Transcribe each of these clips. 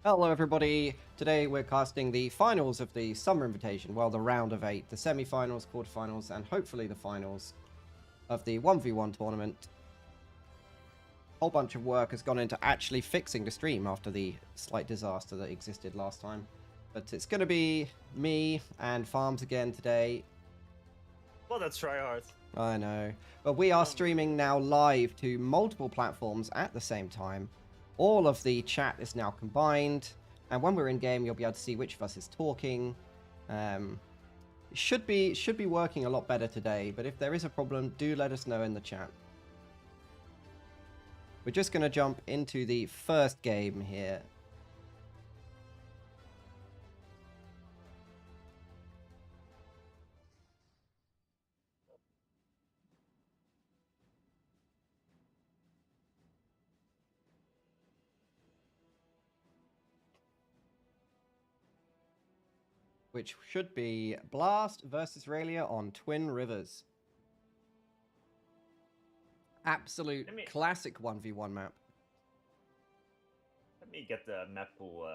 Hello everybody, today we're casting the finals of the Summer Invitation, well the round of 8, the semi-finals, quarterfinals and hopefully the finals of the 1v1 tournament. A whole bunch of work has gone into actually fixing the stream after the slight disaster that existed last time. But it's going to be me and Farms again today. Well, that's try hard. I know. But we are streaming now live to multiple platforms at the same time. All of the chat is now combined, and when we're in game, you'll be able to see which of us is talking. It should be working a lot better today, but if there is a problem, do let us know in the chat. We're just going to jump into the first game here. Which should be Blast versus Rhaelya on Twin Rivers. Absolute classic 1v1 map. Let me get the map pool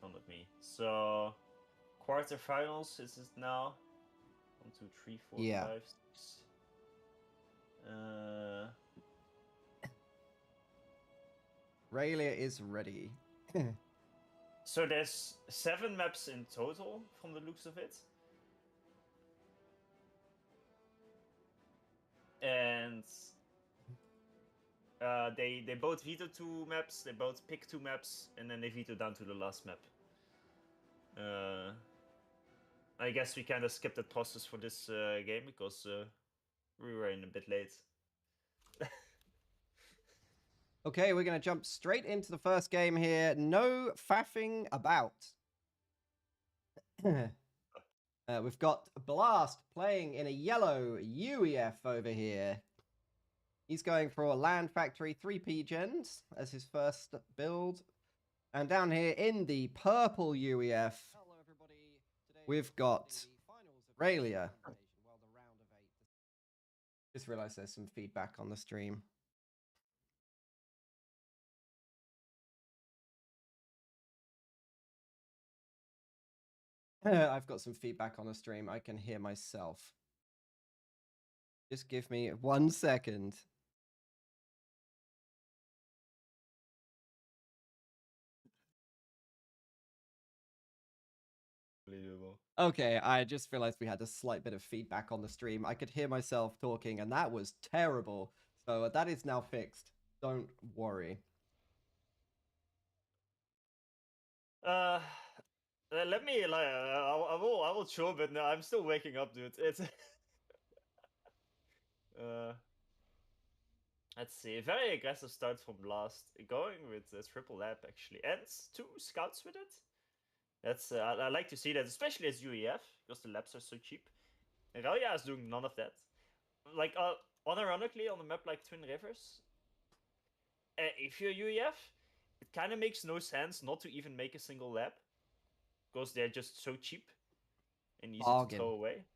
on with me. So, quarterfinals is it now? 1, 2, 3, 4, Yeah. 5, 6. Rhaelya is ready. So there's 7 maps in total from the looks of it. And they both veto 2 maps, they both pick 2 maps, and then they veto down to the last map. I guess we kind of skipped that process for this game because we were in a bit late. Okay, we're going to jump straight into the first game here. No faffing about. We've got Blast playing in a yellow UEF over here. He's going for a Land Factory 3P gens as his first build. And down here in the purple UEF, we've got Rhaelya. Just realized there's some feedback on the stream. I've got some feedback on the stream. I can hear myself. Just give me 1 second. Okay, I just realized we had a slight bit of feedback on the stream. I could hear myself talking, and that was terrible. So that is now fixed. Don't worry. Let me like I will show, but no, I'm still waking up, dude. It's let's see, very aggressive start from Blast, going with a triple lab actually, and 2 scouts with it. That's I like to see that, especially as UEF, because the labs are so cheap. Rhaelya is doing none of that. Like unironically, on a map like Twin Rivers, if you're UEF, it kind of makes no sense not to even make a single lab, because they're just so cheap and easy to throw away.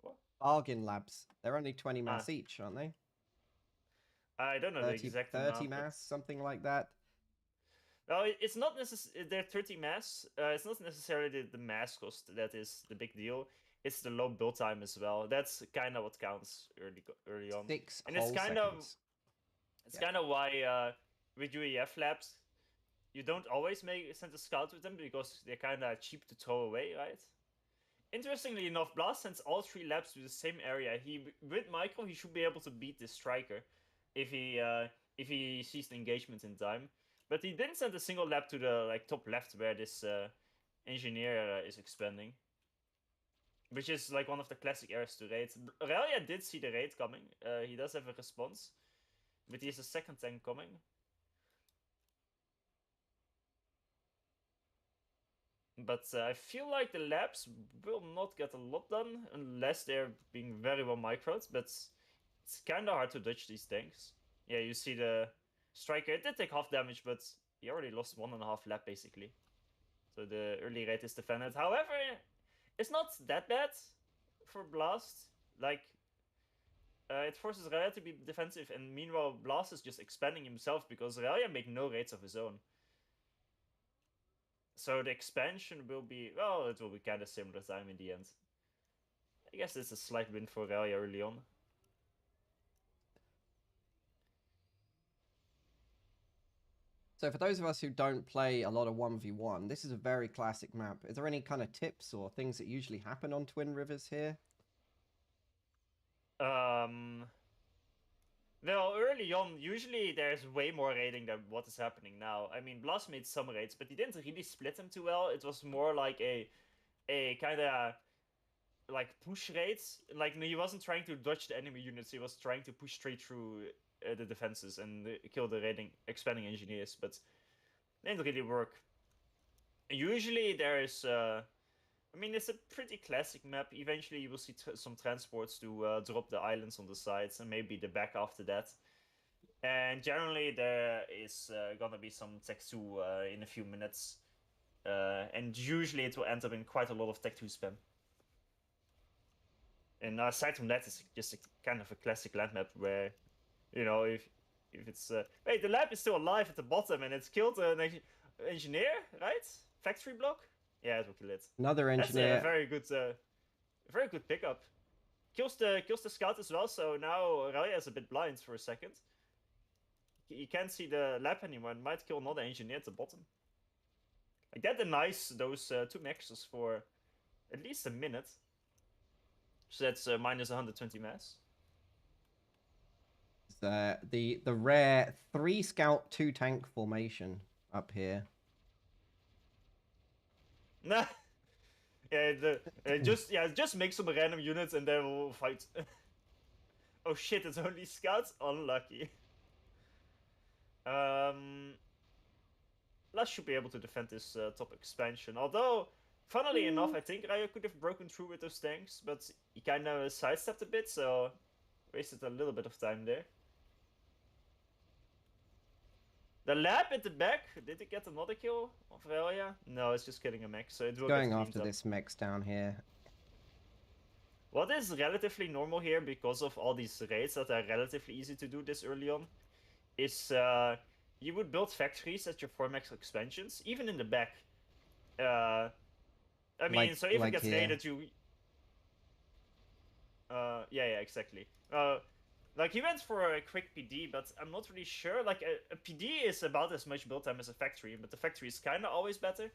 What? Bargain labs. They're only 20 mass each, aren't they? I don't know 30, the exact 30 amount, mass, something like that. No, it's not necessarily. They're 30 mass. It's not necessarily the mass cost that is the big deal. It's the low build time as well. That's kind of what counts early on. 6 and whole it's kind seconds. It's kind of why with UEF labs, you don't always send a scout with them because they're kind of cheap to throw away, right? Interestingly enough, Blast sends all 3 labs to the same area. With micro, he should be able to beat this striker if he sees the engagement in time. But he didn't send a single lab to the top left where this engineer is expanding, which is like one of the classic areas to raid. Rhaelya did see the raid coming. He does have a response, but he has a second tank coming. But I feel like the labs will not get a lot done unless they're being very well microed, but it's kind of hard to dodge these tanks. Yeah, you see the striker, it did take half damage, but he already lost 1.5 lap basically. So the early rate is defended. However, it's not that bad for Blast. Like, it forces Rhaelya to be defensive, and meanwhile Blast is just expanding himself because Rhaelya make no raids of his own. So the expansion will be, well, it will be kind of similar time in the end. I guess it's a slight win for Rhaelya early on. So for those of us who don't play a lot of 1v1, this is a very classic map. Is there any kind of tips or things that usually happen on Twin Rivers here? Well, early on, usually there's way more raiding than what is happening now. I mean, Blast made some raids, but he didn't really split them too well. It was more like a kind of like push raids. Like, he wasn't trying to dodge the enemy units. He was trying to push straight through the defenses and kill the raiding expanding engineers. But it didn't really work. Usually there is. I mean, it's a pretty classic map. Eventually, you will see some transports to drop the islands on the sides, and maybe the back after that. And generally, there is gonna be some Tech 2 in a few minutes. And usually, it will end up in quite a lot of Tech 2 spam. And aside from that, it's just a kind of a classic land map where, you know, if it's... wait, the lab is still alive at the bottom, and it's killed an engineer, right? Factory block? Yeah, it will kill it. Another engineer. That's a very good pickup. Kills the scout as well. So now Rhaelya is a bit blind for a second. He can't see the lab anymore and might kill another engineer at the bottom. Like that denies those 2 maxes for at least a minute. So that's minus 120 mass. The rare 3 scout 2 tank formation up here. Nah. Yeah, just make some random units and then we'll fight. Oh shit, it's only scouts? Unlucky. Last should be able to defend this top expansion. Although, funnily enough, I think Rhaelya could have broken through with those tanks, but he kind of sidestepped a bit, so wasted a little bit of time there. The lab at the back, did it get another kill of Rhaelya? No, it's just killing a mech, so it will Going get after up. this mechs down here. What is relatively normal here, because of all these raids that are relatively easy to do this early on, is you would build factories at your 4-max expansions, even in the back. I mean, so if it gets raided, you... yeah, exactly. Like, he went for a quick PD, but I'm not really sure. Like, a PD is about as much build time as a factory, but the factory is kind of always better.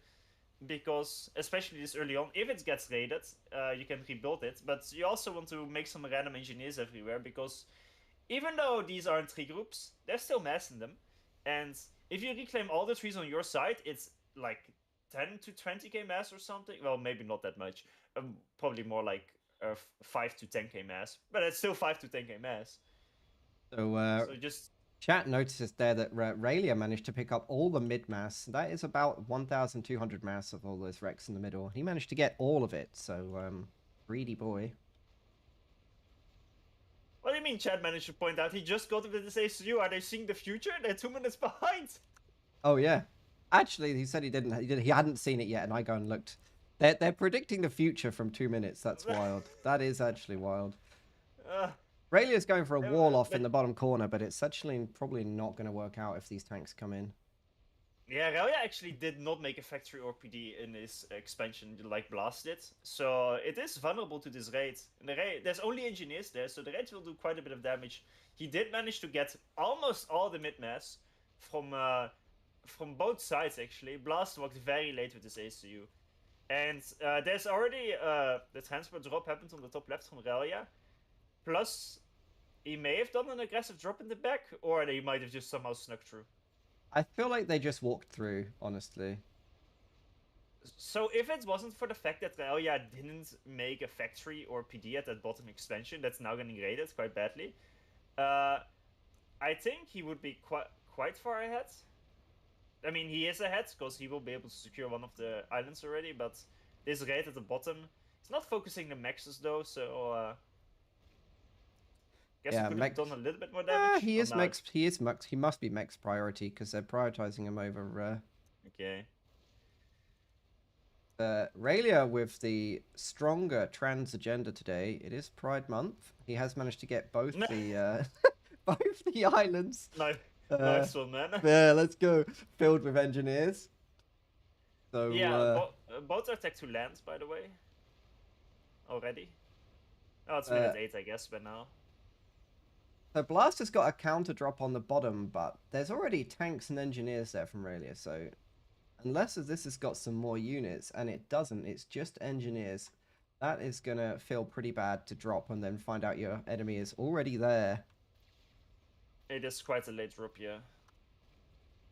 Because, especially this early on, if it gets raided, you can rebuild it. But you also want to make some random engineers everywhere, because even though these aren't tree groups, there's still mass in them. And if you reclaim all the trees on your side, it's like 10 to 20k mass or something. Well, maybe not that much. Probably more like 5 to 10k mass. But it's still 5 to 10k mass. So just... Chat notices there that Rhaelya managed to pick up all the mid-mass. That is about 1,200 mass of all those wrecks in the middle. He managed to get all of it, so greedy boy. What do you mean Chad managed to point out? He just got it with his ACU. Are they seeing the future? They're 2 minutes behind. Oh, yeah. Actually, he said he hadn't seen it yet, and I go and looked. They're predicting the future from 2 minutes. That's wild. That is actually wild. Rhaelya's going for a wall off in the bottom corner, but it's actually probably not going to work out if these tanks come in. Yeah, Rhaelya actually did not make a factory or PD in his expansion like Blast did. So it is vulnerable to this raid. There's only engineers there, so the raid will do quite a bit of damage. He did manage to get almost all the mid-mass from both sides, actually. Blast walked very late with his ACU. And there's already the transport drop happened on the top left from Rhaelya. Plus, he may have done an aggressive drop in the back, or they might have just somehow snuck through. I feel like they just walked through, honestly. So if it wasn't for the fact that Rhaelya didn't make a factory or PD at that bottom expansion that's now getting raided quite badly, I think he would be quite far ahead. I mean, he is ahead, because he will be able to secure one of the islands already, but this raid at the bottom, he's not focusing the maxes though, so... Guess he could have done a little bit more damage. He is max. He must be max priority because they're prioritizing him over. Okay. Rhaelya with the stronger trans agenda today. It is Pride Month. He has managed to get both the both the islands. Nice one, man. Yeah, let's go. Filled with engineers. So Yeah, both are tech to land, by the way. Already. Oh, it's minute 8, I guess, by now. So Blast has got a counter drop on the bottom, but there's already tanks and engineers there from Rhaelya, so unless this has got some more units, and it doesn't, it's just engineers, that is going to feel pretty bad to drop and then find out your enemy is already there. It is quite a late drop, yeah.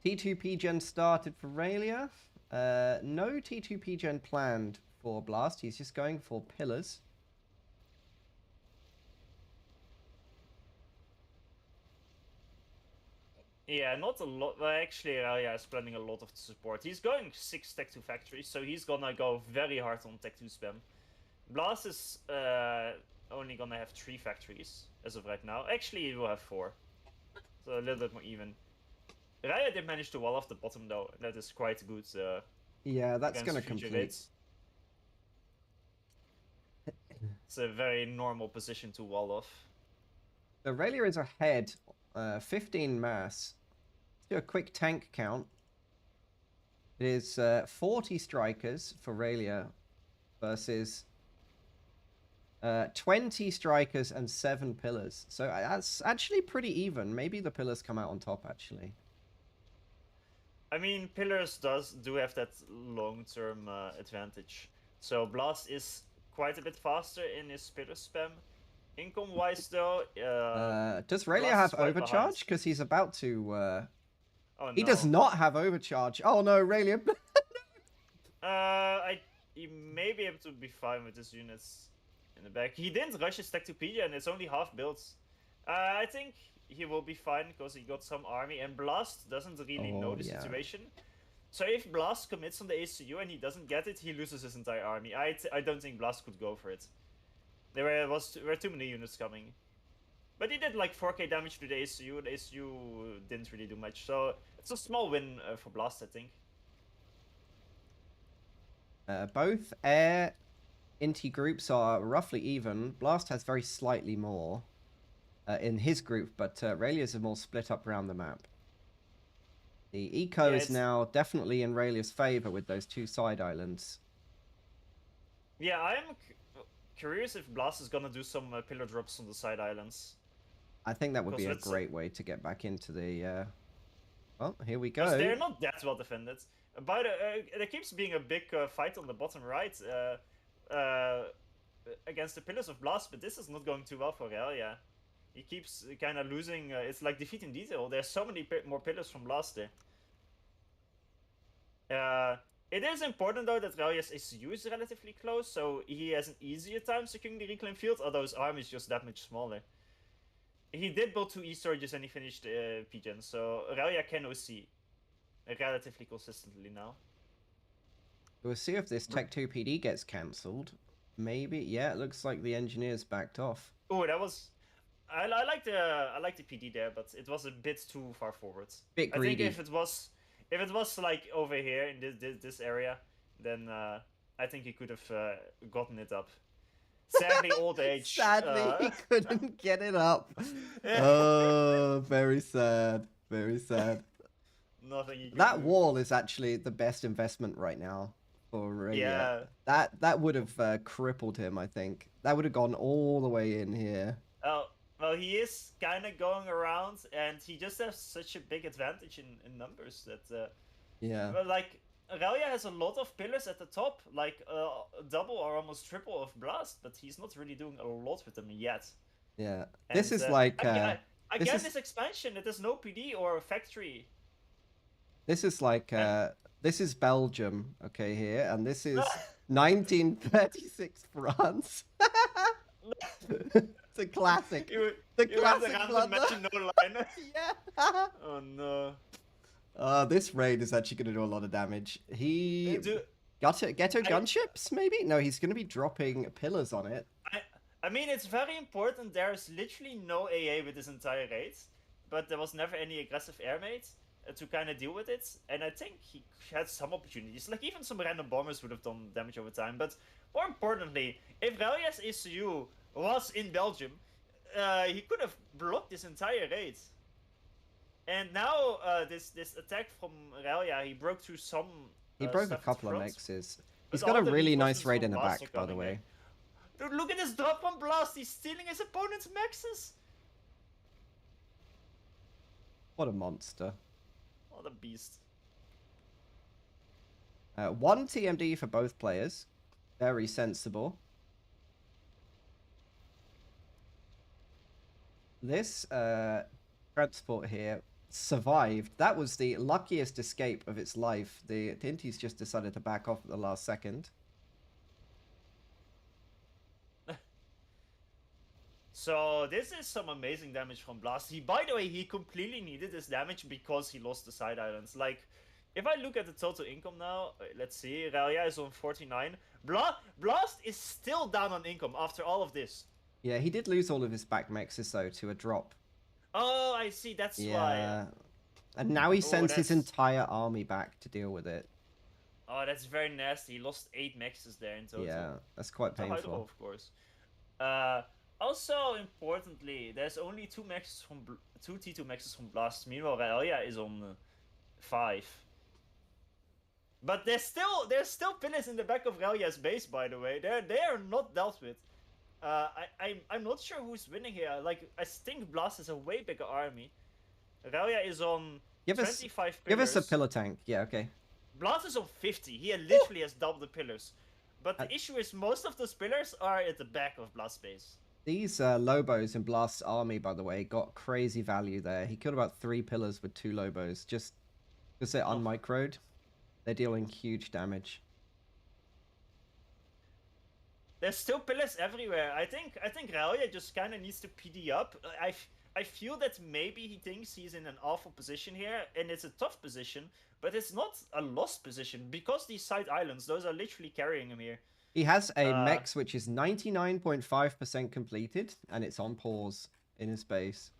T2P gen started for Rhaelya. No T2P gen planned for Blast, he's just going for pillars. Yeah, not a lot. Well, actually, Rhaelya is planning a lot of the support. He's going 6 tech 2 factories, so he's gonna go very hard on tech 2 spam. Blast is only gonna have 3 factories as of right now. Actually, he will have 4. So a little bit more even. Rhaelya did manage to wall off the bottom, though. That is quite good. Yeah, that's gonna complete. Rates. It's a very normal position to wall off. So Rhaelya is ahead, 15 mass. Let's do a quick tank count. It is 40 strikers for Rhaelya versus 20 strikers and 7 pillars. So that's actually pretty even. Maybe the pillars come out on top, actually. I mean, pillars do have that long-term advantage. So Blast is quite a bit faster in his pillar spam. Income-wise, though, does Rhaelya have overcharge? Because he's about to. Oh, no. He does not have overcharge. Oh no, Rhaelya. He may be able to be fine with his units in the back. He didn't rush his tech to PJ, and it's only half built. I think he will be fine because he got some army, and Blast doesn't really know the situation. So if Blast commits on the ACU and he doesn't get it, he loses his entire army. I don't think Blast could go for it. There were too many units coming. But he did like 4k damage to the ACU. The ACU didn't really do much. So it's a small win for Blast, I think. Both air inti groups are roughly even. Blast has very slightly more in his group, but Rhaelya's are more split up around the map. The eco is now definitely in Rhaelya's favor with those 2 side islands. Yeah, I'm curious if Blast is gonna do some pillar drops on the side islands. I think that would be a great way to get back into the... Well, here we go. They're not that well defended. There keeps being a big fight on the bottom right against the pillars of Blast, but this is not going too well for Rhaelya. He keeps kind of losing. It's like defeating detail. There's so many more pillars from Blast there. It is important though that Rhaelya's ACU is relatively close, so he has an easier time securing the reclaim field, although his army is just that much smaller. He did build 2 E-storages and he finished PGen, so Rhaelya can OC relatively consistently now. We'll see if this Tech 2 PD gets cancelled. Maybe. Yeah, it looks like the engineers backed off. Oh, that was... I like the PD there, but it was a bit too far forward. Bit greedy. I think if it was like over here in this area, then I think he could have gotten it up. Sadly, old age. Sadly, he couldn't get it up. Oh, very sad. Very sad. Nothing you can That do. wall is actually the best investment right now for Rhaelya. Yeah. That would have crippled him, I think. That would have gone all the way in here. Oh, well, he is kind of going around, and he just has such a big advantage in numbers that... yeah. Well, like, Rhaelya has a lot of pillars at the top, like double or almost triple of Blast, but he's not really doing a lot with them yet. Yeah. And, This is like... Again, this expansion, it is no PD or factory. This is like... this is Belgium, okay, here, and this is 1936 France. It's a classic. The classic blunder. No line. Yeah. Oh no. This raid is actually going to do a lot of damage. He... Ghetto gunships, maybe? No, he's going to be dropping pillars on it. I mean, it's very important. There's literally no AA with this entire raid, but there was never any aggressive air mates. to kind of deal with it, and I think he had some opportunities. Like even some random bombers would have done damage over time. But more importantly, if Rhaelya's ECU was in Belgium, he could have blocked this entire raid. And now this attack from Rhaelya, he broke through some. He broke a stuff at couple of front, mexes. He's but got all a the really nice reinforcements raid from in the Blast back, are by the coming way. Dude, look at this drop from Blast. He's stealing his opponent's mexes. What a monster. What a beast. 1 TMD for both players. Very sensible. This transport here survived. That was the luckiest escape of its life. The Intis just decided to back off at the last second. So this is some amazing damage from Blast. By the way, he completely needed this damage because he lost the side islands. Like, if I look at the total income now, let's see, Rhaelya is on 49. Blast is still down on income after all of this. Yeah, he did lose all of his back mexes though to a drop. Oh, I see. That's why. And now he sends his entire army back to deal with it. Oh, that's very nasty. He lost 8 mexes there in total. Yeah, that's quite painful. Of course. Also, importantly, there's only 2 T2 mexes from Blast. Meanwhile, Rhaelya is on 5. But there's still pillars in the back of Rhaelya's base, by the way. They are not dealt with. I'm not sure who's winning here. Like, I think Blast is a way bigger army. Rhaelya is on 25 pillars. Give us a pillar tank. Yeah, okay. Blast is on 50. He literally has double the pillars. But the issue is most of those pillars are at the back of Blast's base. These Lobos in Blast's army, by the way, got crazy value there. He killed about 3 pillars with 2 Lobos. Just because they're unmicroed, they're dealing huge damage. There's still pillars everywhere. I think Rhaelya just kind of needs to PD up. I feel that maybe he thinks he's in an awful position here, and it's a tough position, but it's not a lost position because these side islands, those are literally carrying him here. He has a mex which is 99.5% completed, and it's on pause in his base.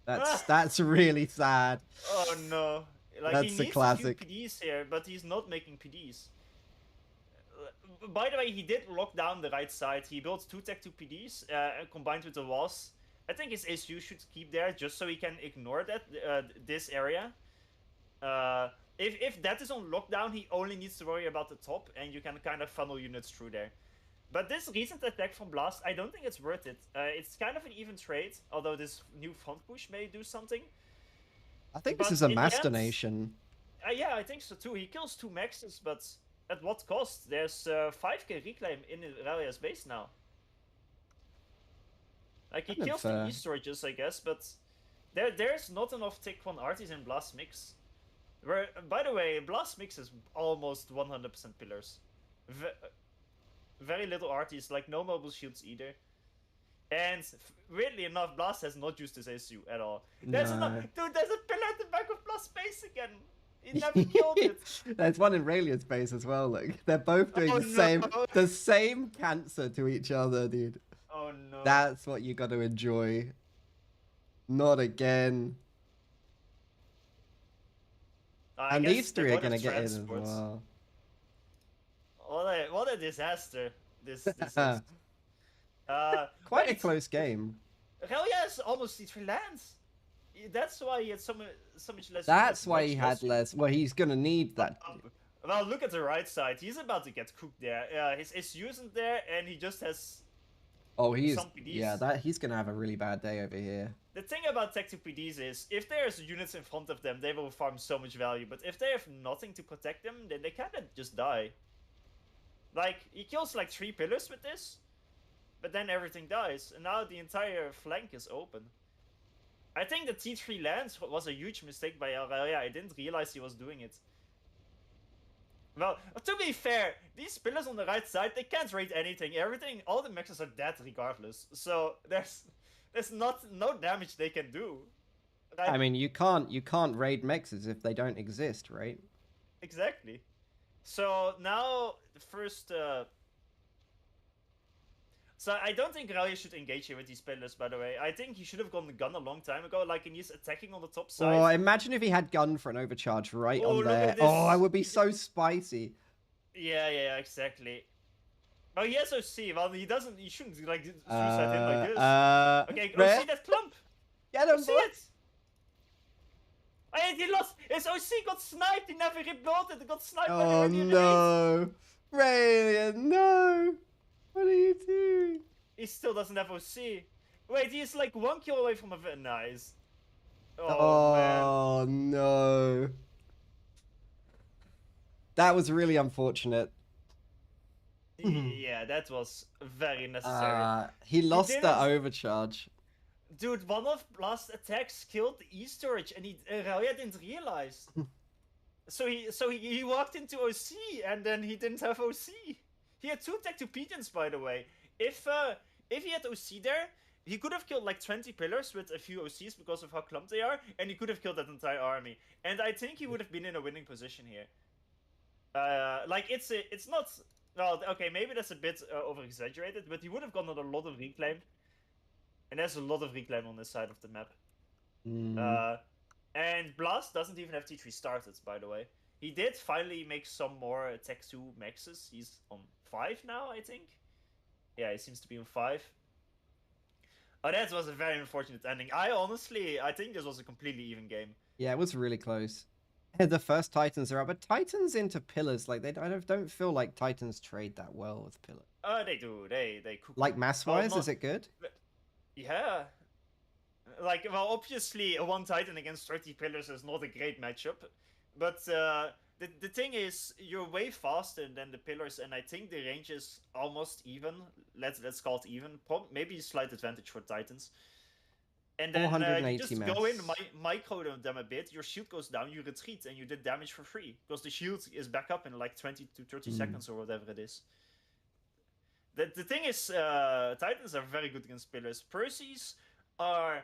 That's really sad. Oh no! Like, that's he needs a classic. A few PDs here, but he's not making PDs. By the way, he did lock down the right side. He built 2 Tech 2 PDs combined with the walls. I think his SU should keep there just so he can ignore that this area. If that is on lockdown, he only needs to worry about the top, and you can kind of funnel units through there. But this recent attack from Blast, I don't think it's worth it. It's kind of an even trade, although this new front push may do something. I think this is a master nation. Yeah, I think so too. He kills 2 maxes, but at what cost? There's 5k reclaim in Rhaelya's base now. Like, he kills 2 E-storages, I guess, but there's not enough Tick 1 arties in Blast Mix. Where, by the way, Blast Mix is almost 100% pillars. Very little arties, like no mobile shields either. And weirdly enough, Blast has not used his SU at all. Dude, there's a pillar at the back of Blast's base again. He never killed it. There's one in Rhaelya's base as well. Look, they're both doing the same cancer to each other, dude. Oh no. That's what you got to enjoy. Not again. And these 3 are gonna get in as well. What a disaster this is. Quite a close game. Rhaelya has almost T3 lands. That's why he had so much less. That's why he had less. Well, he's gonna need that. Well, look at the right side. He's about to get cooked there. His SU isn't there, and he just has. Oh, he's he's gonna have a really bad day over here. The thing about Tech 2 PDs is, if there's units in front of them, they will farm so much value. But if they have nothing to protect them, then they kind of just die. Like, he kills like 3 pillars with this, but then everything dies, and now the entire flank is open. I think the T3 lands was a huge mistake by Rhaelya. I didn't realize he was doing it. Well, to be fair, these pillars on the right side, they can't raid anything. All the mexes are dead regardless. So there's no damage they can do. Right? I mean, you can't raid mexes if they don't exist, right? Exactly. So now the first. So I don't think Rhaelya should engage here with these pillars, by the way. I think he should have gone the gun a long time ago, like, and he's attacking on the top side. Oh, imagine if he had gun for an overcharge right Oh, on look there. at Oh, I this. would be so spicy. Yeah, exactly. Oh, he has OC. Well, he doesn't. He shouldn't like suicide him like this. Okay, Rare? OC that clump. Get him, OC boy. it. And he lost. His OC got sniped. He never rebuilt it. Got sniped by the Oh earlier raid. no, Rhaelya, no! What are you doing? He still doesn't have OC. Wait, he is like 1 kill away from a nice. Oh no. That was really unfortunate. Yeah, that was very necessary. He lost the overcharge. Dude, one of Blast's attacks killed the E storage, and Rhaelya didn't realize. so he walked into OC, and then he didn't have OC. He had 2 Tectopedians, by the way. If he had OC there, he could have killed like 20 pillars with a few OCs because of how clumped they are, and he could have killed that entire army. And I think he would have been in a winning position here. Like it's not. Well, okay, maybe that's a bit over exaggerated, but he would have gotten a lot of reclaim. And there's a lot of reclaim on this side of the map. And Blast doesn't even have T3 started, by the way. He did finally make some more Tech 2 maxes. He's on 5 now, I think. Yeah, he seems to be on 5. Oh, that was a very unfortunate ending. I think this was a completely even game. Yeah, it was really close. The first Titans are up, but Titans into pillars, like I don't feel like Titans trade that well with pillars. They do. They cook. Like mass-wise, is it good? Yeah. Like, well, obviously, a 1 Titan against 30 pillars is not a great matchup. But the thing is, you're way faster than the pillars, and I think the range is almost even. Let's call it even. Maybe a slight advantage for Titans. And then you just go in, micro them a bit, your shield goes down, you retreat, and you did damage for free. Because the shield is back up in like 20 to 30 seconds or whatever it is. The thing is, Titans are very good against pillars. Percy's are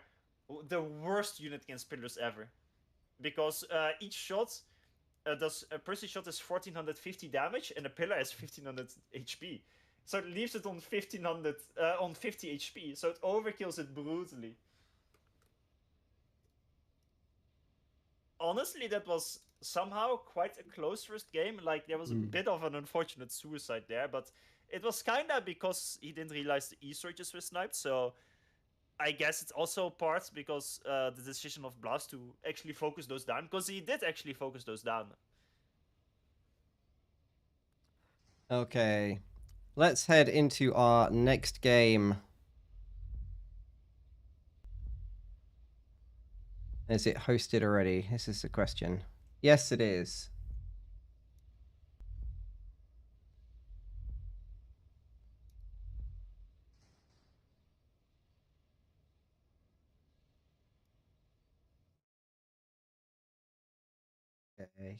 the worst unit against pillars ever. Because each shot a Percy shot is 1450 damage, and a pillar has 1500 HP. So it leaves it on 1500 on 50 HP. So it overkills it brutally. Honestly, that was somehow quite a close first game. Like, there was a bit of an unfortunate suicide there, but it was kinda because he didn't realize the E-storages were sniped, so I guess it's also part because the decision of Blast to actually focus those down, because he did actually focus those down. Okay, let's head into our next game. Is it hosted already? This is the question. Yes, it is. Okay.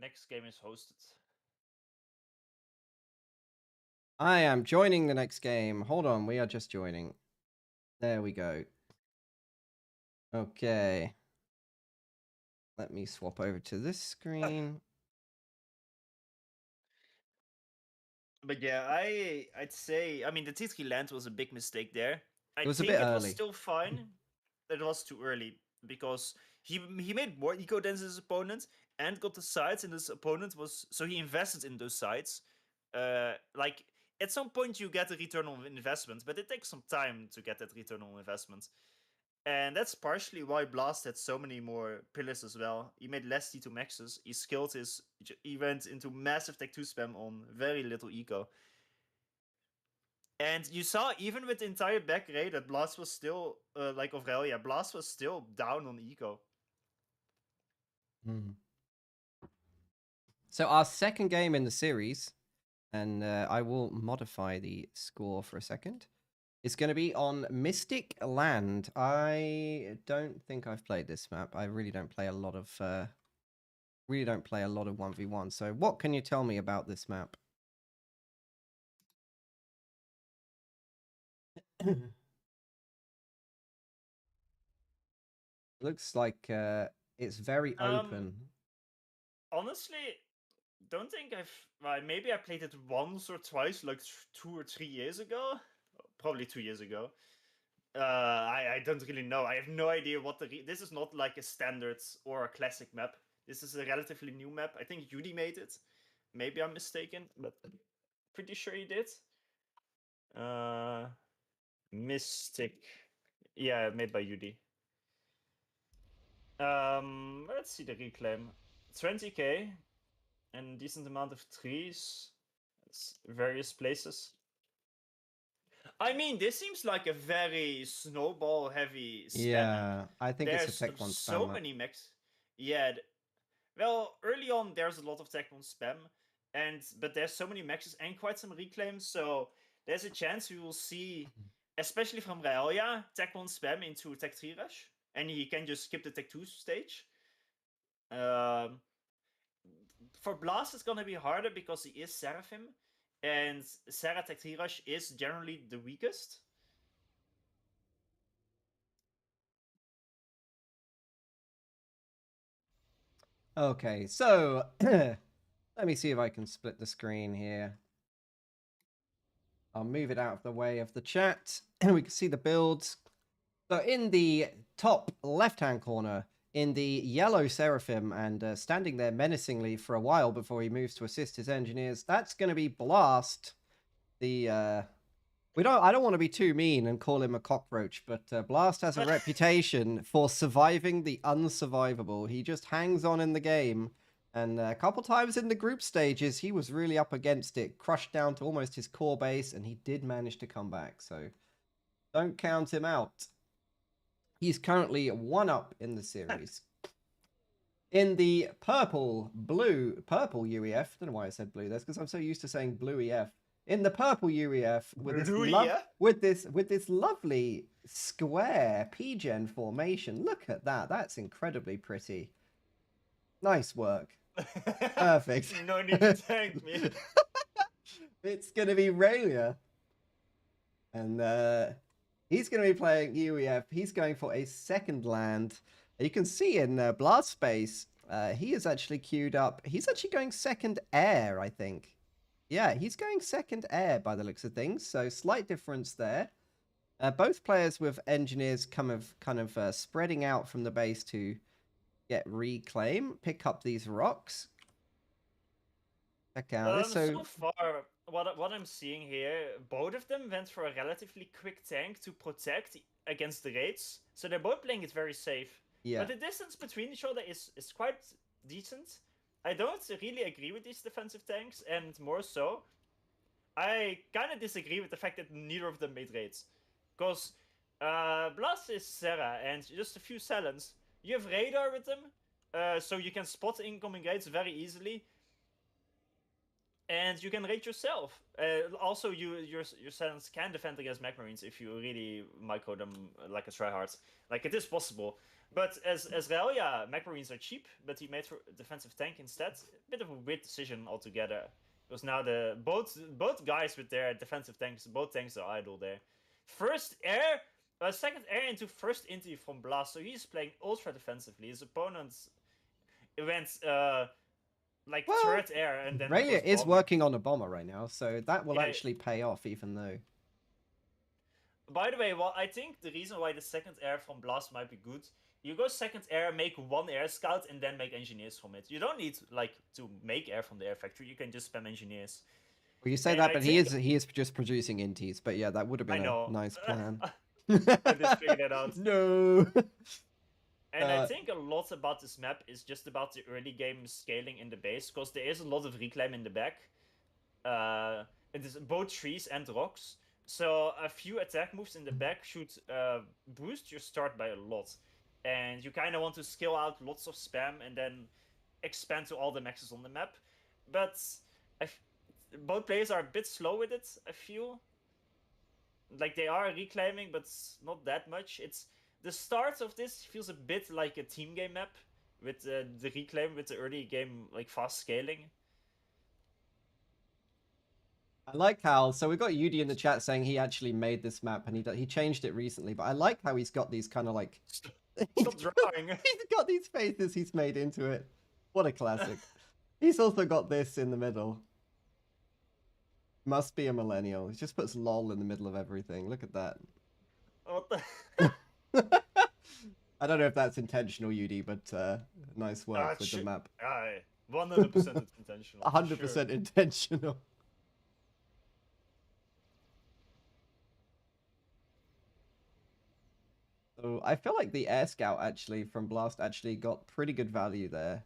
Next game is hosted. I am joining the next game. Hold on, we are just joining. There we go. Okay. Let me swap over to this screen. But yeah, I'd say, I mean, the T3 land was a big mistake there. It was a bit early. It was still fine. It was too early because he made more eco than his opponent and got the sides, and his opponent was, so he invested in those sides. Like, at some point you get a return on investment, but it takes some time to get that return on investment. And that's partially why Blast had so many more pillars as well. He made less T2 maxes. He skilled he went into massive Tech 2 spam on very little eco. And you saw, even with the entire back raid, that Blast was still, like of Rhaelya, Blast was still down on eco. So our second game in the series, and I will modify the score for a second. It's going to be on Mystic Land. I don't think I've played this map. I really don't play a lot of 1v1. So what can you tell me about this map? Looks like it's very open. Honestly, don't think maybe I played it once or twice, like 2 or 3 years ago. Probably 2 years ago. I don't really know. I have no idea what this is not like a standard or a classic map. This is a relatively new map. I think Judy made it. Maybe I'm mistaken, but pretty sure he did. Mystic. Yeah, made by Judy. Let's see the reclaim. 20k and decent amount of trees. It's various places. I mean, this seems like a very snowball-heavy spam. Yeah, I think There's it's a Tech 1 spam so map. many mechs. Yeah, well, early on there's a lot of Tech 1 spam, but there's so many mechs and quite some reclaims, so there's a chance we will see, especially from Rhaelya, Tech 1 spam into Tech 3 rush, and he can just skip the Tech 2 stage. For Blast, it's gonna be harder because he is Seraphim, and Sarah Tech 3 rush is generally the weakest. Okay, so let me see if I can split the screen here. I'll move it out of the way of the chat, and we can see the builds. So in the top left-hand corner, in the yellow Seraphim, and standing there menacingly for a while before he moves to assist his engineers, that's going to be Blast. I don't want to be too mean and call him a cockroach, but Blast has a reputation for surviving the unsurvivable. He just hangs on in the game. And a couple times in the group stages, he was really up against it, crushed down to almost his core base, and he did manage to come back. So don't count him out. He's currently 1-up in the series. In the purple UEF, I don't know why I said blue. That's because I'm so used to saying blue EF. In the purple UEF with this lovely square P-gen formation. Look at that. That's incredibly pretty. Nice work. Perfect. No need to thank me. It's going to be Rhaelya. And he's going to be playing UEF. He's going for a second land. You can see in Blast Space, he is actually queued up. He's actually going second air, I think. Yeah, he's going second air by the looks of things. So slight difference there. Both players with engineers kind of spreading out from the base to get reclaim, pick up these rocks. Check out this. So far, what I'm seeing here, both of them went for a relatively quick tank to protect against the raids. So they're both playing it very safe. Yeah. But the distance between each other is quite decent. I don't really agree with these defensive tanks, and more so, I kind of disagree with the fact that neither of them made raids. Because Blast is Sarah, and just a few Salons. You have radar with them, so you can spot incoming raids very easily. And you can raid yourself. Also, your Salons can defend against Mech Marines if you really micro them like a tryhard. Like, it is possible. But as Rhaelya, Mech Marines are cheap, but he made for defensive tank instead. A bit of a weird decision altogether. Because now both guys with their defensive tanks, both tanks are idle there. First air, second air into first inti from Blast, so he's playing ultra defensively. His opponent went third air, and then Rhaelya is working on a bomber right now, so that will actually pay off, even though. By the way, I think the reason why the second air from Blast might be good, you go second air, make one air scout, and then make engineers from it. You don't need to make air from the air factory. You can just spam engineers. Well, you say that, but he is just producing inties. But yeah, that would have been a nice plan. I just figured it out. No. And I think a lot about this map is just about the early game scaling in the base, because there is a lot of reclaim in the back. It is both trees and rocks. So a few attack moves in the back should boost your start by a lot. And you kind of want to scale out lots of spam and then expand to all the maxes on the map. But both players are a bit slow with it, I feel. Like, they are reclaiming, but not that much. The start of this feels a bit like a team game map, with the reclaim, with the early game fast scaling. I like how, so we've got Yudi in the chat saying he actually made this map, and he changed it recently, but I like how he's got these kind of Stop drawing. He's got these faces he's made into it. What a classic. He's also got this in the middle. Must be a millennial. He just puts lol in the middle of everything. Look at that. What the? I don't know if that's intentional, UD, but nice work with the map. 100% it's intentional. 100% intentional. So I feel like the air scout actually from Blast actually got pretty good value there.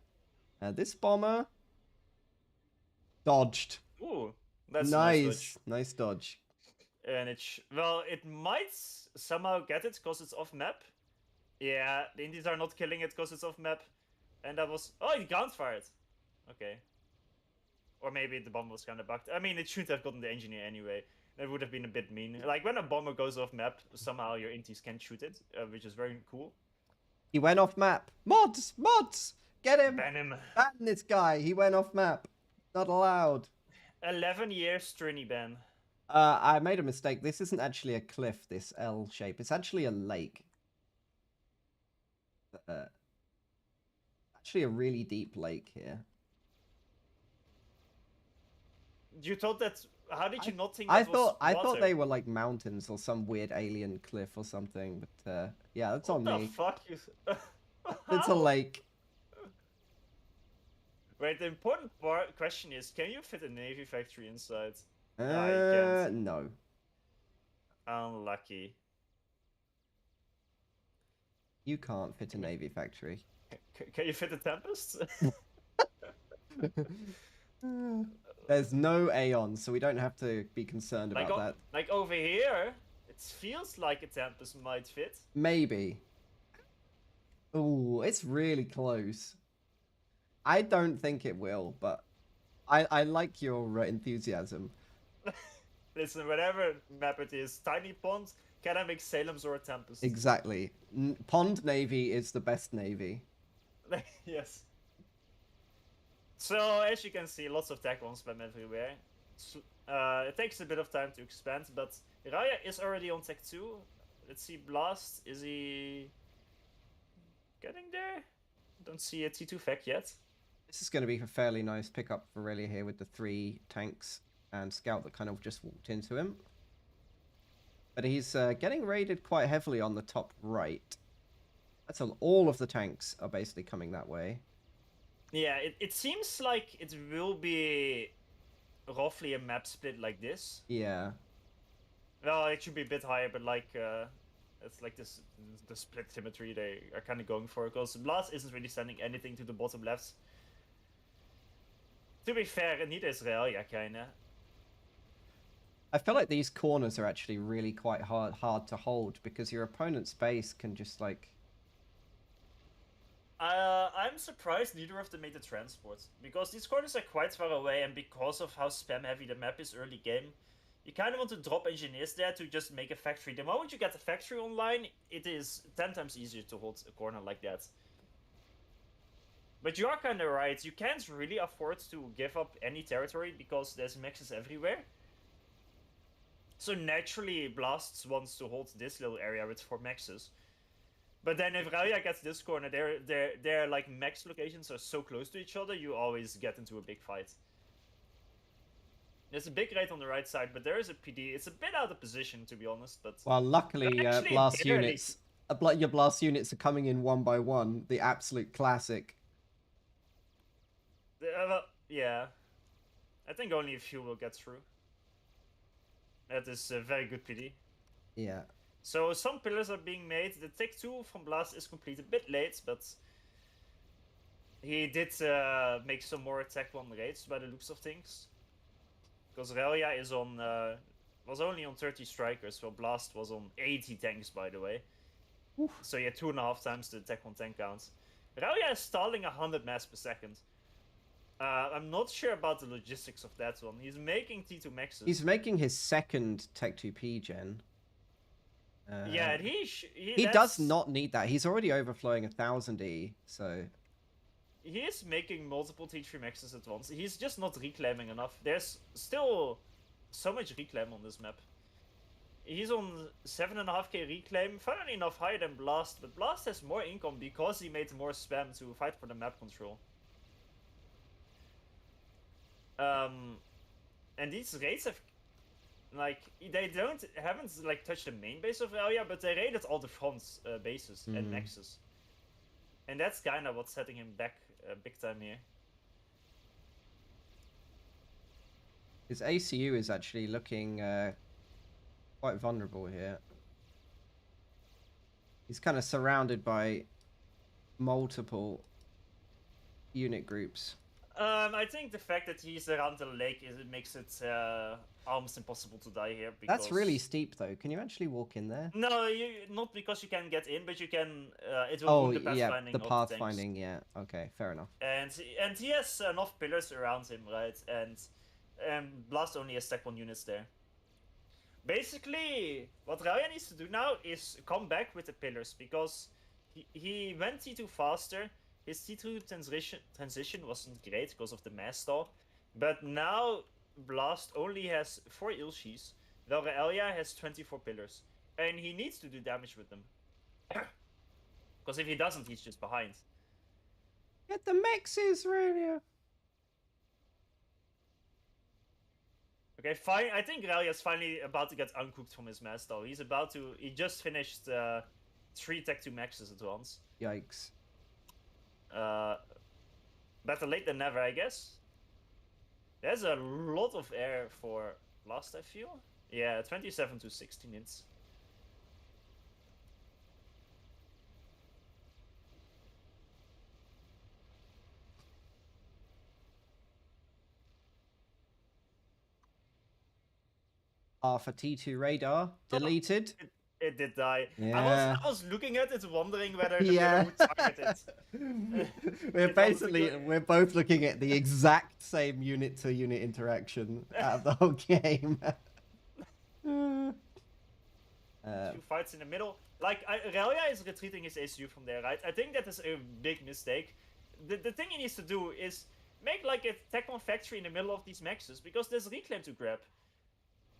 This bomber dodged. Ooh, that's nice. Nice dodge. And well, it might somehow get it because it's off map. Yeah, the Indies are not killing it because it's off map. And that was... Oh, it ground fired. Okay. Or maybe the bomb was kind of bugged. I mean, it should have gotten the engineer anyway. That would have been a bit mean. Like, when a bomber goes off map, somehow your Inties can't shoot it, which is very cool. He went off map. Mods! Mods! Get him! Ban him. Ban this guy. He went off map. Not allowed. 11 years Trini ban. I made a mistake. This isn't actually a cliff, this L shape. It's actually a lake. Actually a really deep lake here. You thought that... How did you not think I that was I water? thought they were like mountains or some weird alien cliff or something, but yeah, that's on me. What the fuck is... It's a lake. Wait, the important question is, can you fit a Navy factory inside? You can't. No. Unlucky. You can't fit a Navy factory. Can you fit a Tempest? There's no Aeon, so we don't have to be concerned about that. Like over here, it feels like a Tempest might fit. Maybe. Ooh, it's really close. I don't think it will, but I like your enthusiasm. Listen, whatever map it is, Tiny Pond, can I make Salem's or a Tempest? Exactly. Pond Navy is the best Navy. Yes. So, as you can see, lots of tech one spam everywhere. It takes a bit of time to expand, but Rhaelya is already on tech 2. Let's see, Blast, is he getting there? Don't see a T2 fact yet. This is going to be a fairly nice pickup for Rhaelya here with the 3 tanks and Scout that kind of just walked into him. But he's getting raided quite heavily on the top right. That's all of the tanks are basically coming that way. Yeah, it seems like it will be roughly a map split like this. Yeah. Well, it should be a bit higher, but like it's like the split symmetry they are kind of going for, because Blast isn't really sending anything to the bottom left. To be fair, neither is Rhaelya, kinda. I feel like these corners are actually really quite hard to hold, because your opponent's base can just like... I'm surprised neither of them made the transport, because these corners are quite far away, and because of how spam heavy the map is early game, you kind of want to drop engineers there to just make a factory. The moment you get the factory online, it is 10 times easier to hold a corner like that. But you are kind of right, you can't really afford to give up any territory because there's mexes everywhere. So naturally, Blast wants to hold this little area with 4 mexes. But then if Rhaelya gets this corner, their like max locations are so close to each other, you always get into a big fight. There's a big raid on the right side, but there is a PD. It's a bit out of position, to be honest. But well, luckily, blast barely... units, your blast units are coming in 1 by 1. The absolute classic. Yeah, I think only a few will get through. That is a very good PD. Yeah. So some pillars are being made. The Tech 2 from Blast is complete a bit late, but he did make some more Tech 1 raids by the looks of things. Because Rhaelya is on was only on 30 strikers, while Blast was on 80 tanks, by the way. Oof. So yeah, 2.5 times the Tech 1 tank count. Rhaelya is stalling 100 mass per second. I'm not sure about the logistics of that one. He's making T2 maxes. He's making his second Tech 2P gen. Yeah, he does not need that. He's already overflowing 1000 E, so... He is making multiple T3 maxes at once. He's just not reclaiming enough. There's still so much reclaim on this map. He's on 7.5k reclaim, funnily enough higher than Blast, but Blast has more income because he made more spam to fight for the map control. And these raids have, like, they haven't like touched the main base of Rhaelya, but they raided all the fronts bases and nexus. And that's kind of what's setting him back big time here. His ACU is actually looking quite vulnerable here. He's kind of surrounded by multiple unit groups. I think the fact that he's around the lake it makes it almost impossible to die here. Because... That's really steep, though. Can you actually walk in there? No, not because you can get in, but you can. It will ruin the pathfinding. The pathfinding. Yeah. Okay, fair enough. And he has enough pillars around him, right? And Blast only has Tech 1 units there. Basically, what Rhaelya needs to do now is come back with the pillars, because he went T2 faster. His T2 transition wasn't great because of the mass stall. But now Blast only has 4 Ilshis, while Rhaelya has 24 pillars. And he needs to do damage with them. Because if he doesn't, he's just behind. Get the mexes, Rhaelya! Okay, fine. I think Rhaelya's finally about to get uncooked from his mass stall. He just finished 3 Tech 2 maxes at once. Yikes. Better late than never, I guess. There's a lot of air for Blast, I feel. Yeah, 27 to 16 hits. Half a T2 radar deleted. It did die. Yeah. I was looking at it, wondering whether the pillar would target it. We're both looking at the exact same unit-to-unit interaction out of the whole game. 2 fights in the middle. Like, Rhaelya is retreating his ACU from there, right? I think that is a big mistake. The thing he needs to do is make like a Tech 1 factory in the middle of these maxes, because there's reclaim to grab.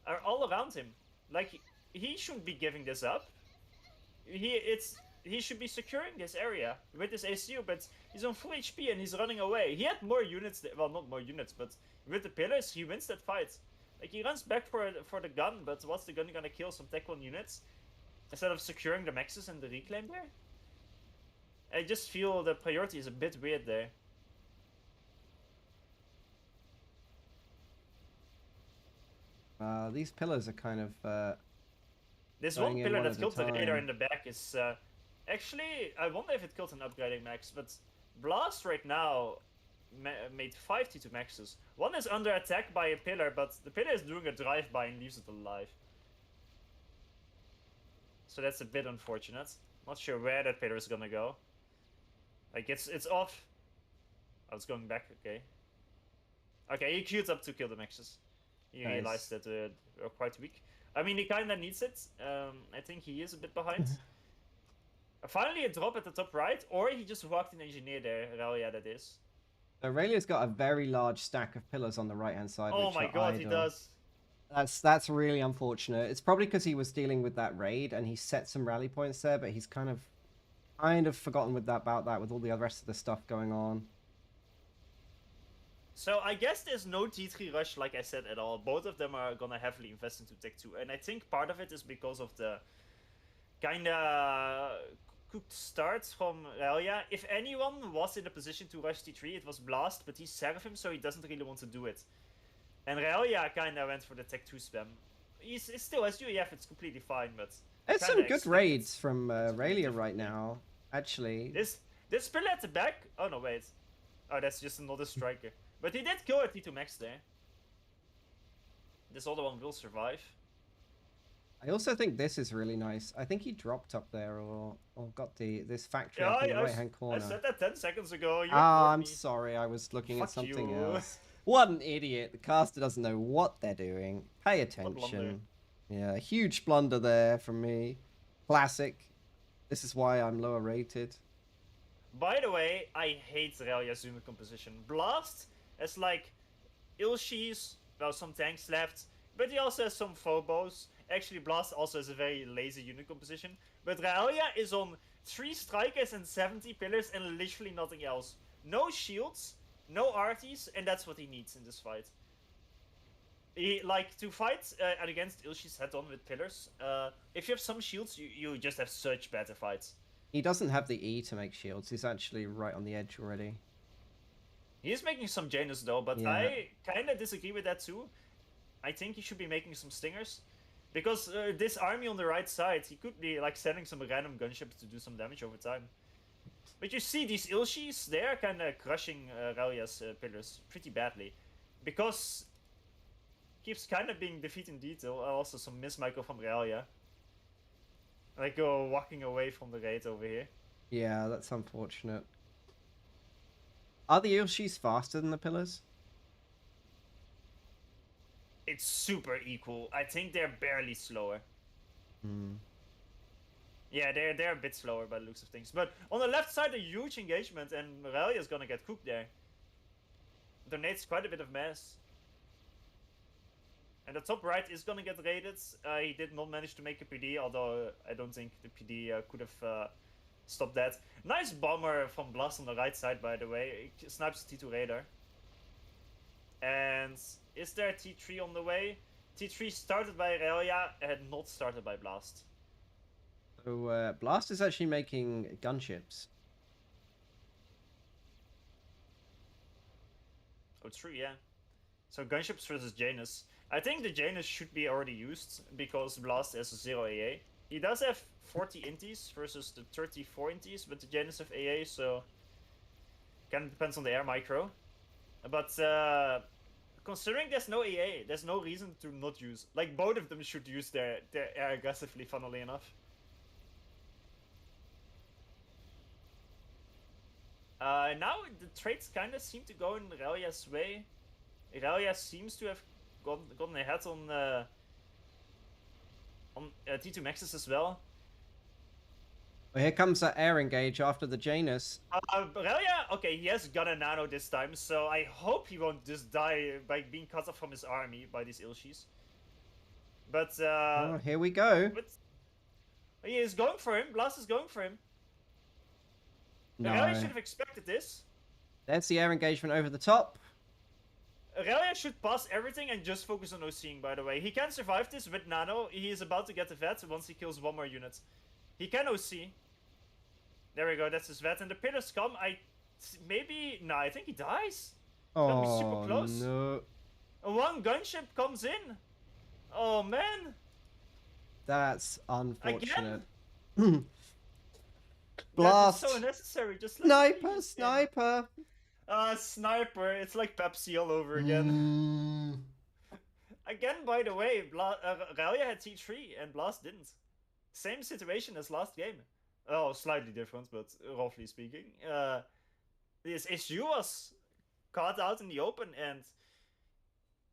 Are all around him. Like, he shouldn't be giving this up. He should be securing this area with his ACU, but he's on full HP and he's running away. He had more units, well, not more units, but with the pillars, he wins that fight. Like, he runs back for the gun, but what's the gun gonna kill? Some Tech 1 units? Instead of securing the maxes and the reclaim there? I just feel the priority is a bit weird there. These pillars are kind of... This one pillar that killed the radar in the back is... actually, I wonder if it killed an upgrading max, but Blast right now made 5 T2 maxes. One is under attack by a pillar, but the pillar is doing a drive-by and leaves it alive. So that's a bit unfortunate. Not sure where that pillar is gonna go. Like, it's off. Oh, it's going back, okay. Okay, he queued up to kill the maxes. He realized that they're quite weak. I mean, he kinda needs it. I think he is a bit behind. Finally a drop at the top right, or he just walked in engineer there, Rhaelya that is. Rhaelya's got a very large stack of pillars on the right-hand side. Oh my god, he does. That's really unfortunate. It's probably because he was dealing with that raid and he set some rally points there, but he's kind of forgotten about that with all the rest of the stuff going on. So I guess there's no T3 rush, like I said, at all. Both of them are gonna heavily invest into Tech 2, and I think part of it is because of the kinda cooked starts from Rhaelya. If anyone was in a position to rush T3, it was Blast, but he's Seraphim, so he doesn't really want to do it. And Rhaelya kinda went for the Tech 2 spam. He's still as UEF, it's completely fine, but... There's some good raids from Rhaelya right now, actually. This pillar at the back? Oh no, wait. Oh, that's just another striker. But he did kill a T2 max there. This other one will survive. I also think this is really nice. I think he dropped up there or got this factory up in the right-hand corner. I said that 10 seconds ago. I'm sorry. I was looking at something else. What an idiot. The caster doesn't know what they're doing. Pay attention. Yeah, huge blunder there from me. Classic. This is why I'm lower rated. By the way, I hate Rhaelya's unit composition. Blast has like Ilshis, well, some tanks left, but he also has some Phobos, Actually, Blast also has a very lazy unit composition. But Rhaelya is on 3 strikers and 70 pillars and literally nothing else. No shields, no arties, and that's what he needs in this fight. He, like, to fight against Ilshi's head-on with pillars, if you have some shields, you just have such better fights. He doesn't have the E to make shields. He's actually right on the edge already. He is making some Janus though, but Yeah. I kind of disagree with that too. I think he should be making some stingers. Because this army on the right side, he could be like sending some random gunships to do some damage over time. But you see these Ilshis, they're kind of crushing Rhaelya's pillars pretty badly. Because keeps kind of being defeated in detail. Also some mismicro from Rhaelya. Like walking away from the raid over here. Yeah, that's unfortunate. Are the Ilshis faster than the pillars? It's super equal. I think they're barely slower. Hmm. Yeah, they're a bit slower by the looks of things. But on the left side, a huge engagement, and Rhaelya's gonna get cooked there. Donates quite a bit of mass. And the top right is gonna get raided. He did not manage to make a PD, although I don't think the PD could have stopped that. Nice bomber from Blast on the right side, by the way. He snipes T2 radar. And is there T3 on the way? T3 started by Rhaelya and not started by Blast. So Blast is actually making gunships. Oh, true, yeah. So gunships versus Janus. I think the Janus should be already used because Blast has 0 AA. He does have 40 inties versus the 34 inties, but the Janus have AA, so kind of depends on the air micro. But considering there's no AA, there's no reason to not use. Like, both of them should use their air aggressively, funnily enough. Now the trades kind of seem to go in Rhaelya's way. Rhaelya seems to have gotten ahead on T2 Maxes as well. Well, here comes that air engage after the Janus. Rhaelya, okay, he has gun and nano this time, so I hope he won't just die by being cut off from his army by these Ilshis. But Oh, here we go. But he is going for him. Blast is going for him. No. Rhaelya should have expected this. There's the air engagement over the top. Rhaelya should pass everything and just focus on OCing, by the way. He can survive this with nano. He is about to get the vet once he kills one more unit. He can OC. There we go, that's his vet. And the pillars come. I think he dies. Oh, gonna be super close. No. One gunship comes in. Oh, man. That's unfortunate. Blast. Blast. That is so unnecessary. Just Sniper, sniper. Sniper. It's like Pepsi all over again. Again, by the way, Rhaelya had T3 and Blast didn't. Same situation as last game. Oh, slightly different, but roughly speaking. This issue was caught out in the open, and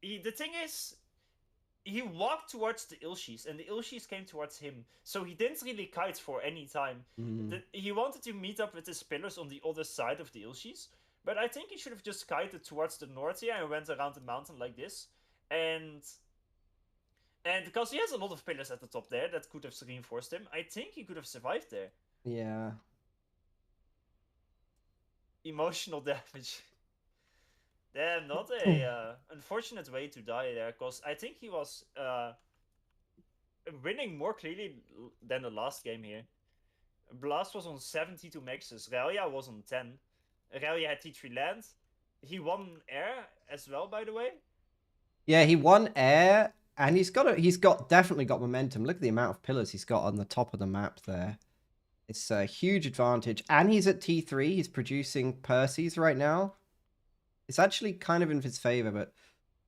the thing is, he walked towards the Ilshis, and the Ilshis came towards him. So he didn't really kite for any time. He wanted to meet up with his pillars on the other side of the Ilshis, but I think he should have just kited towards the north here and went around the mountain like this. And because he has a lot of pillars at the top there that could have reinforced him, I think he could have survived there. Yeah. Emotional damage. Damn, not a unfortunate way to die there, because I think he was winning more clearly than the last game here. Blast was on 72 maxes, Rhaelya was on 10. Rhaelya had T3 land. He won air as well, by the way. Yeah, he won air, and he's definitely got momentum. Look at the amount of pillars he's got on the top of the map there. It's a huge advantage. And he's at T3. He's producing Percy's right now. It's actually kind of in his favor, but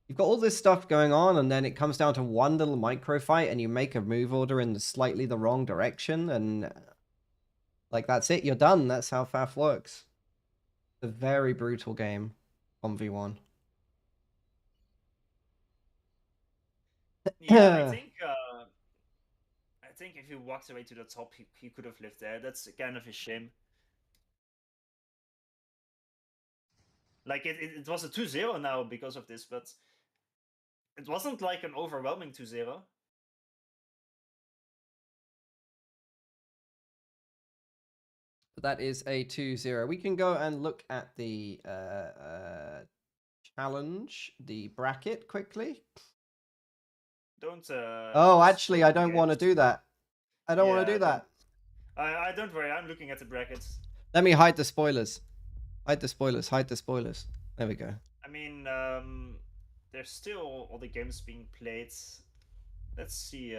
you've got all this stuff going on, and then it comes down to one little micro fight, and you make a move order in slightly the wrong direction, and like that's it. You're done. That's how FAF works. It's a very brutal game, 1v1. Yeah, I think if he walked away to the top, he could have lived there. That's kind of a shame. Like, it was a 2-0 now because of this, but it wasn't like an overwhelming 2-0. But that is a 2-0. We can go and look at the challenge, the bracket quickly. Don't. Oh, spoil actually, I the don't want to games. do that. I don't want to do that. I don't worry. I'm looking at the brackets. Let me hide the spoilers. Hide the spoilers. Hide the spoilers. There we go. I mean, there's still all the games being played. Let's see.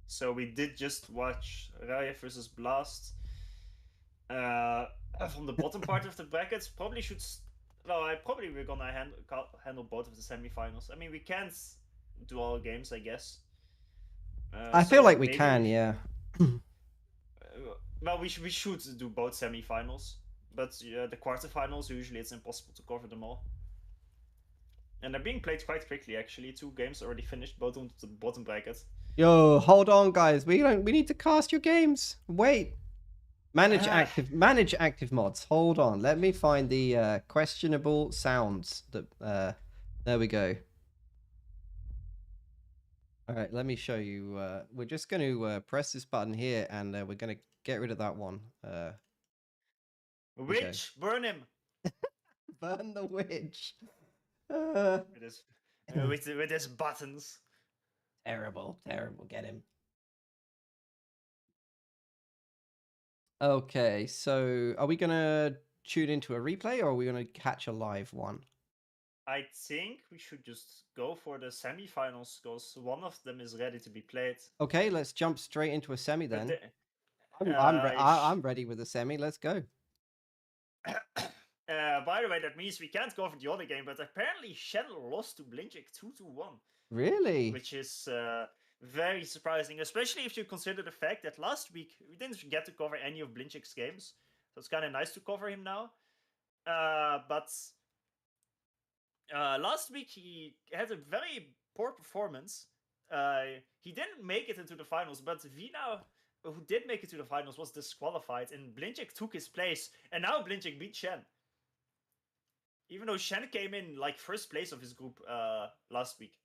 So we did just watch Raya versus Blast. From the bottom part of the brackets, probably should. Well, we're gonna handle both of the semifinals. I mean, we can't do all games, I guess. I feel So like we maybe can, yeah. well, we should do both semifinals, but the quarterfinals usually it's impossible to cover them all. And they're being played quite quickly, actually. 2 games already finished, both on the bottom bracket. Yo, hold on, guys. We need to cast your games. Wait. Manage active mods. Hold on. Let me find the questionable sounds that there we go. All right, let me show you. We're just going to press this button here, and we're going to get rid of that one. Witch, burn him! Burn the witch. With his buttons. Terrible, terrible. Get him. Okay, so are we going to tune into a replay, or are we going to catch a live one? I think we should just go for the semifinals because one of them is ready to be played. Okay, let's jump straight into a semi then. But I'm ready with the semi. Let's go. By the way, that means we can't go for the other game, but apparently Shen lost to Blinchik 2-1. Really? Which is very surprising, especially if you consider the fact that last week we didn't get to cover any of Blinchik's games. So it's kind of nice to cover him now. But last week he had a very poor performance. He didn't make it into the finals, but Vina, who did make it to the finals, was disqualified, and Blinchik took his place, and now Blinchik beat Shen. Even though Shen came in like first place of his group last week.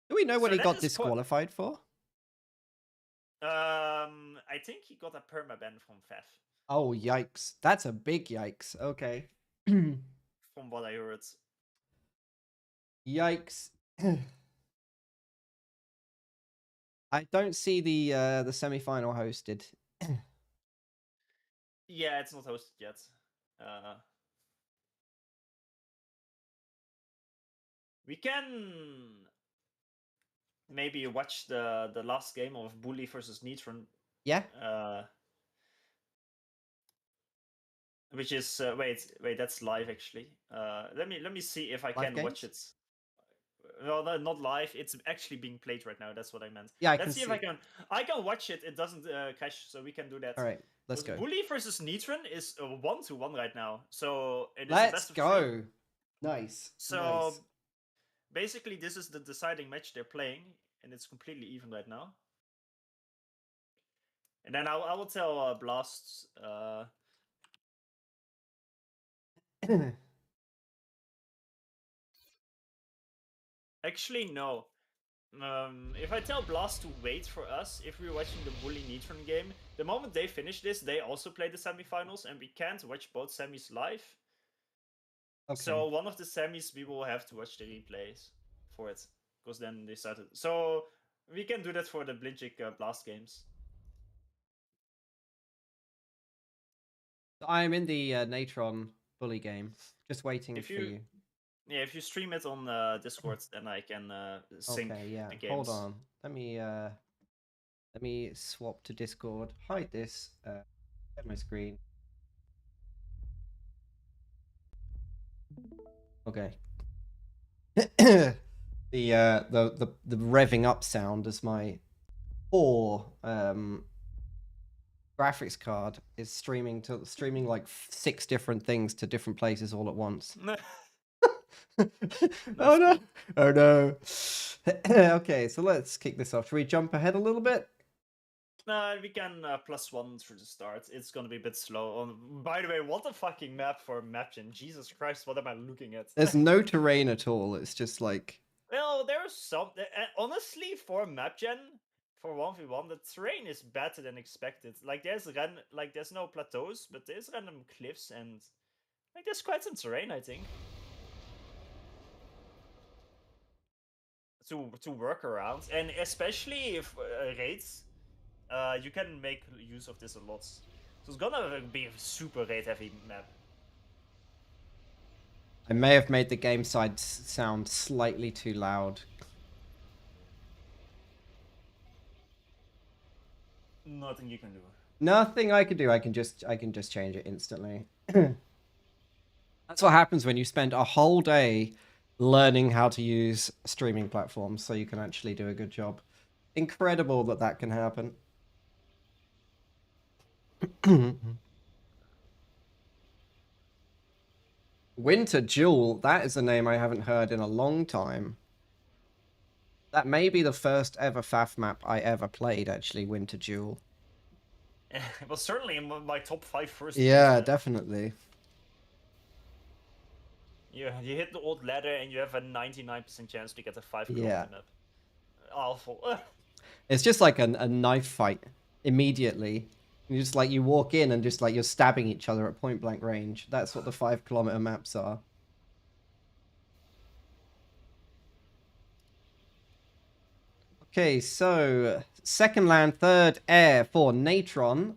Do we know what he got disqualified for? I think he got a permaban from FEF. Oh, yikes. That's a big yikes. Okay. From what I heard. Yikes. I don't see the semi-final hosted. Yeah, it's not hosted yet. We can maybe watch the last game of Bully versus Neytron. Yeah. Which is wait, that's live actually. Let me see if I can watch it. No, not live. It's actually being played right now. That's what I meant. Yeah, Let's see if I can. I can watch it. It doesn't crash, so we can do that. All right, let's go. Bully versus Neytron is 1-1 right now. So it is let's the best of go. 3. Nice. So nice. Basically, this is the deciding match they're playing, and it's completely even right now. And then I will tell Blast. Actually, no. If I tell Blast to wait for us, if we're watching the Bully Neytron game, the moment they finish this, they also play the semifinals, and we can't watch both semis live. Okay. So one of the semis, we will have to watch the replays for it, because then they started. So we can do that for the Blinchik Blast games. I am in the Neytron Bully game, just waiting for you. Yeah, if you stream it on Discord, then I can sync the games. Hold on. Let me swap to Discord. Hide this. Get my screen. Okay. the revving up sound as my poor graphics card is streaming like 6 different things to different places all at once. Oh no! Oh no! Okay, so let's kick this off. Should we jump ahead a little bit? We can +1 through the start. It's gonna be a bit slow. By the way, what a fucking map for a map gen. Jesus Christ, what am I looking at? There's no terrain at all. It's just like... Well, there there's some. Honestly, for map gen, for 1v1, the terrain is better than expected. Like there's no plateaus, but there's random cliffs and like there's quite some terrain, I think, to work around, and especially if raids, you can make use of this a lot. So it's gonna be a super raid heavy map. I may have made the game side sound slightly too loud. Nothing you can do. Nothing I can do. I can just change it instantly. That's what happens when you spend a whole day learning how to use streaming platforms so you can actually do a good job. Incredible that that can happen. Winter Jewel, that is a name I haven't heard in a long time. That may be the first ever FAF map I ever played, actually, Winter Jewel. It was certainly in my top 5 first. Yeah, definitely. You hit the old ladder and you have a 99% chance to get a 5 kilometer Yeah. map. Awful. It's just like a knife fight immediately. You just like you walk in and just like you're stabbing each other at point blank range. That's what the 5 kilometer maps are. Okay, so second land, third air for Neytron.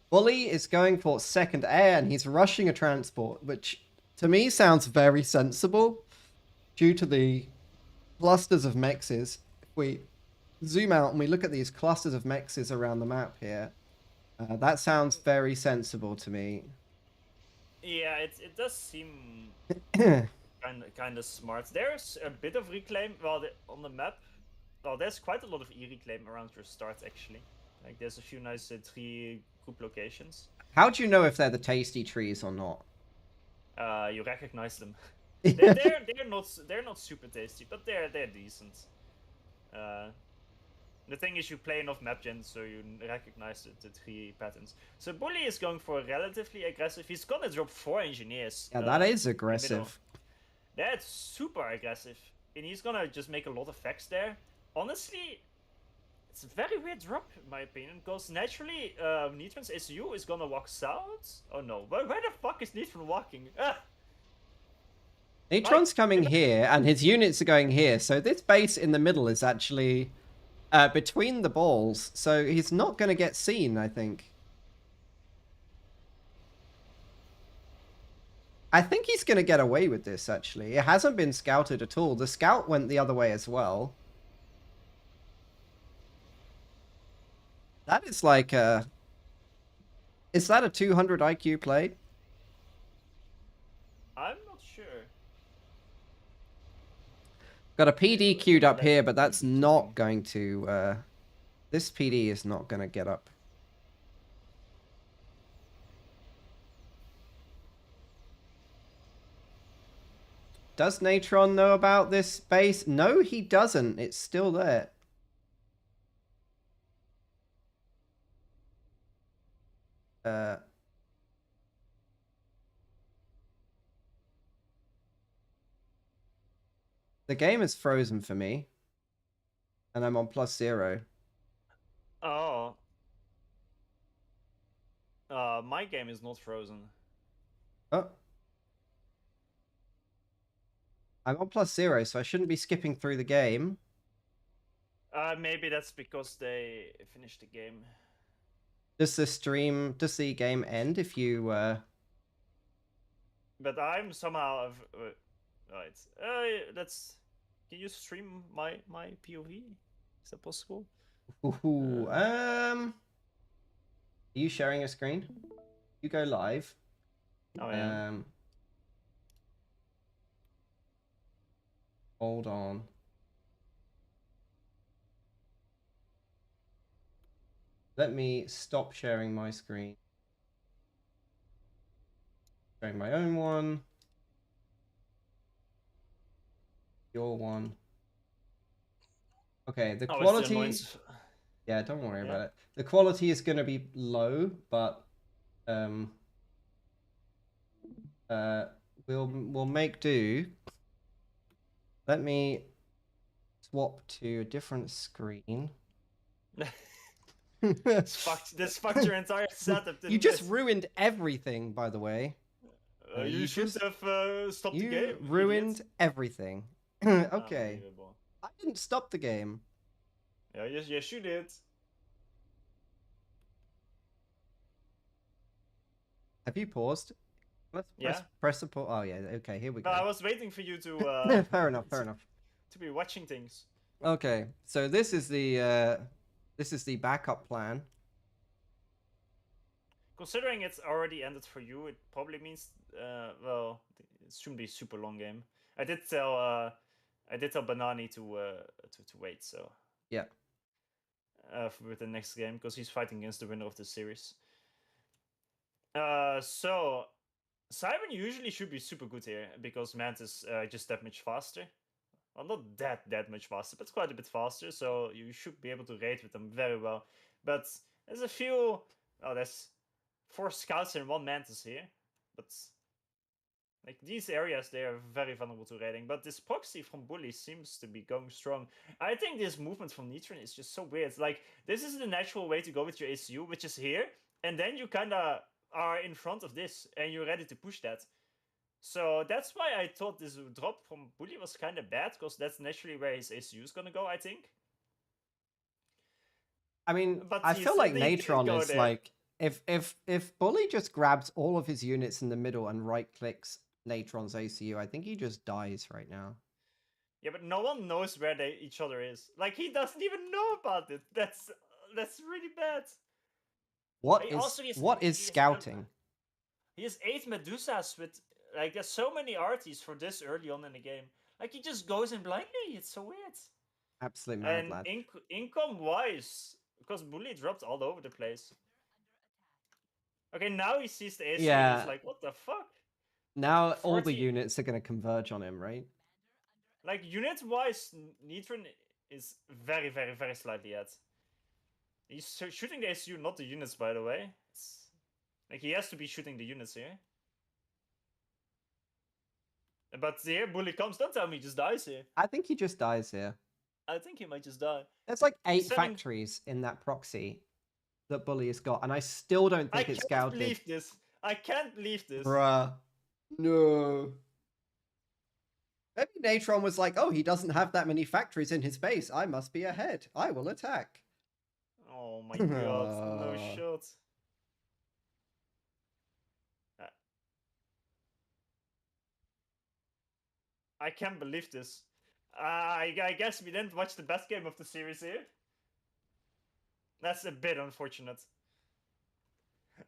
Bully is going for second air and he's rushing a transport, which to me sounds very sensible due to the clusters of mexes. If we zoom out and we look at these clusters of mexes around the map here, that sounds very sensible to me. Yeah, it does seem kind of smart. There's a bit of reclaim. Well, on the map, well, there's quite a lot of e-reclaim around your start actually. Like there's a few nice tree group locations. How do you know if they're the tasty trees or not? You recognize them. they're not super tasty, but they're decent. The thing is, you play enough map gen, so you recognize the tree patterns. So Bully is going for relatively aggressive. He's gonna drop 4 engineers. Yeah, that is aggressive. That's super aggressive, and he's gonna just make a lot of facts there. Honestly, it's a very weird drop in my opinion, because naturally, Neytron's SU is gonna walk south. Oh no, where the fuck is Neytron walking? Neytron's coming here, and his units are going here. So this base in the middle is actually between the balls. So he's not going to get seen, I think. I think he's going to get away with this, actually. It hasn't been scouted at all. The scout went the other way as well. That is like a... Is that a 200 IQ play? I'm not sure. Got a PD queued up here, but that's not going to... This PD is not going to get up. Does Neytron know about this base? No, he doesn't. It's still there. The game is frozen for me. And I'm on +0. Oh. My game is not frozen. Oh. I'm on +0, so I shouldn't be skipping through the game. Maybe that's because they finished the game. Does the game end if you, But I'm somehow... right. Can you stream my POV? Is that possible? Are you sharing a screen? You go live. Oh, yeah. Hold on. Let me stop sharing my screen. Sharing my own one. Your one. Okay, the quality... Yeah, don't worry about it. The quality is going to be low, but we'll make do. Let me swap to a different screen. This fucked your entire setup, didn't You just it? ruined everything, by the way. You should have stopped the game, You ruined idiot. everything. Okay. Unbelievable. I didn't stop the game. Yeah, yes, you did. Have you paused? Let's Yeah. press the pause. Oh yeah, okay, here we go. I was waiting for you to. Fair enough, fair enough. To be watching things. Okay, so this is the backup plan. Considering it's already ended for you, it probably means well, it shouldn't be a super long game. I did tell Bananai to wait, so Yeah. for the next game because he's fighting against the winner of the series. So Simon usually should be super good here because Mantis just that much faster. Well, not that much faster, but quite a bit faster. So you should be able to raid with them very well. But there's a few. Oh, there's 4 scouts and 1 Mantis here, but like these areas, they are very vulnerable to raiding. But this proxy from Bully seems to be going strong. I think this movement from Neytron is just so weird. Like, this is the natural way to go with your ACU, which is here, and then you kind of are in front of this, and you're ready to push that. So that's why I thought this drop from Bully was kind of bad, because that's naturally where his ACU is gonna go, I think. I mean, But I feel like they didn't Neytron go is there. like if Bully just grabs all of his units in the middle and right clicks Neytron's ACU, I think he just dies right now. Yeah, but no one knows where each other is. Like, he doesn't even know about it. That's really bad. What is scouting? He has 8 Medusas with, like, there's so many arties for this early on in the game. Like, he just goes in blindly. It's so weird. Absolute mad And lad. income wise, because Bully dropped all over the place. Okay, now he sees the AC and he's like, what the fuck? Now all the units are going to converge on him, right? Like, unit wise, Neytron is very, very, very slightly ahead. He's shooting the ACU, not the units, by the way. Like, he has to be shooting the units here. But here, Bully comes. Don't tell me he just dies here. I think he just dies here. I think he might just die. There's like 8 factories in that proxy that Bully has got, and I still don't think it's scouted. I can't believe this. I can't believe this. Bruh. No. Maybe Neytron was like, oh, he doesn't have that many factories in his base. I must be ahead. I will attack. Oh my god, no shot. I can't believe this. I guess we didn't watch the best game of the series here. That's a bit unfortunate.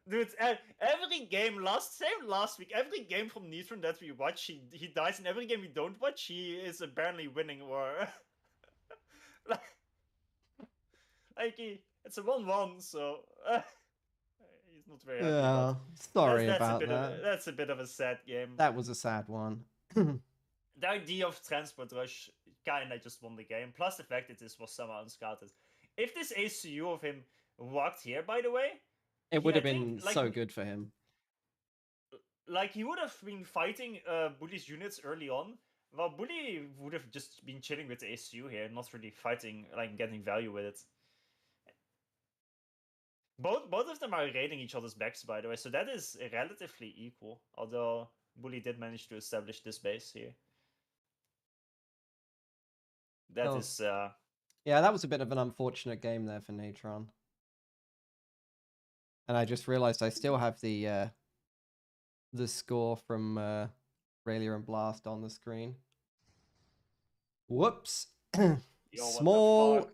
Dude, every game, same last week, every game from Neytron that we watch, he dies, and every game we don't watch, he is apparently winning, or... like, it's a 1-1, so... he's not very happy about it. Sorry about that. That's a bit of a sad game. That was a sad one. The idea of Transport Rush kinda just won the game, plus the fact that this was somehow unscouted. If this ACU of him walked here, by the way... It would have been so good for him. Like, he would have been fighting Bully's units early on, while Bully would have just been chilling with the ACU here, not really fighting, like, getting value with it. Both of them are raiding each other's backs, by the way, so that is relatively equal, although Bully did manage to establish this base here. That is... Yeah, that was a bit of an unfortunate game there for Neytron. And I just realized I still have the score from Rhaelya and Blast on the screen. Whoops.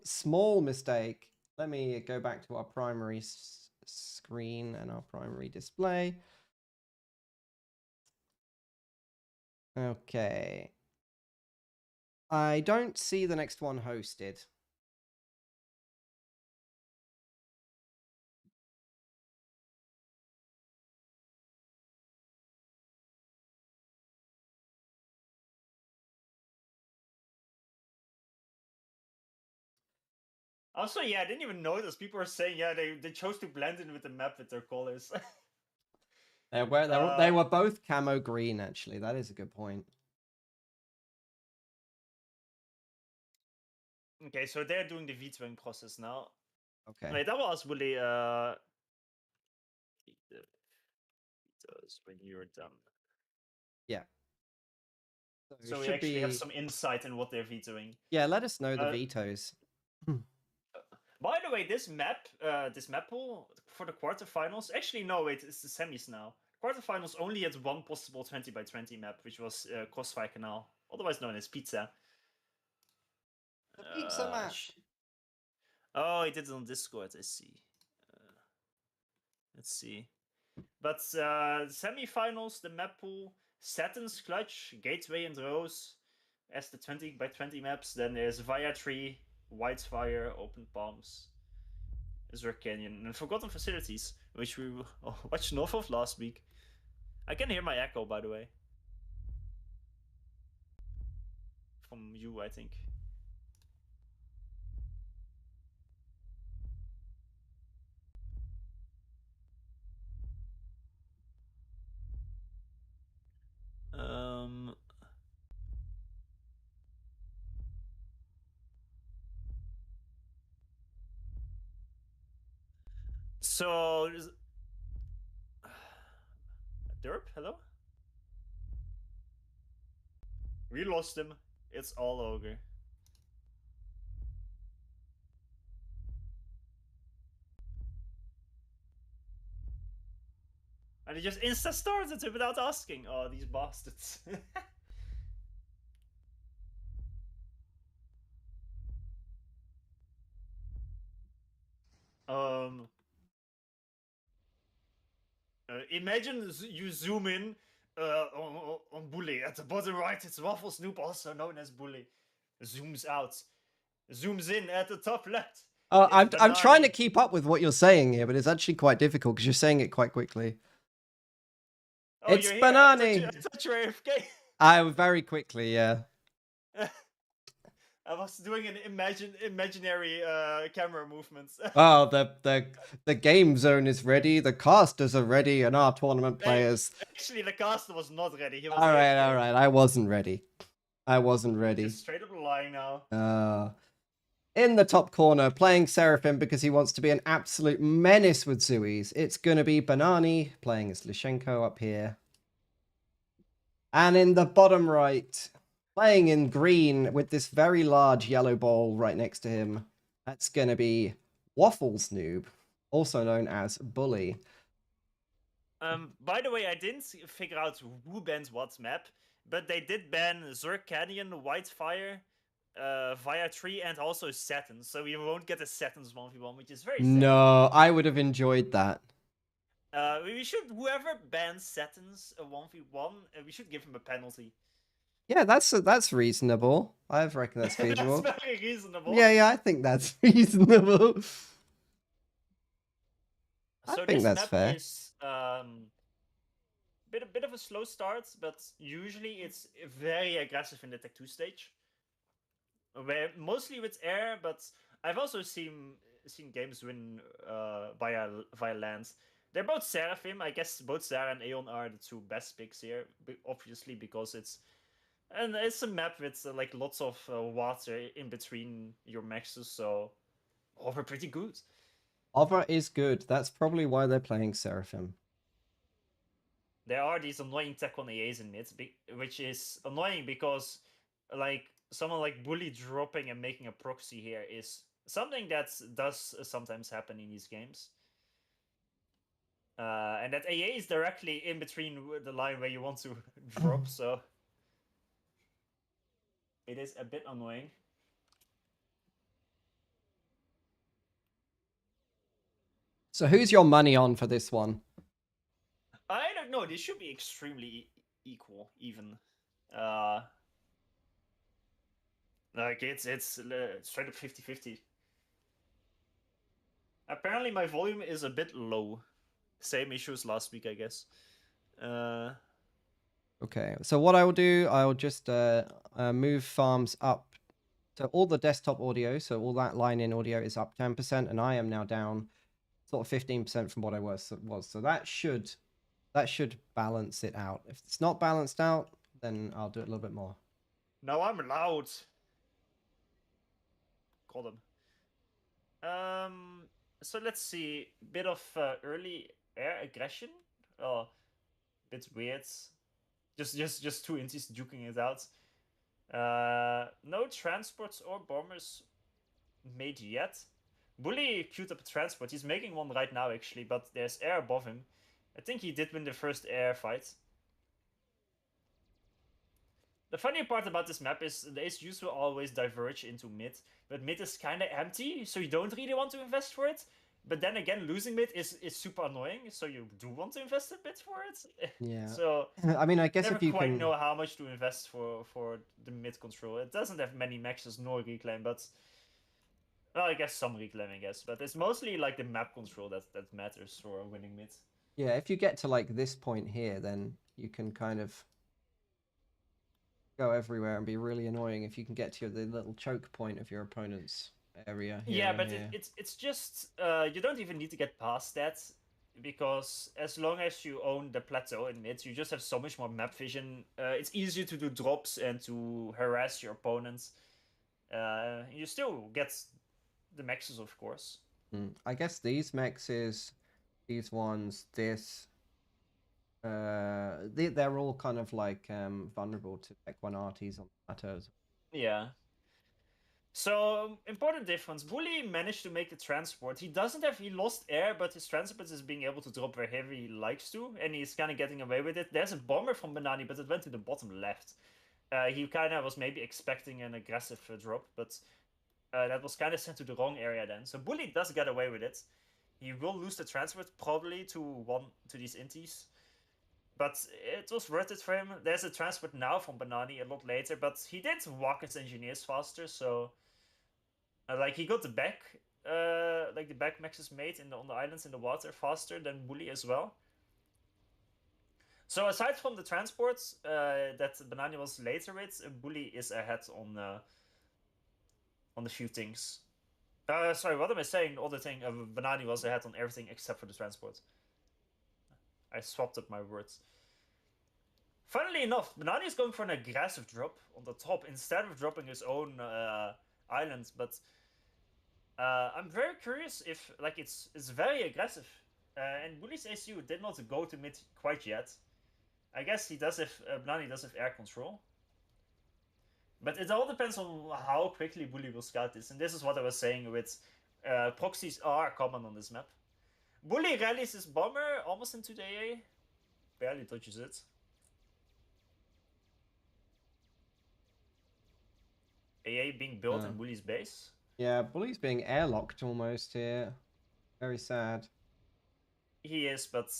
Small mistake. Let me go back to our primary screen and our primary display. Okay. I don't see the next one hosted. Also, yeah, I didn't even notice. People are saying, yeah, they chose to blend in with the map with their colors. They were both camo green, actually. That is a good point. Okay, so they're doing the vetoing process now. Okay. Wait, that was really vetoes when you're done. Yeah. So it we should actually have be. some insight in what they're vetoing. Yeah, let us know the vetoes. By the way, this map pool for the quarterfinals. Actually, no, wait, it's the semis now. Quarterfinals only had one possible 20x20 map, which was Crossfire Canal, otherwise known as Pizza. The pizza map. Oh, he did it on Discord. I see. Let's see. But semifinals, the map pool: Saturn's Clutch, Gateway, and Rose as the 20x20 maps. Then there's Via Tree, Whitefire, Open Palms, Zerk Canyon, and Forgotten Facilities, which we watched north of last week. I can hear my echo, by the way. From you, I think. Um. So, Derp, hello? We lost him. It's all over. And he just insta-started it without asking. Oh, these bastards. um... Imagine you zoom in on Bully. At the bottom right, it's Waffle Snoop, also known as Bully. Zooms out. Zooms in at the top left. I'm trying to keep up with what you're saying here, but it's actually quite difficult because you're saying it quite quickly. Oh, it's you're here. Bananai. I thought you were AFK. I very quickly, yeah. I was doing an imaginary camera movements. Oh, the game zone is ready. The casters are ready, and our tournament players. Actually, the caster was not ready. He was all right. I wasn't ready. He's straight up lying now. In the top corner, playing Seraphim because he wants to be an absolute menace with Zuis. It's gonna be Bananai playing as Lishenko up here. And in the bottom right, playing in green with this very large yellow ball right next to him, that's going to be Waffles Noob, also known as Bully. By the way, I didn't figure out who bans what map, but they did ban Zerk Canyon, Whitefire, Via Tree, and also Saturn, so we won't get a Saturn's 1v1, which is very sad. No, I would have enjoyed that. We should, whoever bans Saturn's 1v1, we should give him a penalty. Yeah, that's reasonable. I reckon that's feasible. That's very reasonable. Yeah, I think that's reasonable. I think that's fair. Is bit of a slow start, but usually it's very aggressive in the Tech 2 stage. Where mostly with air, but I've also seen games win via lands. They're both Seraphim. I guess both Zara and Aeon are the two best picks here, obviously, because it's a map with like lots of water in between your maxes, so over pretty good. Over is good. That's probably why they're playing Seraphim. There are these annoying tech on AAs in mid, which is annoying because like someone like Bully dropping and making a proxy here is something that does sometimes happen in these games. And that AA is directly in between the line where you want to drop, so it is a bit annoying. So who's your money on for this one? I don't know. This should be extremely equal, even. Like it's straight up 50-50. Apparently my volume is a bit low. Same issues last week, I guess. Okay, so what I will do, I'll just move farms up to all the desktop audio. So all that line in audio is up 10%, and I am now down sort of 15% from what I was. So that should balance it out. If it's not balanced out, then I'll do it a little bit more. Now I'm loud. call them. So let's see. Bit of early air aggression. Oh, bit weird. Just two inties duking it out. No transports or bombers made yet. Bully queued up a transport. He's making one right now, actually, but there's air above him. I think he did win the first air fight. The funny part about this map is the HQs will always diverge into mid, but mid is kind of empty, so you don't really want to invest for it. But then again, losing mid is super annoying, so you do want to invest a bit for it. Yeah. So I mean, I guess never if you quite can know how much to invest for the mid control. It doesn't have many maxes nor reclaim, but well, I guess some reclaim, I guess. But it's mostly like the map control that matters for winning mid. Yeah, if you get to like this point here, then you can kind of go everywhere and be really annoying if you can get to the little choke point of your opponent's area. Yeah, but it's just you don't even need to get past that, because as long as you own the plateau in mid, you just have so much more map vision. It's easier to do drops and to harass your opponents. You still get the maxes, of course. I guess these maxes, these ones, this, they're all kind of like vulnerable to Tech 1 RTs on plateaus. Yeah. So, important difference. Bully managed to make the transport. He lost air, but his transport is being able to drop where heavy likes to, and he's kind of getting away with it. There's a bomber from Bananai, but it went to the bottom left. He kind of was maybe expecting an aggressive drop, but that was kind of sent to the wrong area then. So Bully does get away with it. He will lose the transport probably to these inties. But it was worth it for him. There's a transport now from Bananai a lot later, but he did walk his engineers faster, so like he got the back like the back maxes made on the islands in the water faster than Bully as well. So aside from the transports that Bananai was later with, Bully is ahead on the few things. Sorry, what am I saying? All the thing Bananai was ahead on everything except for the transport. I swapped up my words. Funnily enough, Bananai is going for an aggressive drop on the top instead of dropping his own islands, but I'm very curious if like it's very aggressive. And Bully's ACU did not go to mid quite yet. I guess he does if Bananai does have air control. But it all depends on how quickly Bully will scout this. And this is what I was saying with proxies are common on this map. Bully rallies his bomber almost into the AA. Barely touches it. AA being built in Bully's base. Yeah, Bully's being airlocked almost here. Very sad. He is, but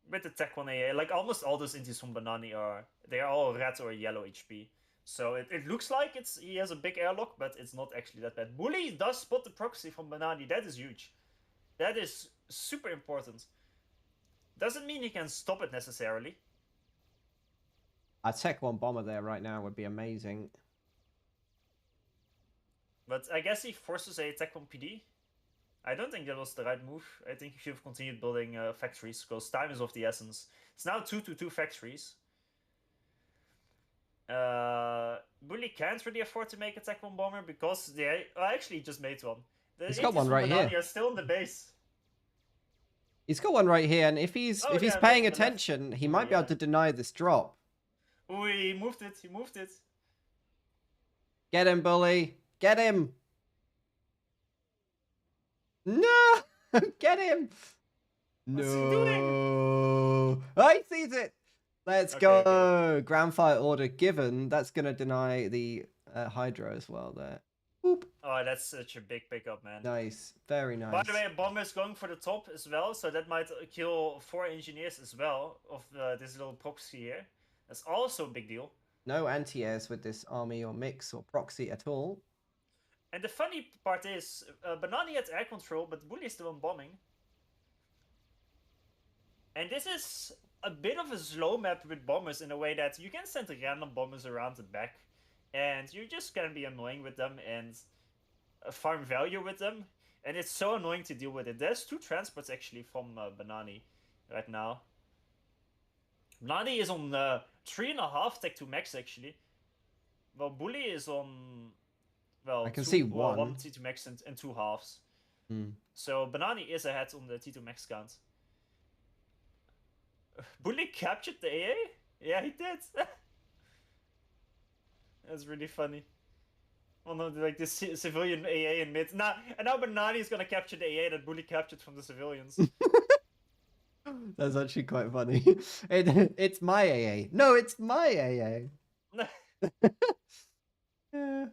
with the Tech 1 AA, like almost all those intis from Bananai they're all red or yellow HP. So it looks like he has a big airlock, but it's not actually that bad. Bully does spot the proxy from Bananai. That is huge. That is super important. Doesn't mean he can stop it necessarily. A Tech 1 bomber there right now would be amazing. But I guess he forces a Tech 1 PD. I don't think that was the right move. I think he should have continued building factories, because time is of the essence. It's now 2-2 factories. Bully can't really afford to make a Tech 1 bomber because they actually just made one. He's got one right here. Are still in the base. He's got one right here, and if he's paying attention, he might be able to deny this drop. Oh, he moved it. He moved it. Get him, Bully. Get him. No! Get him! What's no. he doing? Oh, he sees it. Let's go. Okay. Ground fire order given. That's going to deny the Hydra as well there. Boop. Oh, that's such a big pickup, man. Nice. Very nice. By the way, a bomber is going for the top as well, so that might kill 4 engineers as well of this little proxy here. That's also a big deal. No anti-airs with this army or mix or proxy at all. And the funny part is, Bananai had air control, but Bully is the one bombing. And this is a bit of a slow map with bombers in a way that you can send random bombers around the back, and you just can be annoying with them and farm value with them. And it's so annoying to deal with it. There's 2 transports actually from Bananai right now. Bananai is on 3.5 Tech 2 max actually. Well, Bully is on Well, I can see one one. T2 max and 2 halves. Hmm. So Banani is ahead on the T2 max count. Bully captured the AA? Yeah, he did. That's really funny. Oh no, like this civilian AA in mid. And now Banani is gonna capture the AA that Bully captured from the civilians. That's actually quite funny. It's my AA. No, it's my AA. Yeah.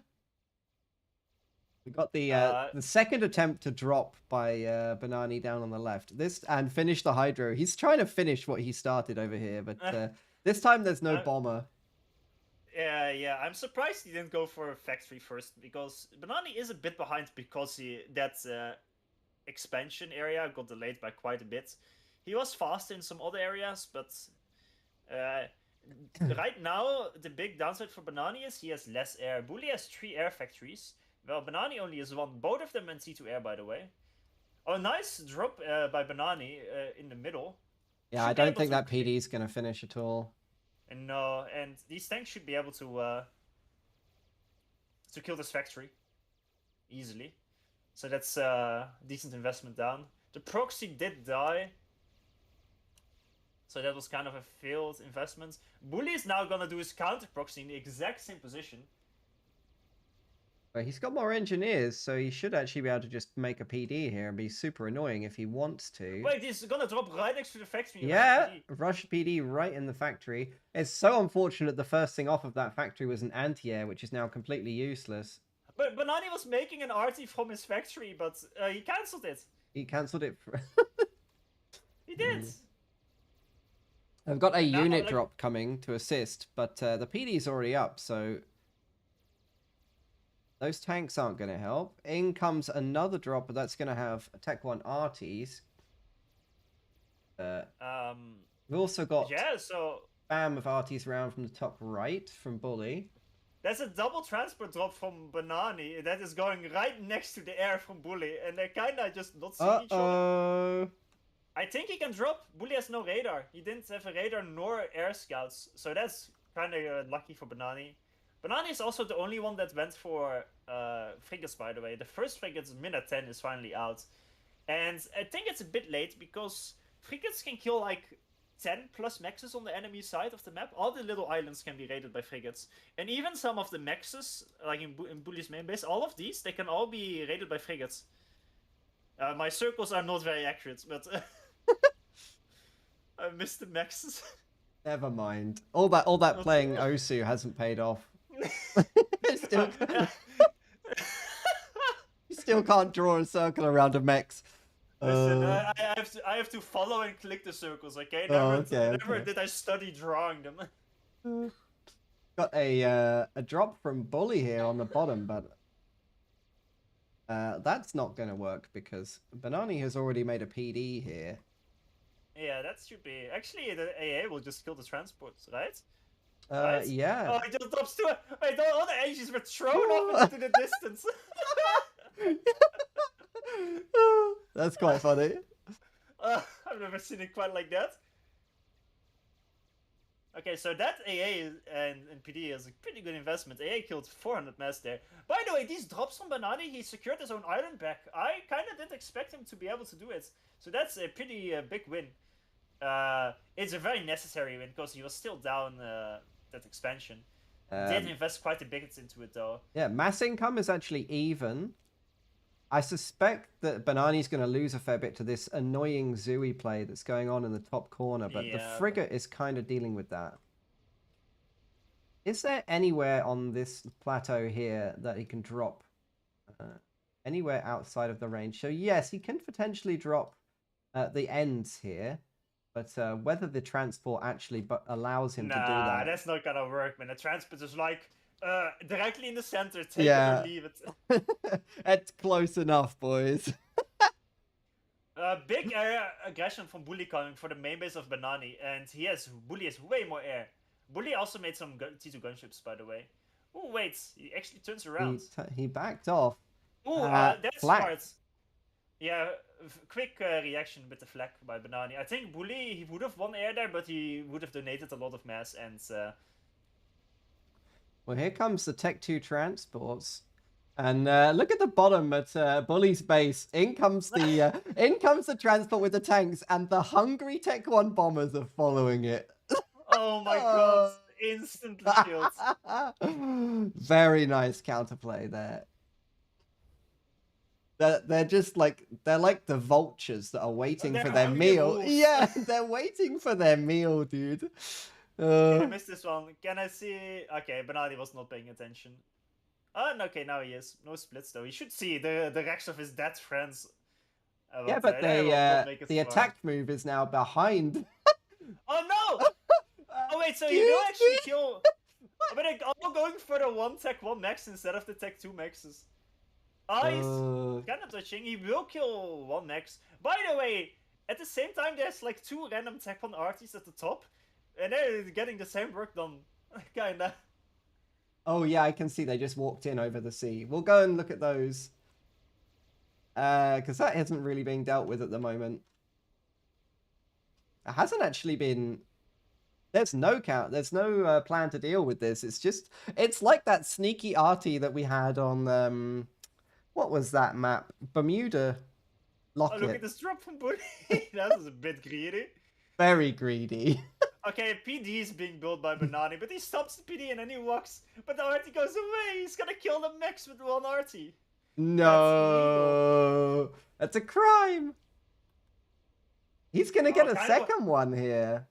We got the second attempt to drop by Banani down on the left. This and finish the Hydro. He's trying to finish what he started over here, but this time there's no bomber. Yeah, I'm surprised he didn't go for a factory first, because Banani is a bit behind because that expansion area got delayed by quite a bit. He was fast in some other areas, but right now the big downside for Banani is he has less air. Bully has 3 air factories, well Banani only has 1. Both of them in C2 air, by the way. Oh, nice drop by Banani in the middle. Yeah, I don't think that PD is going to finish at all. And no, and these tanks should be able to kill this factory easily. So that's a decent investment down. The proxy did die, so that was kind of a failed investment. Bully is now gonna do his counter proxy in the exact same position. But he's got more engineers, so he should actually be able to just make a PD here and be super annoying if he wants to. Wait, he's gonna drop right next to the factory. Yeah, rush PD right in the factory. It's so unfortunate the first thing off of that factory was an anti-air, which is now completely useless. But Banani was making an arty from his factory, but he cancelled it. He cancelled it. He did. I've got a unit drop coming to assist, but the PD's already up, so those tanks aren't going to help. In comes another drop, but that's going to have Tech 1 arties. We've also got spam of arties around from the top right from Bully. There's a double transport drop from Banani that is going right next to the air from Bully, and they kinda just not seeing each other. I think he can drop. Bully has no radar. He didn't have a radar nor air scouts, so that's kinda lucky for Banani. Banani is also the only one that went for frigates, by the way. The first frigate's minute 10 is finally out. And I think it's a bit late because frigates can kill like 10 plus mexes on the enemy side of the map. All the little islands can be raided by frigates. And even some of the mexes, like in Bully's main base, all of these, they can all be raided by frigates. My circles are not very accurate, but I missed the mexes. Never mind. All that playing Osu hasn't paid off. You still can't draw a circle around a mex. Listen, I have to follow and click the circles, okay? Never did I study drawing them. Got a drop from Bully here on the bottom, but that's not going to work because Banani has already made a PD here. Yeah, that should be... Actually, the AA will just kill the transports, right? Right? Yeah. Oh, he just drops 2... Wait, all the engines were thrown off into the distance. That's quite funny. I've never seen it quite like that. Okay, so that AA and PD is a pretty good investment. AA killed 400 mass there. By the way, these drops from Banani, he secured his own island back. I kind of didn't expect him to be able to do it. So that's a pretty big win. It's a very necessary win because he was still down that expansion. Did invest quite a bit into it though. Yeah, mass income is actually even. I suspect that Banani's going to lose a fair bit to this annoying Zooey play that's going on in the top corner, but the frigate is kind of dealing with that. Is there anywhere on this plateau here that he can drop? Anywhere outside of the range? So yes, he can potentially drop the ends here, but whether the transport actually allows him to do that... that's not going to work, man. The transport is like... directly in the center, take it or leave it. It's close enough, boys. Big area aggression from Bully coming for the main base of Banani, and Bully has way more air. Bully also made some T2 gunships, by the way. Oh wait, he actually turns around. He backed off. Oh, that's smart. Yeah, quick reaction with the flag by Banani. I think Bully, he would have won air there, but he would have donated a lot of mass, and... Well, here comes the Tech 2 transports. And look at the bottom at Bully's base. In comes the transport with the tanks, and the hungry Tech 1 bombers are following it. Oh my god, instantly killed. Very nice counterplay there. They're just like the vultures that are waiting They're for their hungry meal. wolves. Yeah, they're waiting for their meal, dude. Okay, I missed this one. Can I see? Okay, Bananai was not paying attention. Oh, no, okay, now he is. No splits though. He should see the wrecks of his dead friends. Yeah, but that will not make it the far. attack move is now behind. Oh no! Oh wait, so he will actually kill. But I'm going for the 1 Tech 1 max instead of the Tech 2 maxes. He's kind of touching. He will kill 1 max. By the way, at the same time, there's like 2 random Tech 1 arties at the top, and they're getting the same work done. Kinda. Oh yeah, I can see they just walked in over the sea. We'll go and look at those. Because that isn't really being dealt with at the moment. It hasn't actually been... There's no plan to deal with this. It's like that sneaky arty that we had on, what was that map? Bermuda Locket. Oh, look at this drop from Bully. That was a bit greedy. Very greedy. Okay, PD is being built by Bananai, but he stops the PD and then he walks. But the arty goes away. He's gonna kill the max with 1 arty. No, that's a crime. He's gonna get a second one here.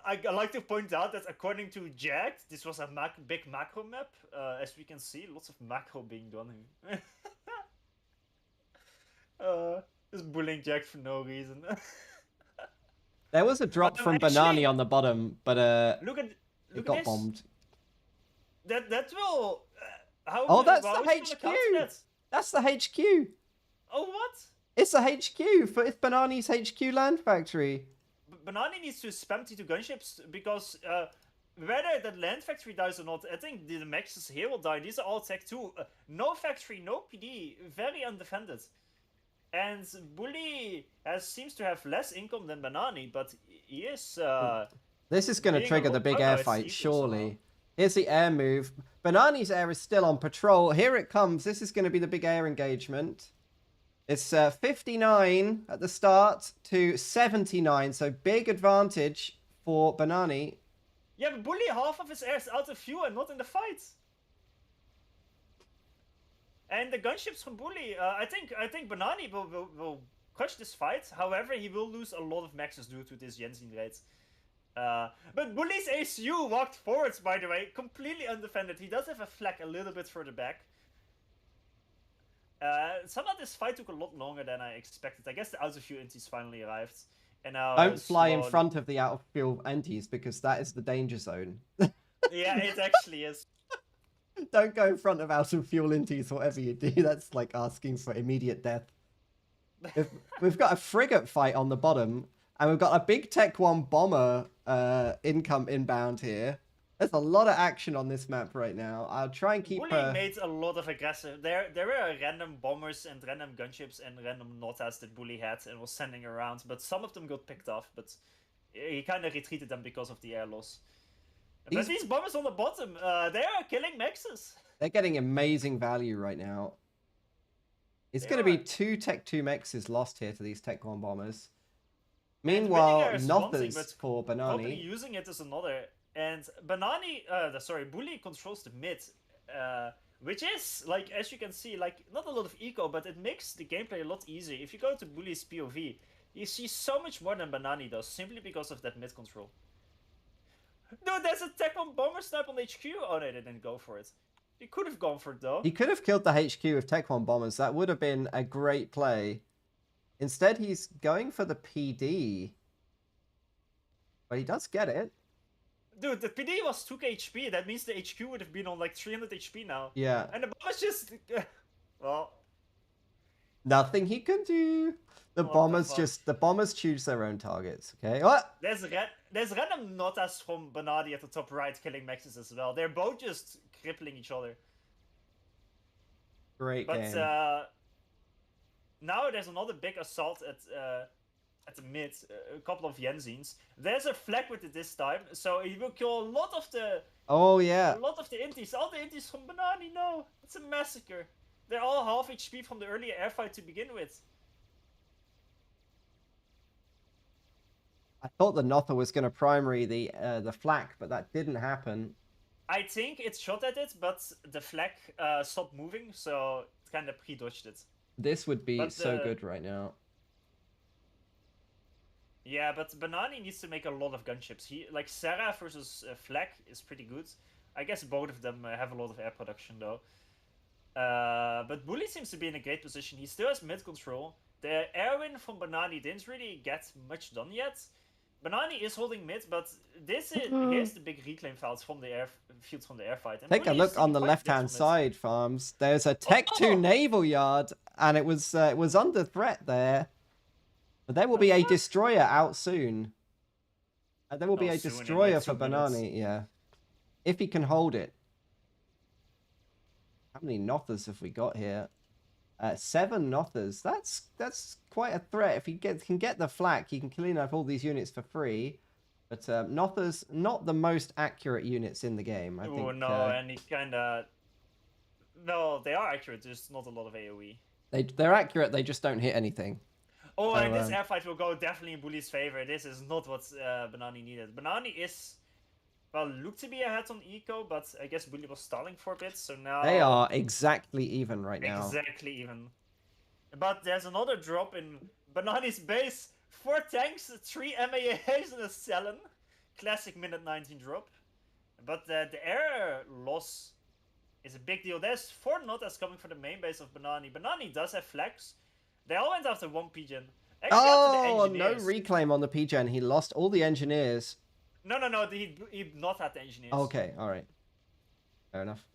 I like to point out that according to Jacked, this was a big macro map. As we can see, lots of macro being done here. Just bullying Jacked for no reason. There was a drop from Bananai on the bottom, but it got bombed. That will. That's the HQ. That's the HQ. Oh what? It's a HQ it's Bananai's HQ land factory. Bananai needs to spam T2 gunships because whether that land factory dies or not, I think the maxes here will die. These are all Tech 2. No factory, no PD, very undefended. And Bully seems to have less income than Bananai, but he is... this is going to trigger the big air fight, surely. Here's the air move. Bananai's air is still on patrol. Here it comes. This is going to be the big air engagement. It's 59 at the start to 79, so big advantage for Bananai. Yeah, but Bully, half of his air is out of fuel and not in the fight. And the gunships from Bully, I think Bananai will clutch this fight. However, he will lose a lot of maxes due to this Jensen raid. But Bully's ACU walked forwards, by the way, completely undefended. He does have a flag a little bit further back. Somehow this fight took a lot longer than I expected. I guess the out of fuel inties finally arrived. And now don't fly in front of the out of fuel inties because that is the danger zone. Yeah, it actually is. Don't go in front of out of fuel inties, whatever you do. That's like asking for immediate death. We've got a frigate fight on the bottom, and we've got a big Tech 1 bomber inbound here. There's a lot of action on this map right now. I'll try and keep... Bully made a lot of aggressive... There were random bombers and random gunships and random notas that Bully had and was sending around, but some of them got picked off, but he kind of retreated them because of the air loss. But these bombers on the bottom, they are killing maxes. They're getting amazing value right now. It's going to be 2 Tech 2 mexes lost here to these Tech 1 bombers. Meanwhile, nothing's for Bananai. Probably using it as another... And Bully controls the mid, which is, like, as you can see, like, not a lot of eco, but it makes the gameplay a lot easier. If you go to Bully's POV, you see so much more than Bananai does, simply because of that mid control. Dude, there's a Tech 1 bomber snipe on the HQ! Oh, no, they didn't go for it. He could have gone for it, though. He could have killed the HQ with Tech 1 bombers. That would have been a great play. Instead, he's going for the PD. But he does get it. Dude, the PD was 2k HP. That means the HQ would have been on like 300 HP now. Yeah. And the bombers just... well... Nothing he can do. The bombers choose their own targets. Okay. What? There's random notas from Bananai at the top right killing maxes as well. They're both just crippling each other. Great game. But now there's another big assault at at the mid, a couple of Yenzines. There's a flag with it this time, so he will kill a lot of the Oh, yeah. inties. All the inties from Bananai, no. It's a massacre. They're all half HP from the earlier airfight to begin with. I thought the Notha was going to primary the flak, but that didn't happen. I think it shot at it, but the flag stopped moving, so it kind of pre-dodged it. This would be so good right now. Yeah, but Bananai needs to make a lot of gunships. Like Sarah versus Flag is pretty good. I guess both of them have a lot of air production though. But Bully seems to be in a great position. He still has mid control. The air win from Bananai didn't really get much done yet. Bananai is holding mid, but here's the big reclaim fields from the airfight. And Take a look on the left-hand side, Farms. There's a Tech 2 naval yard, and it was under threat there. But there will be a destroyer out soon. There will be a destroyer for Bananai, yeah. If he can hold it. How many Nothas have we got here? 7 Nothas. That's quite a threat. If he can get the flak, he can clean up all these units for free. But Nothas, not the most accurate units in the game, I think. Oh, no, and he kind of... No, they are accurate, there's not a lot of AoE. They're accurate, they just don't hit anything. Oh, and this airfight will go definitely in Bully's favor. This is not what Bananai needed. Bananai is, well, looked to be ahead on eco, but I guess Bully was stalling for a bit, so now... They are exactly even right now. Exactly even. But there's another drop in Bananai's base. 4 tanks, 3 MAAs, and a Selen. Classic minute 19 drop. But the air loss is a big deal. There's 4 Notas coming for the main base of Bananai. Bananai does have flags. They all went after 1 pigeon. Oh, no reclaim on the PGen. He lost all the engineers. No. He not had the engineers. Okay, alright. Fair enough.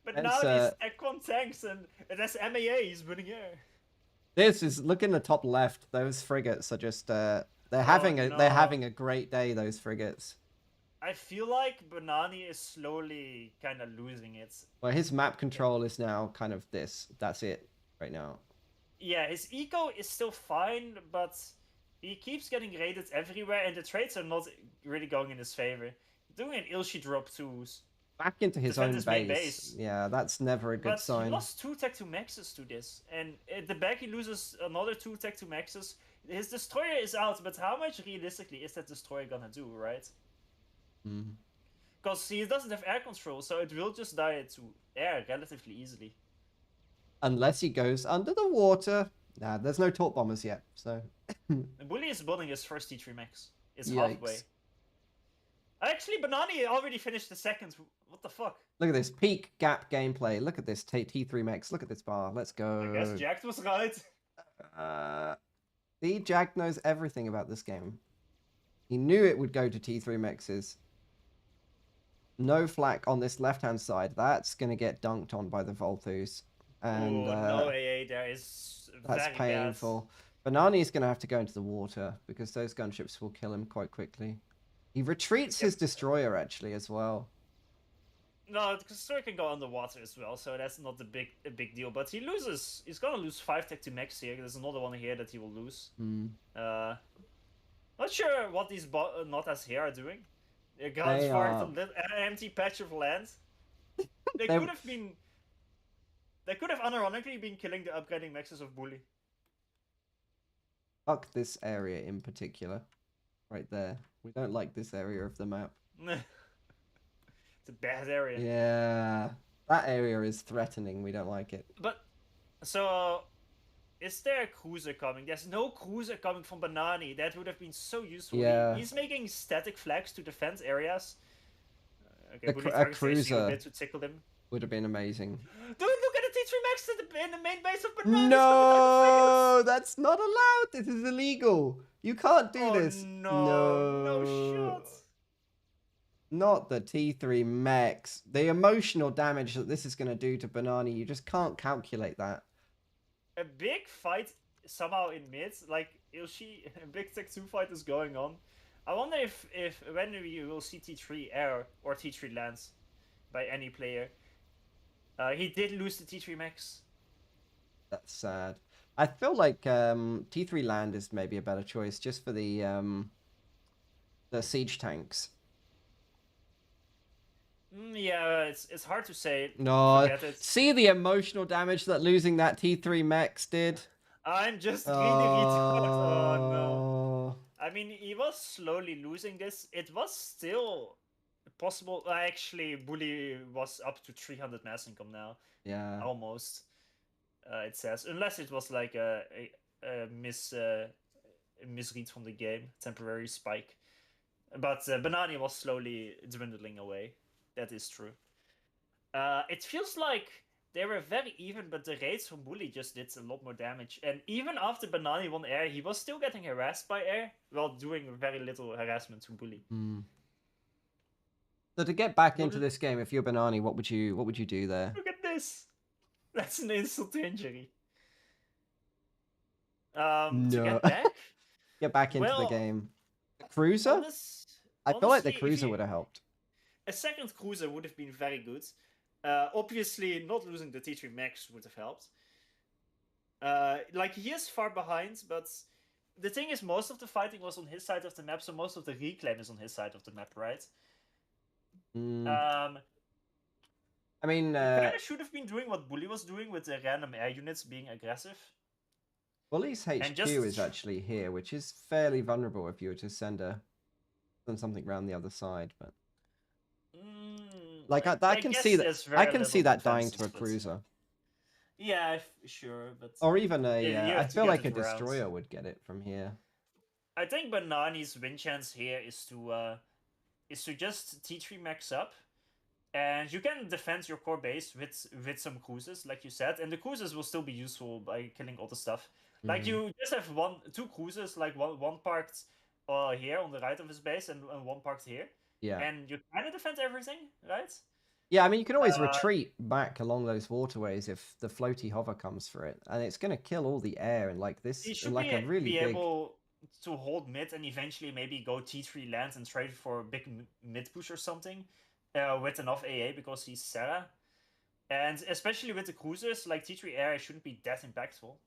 But now he's Econ tanks and that's MAA. He's winning air. This is, look in the top left. Those frigates are just they're having a great day. Those frigates. I feel like Bananai is slowly kind of losing it. Well, his map control is now kind of this. That's it right now. Yeah, his eco is still fine, but he keeps getting raided everywhere, and the trades are not really going in his favor. Doing an Ilshi drop to back into his own base. Yeah, that's never a good sign. He lost 2 Tech 2 Maxes to this, and at the back he loses another 2 Tech 2 Maxes. His destroyer is out, but how much realistically is that destroyer gonna do, right? Because he doesn't have air control, so it will just die to air relatively easily. Unless he goes under the water. Nah, there's no torp bombers yet, so... Bully is building his first T3 Max. It's halfway. Actually, Bananai already finished the second. What the fuck? Look at this peak gap gameplay. Look at this T3 Max. Look at this bar. Let's go. I guess Jack was right. The Jack knows everything about this game. He knew it would go to T3 Maxes. No flak on this left-hand side. That's going to get dunked on by the Volthus. And no AA there is that's painful. Bananai is going to have to go into the water because those gunships will kill him quite quickly. He retreats his destroyer actually as well. No, the destroyer can go underwater as well, so that's not a big deal. But he loses. He's gonna lose 5 Tech 2 Max here. There's another one here that he will lose. Not sure what these Notas here are doing. They're going for an empty patch of land. They could have been. They could have unironically been killing the upgrading maxes of Bully. Fuck this area in particular. Right there. We don't like this area of the map. It's a bad area. Yeah. That area is threatening. We don't like it. But, so, is there a cruiser coming? There's no cruiser coming from Bananai. That would have been so useful. Yeah. He's making static flags to defend areas. Okay, a cruiser a bit to tickle them. Would have been amazing. Dude, look at the T3 Max in the main base of Bananai. No, that's not allowed. This is illegal. You can't do this. No shots. Not the T3 Max. The emotional damage that this is going to do to Bananai, you just can't calculate that. A big fight somehow in mid, like Ilshi, a big Tech 2 fight is going on. I wonder if when we will see T3 air or T3 lands by any player. He did lose the T3 Max. That's sad. I feel like T3 land is maybe a better choice just for the siege tanks. Yeah, it's hard to say. No, Forget it. see the emotional damage that losing that T3 mechs did. I'm just greedy retard. Oh no. Oh, I mean, he was slowly losing this. It was still possible. Actually, Bully was up to 300 mass income now. yeah. Almost. It says. Unless it was like a misread from the game. Temporary spike. But Bananai was slowly dwindling away. That is true. It feels like they were very even, but the raids from Bully just did a lot more damage. And even after Banani won air, he was still getting harassed by air while doing very little harassment to Bully. So to get back into this game, if you're Banani, what would you do there? Look at this. That's an insult to injury. To get back? Get back into the game. Cruiser? I feel like the cruiser would have helped. A second cruiser would have been very good. Obviously, not losing the T3 Max would have helped. Like, he is far behind, but the thing is, most of the fighting was on his side of the map, so most of the reclaim is on his side of the map, right? I mean, he kind of should have been doing what Bully was doing with the random air units being aggressive. Bully's HQ is actually here, which is fairly vulnerable if you were to send something around the other side, but like I can see that dying to a cruiser. Yeah, sure, but or even I feel like a destroyer would get it from here. I think Banani's win chance here is to just T3 max up, and you can defend your core base with some cruisers, like you said, and the cruisers will still be useful by killing all the stuff. Like you just have two cruisers, like one parked here on the right of his base and one parked here. Yeah. And you kind of defend everything, right? Yeah, I mean, you can always retreat back along those waterways if the floaty hover comes for it, and it's going to kill all the air and like this, in like a really big... able to hold mid and eventually maybe go T3 lands and trade for a big mid push or something with enough AA because he's Sarah. And especially with the cruisers, like T3 air shouldn't be that impactful.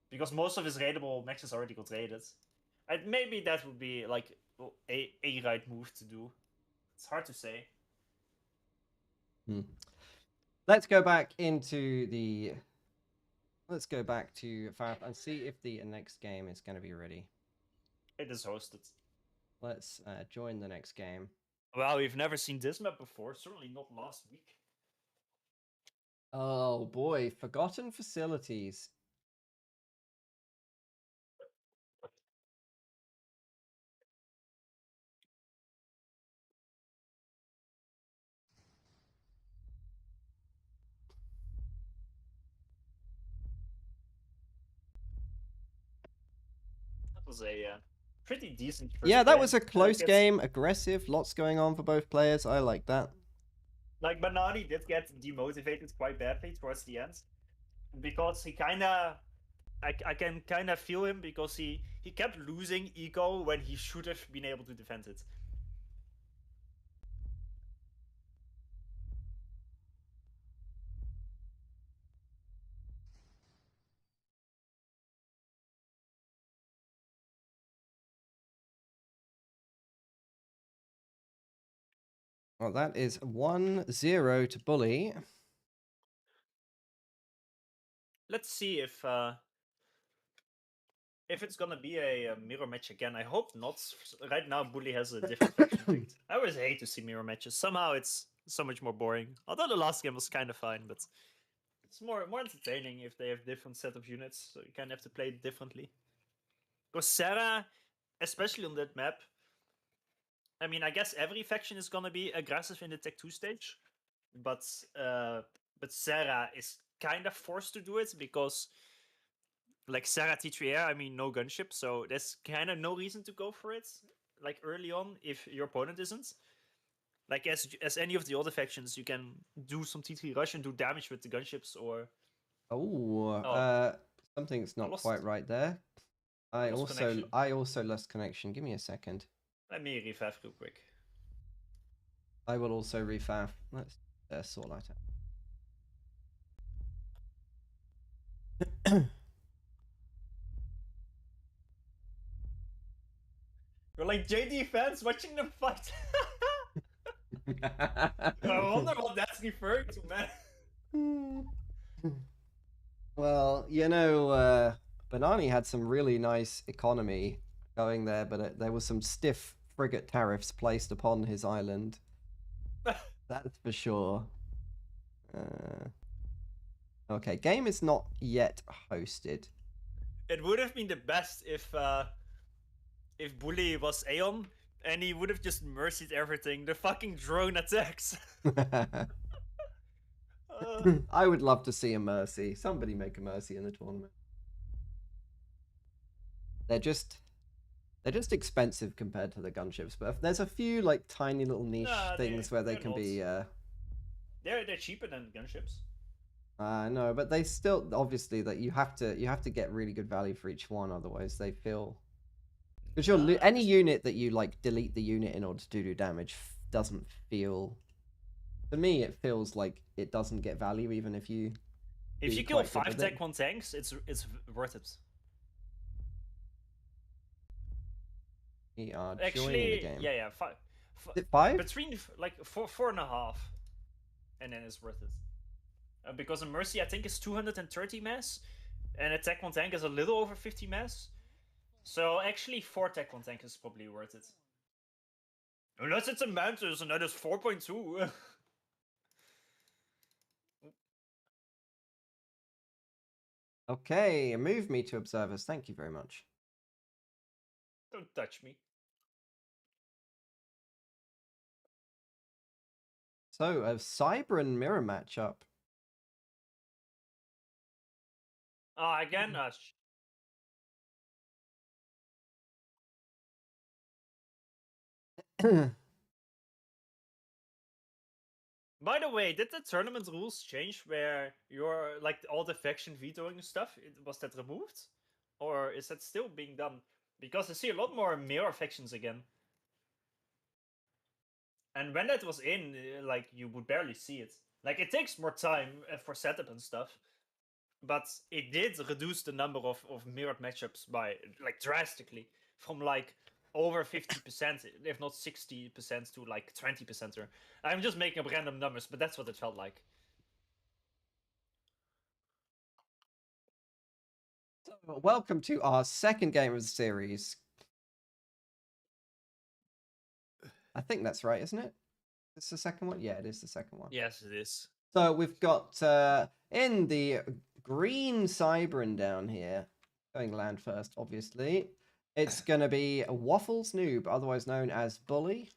Because most of his raidable maxes already got raided. And maybe that would be like a right move to do. It's hard to say. Let's go back into the... Let's go back to FAF and see if the next game is going to be ready. It is hosted. Let's join the next game. Wow, we've never seen this map before. Certainly not last week. Oh boy, Forgotten Facilities. That was a pretty decent first that game. was a close game, aggressive, lots going on for both players. I like that. Like, Banani did get demotivated quite badly towards the end. Because he kinda... I can kind of feel him because he kept losing eco when he should have been able to defend it. Well, that is 1-0 to Bully. Let's see if it's gonna be a mirror match again. I hope not. Right now, Bully has a different faction picked. I always hate to see mirror matches. Somehow it's so much more boring. Although the last game was kind of fine, but it's more entertaining if they have different set of units, so you kind of have to play it differently. Because Sarah, especially on that map, I mean, I guess every faction is gonna be aggressive in the Tech 2 stage, but Sarah is kind of forced to do it because, like, Sarah T3 Air, I mean, no gunship, so there's kind of no reason to go for it, like, early on, if your opponent isn't. Like, as any of the other factions, you can do some T3 rush and do damage with the gunships, or... Something's not quite right there. I also lost connection. Give me a second. Let me refaf real quick. I will also refaf. Let's sort that out. We're like JD fans watching them fight. I wonder what that's referring to, man. Well, Banani had some really nice economy going there, but there was some stiff frigate tariffs placed upon his island. That's for sure. Okay, game is not yet hosted. It would have been the best if Bully was Aeon and he would have just mercied everything. The fucking drone attacks. I would love to see a Mercy. Somebody make a Mercy in the tournament. They're just expensive compared to the gunships, but if there's a few like tiny little niche things where they can not. be They're cheaper than gunships. No, but they still obviously that you have to get really good value for each one, otherwise they feel because any unit that you like delete the unit in order to do damage doesn't feel. For me, it feels like it doesn't get value even if you. If you kill 5 Tech 1 tanks, it's worth it. We are joining the game. Yeah, 5. Is it 5? Between like 4.5, and then it's worth it. Because a Mercy I think is 230 mass, and a Tech 1 tank is a little over 50 mass. So actually 4 Tech 1 tank is probably worth it. Unless it's a Mantis and that is 4.2. Okay, move me to observers. Thank you very much. Don't touch me. So, a Cybran mirror matchup. Again, By the way, did the tournament rules change where you're like all the faction vetoing stuff? Was that removed? Or is that still being done? Because I see a lot more mirror factions again. And when that was in, like, you would barely see it. Like, it takes more time for setup and stuff. But it did reduce the number of mirrored matchups by, like, drastically. From, like, over 50%, if not 60% to, like, 20%. I'm just making up random numbers, but that's what it felt like. So, welcome to our second game of the series. I think that's right, isn't it? It's the second one? Yeah, it is the second one. Yes, it is. So we've got in the green Cybran down here, going land first, obviously. It's going to be Waffles Noob, otherwise known as Bully.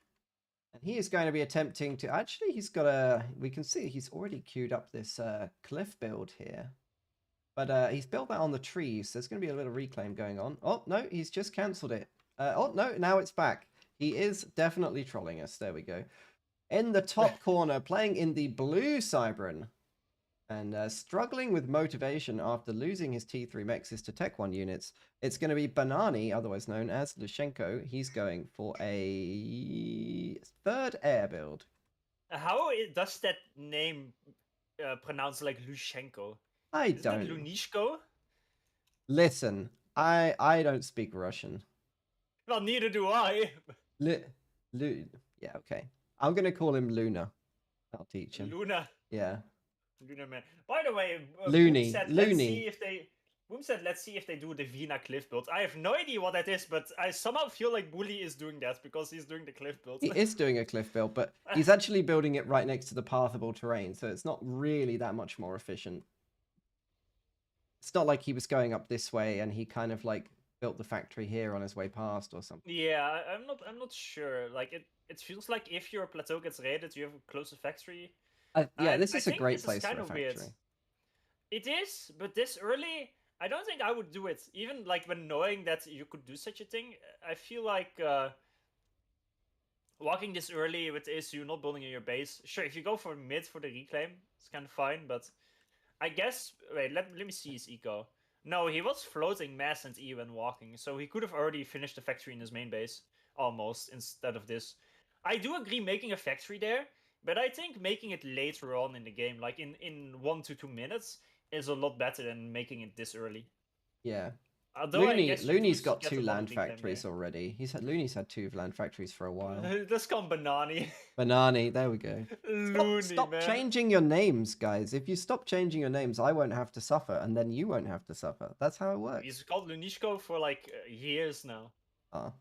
And he is going to be attempting to... Actually, he's got a... We can see he's already queued up this cliff build here. But he's built that on the trees. So there's going to be a little reclaim going on. Oh, no, he's just cancelled it. Oh, no, now it's back. He is definitely trolling us. There we go. In the top corner, playing in the blue Cybran. And struggling with motivation after losing his T3 Mexes to Tech 1 units, it's going to be Bananai, otherwise known as Lushenko. He's going for a third air build. How does that name pronounce like Lushenko? Isn't that Lunishko? Listen, I don't speak Russian. Well, neither do I. Yeah, okay. I'm going to call him Luna. I'll teach him. Luna. Yeah. Luna man. By the way, Looney. Boom said, let's see if they do the Vina cliff build. I have no idea what that is, but I somehow feel like Bully is doing that because he's doing the cliff build. He is doing a cliff build, but he's actually building it right next to the pathable terrain, so it's not really that much more efficient. It's not like he was going up this way and he kind of like built the factory here on his way past or something. Yeah, I'm not sure. Like it feels like if your plateau gets raided, you have a closer factory. Yeah, this is a great place for a factory. Weird. It is, but this early, I don't think I would do it. Even like when knowing that you could do such a thing, I feel like walking this early with ASU not building in your base. Sure, if you go for mid for the reclaim, it's kind of fine. But I guess wait, let me see his eco. No, he was floating mass and E when walking, so he could have already finished the factory in his main base almost instead of this. I do agree making a factory there. But I think making it later on in the game, like in 1 to 2 minutes, is a lot better than making it this early. Yeah. Although I guess you Looney's do got get 2 a lot of land reclaim factories there. already. Looney's had 2 land factories for a while. Let's call him Banani. Banani, there we go. Looney, Stop man. changing your names, guys. If you stop changing your names, I won't have to suffer, and then you won't have to suffer. That's how it works. He's called Lunishko for like years now. Ah.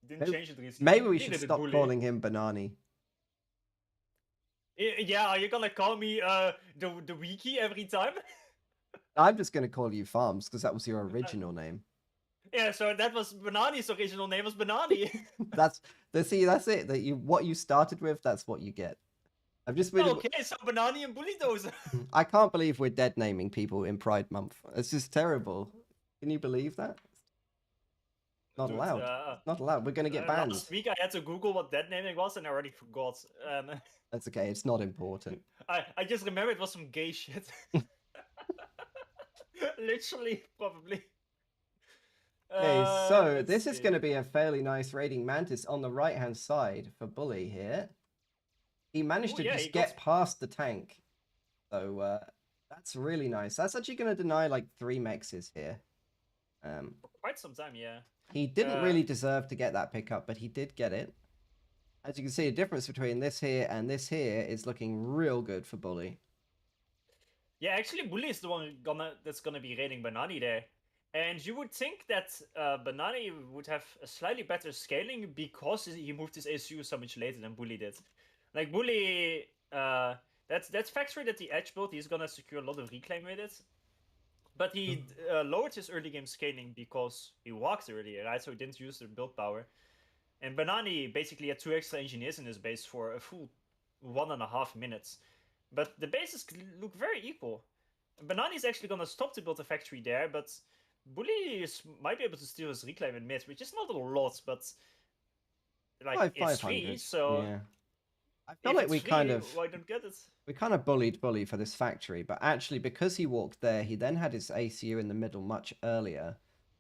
Didn't change it recently. Maybe we He should did it stop bully. calling him Banani. Yeah, are you gonna call me the wiki every time? I'm just gonna call you Farms because that was your original name. Yeah, so that was Banani's original name was Banani. That's it. What you started with, that's what you get. I've just been. Okay, so Banani and Bully those. I can't believe we're dead naming people in Pride Month. It's just terrible. Can you believe that? Not Dude, allowed. Not allowed. We're gonna get banned. Last week I had to Google what dead naming was and I already forgot. That's okay. It's not important. I just remember it was some gay shit. Literally, probably. Okay, so this is going to be a fairly nice raiding mantis on the right-hand side for Bully here. He managed to just get past the tank. So that's really nice. That's actually going to deny like 3 mexes here. Quite some time, yeah. He didn't really deserve to get that pickup, but he did get it. As you can see, the difference between this here and this here is looking real good for Bully. Yeah, actually, Bully is the one that's gonna be raiding Banani there. And you would think that Banani would have a slightly better scaling because he moved his ASU so much later than Bully did. Like, Bully, that's factory that the Edge built, he's gonna secure a lot of reclaim with it. But he lowered his early game scaling because he walked earlier, right? So he didn't use the build power. And Banani basically had 2 extra engineers in his base for a full 1.5 minutes. But the bases look very equal. Banani is actually gonna stop to build a factory there, but Bully might be able to steal his reclaim in mid, which is not a lot, but like it's free, so yeah. I feel like we kind of why don't get it? We kind of bullied Bully for this factory, but actually because he walked there, he then had his ACU in the middle much earlier,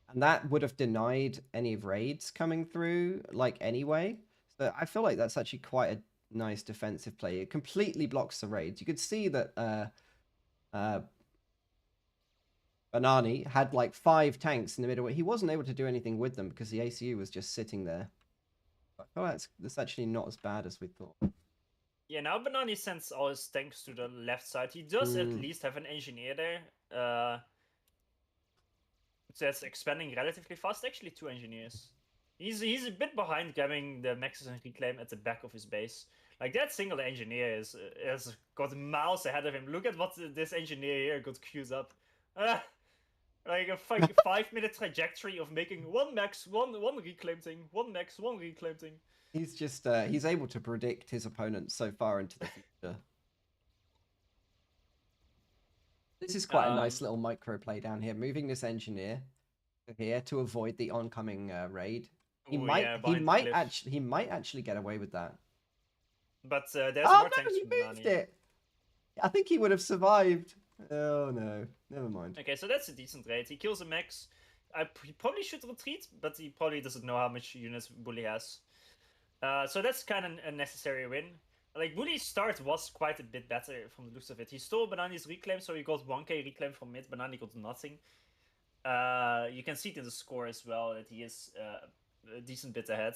and that would have denied any raids coming through like anyway. So I feel like that's actually quite a nice defensive play. It completely blocks the raids. You could see that Banani had like 5 tanks in the middle. He wasn't able to do anything with them because the ACU was just sitting there. I feel like that's actually not as bad as we thought. Yeah, now Banani sends all his tanks to the left side. He does at least have an engineer there. So that's expanding relatively fast. Actually, 2 engineers. He's a bit behind grabbing the Maxis and Reclaim at the back of his base. Like, that single engineer has got miles ahead of him. Look at what this engineer here got queued up. Like a 5-minute trajectory of making 1 max, one reclaim thing, 1 max, 1 reclaim thing. He's just he's able to predict his opponents so far into the future. This is quite a nice little micro play down here, moving this engineer here to avoid the oncoming raid. He might actually get away with that. But there's more tanks he from moved Banani. it. I think he would have survived. Oh no, never mind. Okay, so that's a decent raid. He kills a max. He probably should retreat, but he probably doesn't know how much units Bully has. So that's kind of a necessary win. Like, Bully's start was quite a bit better from the looks of it. He stole Banani's reclaim, so he got 1k reclaim from mid. Banani got nothing. You can see it in the score as well that he is a decent bit ahead.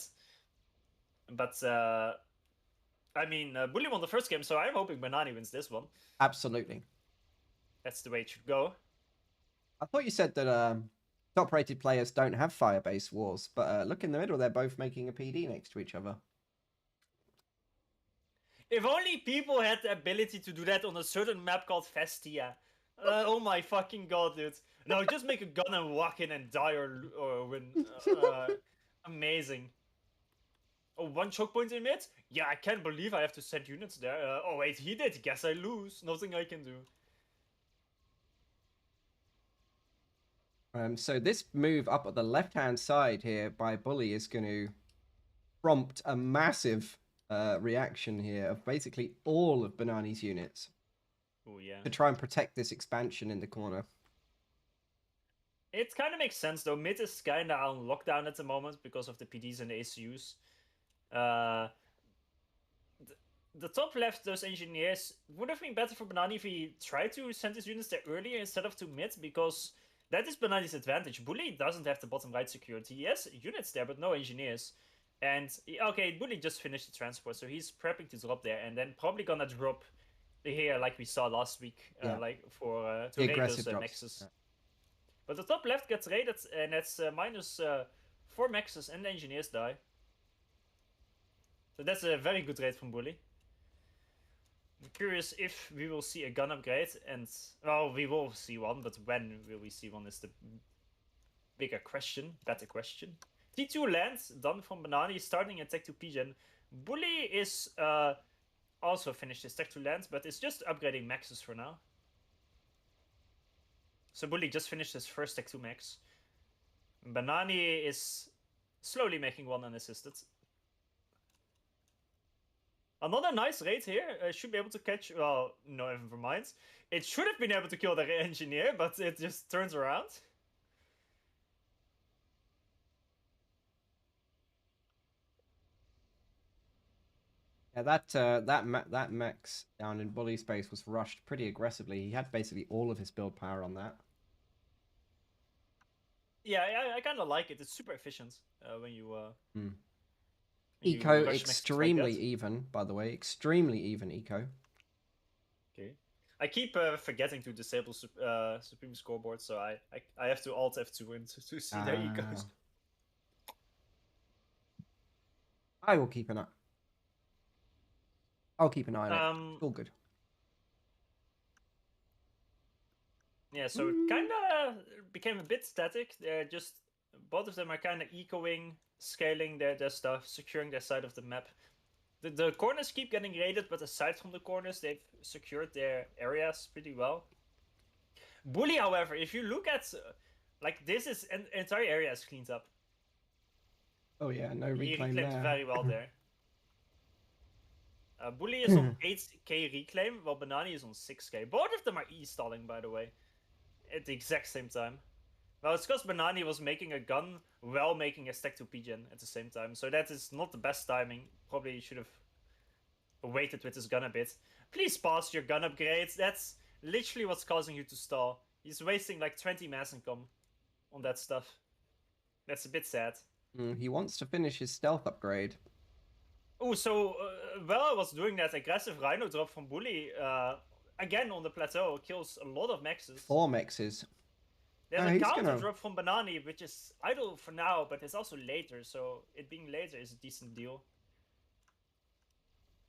But I mean, Bully won the first game, so I'm hoping Banani wins this one. Absolutely. That's the way it should go. I thought you said that top-rated players don't have fire-based wars, but look in the middle, they're both making a PD next to each other. If only people had the ability to do that on a certain map called Festia. Oh my fucking god, dude. No, just make a gun and walk in and die or win. Amazing. Oh, 1 choke point in mid? Yeah, I can't believe I have to send units there. Oh wait, he did. Guess I lose. Nothing I can do. So this move up at the left-hand side here by Bully is going to prompt a massive reaction here of basically all of Banani's units. Oh yeah. To try and protect this expansion in the corner. It kind of makes sense though. Mid is kind of on lockdown at the moment because of the PDs and the ACUs. the top left, those engineers, would have been better for Bananai if he tried to send his units there earlier instead of to mid, because that is Banani's advantage. Bully doesn't have the bottom right secured. He has units there, but no engineers. And, okay, Bully just finished the transport, so he's prepping to drop there, and then probably gonna drop here like we saw last week, like for to raid those mexes. Yeah. But the top left gets raided, and that's -4 mexes, and the engineers die. So that's a very good raid from Bully. I'm curious if we will see a gun upgrade, and well, we will see one, but when will we see one is the bigger question, better question. T2 lands done from Bananai, starting at Tech 2 Pigeon. Bully is also finished his Tech 2 lands, but it's just upgrading maxes for now. So Bully just finished his first Tech 2 max. Bananai is slowly making one unassisted. Another nice raid here. Should be able to catch... Well, no, never mind. It should have been able to kill the engineer, but it just turns around. Yeah, that mech down in Bully space was rushed pretty aggressively. He had basically all of his build power on that. Yeah, I kind of like it. It's super efficient when you... Eco extremely even, by the way. Extremely even eco. Okay. I keep forgetting to disable Supreme Scoreboard, so I have to Alt F2 to see their ecos. I will keep an eye. I'll keep an eye on it. It's all good. Yeah, so it kind of became a bit static. They're just... Both of them are kind of ecoing, scaling their stuff, securing their side of the map. The corners keep getting raided, but aside from the corners, they've secured their areas pretty well. Bully, however, if you look at... like, this is... An entire area is cleaned up. Oh yeah, no reclaim there. He reclaimed very well there. Bully is on 8k reclaim, while Bananai is on 6k. Both of them are E-stalling, by the way. At the exact same time. Well, it's because Bananai was making a gun while making a stack to Pigeon at the same time. So that is not the best timing. Probably should have waited with his gun a bit. Please pause your gun upgrades. That's literally what's causing you to stall. He's wasting like 20 mass income on that stuff. That's a bit sad. He wants to finish his stealth upgrade. Oh, so while I was doing that aggressive Rhino drop from Bully, again on the plateau, kills a lot of mexes. 4 mexes. There's a counter drop from Bananai, which is idle for now, but it's also later, so it being later is a decent deal.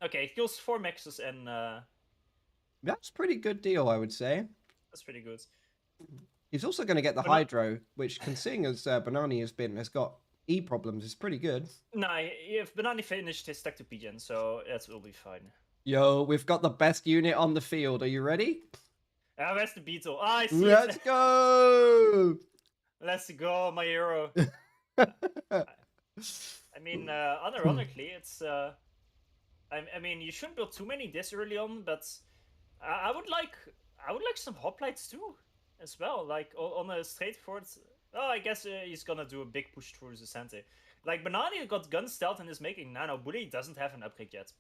Okay, it kills 4 mexes and... That's a pretty good deal, I would say. That's pretty good. He's also going to get the Hydro, which, considering as Bananai has got E problems, is pretty good. Nah, if Bananai finished his stack to Pigeon, so that will be fine. Yo, we've got the best unit on the field. Are you ready? Where's the beetle? Ah, I see. Let's go! Let's go, my hero. I mean, unironically, it's... I mean, you shouldn't build too many this early on, but I would like some hoplites too, as well. Like on a straightforward. Oh, I guess he's gonna do a big push through the center. Like Bananai got gun stealth and is making nano. Bully doesn't have an upgrade yet,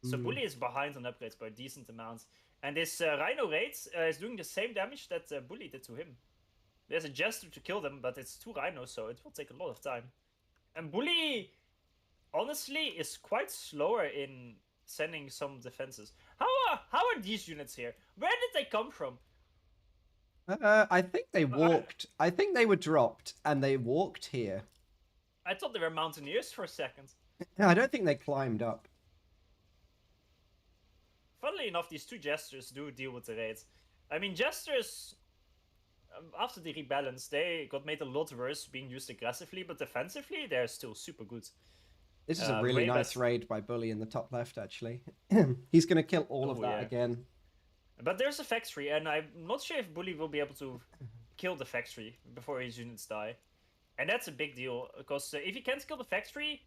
so Bully is behind on upgrades by a decent amount. And this Rhino raid is doing the same damage that Bully did to him. There's a Jester to kill them, but it's 2 Rhinos, so it will take a lot of time. And Bully, honestly, is quite slower in sending some defenses. How are these units here? Where did they come from? I think they walked. I think they were dropped, and they walked here. I thought they were mountaineers for a second. No, I don't think they climbed up. Funnily enough, these 2 Jesters do deal with the raids. I mean, Jesters, after the rebalance, they got made a lot worse being used aggressively, but defensively, they're still super good. This is a really nice raid by Bully in the top left, actually. He's going to kill all of that again. But there's a factory, and I'm not sure if Bully will be able to kill the factory before his units die. And that's a big deal, because if he can't kill the factory,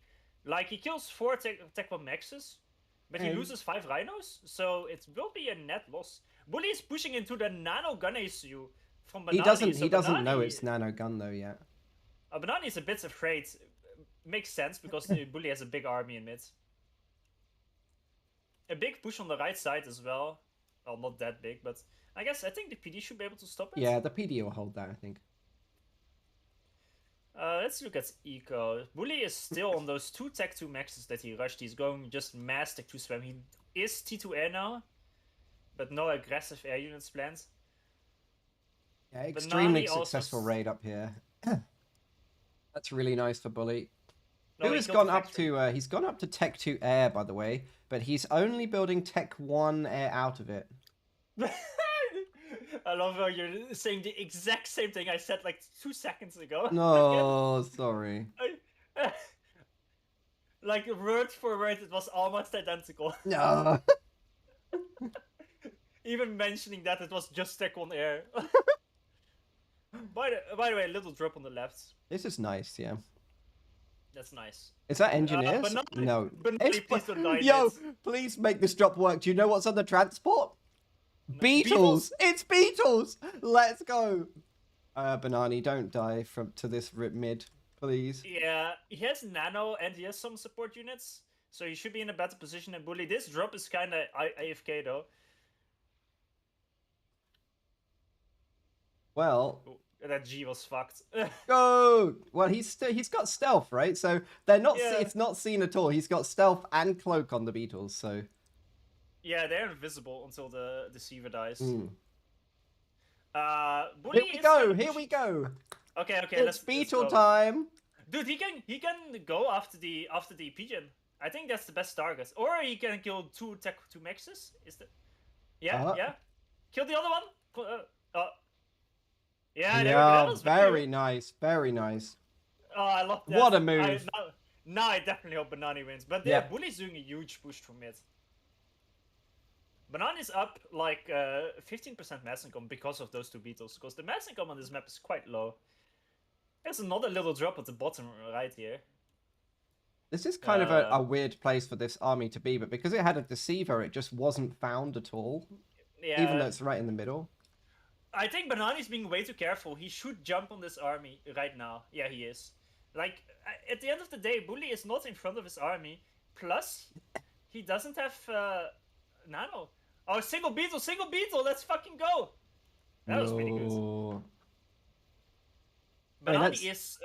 like, he kills 4 Tech 1 Maxes, but he loses 5 Rhinos, so it will be a net loss. Bully is pushing into the nano gun issue from Bananai. He doesn't know it's nano gun, though, yet. Bananai is a bit afraid. Makes sense, because Bully has a big army in mid. a big push on the right side as well. Well, not that big, but I think the PD should be able to stop it. Yeah, the PD will hold that, I think. Let's look at Eco. Bully is still on those 2 Tech 2 maxes that he rushed. He's going just mass Tech 2 spam. He is T2 air now, but no aggressive air units planned. Yeah, extremely successful raid up here. That's really nice for Bully. No, Who has gone up to? He's gone up to Tech 2 air, by the way, but he's only building Tech 1 air out of it. I love how you're saying the exact same thing I said like 2 seconds ago. No, sorry. Like word for word, it was almost identical. No. Even mentioning that it was just Tech 1 air. By the way, a little drop on the left. This is nice, yeah. That's nice. Is that engineers? No. Please don't die. Yo, please make this drop work. Do you know what's on the transport? Beetles! It's beetles! Let's go! Bananai, don't die to this rip mid, please. Yeah, he has nano and he has some support units, so he should be in a better position than Bully. This drop is kind of AFK though. Well, that G was fucked. Go! Well, he's got stealth, right? So they're not. Yeah. It's not seen at all. He's got stealth and cloak on the beetles. So yeah, they're invisible until the deceiver dies. Mm. Bully Here we go. Here we go. Okay, It's beetle time. Dude, he can go after the pigeon. I think that's the best target. Or he can kill 2 Tech 2 maxes. Is that? Yeah, yeah. Kill the other one. Yeah, that was very nice, very nice. Oh, I love that. What a move! Now I definitely hope Bananai wins. But yeah, Bully's doing a huge push from mid. Bananai's up like 15% mass income because of those 2 beetles. Because the mass income on this map is quite low. There's another little drop at the bottom right here. This is kind of a weird place for this army to be, but because it had a deceiver, it just wasn't found at all. Yeah. Even though it's right in the middle. I think Bananai's being way too careful. He should jump on this army right now. Yeah, he is. Like, at the end of the day, Bully is not in front of his army. Plus, he doesn't have nano. Oh, single beetle, let's fucking go! That was really good. Bananai is...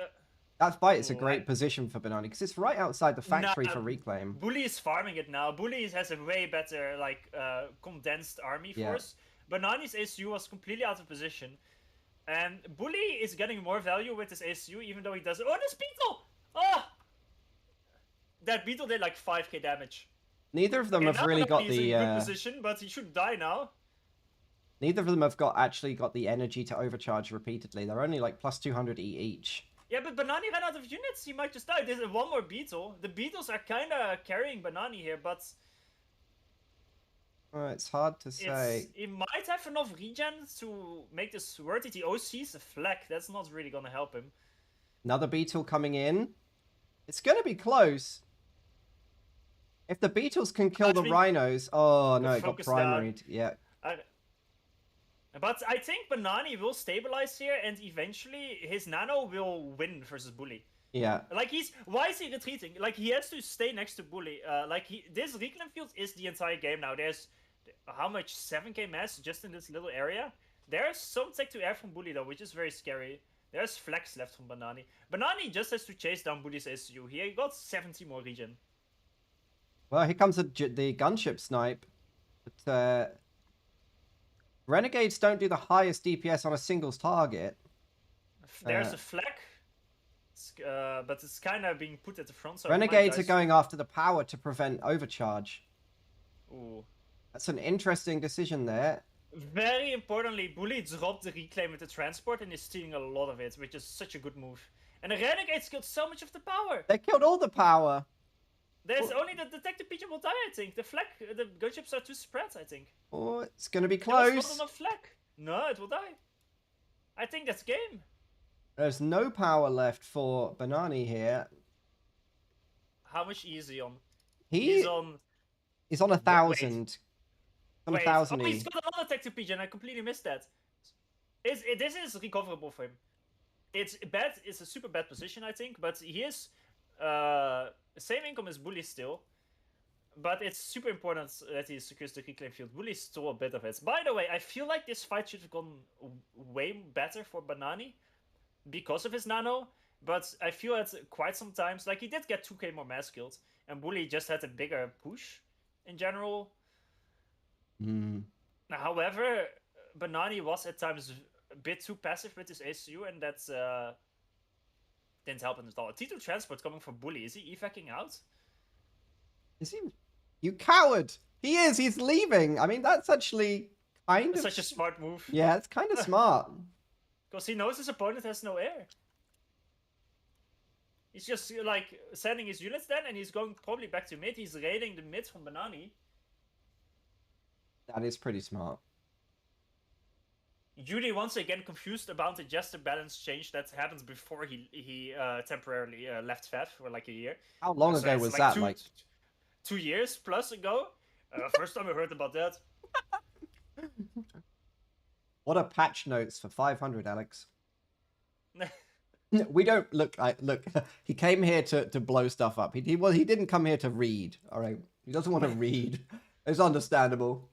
that fight is a great position for Bananai, because it's right outside the factory for reclaim. Bully is farming it now. Bully has a way better, like, condensed army force. Bananai's ACU was completely out of position. And Bully is getting more value with his ACU, even though he doesn't... Oh, this beetle! Oh! That beetle did like 5k damage. Neither of them have really got the... He's in good position, but he should die now. Neither of them have actually got the energy to overcharge repeatedly. They're only like plus 200 each. Yeah, but Bananai ran out of units. He might just die. There's one more beetle. The beetles are kind of carrying Bananai here, but... it's hard to say. He might have enough regen to make this worth it. He OCs a flak. That's not really going to help him. Another beetle coming in. It's going to be close. If the beetles can kill the rhinos... Oh, no, it got primaried. Yeah. But I think Bananai will stabilize here, and eventually his nano will win versus Bully. Yeah. Like, why is he retreating? Like, he has to stay next to Bully. This reclaim field is the entire game now. There's, how much? 7k mass just in this little area? There's some tech to air from Bully, though, which is very scary. There's flex left from Bananai. Bananai just has to chase down Bully's SU. He got 70 more regen. Well, here comes the gunship snipe. But, Renegades don't do the highest DPS on a singles target. There's a flak. But it's kind of being put at the front. So Renegades are going after the power to prevent overcharge. Ooh. That's an interesting decision there. Very importantly, Bully dropped the reclaim with the transport and is stealing a lot of it, which is such a good move. And the Renegades killed so much of the power. They killed all the power. There's only the detective pigeon will die, I think. The gunships are too spread, I think. Oh, it's going to be close. There's not enough flak. No, it will die. I think that's game. There's no power left for Bananai here. How much is he on? He's on 1,000. On 1,000 he's got another detective pigeon. I completely missed that. This is recoverable for him. It's bad. It's a super bad position, I think. But he is same income as Bully still. But it's super important that he secures the reclaim field. Bully stole a bit of it. By the way, I feel like this fight should have gone way better for Banani because of his nano. But I feel that quite sometimes, like he did get 2k more mass kills, and Bully just had a bigger push in general. However, Banani was at times a bit too passive with his ACU, and that didn't help him at all. T2 transport coming from Bully. Is he evacing out? Is he? You coward! He is! He's leaving! I mean, that's actually kind of... Such a smart move. Yeah, it's kind of smart. Because he knows his opponent has no air. He's just, like, sending his units then, and he's going probably back to mid. He's raiding the mid from Banani. That is pretty smart. Yuri once again confused about the Jester balance change that happens before he temporarily left FEF for like a year. How long ago was that? Like 2 years plus ago. First time I heard about that. What are patch notes for 500, Alex? We don't look. Look, he came here to blow stuff up. He didn't come here to read. All right, he doesn't want to read. It's understandable.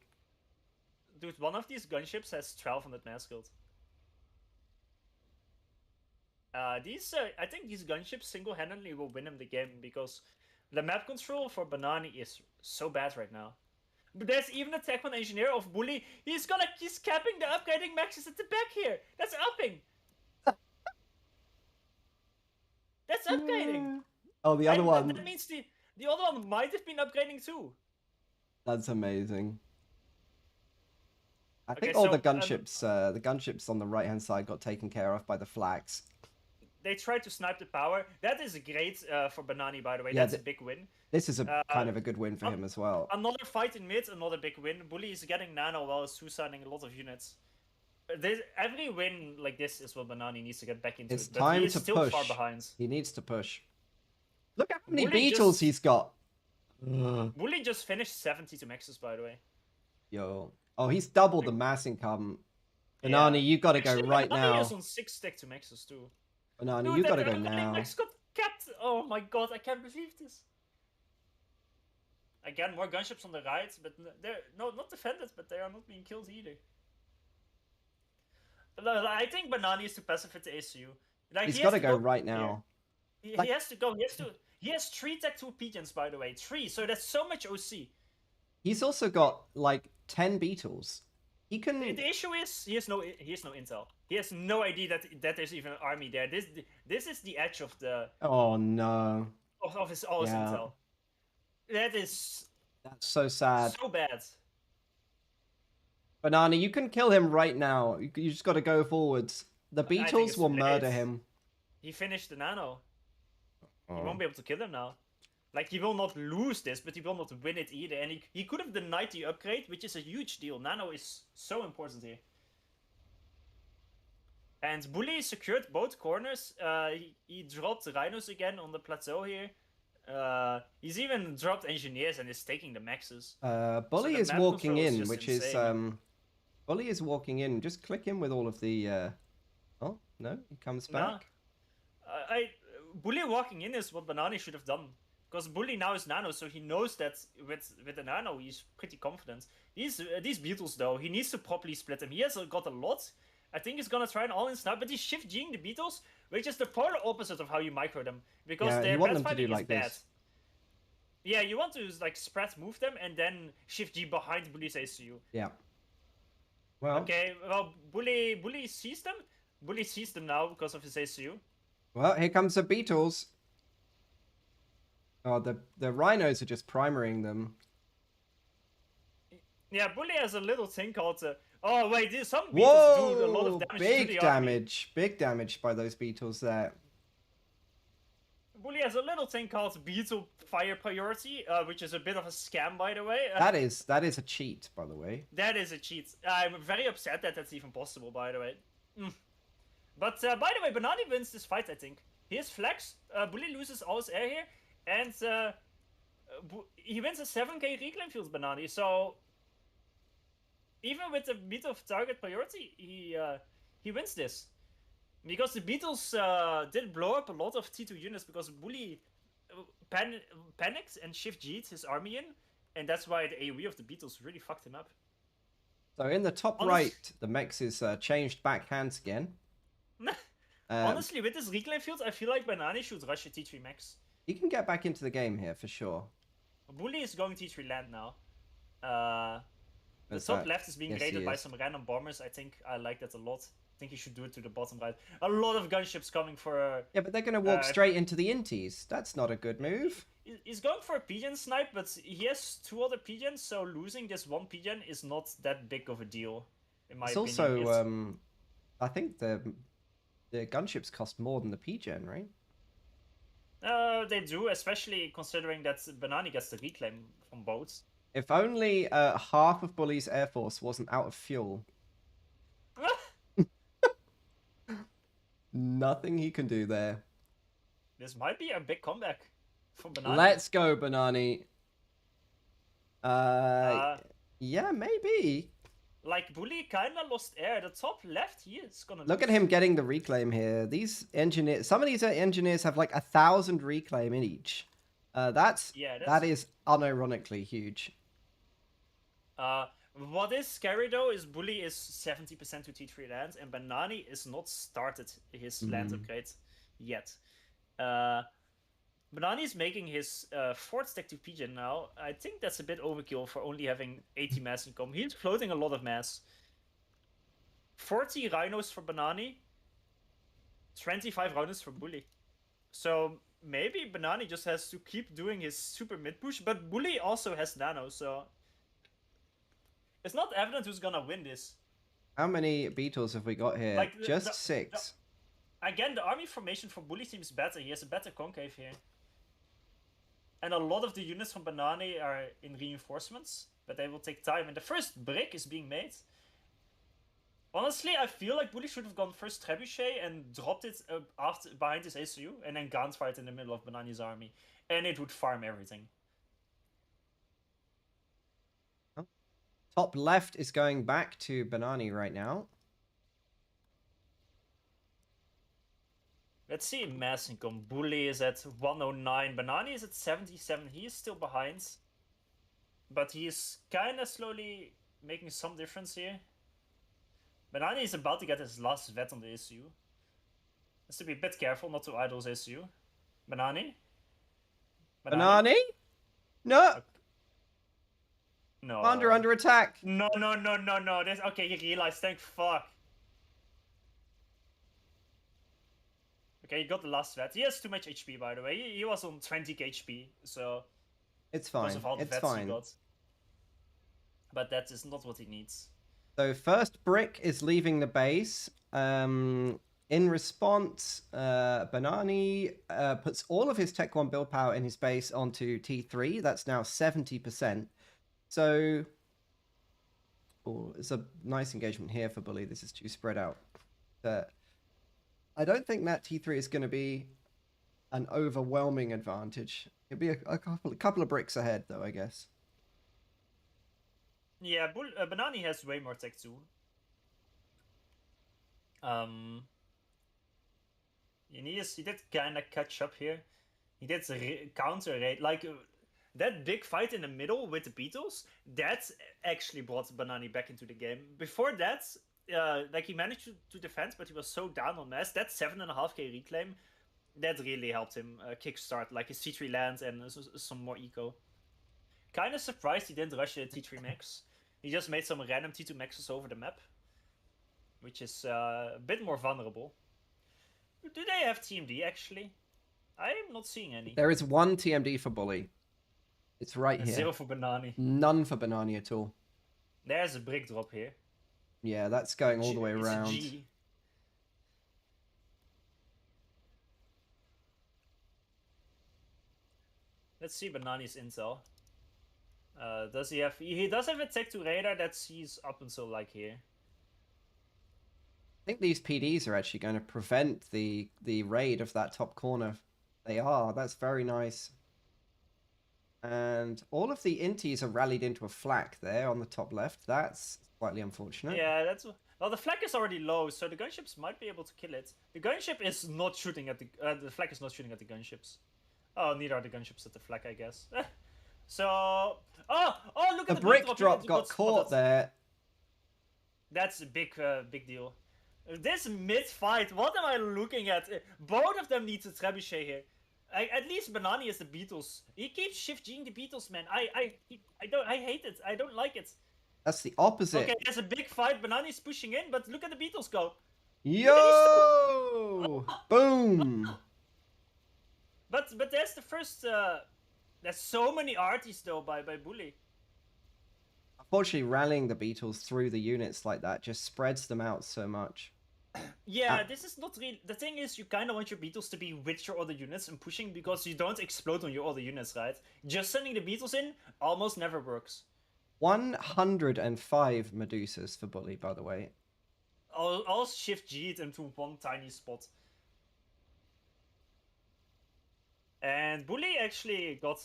Dude, one of these gunships has 1200 mass kills. I think these gunships single-handedly will win him the game because the map control for Banani is so bad right now. But there's even a Tech 1 engineer of Bully. He's capping the upgrading maxes at the back here. That's upping. That's upgrading. Oh, the other one. That means the other one might have been upgrading too. That's amazing. I think all the gunships on the right-hand side got taken care of by the flags. They tried to snipe the power. That is great for Banani, by the way. Yeah, that's a big win. This is a kind of a good win for him as well. Another fight in mid, another big win. Bully is getting nano while he's suiciding a lot of units. Every win like this is what Banani needs to get back into. It's time he is to still push. far behind. He needs to push. Look at how many beetles he's got. Bully just finished 70 to maxes, by the way. Yo. Oh, he's doubled the mass income. Banani, you got to go right now. Banani is on 6 stack to maxes too. Banani, you got to go now. Max got capped. Oh my god, I can't believe this. Again, more gunships on the right, but they're not defended, but they are not being killed either. I think Banani is too passive with the ACU. Like, he's got to go right now. He has to go. He has 3 tech 2 pigeons, by the way. 3, so that's so much OC. He's also got like 10 beetles. He can. The issue is he has no intel. He has no idea that there's even an army there. This is the edge of the. Oh no. Of his intel. That's so sad. So bad. Banani, you can kill him right now. You just got to go forwards. The beetles will murder him. He finished the nano. He won't be able to kill him now. Like, he will not lose this, but he will not win it either. And he could have denied the upgrade, which is a huge deal. Nano is so important here. And Bully secured both corners. He dropped Rhinos again on the plateau here. He's even dropped engineers and is taking the maxes. Bully is walking in, which insane. Is... Bully is walking in. Just click in with all of the... Oh, no, he comes back. No. Bully walking in is what Banani should have done. Because Bully now is nano, so he knows that with the nano he's pretty confident. These beetles though, he needs to properly split them. He has got a lot. I think he's gonna try an all-in snipe, but he's shift-G'ing the beetles, which is the polar opposite of how you micro them. Because their pathfinding is bad. Yeah, you want to like spread move them and then shift-G behind Bully's ACU. Yeah. Well. Okay, well Bully sees them. Bully sees them now because of his ACU. Well, here comes the beetles. Oh, the rhinos are just primarying them. Yeah, Bully has a little thing called... oh, wait, some beetles do a lot of damage big to the damage. Army. Big damage by those beetles there. Bully has a little thing called Beetle Fire Priority, which is a bit of a scam, by the way. That is a cheat, by the way. That is a cheat. I'm very upset that that's even possible, by the way. But, by the way, Banani wins this fight, I think. He has flags. Bully loses all his air here. And he wins a 7k reclaim field, Banani. So even with a bit of target priority, he wins this. Because the beetles did blow up a lot of T2 units because Bully panicked and shift-G'd his army in. and that's why the AoE of the beetles really fucked him up. So in the top right, the mechs is changed back hands again. Honestly, with this reclaim field, I feel like Bananai should rush a T3 max. He can get back into the game here for sure. Bully is going T3 land now. The top left is being raided by some random bombers. I think I like that a lot. I think he should do it to the bottom right. A lot of gunships coming for... yeah, but they're going to walk straight into the inties. That's not a good move. He's going for a pigeon snipe, but he has 2 other pigeons, so losing this 1 pigeon is not that big of a deal, in my opinion. It's also, I think the gunships cost more than the pigeon, right? They do, especially considering that Bananai gets the reclaim from boats. If only half of Bully's air force wasn't out of fuel. Nothing he can do there. This might be a big comeback for Bananai. Let's go, Bananai. Yeah, maybe. Like, Bully kinda lost air. The top left, he is gonna look at him getting the reclaim here. These engineers, some of these engineers have like 1,000 reclaim in each. That is unironically huge. What is scary though is Bully is 70% to T3 lands, and Bananai is not started his land upgrade yet. Bananai is making his 4th stack to Pigeon now. I think that's a bit overkill for only having 80 mass income. He's floating a lot of mass. 40 rhinos for Bananai, 25 rhinos for Bully. So maybe Bananai just has to keep doing his super mid push, but Bully also has nano, so it's not evident who's gonna win this. How many beetles have we got here? Like just 6. Again, the army formation for Bully seems better. He has a better concave here. And a lot of the units from Bananai are in reinforcements, but they will take time. And the first brick is being made. Honestly, I feel like Bully should have gone first Trebuchet and dropped it behind his ACU, and then Gunfight in the middle of Bananai's army. And it would farm everything. Top left is going back to Bananai right now. Let's see mass income. Bully is at 109. Bananai is at 77. He is still behind. But he is kind of slowly making some difference here. Bananai is about to get his last vet on the SU. Has to be a bit careful not to idle his SU. Bananai? Bananai? No! Okay. No. Under attack! No. This, okay, he realized. Thank fuck. Okay, he got the last vet. He has too much HP, by the way. He was on 20 HP, so... It's fine. Because of all the it's vets fine. he got. But that is not what he needs. So first brick is leaving the base. In response, Bananai puts all of his Tech 1 build power in his base onto T3. That's now 70%. So it's a nice engagement here for Bully. This is too spread out. I don't think that T3 is going to be an overwhelming advantage. It'll be a couple of bricks ahead, though, I guess. Yeah, Bananai has way more tech too. He did kind of catch up here. He did counter raid. Like, that big fight in the middle with the beetles, that actually brought Bananai back into the game. Before that, like, he managed to defend, but he was so down on mass. That 7.5k reclaim, that really helped him kickstart, like, his T3 lands and some more eco. Kind of surprised he didn't rush the T3 max. He just made some random T2 maxes over the map, which is a bit more vulnerable. Do they have TMD, actually? I am not seeing any. There is 1 TMD for Bully. It's right here. 0 for Bananai. None for Bananai at all. There's a brick drop here. Yeah, that's going all the way around. Let's see Bananai's intel. Does he have... He does have a tech to radar that sees up until, like, here. I think these PDs are actually going to prevent the raid of that top corner. They are. That's very nice. And all of the inties are rallied into a flak there on the top left. That's slightly unfortunate. Yeah, that's... Well, the flak is already low, so the gunships might be able to kill it. The gunship is not shooting at the flak is not shooting at the gunships. Oh, neither are the gunships at the flak, I guess. So, oh, look The at the brick drop. drop He got caught spotted. there. That's a big deal. This mid fight, what am I looking at? Both of them need a trebuchet here. At least Banani is the Beatles. He keeps shift G'ing the Beatles, man. I hate it. I don't like it. That's the opposite. Okay, there's a big fight. Banani's pushing in, but look at the Beatles go. Yo! Boom! But there's the first. There's so many arties though by Bully. Unfortunately, rallying the Beatles through the units like that just spreads them out so much. Yeah, this is not real. The thing is, you kind of want your Beatles to be with your other units and pushing because you don't explode on your other units, right? Just sending the Beatles in almost never works. 105 Medusas for Bully, by the way. I'll shift G'd into one tiny spot. And Bully actually got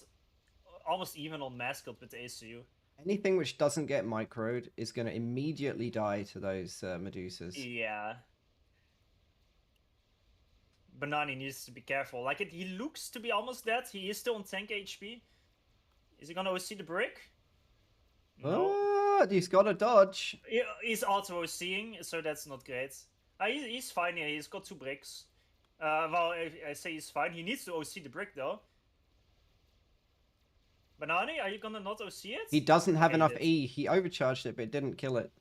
almost even on Mascot with the ACU. Anything which doesn't get microed is going to immediately die to those Medusas. Yeah. Banani needs to be careful. Like, he looks to be almost dead. He is still on 10 HP. Is he gonna OC the brick? No. Oh, he's got a dodge. He's also OCing, so that's not great. He's fine here. He's got 2 bricks. Well, I say he's fine. He needs to OC the brick, though. Banani, are you gonna not OC it? He doesn't have Okay, enough he did. E. He overcharged it, but it didn't kill it.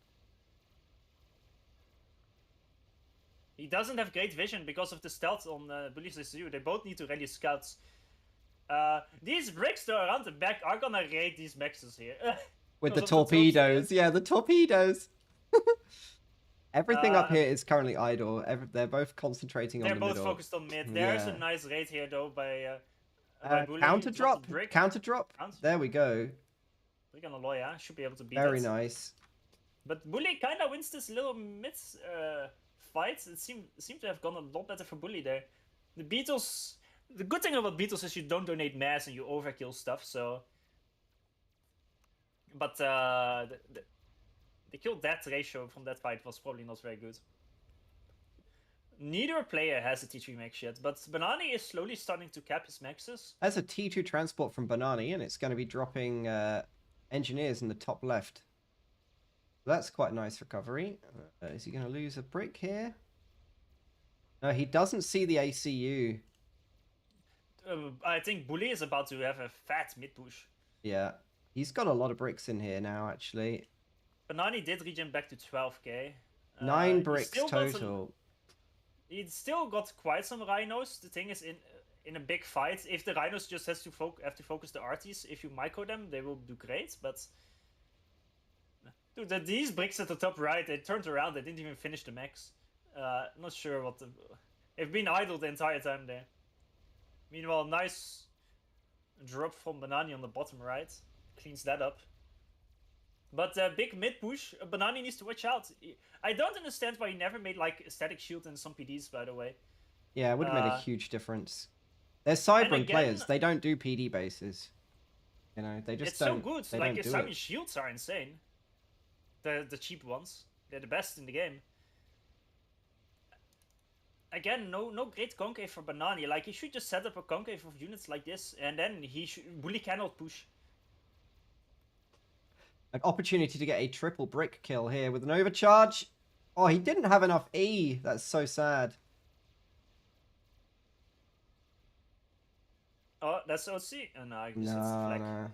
He doesn't have great vision because of the stealth on Bully's SU. They both need to rally scouts. These bricks though around the back are gonna raid these mexes here. With the Because of the torpedoes. torpedoes. Yeah, the torpedoes. Everything up here is currently idle. They're both concentrating on the middle. They're both focused on mid. There's a nice raid here though by Bully. Counter drop. Brick. Counter drop. There we go. Brick on Rhaelya should be able to beat Very it. nice. But Bully kind of wins this little mid fight. It seemed to have gone a lot better for Bully there. The Beatles. The good thing about Beatles is you don't donate mass and you overkill stuff. So, but the kill-death ratio from that fight was probably not very good. Neither player has a T3 max yet, but Banani is slowly starting to cap his maxes. There's a T2 transport from Banani, and it's going to be dropping engineers in the top left. That's quite a nice recovery. Is he going to lose a brick here? No, he doesn't see the ACU. I think Bully is about to have a fat mid-push. Yeah, he's got a lot of bricks in here now, actually. Banani did regen back to 12k. 9 bricks total. He's still got quite some rhinos. The thing is, in a big fight, if the rhinos just have to focus the arties, if you micro them, they will do great. But dude, these bricks at the top right, they turned around. They didn't even finish the max. Not sure what they've been idle the entire time there. Meanwhile, nice drop from Banani on the bottom right. Cleans that up. But big mid push, Banani needs to watch out. I don't understand why he never made like a static shield in some PDs, by the way. Yeah, it would have made a huge difference. They're Cybran players. They don't do PD bases. You know, they just don't. It's so good. They like, don't do Simon it. shields are insane. The cheap ones. They're the best in the game. Again, no great concave for Banani. Like, he should just set up a concave of units like this, and then Bully cannot push. An opportunity to get a triple brick kill here with an overcharge. Oh, he didn't have enough E. That's so sad. Oh, that's OC. Oh, no, I guess it's flag. No.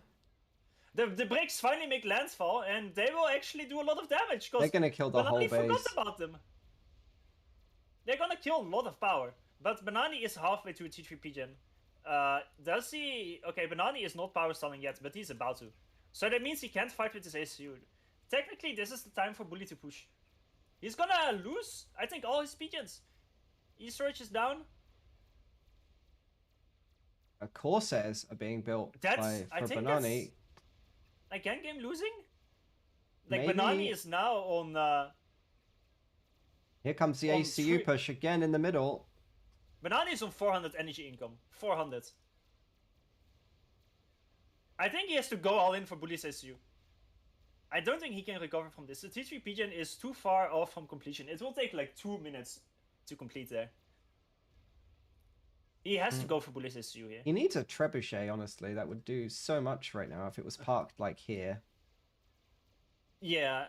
The bricks finally make landfall, and they will actually do a lot of damage. They're going to kill the whole base. Forgot about them. They're gonna kill a lot of power, but Banani is halfway to a T3 Pigeon. Does he... Okay, Banani is not power stalling yet, but he's about to. So that means he can't fight with his ACU. Technically, this is the time for Bully to push. He's gonna lose, I think, all his Pigeons. E-Storage is down. Corsairs are being built for Banani. Again, game losing? Like, Maybe... Banani is now on... Here comes the ACU push again in the middle. Banani is on 400 energy income. 400. I think he has to go all in for Bully's ACU. I don't think he can recover from this. The T3 Pigeon is too far off from completion. It will take like 2 minutes to complete there. He has to go for Bully's SU here. He needs a trebuchet, honestly. That would do so much right now if it was parked like here. Yeah.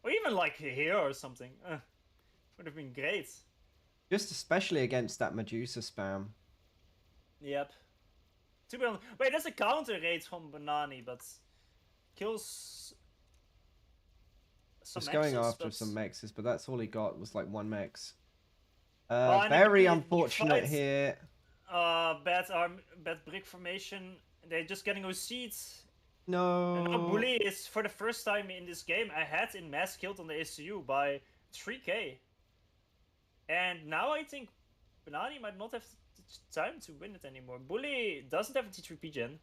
Or even like here or something. Would have been great. Just especially against that Medusa spam. Yep. To be honest, wait, there's a counter raid from Bananai, but kills some Just going mexes, after some mexes, but that's all he got was like one mex. and Very again, unfortunate here. Bad brick formation. They're just getting those seeds. No. And now Bully is, for the first time in this game, ahead in mass killed on the ACU by 3k. And now I think Bananai might not have time to win it anymore. Bully doesn't have a T3P gen,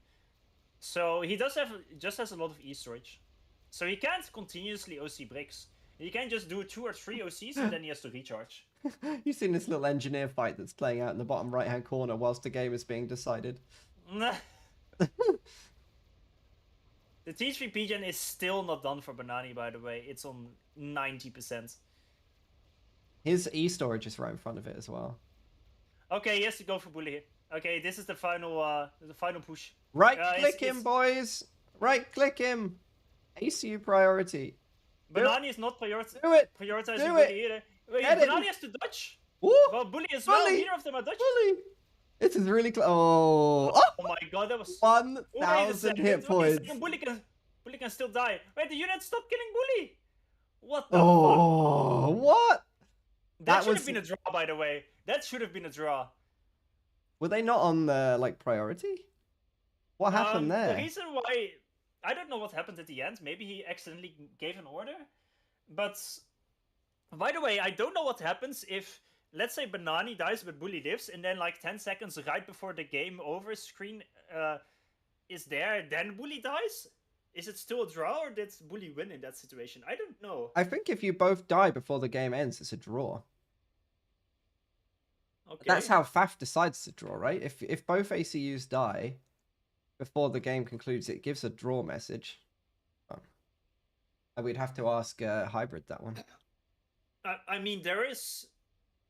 so he just has a lot of E storage. So he can't continuously OC bricks. He can just do 2 or 3 OCs and then he has to recharge. You've seen this little engineer fight that's playing out in the bottom right-hand corner whilst the game is being decided. The T3P gen is still not done for Bananai, by the way. It's on 90%. His E storage is right in front of it as well. Okay, he has to go for Bully here. Okay, this is the final push. Right-click him, boys! Right-click him! ACU priority. Bananai is not prioritizing Do Bully either. Wait, Bananai has to dodge. Ooh, well, Bully as well. Neither of them are dodging. Bully! This is really close. Oh my god, that was 1,000 hit points. Bully can still die. Wait, the unit stopped killing Bully. What the fuck? What? That should have been a draw, by the way. That should have been a draw. Were they not on the like priority? What happened there? The reason why, I don't know what happened at the end. Maybe he accidentally gave an order. But by the way, I don't know what happens if, let's say, Bananai dies but Bully lives, and then like 10 seconds right before the game over screen is there, then Bully dies. Is it still a draw, or did Bully win in that situation? I don't know. I think if you both die before the game ends, it's a draw. Okay. That's how FAF decides to draw, right? If both ACUs die before the game concludes, it gives a draw message. Oh. We'd have to ask Hybrid that one. I mean, there is,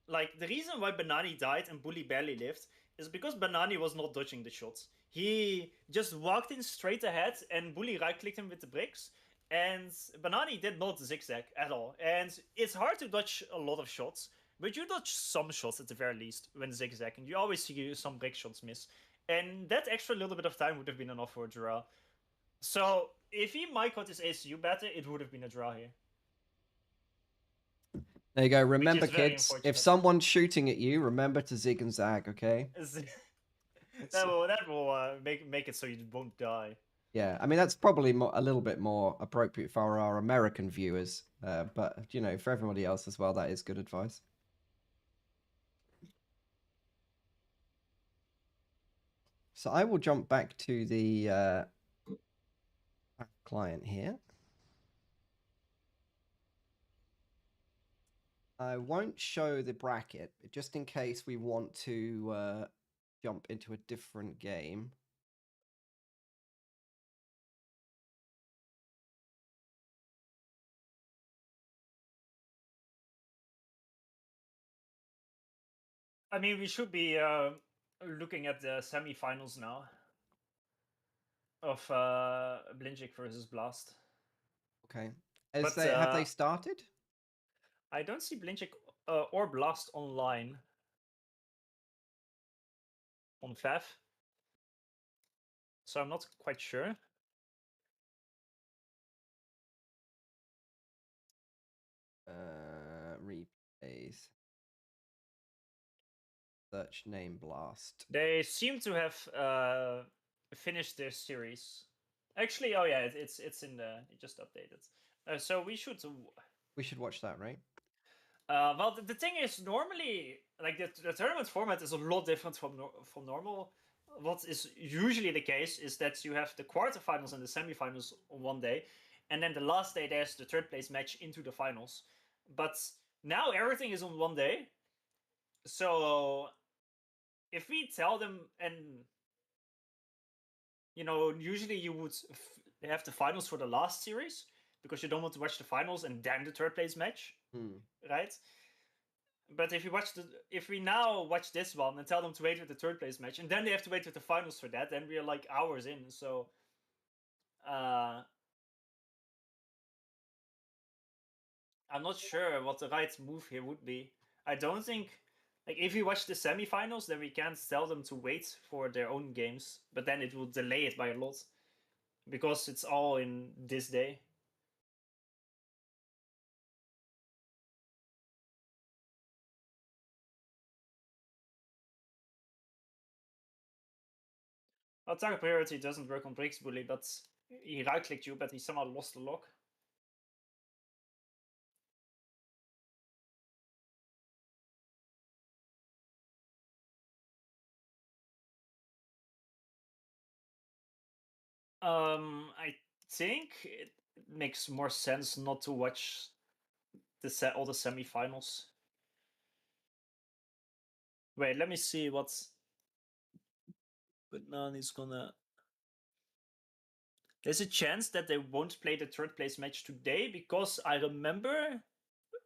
like, the reason why Bananai died and Bully barely lived is because Bananai was not dodging the shots. He just walked in straight ahead and Bully right-clicked him with the bricks, and Bananai did not zigzag at all. And it's hard to dodge a lot of shots, but you dodge some shots at the very least when zigzagging. You always see some brick shots miss. And that extra little bit of time would have been enough for a draw. So if he might got his ACU better, it would have been a draw here. There you go. Remember, kids, if someone's shooting at you, remember to zig and zag, okay? that will make it so you won't die. Yeah, I mean, that's probably a little bit more appropriate for our American viewers. But, you know, for everybody else as well, that is good advice. So I will jump back to the client here. I won't show the bracket, just in case we want to jump into a different game. I mean, we should be looking at the semi-finals now of Blinchik versus Blast. Okay. Have they started? I don't see Blinchik or Blast online on FAF, so I'm not quite sure. Replays. Search name Blast. They seem to have finished their series. Actually, oh yeah, it's in the, it just updated. So we should watch that, right? Well, the thing is, normally, like the tournament format is a lot different from normal. What is usually the case is that you have the quarterfinals and the semifinals on one day, and then the last day there's the third place match into the finals. But now everything is on one day. So if we tell them, and you know, usually you would have the finals for the last series because you don't want to watch the finals and then the third place match, right? But if we now watch this one and tell them to wait for the third place match, and then they have to wait for the finals for that, then we are like hours in. So, I'm not sure what the right move here would be. I don't think, like, if we watch the semifinals, then we can't tell them to wait for their own games, but then it will delay it by a lot because it's all in this day. Attack priority doesn't work on Briggs Bully, but he right-clicked you, but he somehow lost the lock. I think it makes more sense not to watch all the semifinals. Wait, let me see what's Bananai's gonna. There's a chance that they won't play the third place match today because I remember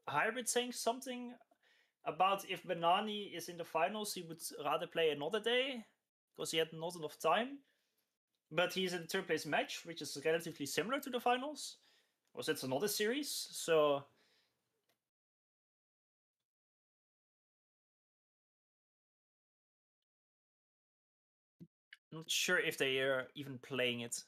Hybrid saying something about if Bananai is in the finals, he would rather play another day because he had not enough time. But he's in the third place match, which is relatively similar to the finals. Was it's another series, so I'm not sure if they are even playing it.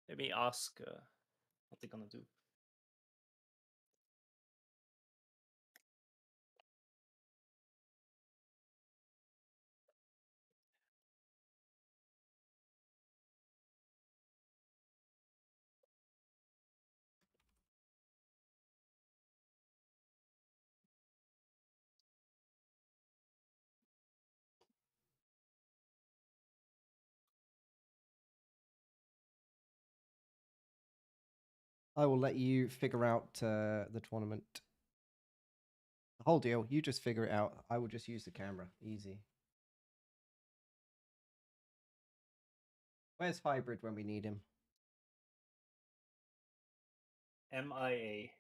Maybe ask what they're gonna do. I will let you figure out the tournament. The whole deal. You just figure it out. I will just use the camera. Easy. Where's Hybrid when we need him? MIA.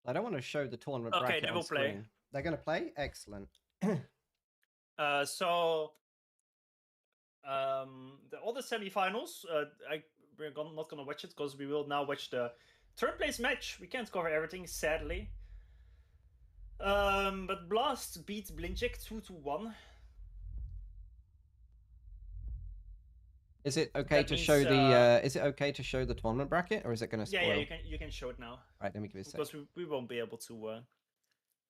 I don't want to show the tournament Okay, bracket they on will play. screen. They're going to play? Excellent. So all the semifinals, we're not gonna watch it because we will now watch the third place match. We can't cover everything, sadly. But Blast beat Blinchek 2-1. Is it okay That to means, show the is it okay to show the tournament bracket, or is it going to spoil? Yeah, you can show it now. All right, let me give it a sec. Because we won't be able to.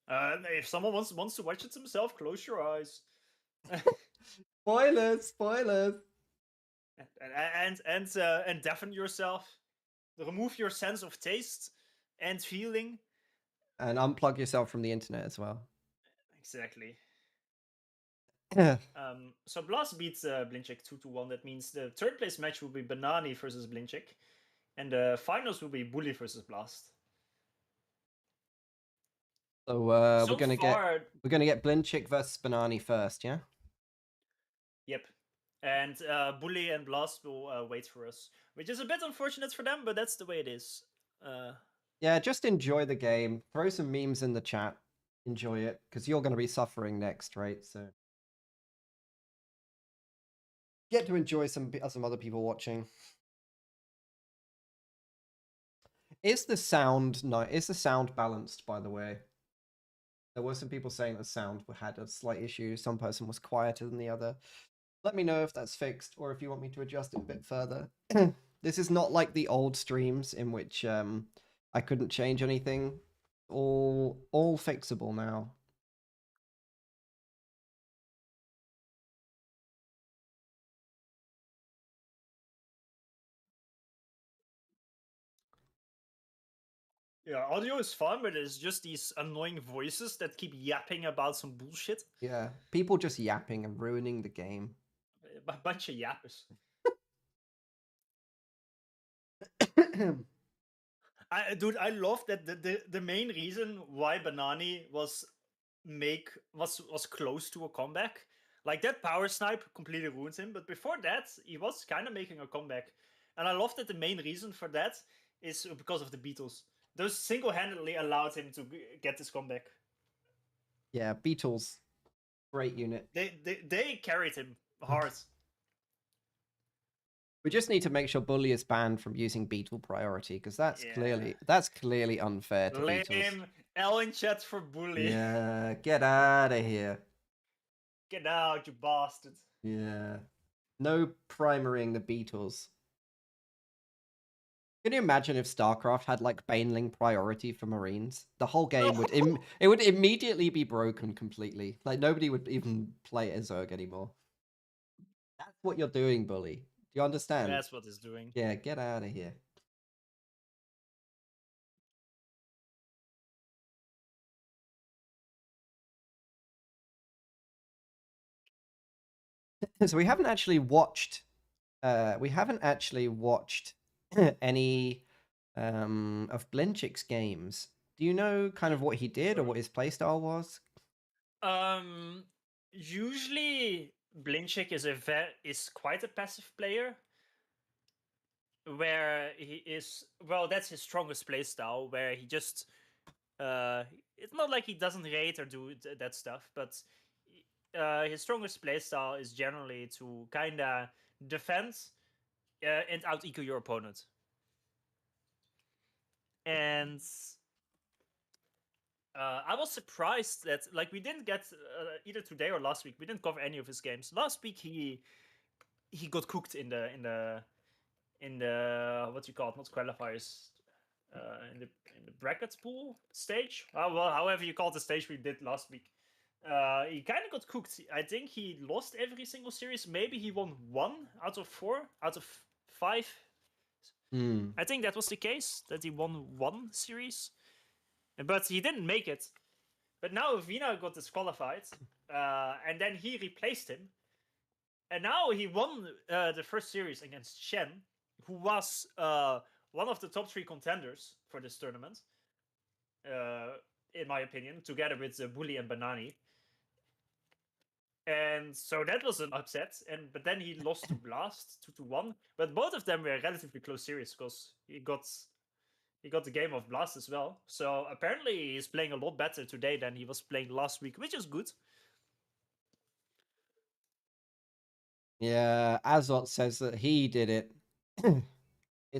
If someone wants to watch it themselves, close your eyes. Spoilers, spoilers. And deafen yourself. Remove your sense of taste and feeling. And unplug yourself from the internet as well. Exactly. So Blast beats Blinchek 2-1. That means the third place match will be Bananai versus Blinchek. And the finals will be Bully versus Blast. So So we're far, gonna get Blinchik versus Bananai first, yeah? yep. And Bully and Blast will wait for us, which is a bit unfortunate for them, but that's the way it is. Yeah, just enjoy the game. Throw some memes in the chat. Enjoy it, because you're going to be suffering next, right? So get to enjoy some other people watching. Is the sound Is the sound balanced? By the way, there were some people saying the sound had a slight issue. Some person was quieter than the other. Let me know if that's fixed, or if you want me to adjust it a bit further. This is not like the old streams in which I couldn't change anything. All fixable now. Yeah, audio is fun, but it's just these annoying voices that keep yapping about some bullshit. Yeah, people just yapping and ruining the game. A bunch of yappers. Dude, I love that the main reason why Banani was close to a comeback. Like that power snipe completely ruins him, but before that, he was kind of making a comeback. And I love that the main reason for that is because of the Beatles. Those single-handedly allowed him to get this comeback. Yeah, Beatles, great unit. They carried him hard. We just need to make sure Bully is banned from using Beetle priority, because that's clearly unfair to Lame. Beatles. L in chat for Bully. Yeah, get out of here. Get out, you bastard. Yeah. No primarying the Beatles. Can you imagine if StarCraft had like Baneling priority for Marines? The whole game would it would immediately be broken completely. Like nobody would even play as Zerg anymore. That's what you're doing, Bully. Do you understand? That's what it's doing. Yeah, get out of here. So we haven't actually watched any of Blinchik's games. Do you know kind of what he did or what his playstyle was? Usually Blinchik is quite a passive player, where he is that's his strongest playstyle, where he just it's not like he doesn't rate or do that stuff, but his strongest playstyle is generally to kinda defend and out eco your opponent. And I was surprised that like we didn't get either today or last week. We didn't cover any of his games. Last week he got cooked in the what you call it, not qualifiers, in the brackets pool stage. Well, however you call the stage we did last week. He kind of got cooked. I think he lost every single series. Maybe he won 1 out of 4 out of 5. I think that was the case, that he won 1 series, but he didn't make it. But now Vina got disqualified, and then he replaced him. And now he won the first series against Shen, who was one of the top 3 contenders for this tournament, in my opinion, together with Bully and Banani. And so that was an upset. But then he lost to Blast 2-1. But both of them were relatively close series because he got the game of Blast as well. So apparently he's playing a lot better today than he was playing last week, which is good. Yeah, Azot says that he did it.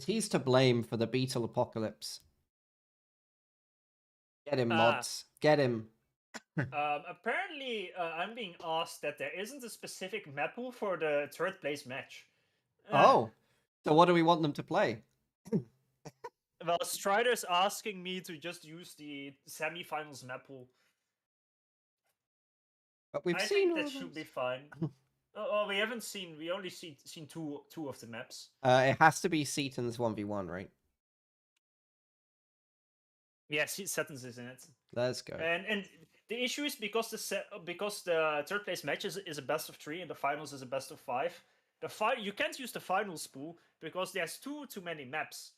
He's to blame for the Beetle apocalypse. Get him, mods. Get him. Apparently, I'm being asked that there isn't a specific map pool for the 3rd place match. Oh, so what do we want them to play? Well, Strider's asking me to just use the semi-finals map pool. But I think that should be fine. Oh, we haven't seen. We only seen two of the maps. It has to be Seaton's 1v1, right? Yeah, Seaton's is in it. Let's go. And the issue is because the 3rd place match is a best of 3 and the finals is a best of 5. You can't use the finals pool because there's too many maps.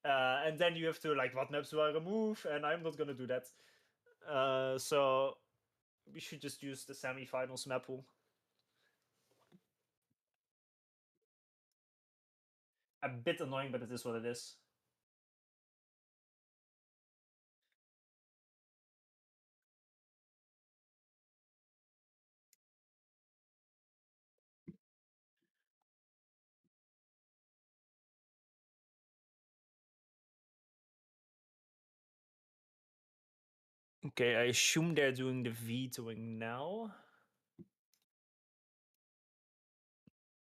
And then you have to like, what maps do I remove? And I'm not gonna do that. So we should just use the semifinals map pool. A bit annoying, but it is what it is. Okay, I assume they're doing the vetoing now.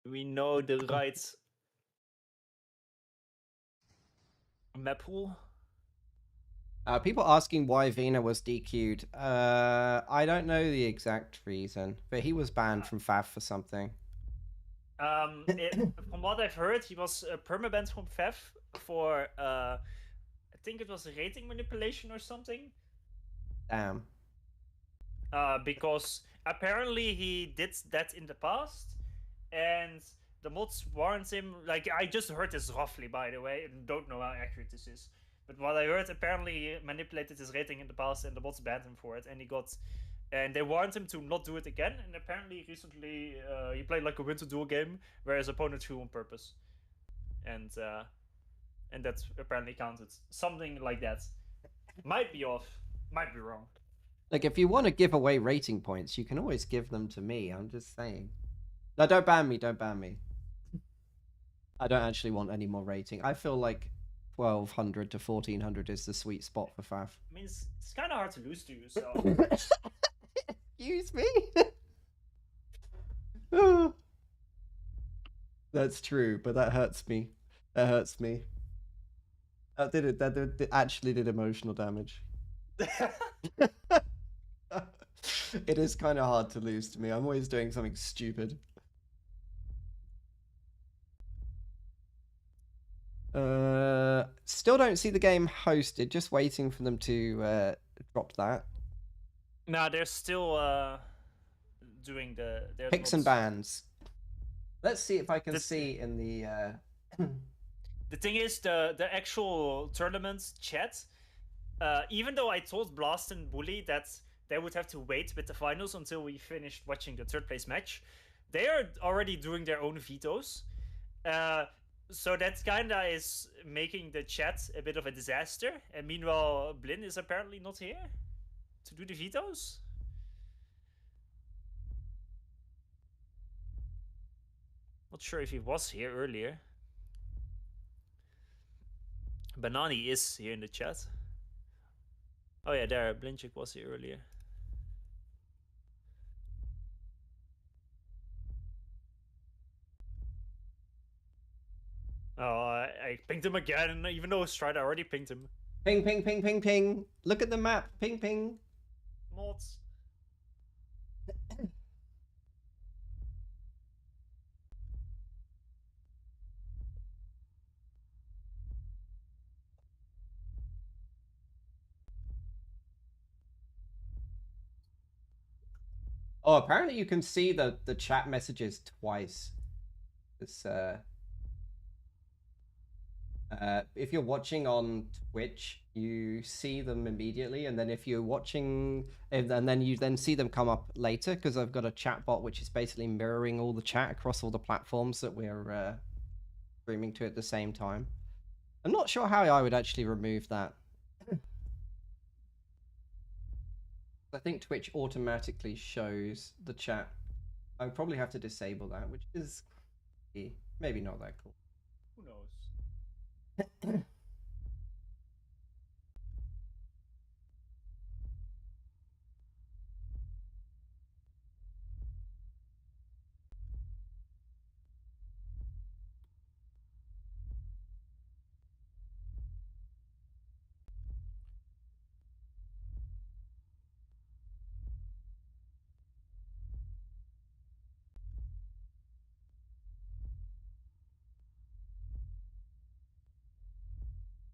We know the right map pool. People asking why Vina was DQ'd. I don't know the exact reason, but he was banned from FAF for something. From what I've heard, he was permabanned from FEF for I think it was rating manipulation or something. Damn. Because apparently he did that in the past, and the mods warned him. Like, I just heard this roughly, by the way, and don't know how accurate this is. But what I heard, apparently he manipulated his rating in the past, and the mods banned him for it, and they warned him to not do it again. And apparently, recently he played like a win to duel game where his opponent threw on purpose, and that apparently counted. Something like that. Might be off, might be wrong. Like, if you want to give away rating points, you can always give them to me. I'm just saying. No, don't ban me. Don't ban me. I don't actually want any more rating. I feel like 1200 to 1400 is the sweet spot for FAF. I mean, it's kind of hard to lose to you, so. Excuse me? That's true, but that hurts me. That hurts me. That actually did emotional damage. It is kind of hard to lose to me. I'm always doing something stupid. Still don't see the game hosted. Just waiting for them to drop that. No, they're still doing their Picks and bans. Let's see if I can This- see in the. The thing is, the actual tournament chat. Even though I told Blast and Bully that they would have to wait with the finals until we finished watching the third place match, they are already doing their own vetoes. So that kinda is making the chat a bit of a disaster. And meanwhile, Blin is apparently not here to do the vetoes. Not sure if he was here earlier. Bananai is here in the chat. Oh yeah, there, Blinchik was here earlier. Oh, I pinged him again, even though Strider already pinged him. Ping, ping, ping, ping, ping. Look at the map. Ping, ping. Mods. Oh, apparently you can see the chat messages twice. It's if you're watching on Twitch, you see them immediately, and then if you're watching, and then you see them come up later, because I've got a chat bot which is basically mirroring all the chat across all the platforms that we're streaming to at the same time. I'm not sure how I would actually remove that. I think Twitch automatically shows the chat. I would probably have to disable that, which is maybe not that cool. Who knows?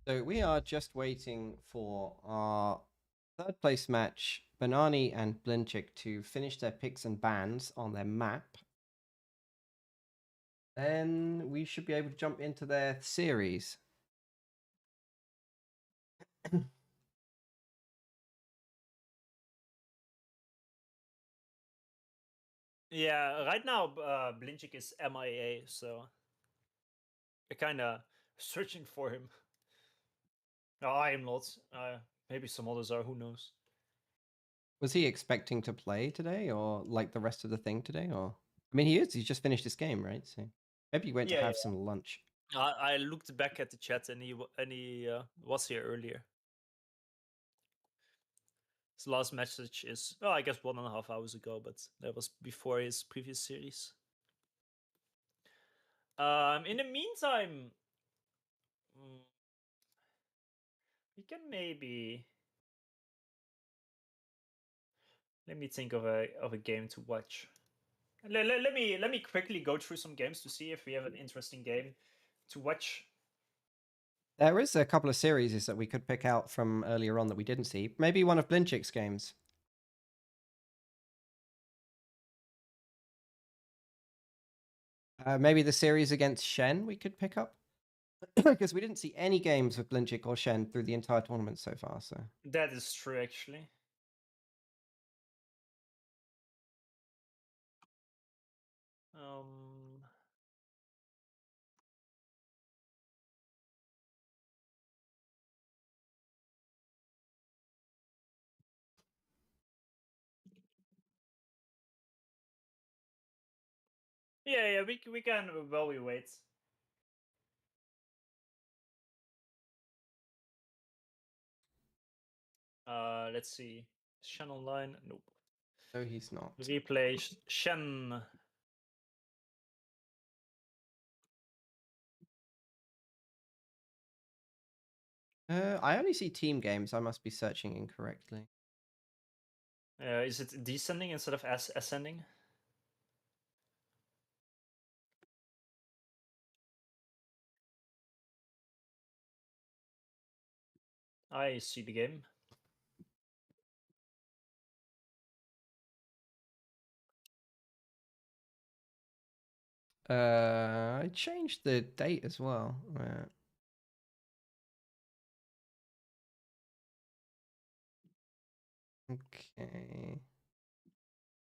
So we are just waiting for our third place match, Bananai and Blinchik, to finish their picks and bans on their map. Then we should be able to jump into their series. Yeah, right now Blinchik is MIA, so we're kind of searching for him. No, I am not. Maybe some others are. Who knows? Was he expecting to play today, or like the rest of the thing today? Or I mean, he is. He's just finished his game, right? So maybe he went to Yeah, have some lunch. I looked back at the chat and he was here earlier. His last message is, I guess 1.5 hours ago, but that was before his previous series. In the meantime, we can maybe let me think of a game to watch. Let me quickly go through some games to see if we have an interesting game to watch. There is a couple of series that we could pick out from earlier on that we didn't see. Maybe one of Blinchik's games. Maybe the series against Shen we could pick up. Because we didn't see any games with Blinchik or Shen through the entire tournament so far. So That is true, actually. Yeah, we can while we wait. Let's see. Shen online? Nope. no, he's not. Replay Shen. I only see team games. I must be searching incorrectly. Is it descending instead of ascending? I see the game. I changed the date as well. Okay.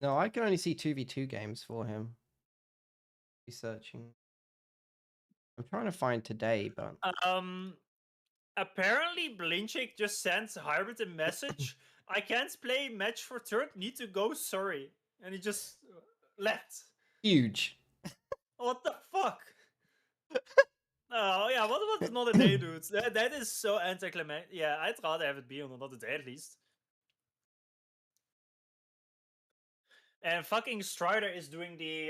No, I can only see 2v2 games for him. Be searching. I'm trying to find today, but Apparently Blinchik just sends Hybrid a message. I can't play match for third, need to go, sorry. And he just left. huge. What the fuck? Oh yeah, what was another day, dudes? That is so anticlimactic. Yeah, I'd rather have it be on another day at least. And fucking Strider is doing the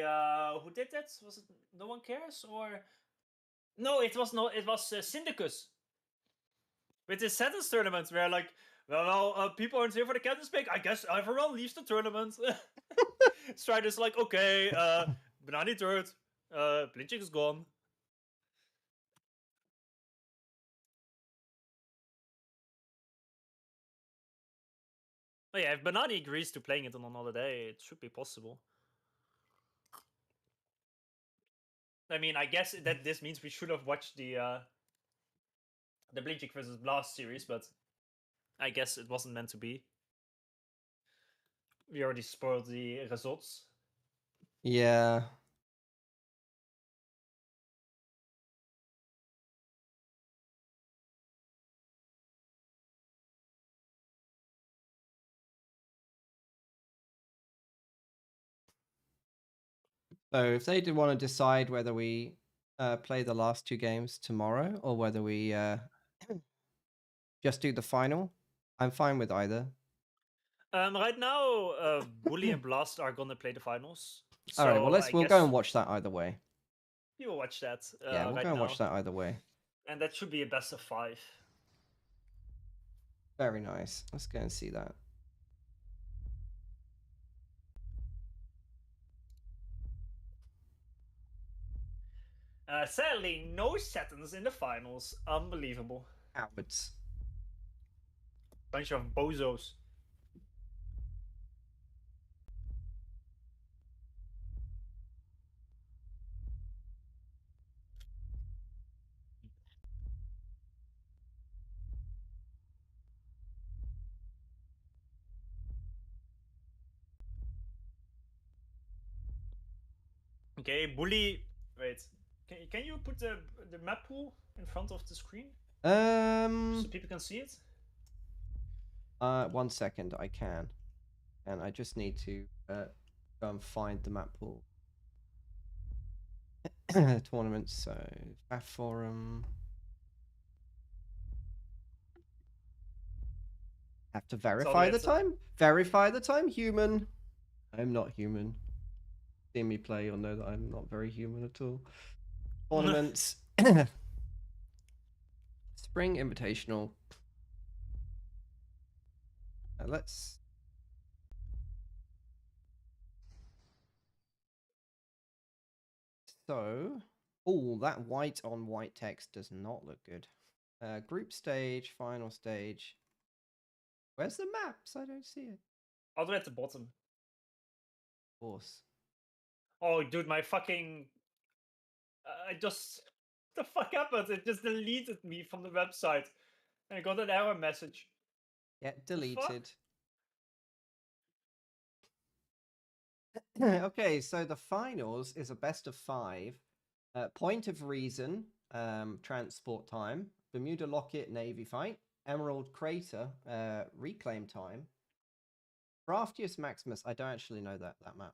who did that? Was it No One Cares or no? It was Syndicus with the sentence tournament where like, well, people aren't here for the captain's pick. I guess everyone leaves the tournament. Strider's like, okay, Bananai third, Blinchik is gone. Oh yeah, if Banani agrees to playing it on another day, it should be possible. I mean, I guess that this means we should have watched the Blinchik versus Blast series, but I guess it wasn't meant to be. We already spoiled the results. Yeah. So if they did want to decide whether we play the last two games tomorrow or whether we just do the final, I'm fine with either. Right now, Bully and Blast are gonna play the finals. So All right, well I we'll guess go and watch that either way. you will watch that Yeah, we'll right go and now. watch that either way. And that should be a best of 5. Very nice. Let's go and see that. Sadly, no settings in the finals. Unbelievable. Cowards. Bunch of bozos. Okay, bully. Wait, can you put the map pool in front of the screen so people can see it? 1 second, I can. And I just need to go and find the map pool. Tournaments, so FAF forum. Have to verify the time? Verify the time? Human. I'm not human. See me play, you'll know that I'm not very human at all. Tournaments. Spring Invitational. Let's... So... Oh, that white on white text does not look good. Group stage, final stage. Where's the maps? I don't see it. All the way at the bottom. Of course. Oh, dude, my fucking... I just... What the fuck happened? It just deleted me from the website. And I got an error message. Get deleted. Okay, so the finals is a best of 5. Point of Reason, transport time. Bermuda Locket, Navy fight. Emerald Crater, reclaim time. Craftius Maximus, I don't actually know that map.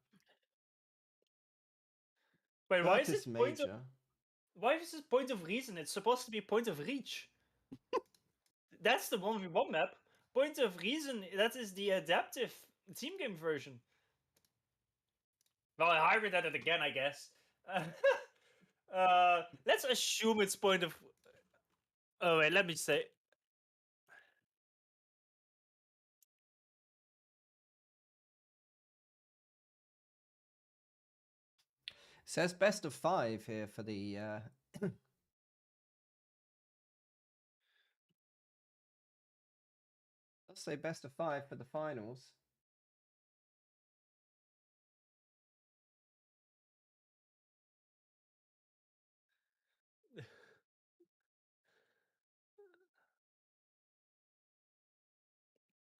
Wait, Curtis why is it Major. Why is it Point of Reason? It's supposed to be Point of Reach. That's the 1v1 map. Point of Reason, that is the adaptive team game version. Well, I hybrid it again, I guess. Let's assume it's Point of... Oh, wait, let me say... Says best of 5 here for the... Let's say best of 5 for the finals.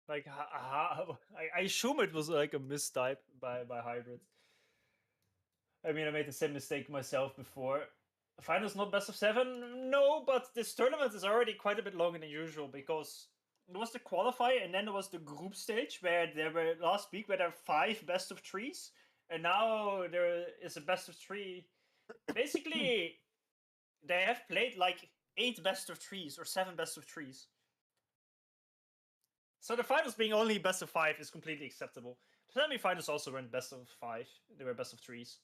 Like, I assume it was like a mistype by Hybrid. I mean, I made the same mistake myself before. Finals not best of 7? No, but this tournament is already quite a bit longer than usual because there was the qualifier and then there was the group stage where there were last week where there were 5 best of 3s, and now there is a best of 3. Basically, they have played like 8 best of 3s or 7 best of 3s. So the finals being only best of 5 is completely acceptable. The semi-finals also weren't best of 5; they were best of 3s.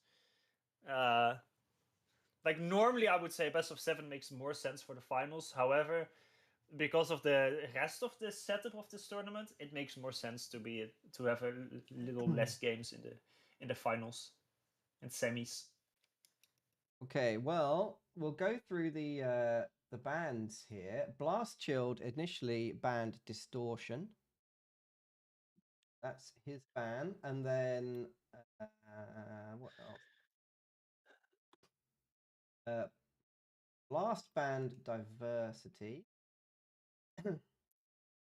Like normally, I would say best of 7 makes more sense for the finals. However, because of the rest of the setup of this tournament, it makes more sense to have a little less games in the finals and semis. Okay, well, we'll go through the bans here. Blast Chilled initially banned Distortion. That's his ban, and then what else? Blast banned Diversity.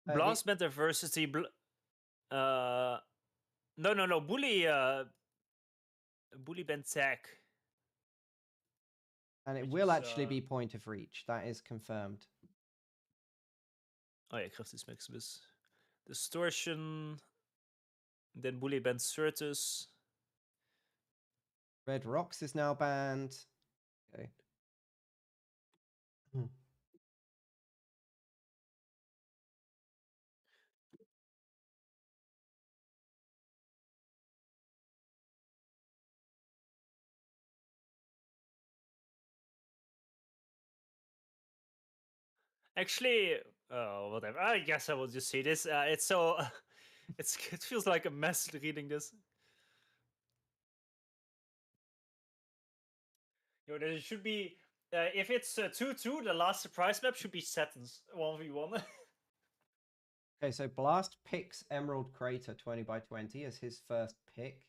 Blast banned Diversity. No. Bully banned Tech. And it will actually be Point of Reach. That is confirmed. Oh yeah, Craftis Maximus. Distortion. Then Bully banned Certus. Red Rocks is now banned. Okay. Actually, whatever. I guess I will just say this. It's so... it feels like a mess reading this. Yo, there should be... if it's 2-2, the last surprise map should be Satins 1v1. Okay, so Blast picks Emerald Crater 20x20 as his first pick.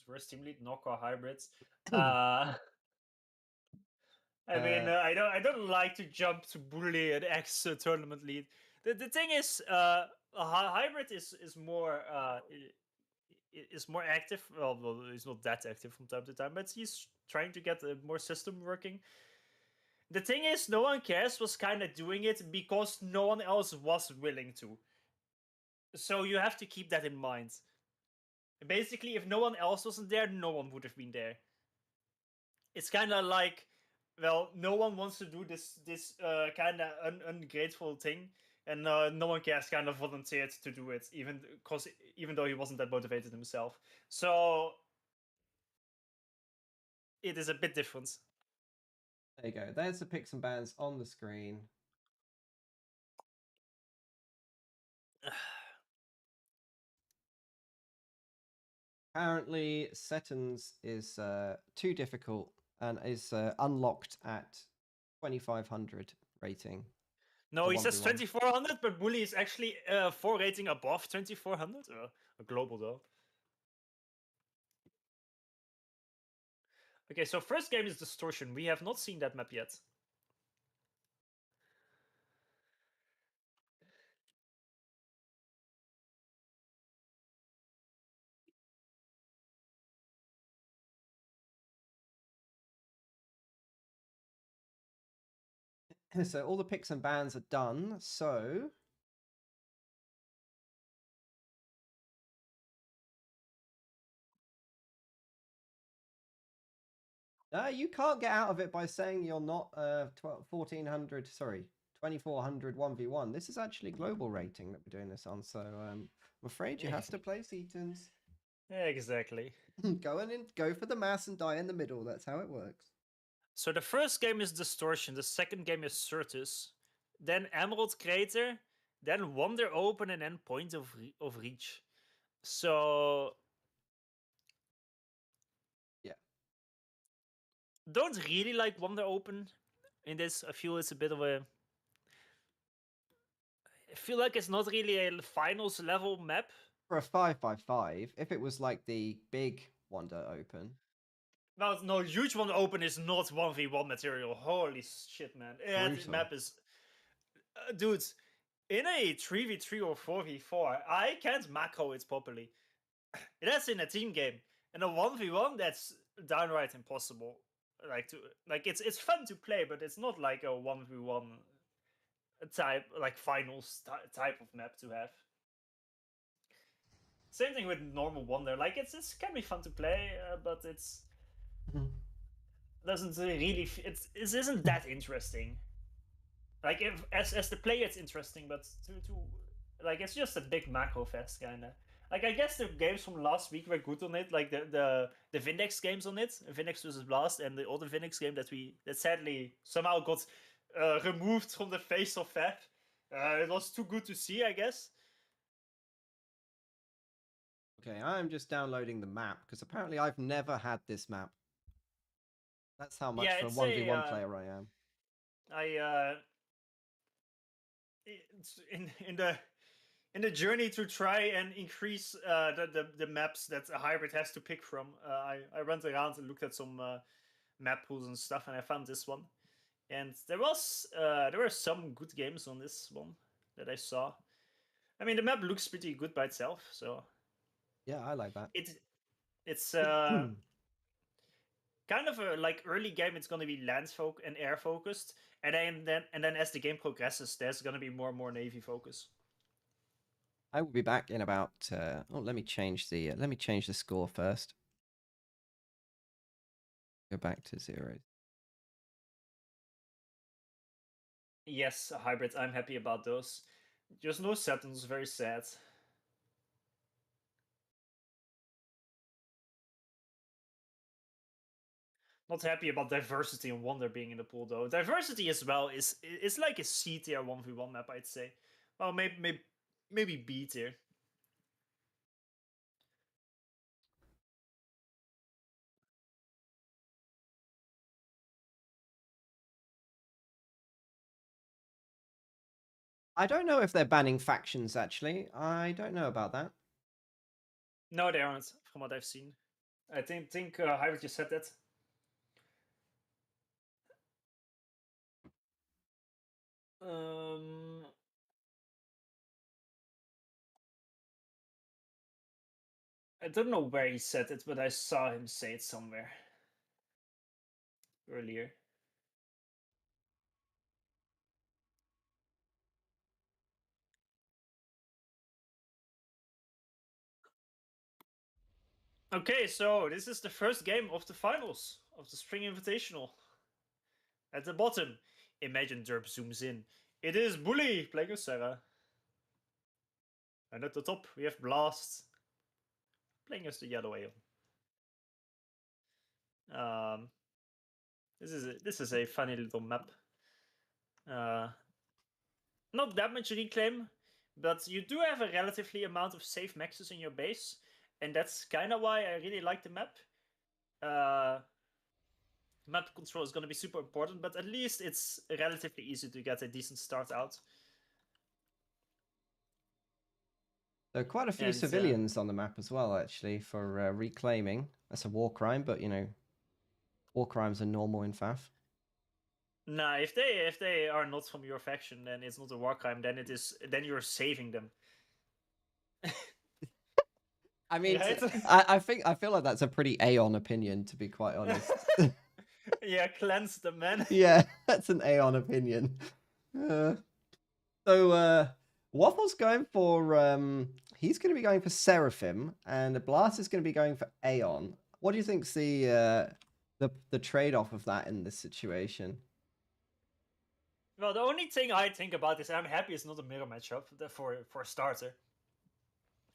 First team lead, Nokka hybrids. I mean, I don't like to jump to bully an ex tournament lead. The thing is, a hybrid is more is more active. Well, he's not that active from time to time, but he's trying to get more system working. The thing is, No One Cares was kind of doing it because no one else was willing to. So you have to keep that in mind. Basically, if no one else wasn't there, no one would have been there. It's kind of like, well, no one wants to do this kind of ungrateful thing, and No One Cares kind of volunteered to do it, even though he wasn't that motivated himself. So it is a bit different. There you go. There's the picks and bans on the screen. Apparently, Setons is too difficult and is unlocked at 2500 rating. No, he says 1v1. 2400, but Bully is actually 4 rating above 2400. A global though. Okay, so first game is Distortion. We have not seen that map yet. So all the picks and bans are done. So you can't get out of it by saying you're not 1400. Sorry, 2400 1v1. This is actually global rating that we're doing this on. So I'm afraid you have to play Setons. Exactly. Go for the mass and die in the middle. That's how it works. So the first game is Distortion. The second game is Certus. Then Emerald Crater. Then Wonder Open, and then Point of Reach. So yeah, don't really like Wonder Open in this. I feel it's a bit of a. I feel like it's not really a finals level map. For a 5x5, if it was like the big Wonder Open. Well, no, huge Wonder Open is not 1v1 material. Holy shit, man. Yeah, this map is. Dudes, in a 3v3 or 4v4, I can't macro it properly. That's in a team game. In a 1v1, that's downright impossible. It's fun to play, but it's not like a 1v1 type, like finals type of map to have. Same thing with normal Wonder. Like it can be fun to play, but it's doesn't really. It isn't that interesting. Like if as the player, it's interesting, but to like it's just a big macro fest kind of. Like I guess the games from last week were good on it, like the Vindex games on it, Vindex vs Blast, and the other Vindex game that sadly somehow got removed from the face of FAP. It was too good to see, I guess. Okay, I'm just downloading the map because apparently I've never had this map. That's how much of a 1v1 player I am. It's in the journey to try and increase the maps that a hybrid has to pick from, I went around and looked at some map pools and stuff, and I found this one. And there were some good games on this one that I saw. I mean, the map looks pretty good by itself, so yeah, I like that. It's kind of a like early game. It's going to be land and air focused, and then as the game progresses, there's going to be more and more navy focus. I will be back in about. Let me change the score first. Go back to 0. Yes, hybrids. I'm happy about those. Just no Saturns. Very sad. Not happy about diversity and wonder being in the pool though. Diversity as well is like a C tier 1v1 map, I'd say. Well, maybe B tier. I don't know if they're banning factions, actually. I don't know about that. No, they aren't, from what I've seen. I think Hybrid just said that. I don't know where he said it, but I saw him say it somewhere earlier. Okay, so this is the first game of the finals of the Spring Invitational. At the bottom, imagine Derp zooms in. It is Bully playing with Sarah. And at the top, we have Blast playing as the Yellow Ale. This is a funny little map. Not that much reclaim, but you do have a relatively amount of safe maxes in your base, and that's kind of why I really like the map. Map control is going to be super important, but at least it's relatively easy to get a decent start out. There are quite a few civilians on the map as well, actually, for reclaiming. That's a war crime, but, you know, war crimes are normal in FAF. Nah, if they are not from your faction, then it's not a war crime. Then you're saving them. I mean, right? I feel like that's a pretty Aeon opinion, to be quite honest. Yeah, cleanse them, man. Yeah, that's an Aeon opinion. So Waffle's going for he's going to be going for Seraphim, and Blast is going to be going for Aeon. What do you think's the trade-off of that in this situation? Well, the only thing I think about is I'm happy it's not a mirror matchup for a starter.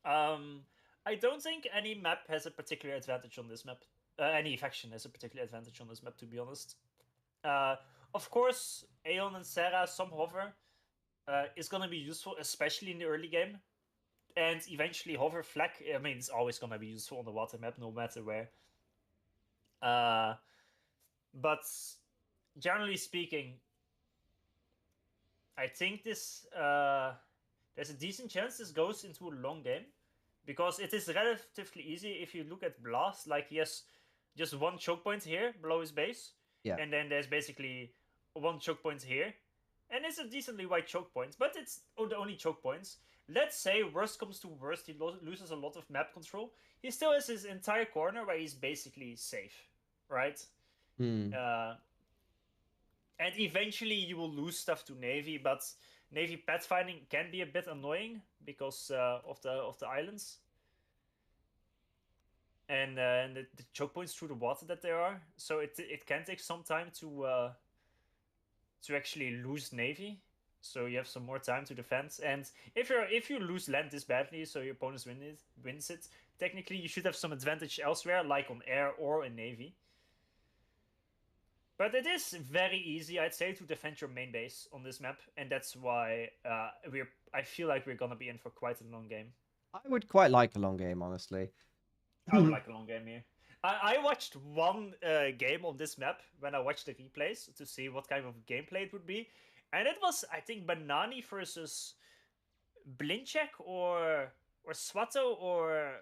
I don't think any map has a particular advantage on this map. Any faction has a particular advantage on this map, to be honest. Of course, Aeon and Sarah, some hover, is going to be useful, especially in the early game. And eventually hover flag, I mean, it's always going to be useful on the water map, no matter where. But generally speaking, I think this there's a decent chance this goes into a long game, because it is relatively easy if you look at Blast. Like, he has just one choke point here below his base, and then there's basically one choke point here, and it's a decently wide choke point, but it's the only choke points. Let's say worst comes to worst, he loses a lot of map control. He still has his entire corner where he's basically safe, right? And eventually you will lose stuff to Navy, but Navy pathfinding can be a bit annoying because of the islands and the choke points through the water that there are. So it can take some time to actually lose Navy. So you have some more time to defend. And if you lose land this badly, so your opponent wins it, technically you should have some advantage elsewhere, like on air or in Navy. But it is very easy, I'd say, to defend your main base on this map, and that's why I feel like we're gonna be in for quite a long game. I would quite like a long game, honestly. I would like a long game here. I watched one game on this map when I watched the replays to see what kind of gameplay it would be, and it was, I think, Bananai versus Blinchek or Swato or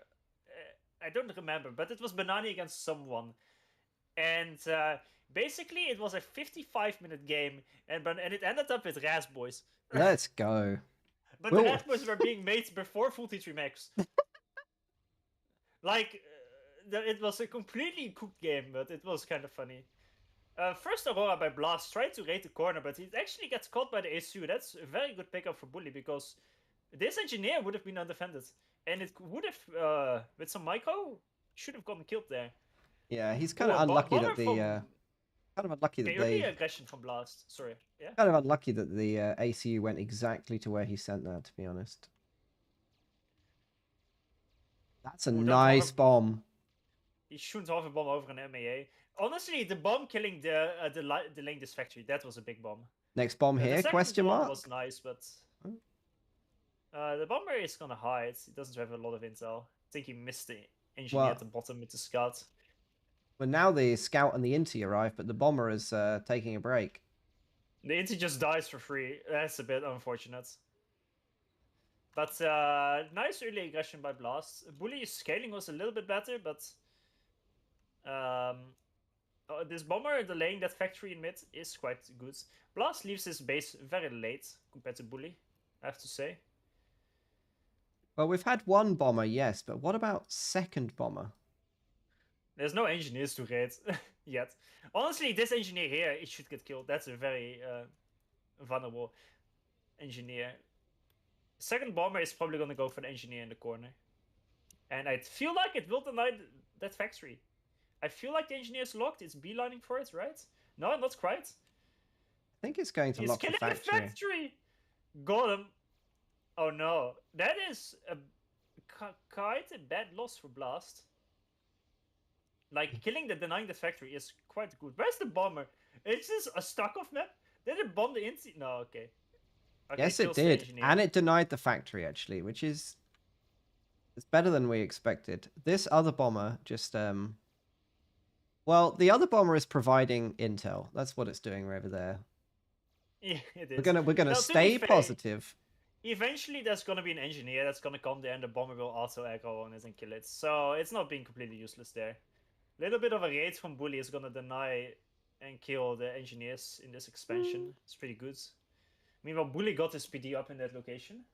I don't remember, but it was Bananai against someone, and basically it was a 55-minute game, and it ended up with Raz Boys. Let's go. But the Raz Boys were being made before Full T3 Max. Like, it was a completely cooked game, but it was kind of funny. First Aurora by Blast tried to raid the corner, but he actually gets caught by the ASU. That's a very good pickup for Bully, because this engineer would have been undefended. And it would have, with some micro, should have gotten killed there. Yeah, he's kind of unlucky that the... kind of unlucky that they... aggression from Blast, sorry. Yeah? Kind of unlucky that the ACU went exactly to where he sent that, to be honest. That's a nice bomb. He shouldn't have a bomb over an MAA. Honestly, the bomb killing delaying this factory, that was a big bomb. Next bomb here, question mark? Was nice, but... the bomber is gonna hide. He doesn't have a lot of intel. I think he missed the engineer at the bottom with the scout. Well, now the scout and the Inti arrive, but the bomber is taking a break. The Inti just dies for free. That's a bit unfortunate. But nice early aggression by Blast. Bully's scaling was a little bit better, but This bomber delaying that factory in mid is quite good. Blast leaves his base very late compared to Bully, I have to say. Well, we've had one bomber, yes, but what about second bomber? There's no engineers to raid yet. Honestly, this engineer here, it should get killed. That's a very vulnerable engineer. Second bomber is probably going to go for the engineer in the corner. And I feel like it will deny that factory. I feel like the engineer is locked. It's beelining for it, right? No, not quite. I think it's going to He's lock the killing factory. the factory! Got him. Oh no. That is quite a bad loss for Blast. Like, killing denying the factory is quite good. Where's the bomber? Is this a stuck-off map? Did it bomb the inside? No, okay. Yes, it did. And it denied the factory, actually, which is... It's better than we expected. This other bomber just... Well, the other bomber is providing intel. That's what it's doing over there. Yeah, it is. We're gonna stay positive. Eventually, there's gonna be an engineer that's gonna come there, and the bomber will also aggro on it and kill it. So it's not being completely useless there. Little bit of a raid from Bully is gonna deny and kill the engineers in this expansion. It's pretty good. Meanwhile, Bully got his PD up in that location.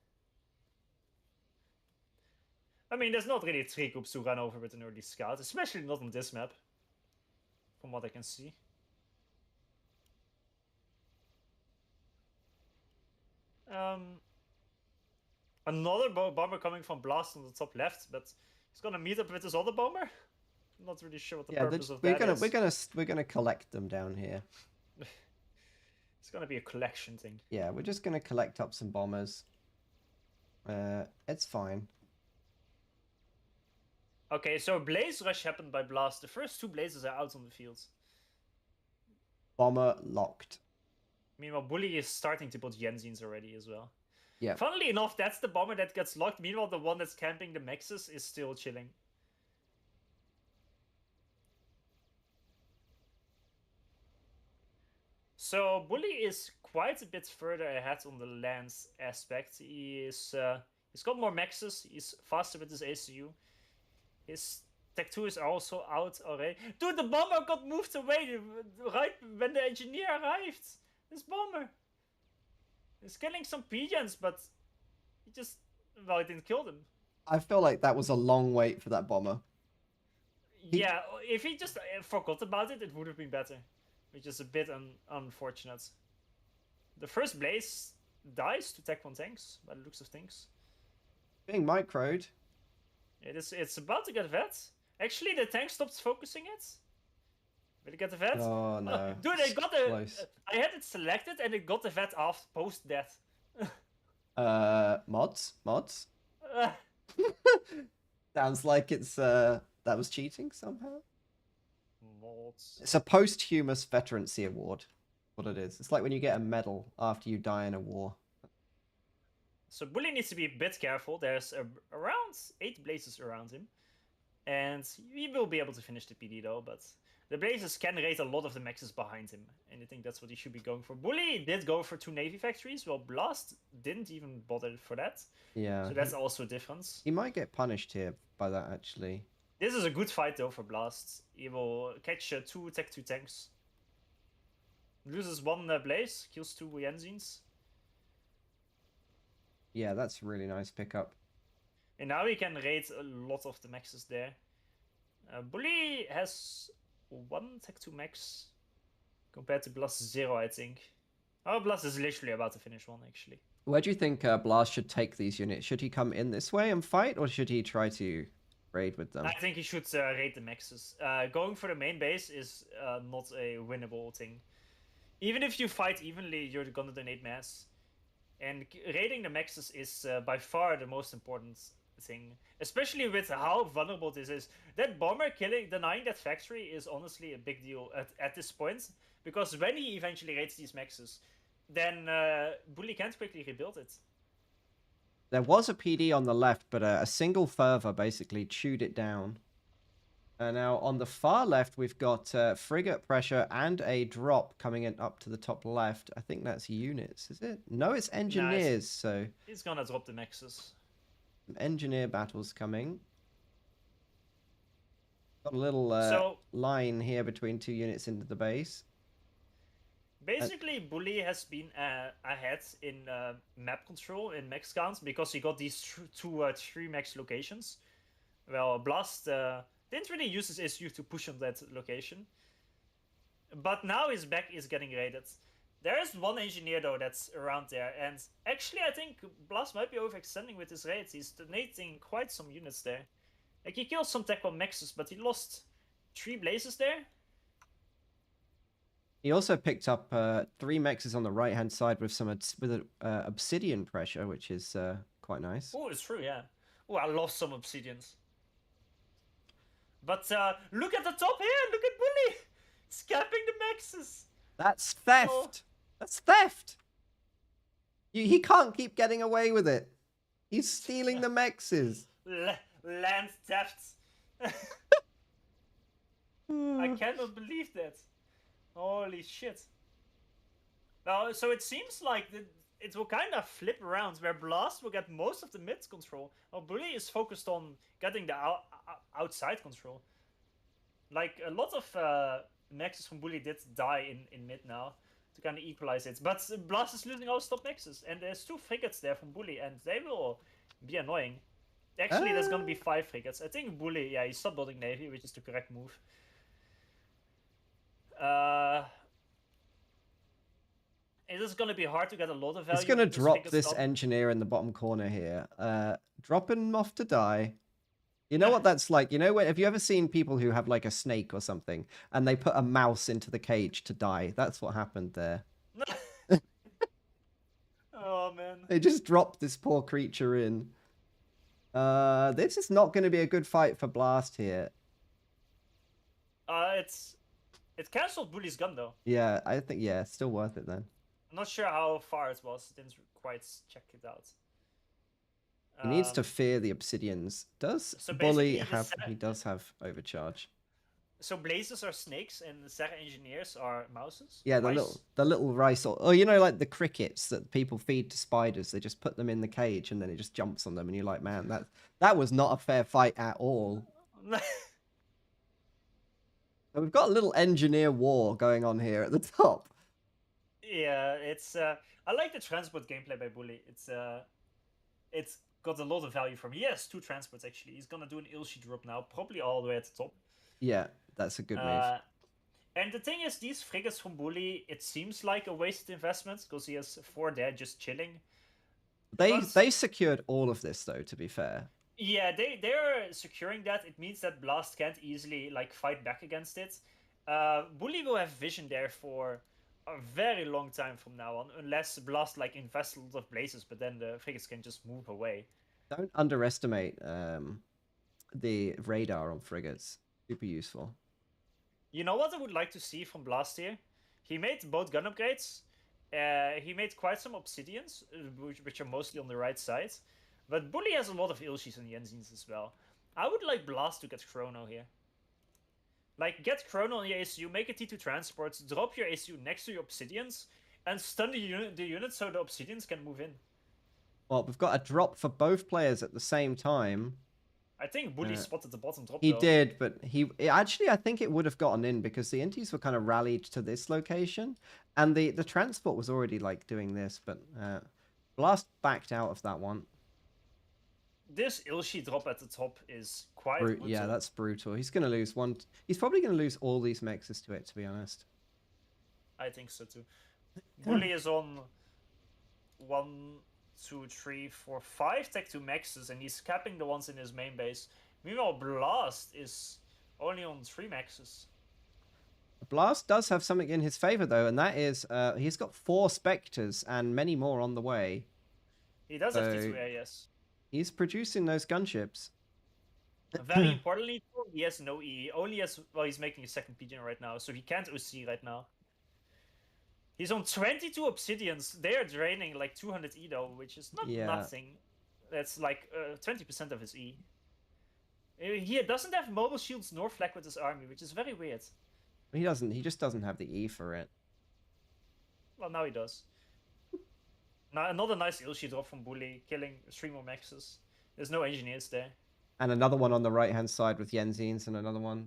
I mean, there's not really 3 groups to run over with an early scout, especially not on this map, from what I can see. Another bomber coming from Blast on the top left, but he's gonna meet up with this other bomber. I'm not really sure what the purpose of that is. We're gonna collect them down here. It's gonna be a collection thing. Yeah, we're just gonna collect up some bombers. It's fine. Okay, so Blaze Rush happened by Blast. The first 2 Blazes are out on the field. Bomber locked. Meanwhile, Bully is starting to put Yenzins already as well. Yeah. Funnily enough, that's the bomber that gets locked. Meanwhile, the one that's camping the Mexes is still chilling. So Bully is quite a bit further ahead on the lands aspect. He's got more Mexes. He's faster with his ACU. His Tech 2 is also out already. Dude, the bomber got moved away right when the engineer arrived. This bomber. He's killing some pigeons, but he just... Well, he didn't kill them. I feel like that was a long wait for that bomber. Yeah, if he just forgot about it, it would have been better. Which is a bit unfortunate. The first Blaze dies to Tech 1 tanks, by the looks of things. Being microed. It's about to get vet. Actually, the tank stopped focusing it. Will it get the vet? Oh no. Dude, I got the... I had it selected and it got the vet after post-death. Mods? Sounds like it's, that was cheating somehow. Mods. It's a posthumous veterancy award. What it is. It's like when you get a medal after you die in a war. So Bully needs to be a bit careful. There's around 8 Blazes around him. And he will be able to finish the PD though, but... The Blazes can raid a lot of the Mexes behind him, and I think that's what he should be going for. Bully did go for 2 Navy factories, while Blast didn't even bother for that. Yeah. So that's also a difference. He might get punished here by that, actually. This is a good fight, though, for Blast. He will catch 2 Tech 2 tanks. Loses 1 Blaze, kills 2 Yenzins. Yeah, that's a really nice pickup. And now he can raid a lot of the Mexes there. Bully has... 1 Tech 2 max compared to Blast 0, I think. Oh, Blast is literally about to finish 1, actually. Where do you think Blast should take these units? Should he come in this way and fight, or should he try to raid with them? I think he should raid the Mexes. Going for the main base is not a winnable thing. Even if you fight evenly, you're gonna donate mass. And raiding the Mexes is by far the most important thing, especially with how vulnerable this is. That bomber denying that factory is honestly a big deal at this point, because when he eventually raids these Mexes, then Bully can't quickly rebuild it. There was a PD on the left, but a single fervor basically chewed it down. Now on the far left, we've got frigate pressure and a drop coming in up to the top left. I think that's units, is it? No, it's engineers. So he's gonna drop the Mexes. Engineer battles coming. Got a little So line here between 2 units into the base. basically, Bully has been ahead in map control in max counts because he got these three max locations. Well, Blast didn't really use his SU to push on that location. But now his back is getting raided. There is one engineer though that's around there, and actually I think Blast might be overextending with his raids. He's donating quite some units there. Like he killed some Tech 1 Maxes, but he lost 3 blazes there. He also picked up 3 mexes on the right-hand side with some obsidian pressure, which is quite nice. Oh, it's true, yeah. Oh, I love some obsidians. But look at the top here! Look at Bully! Scapping the maxes! That's theft! Oh. That's theft! He can't keep getting away with it. He's stealing the mexes. Land theft! I cannot believe that. Holy shit. Well, so it seems like it will kind of flip around, where Blast will get most of the mid control, while Bully is focused on getting the outside control. Like, a lot of maxes from Bully did die in mid now, to kind of equalize it. But Blast is losing all his top maxes, and there's 2 frigates there from Bully, and they will be annoying. Actually, there's gonna be 5 frigates. I think Bully, yeah, he stopped building Navy, which is the correct move. It is going to be hard to get a lot of value. He's going to drop this engineer in the bottom corner here. Drop him off to die. You know what that's like? You know, have you ever seen people who have like a snake or something and they put a mouse into the cage to die? That's what happened there. Oh, man. They just dropped this poor creature in. This is not going to be a good fight for Blast here. It cancelled Bully's gun, though. Yeah, I think, yeah, still worth it then. I'm not sure how far it was. Didn't quite check it out. He needs to fear the obsidians. Does so Bully have... He does have overcharge. So blazes are snakes and the Serra engineers are mouses? Yeah, the little rice... Or, you know, like the crickets that people feed to spiders. They just put them in the cage and then it just jumps on them. And you're like, man, that was not a fair fight at all. So we've got a little engineer war going on here at the top. Yeah, it's I like the transport gameplay by Bully. It's got a lot of value from. He has 2 transports actually. He's gonna do an Ilshi drop now, probably all the way at the top. Yeah, that's a good move. And the thing is, these frigates from Bully, it seems like a wasted investment because he has 4 there just chilling. They secured all of this though, to be fair. Yeah, they're securing that. It means that Blast can't easily like fight back against it. Bully will have vision there for a very long time from now on, unless Blast like invests a lot of blazes, but then the frigates can just move away. Don't underestimate the radar on frigates. Super useful. You know what I would like to see from Blast here? He made both gun upgrades. He made quite some obsidians, which are mostly on the right side. But Bully has a lot of Ilshis and Yenzins as well. I would like Blast to get Chrono here. Like, get Chrono on your ACU, make a T2 transport, drop your ACU next to your Obsidians, and stun the unit so the Obsidians can move in. Well, we've got a drop for both players at the same time. I think Bully spotted the bottom drop, He did, but actually, I think it would have gotten in because the Inties were kind of rallied to this location, and the transport was already, like, doing this, but Blast backed out of that one. This Ilshi drop at the top is quite brutal. Yeah, that's brutal. He's going to lose one. He's probably going to lose all these mexes to it, to be honest. I think so too. Bully is on 1, 2, 3, 4, 5 Tech 2 maxes, and he's capping the ones in his main base. Meanwhile, Blast is only on 3 maxes. Blast does have something in his favor, though, and that is he's got 4 Spectres and many more on the way. He does have T2A, yes. He's producing those gunships. Very importantly, he has no E. Only has, well, he's making a 2nd Pigeon right now, so he can't OC right now. He's on 22 Obsidians. They are draining like 200 E though, which is not nothing. That's like 20% of his E. He doesn't have mobile shields nor flag with his army, which is very weird. He doesn't. He just doesn't have the E for it. Well, now he does. Now another nice Ilshi drop from Bully, killing 3 more maxes. There's no engineers there. And another one on the right-hand side with Yenzines and another one.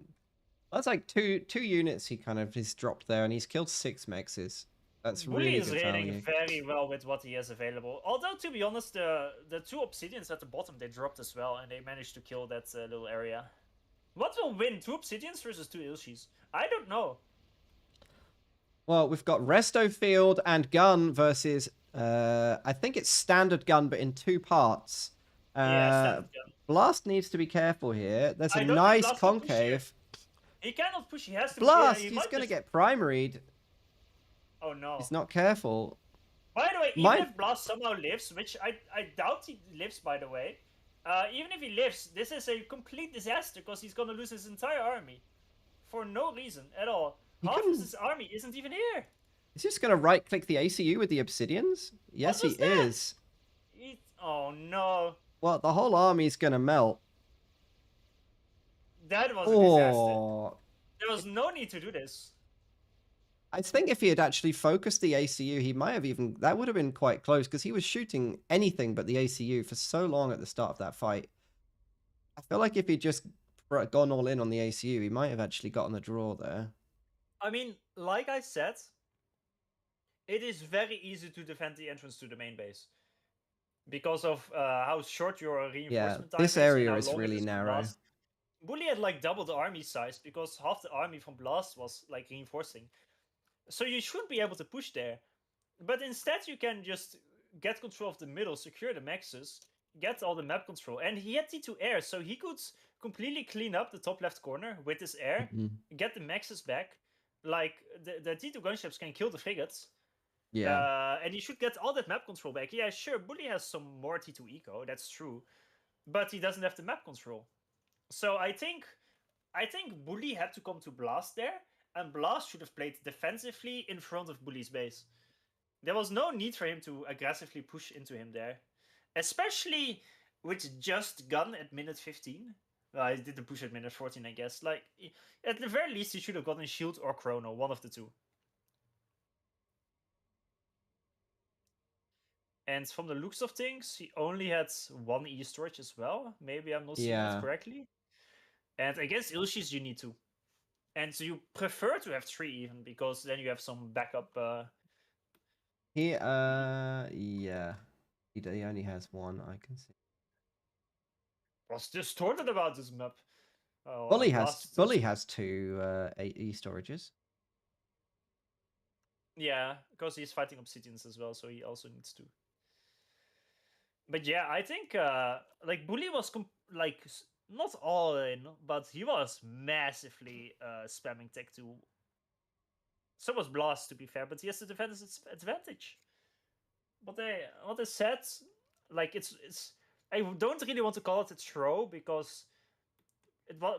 That's like two units he kind of has dropped there, and he's killed 6 mexes. That's Bully really is good raiding value. very well with what he has available. Although, to be honest, the 2 obsidians at the bottom, they dropped as well, and they managed to kill that little area. What will win, 2 obsidians versus 2 ilshis? I don't know. Well, we've got Resto Field and Gun versus, I think it's Standard Gun, but in 2 parts. Yeah, standard gun. Blast needs to be careful here. There's a I don't think nice Blast can push here. concave. He cannot push, he has to... Blast, he he's might going to just... get primaried. Oh no. He's not careful. By the way, even if Blast somehow lives, which I doubt he lives, by the way, even if he lives, this is a complete disaster, because he's gonna lose his entire army. For no reason at all. Half of his army isn't even here. Is he just going to right-click the ACU with the obsidians? Yes, he is. Oh no. Well, the whole army's going to melt. That was a disaster. There was no need to do this. I think if he had actually focused the ACU, he might have even... That would have been quite close, because he was shooting anything but the ACU for so long at the start of that fight. I feel like if he'd just gone all in on the ACU, he might have actually gotten the draw there. I mean, like I said, it is very easy to defend the entrance to the main base. Because of how short your reinforcement time is. This area is really narrow. Bully had like double the army size, because half the army from Blast was like reinforcing. So you should be able to push there. But instead you can just get control of the middle, secure the maxes, get all the map control. And he had T2 air, so he could completely clean up the top left corner with his air, get the maxes back. Like, the T2 gunships can kill the frigates. Yeah. And he should get all that map control back. Yeah, sure, Bully has some more T2 eco, that's true. But he doesn't have the map control. So I think Bully had to come to Blast there, and Blast should have played defensively in front of Bully's base. There was no need for him to aggressively push into him there. Especially with just Gun at minute 15. Well, I did the push at minute 14, I guess. Like, at the very least, he should have gotten Shield or Chrono, one of the two. And from the looks of things, he only had 1 E-storage as well. Maybe I'm not seeing it correctly. And against Ilshis, you need 2. And so you prefer to have 3 even, because then you have some backup. Yeah. He only has 1, I can see. What's distorted about this map? Bully has 2 E-storages. Yeah, because he's fighting Obsidians as well, so he also needs 2. But yeah, I think like Bully was like not all in, but he was massively spamming Tech 2. So was Blast, to be fair, but he has to defend his advantage. What is said, like it's I don't really want to call it a throw, because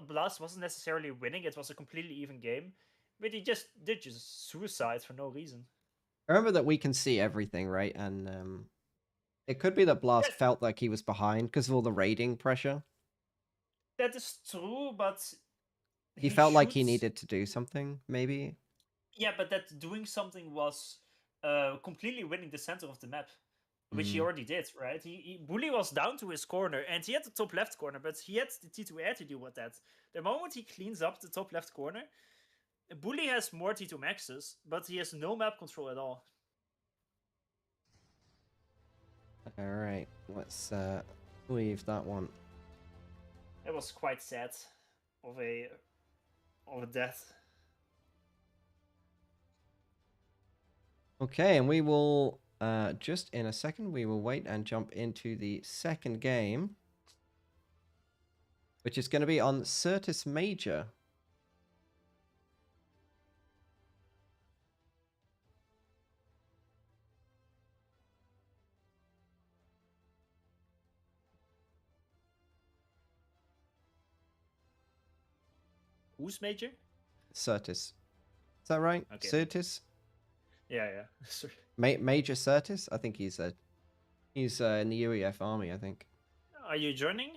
Blast wasn't necessarily winning. It was a completely even game, but he just did suicide for no reason. Remember that we can see everything, right? And it could be that Blast felt like he was behind because of all the raiding pressure. That is true, but he felt like he needed to do something, maybe. Yeah, but that doing something was completely winning the center of the map, which he already did, right? Bully was down to his corner, and he had the top left corner, but he had the T2 air to deal with that. The moment he cleans up the top left corner, Bully has more T2 maxes, but he has no map control at all. Alright, let's leave that one. It was quite sad of a death. Okay, and we will just in a second we will wait and jump into the second game, which is going to be on Certus Major. Who's Major? Certus. Is that right? Okay. Certus? Yeah. Sorry. Major Certus? I think he's in the UEF army, I think. Are you joining?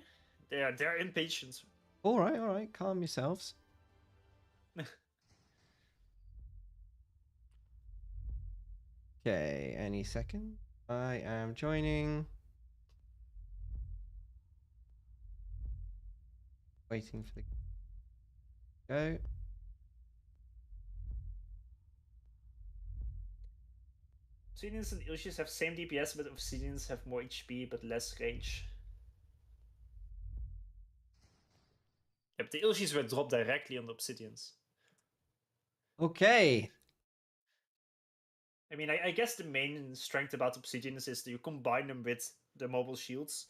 They're impatient. All right. Calm yourselves. Okay, any second. I am joining. Waiting for the go. Obsidians and Illusions have same DPS, but Obsidians have more HP but less range. Yeah, but the Illusions were dropped directly on the Obsidians. Okay. I mean, I guess the main strength about Obsidians is that you combine them with the mobile shields.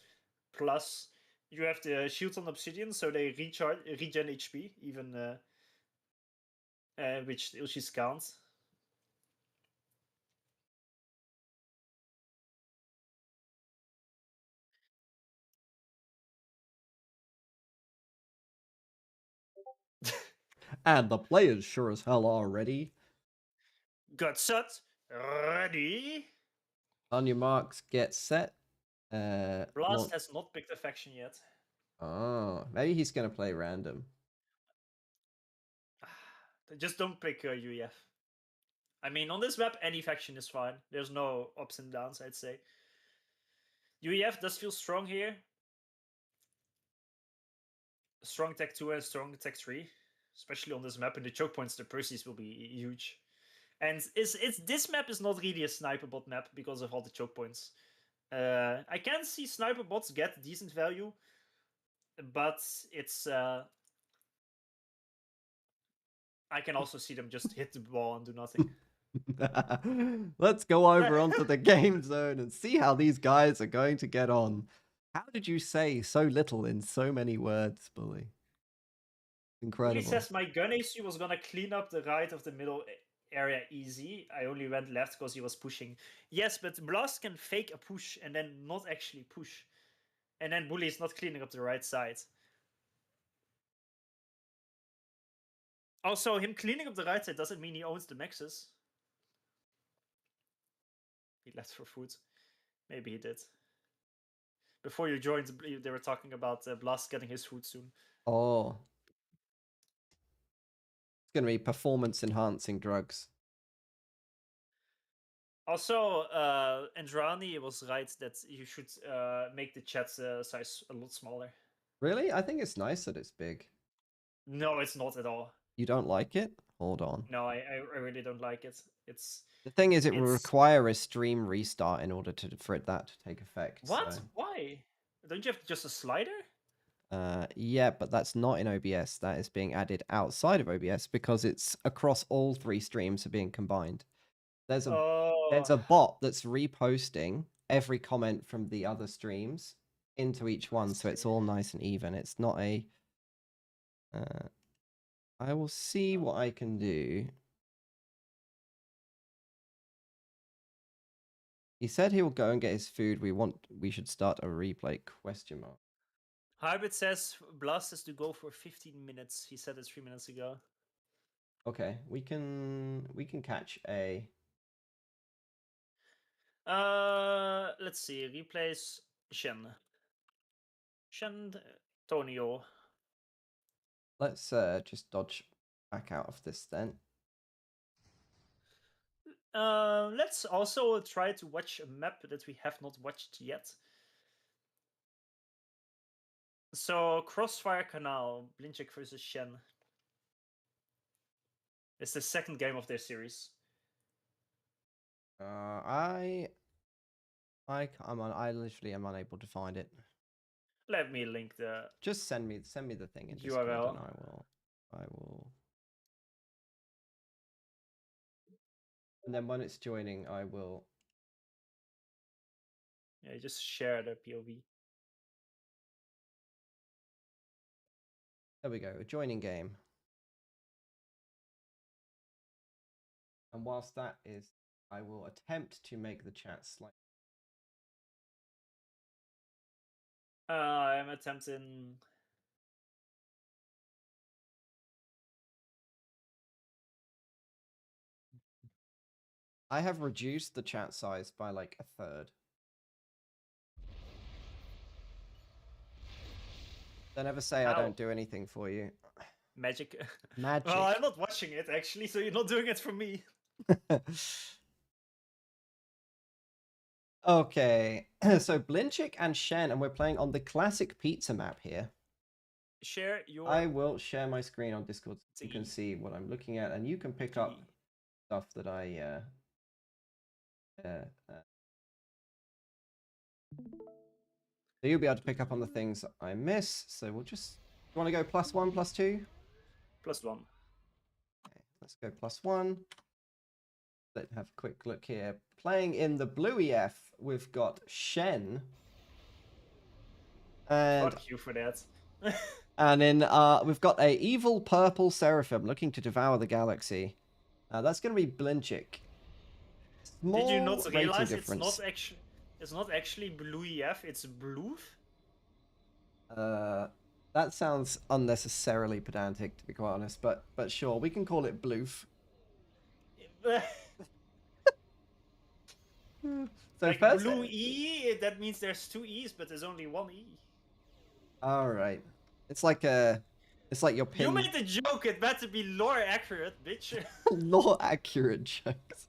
Plus, you have the shields on Obsidian, so they regen HP, even which Illusions can't. And the players sure as hell are ready. Got set. Ready. On your marks, get set. Blast has not picked a faction yet. Oh, maybe he's gonna play random. Just don't pick UEF. I mean, on this map, any faction is fine. There's no ups and downs, I'd say. UEF does feel strong here. Strong tech 2 and strong tech 3. Especially on this map, and the choke points, the Percies will be huge. And this map is not really a sniper bot map because of all the choke points. I can see sniper bots get decent value, but it's I can also see them just hit the ball and do nothing. Let's go over onto the game zone and see how these guys are going to get on. How did you say so little in so many words, Bully? Incredible. He says my gun AC was gonna clean up the right of the middle area easy. I only went left because he was pushing. Yes, but Blast can fake a push and then not actually push. And then Bully is not cleaning up the right side. Also, him cleaning up the right side doesn't mean he owns the maxes. He left for food. Maybe he did. Before you joined, they were talking about Blast getting his food soon. Oh. It's going to be performance-enhancing drugs. Also, Andrani was right that you should make the chat size a lot smaller. Really? I think it's nice that it's big. No, it's not at all. You don't like it? Hold on. No, I really don't like it. The thing is, it will require a stream restart in order for that to take effect. What? So. Why? Don't you have just a slider? Yeah, but that's not in OBS. That is being added outside of OBS because it's across all 3 streams are being combined. There's a bot that's reposting every comment from the other streams into each one, so it's all nice and even. It's not a. I will see what I can do. He said he will go and get his food. We should start a replay ? Hybrid says Blast has to go for 15 minutes. He said it 3 minutes ago. Okay, we can catch a. Let's see. Replace Shen. Tonio. Let's just dodge back out of this then. Let's also try to watch a map that we have not watched yet. So, Crossfire Canal, Blinchek versus Shen. It's the second game of their series. I literally am unable to find it. Let me link the. Just send me the thing in URL. Discord, and I will. And then when it's joining, I will. Yeah, just share the POV. There we go. A joining game. And whilst that is, I will attempt to make the chat slightly. I'm attempting. I have reduced the chat size by like a third. Don't ever say I don't do anything for you. Magic. Magic. Well, I'm not watching it actually, so you're not doing it for me. Okay, so Blinchik and Shen, and we're playing on the classic pizza map here. share your... I will share my screen on Discord so you can thingy. see what I'm looking at, and you can pick up stuff that I so you'll be able to pick up on the things I miss. So we'll just... You want to go +1, +2? +1. Okay, let's go +1. Let's have a quick look here. Playing in the blue EF, we've got Shen. And Fuck you for that. and in we've got a evil purple seraphim looking to devour the galaxy. That's going to be Blinchik. Small Did you not rating realize difference. it's not actually blue EF, it's bloof? That sounds unnecessarily pedantic, to be quite honest, but sure, we can call it bloof. So like first, blue E, that means there's 2 E's, but there's only 1 E. all right, it's like your pin. You made the joke. It better be lore accurate, bitch. Lore accurate jokes.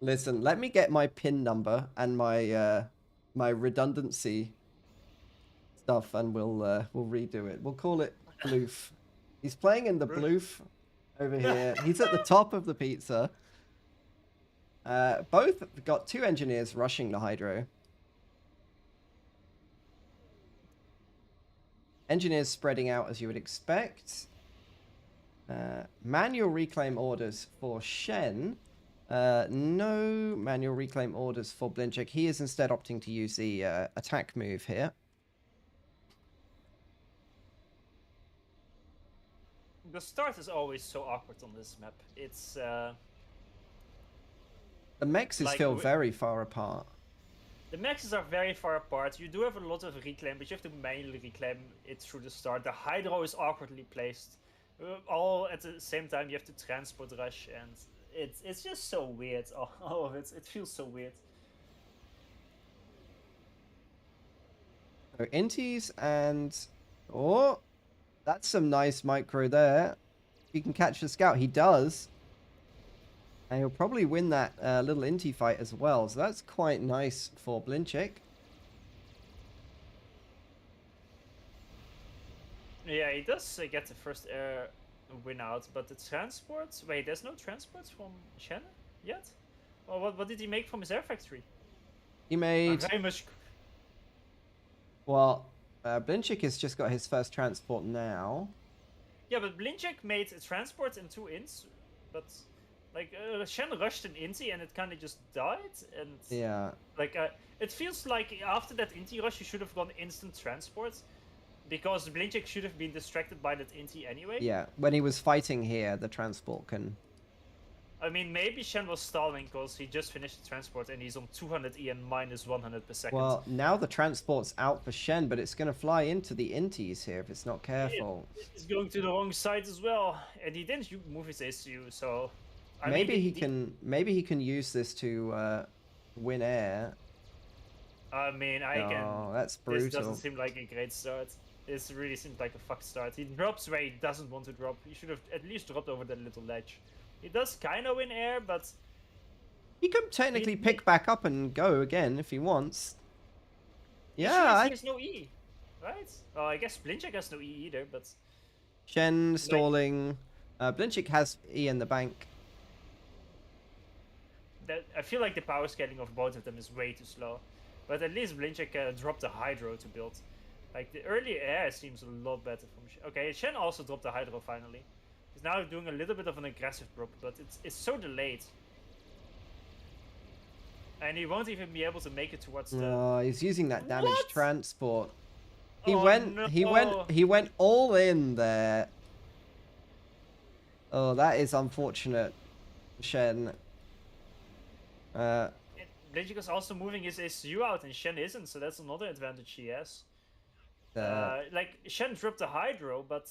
Listen, let me get my pin number and my my redundancy stuff, and we'll redo it. We'll call it bloof. He's playing in the bloof over here. He's at the top of the pizza. Both got 2 engineers rushing the hydro. Engineers spreading out as you would expect. Manual reclaim orders for Shen. No manual reclaim orders for Blinchik. He is instead opting to use the attack move here. The start is always so awkward on this map. It's the mechs like, feel very far apart. the maxes are very far apart. You do have a lot of reclaim, but you have to manually reclaim it through the start. The hydro is awkwardly placed. All at the same time, you have to transport rush, and it's just so weird. All of it. It feels so weird. So Inties and... Oh, that's some nice micro there. He can catch the scout. He does. And he'll probably win that little Inti fight as well. So that's quite nice for Blinchik. Yeah, he does get the first air win out, but the transports... Wait, there's no transports from Shen yet? Well, what did he make from his air factory? He made... Very much... Well, Blinchik has just got his first transport now. Yeah, but Blinchik made a transport in 2 ints, but... Like, Shen rushed an Inti and it kind of just died, and... Yeah. Like, it feels like after that Inti rush you should have gone instant transport, because Blinchik should have been distracted by that Inti anyway. Yeah, when he was fighting here, the transport can... I mean, maybe Shen was stalling because he just finished the transport and he's on 200 E and minus 100 per second. Well, now the transport's out for Shen, but it's going to fly into the Intis here if it's not careful. He's going to the wrong side as well, and he didn't move his SU, so... Maybe he can use this to win air. I mean, Oh, that's brutal. This doesn't seem like a great start. This really seems like a fucked start. He drops where he doesn't want to drop. He should have at least dropped over that little ledge. He does kind of win air, but... He could technically pick back up and go again if he wants. Yeah, he has no E, right? Well, I guess Blinchik has no E either, but... Shen stalling. Blinchik has E in the bank. I feel like the power scaling of both of them is way too slow. But at least Blinchik dropped the hydro to build. Like, the early air seems a lot better from Shen. Okay, Shen also dropped the hydro finally. He's now doing a little bit of an aggressive drop, but it's so delayed. And he won't even be able to make it towards the... Oh, he's using that damaged transport. He no. he went all in there. Oh, that is unfortunate, Shen. Blinchik is also moving his SU out, and Shen isn't, so that's another advantage he has. Like, Shen dropped the hydro, but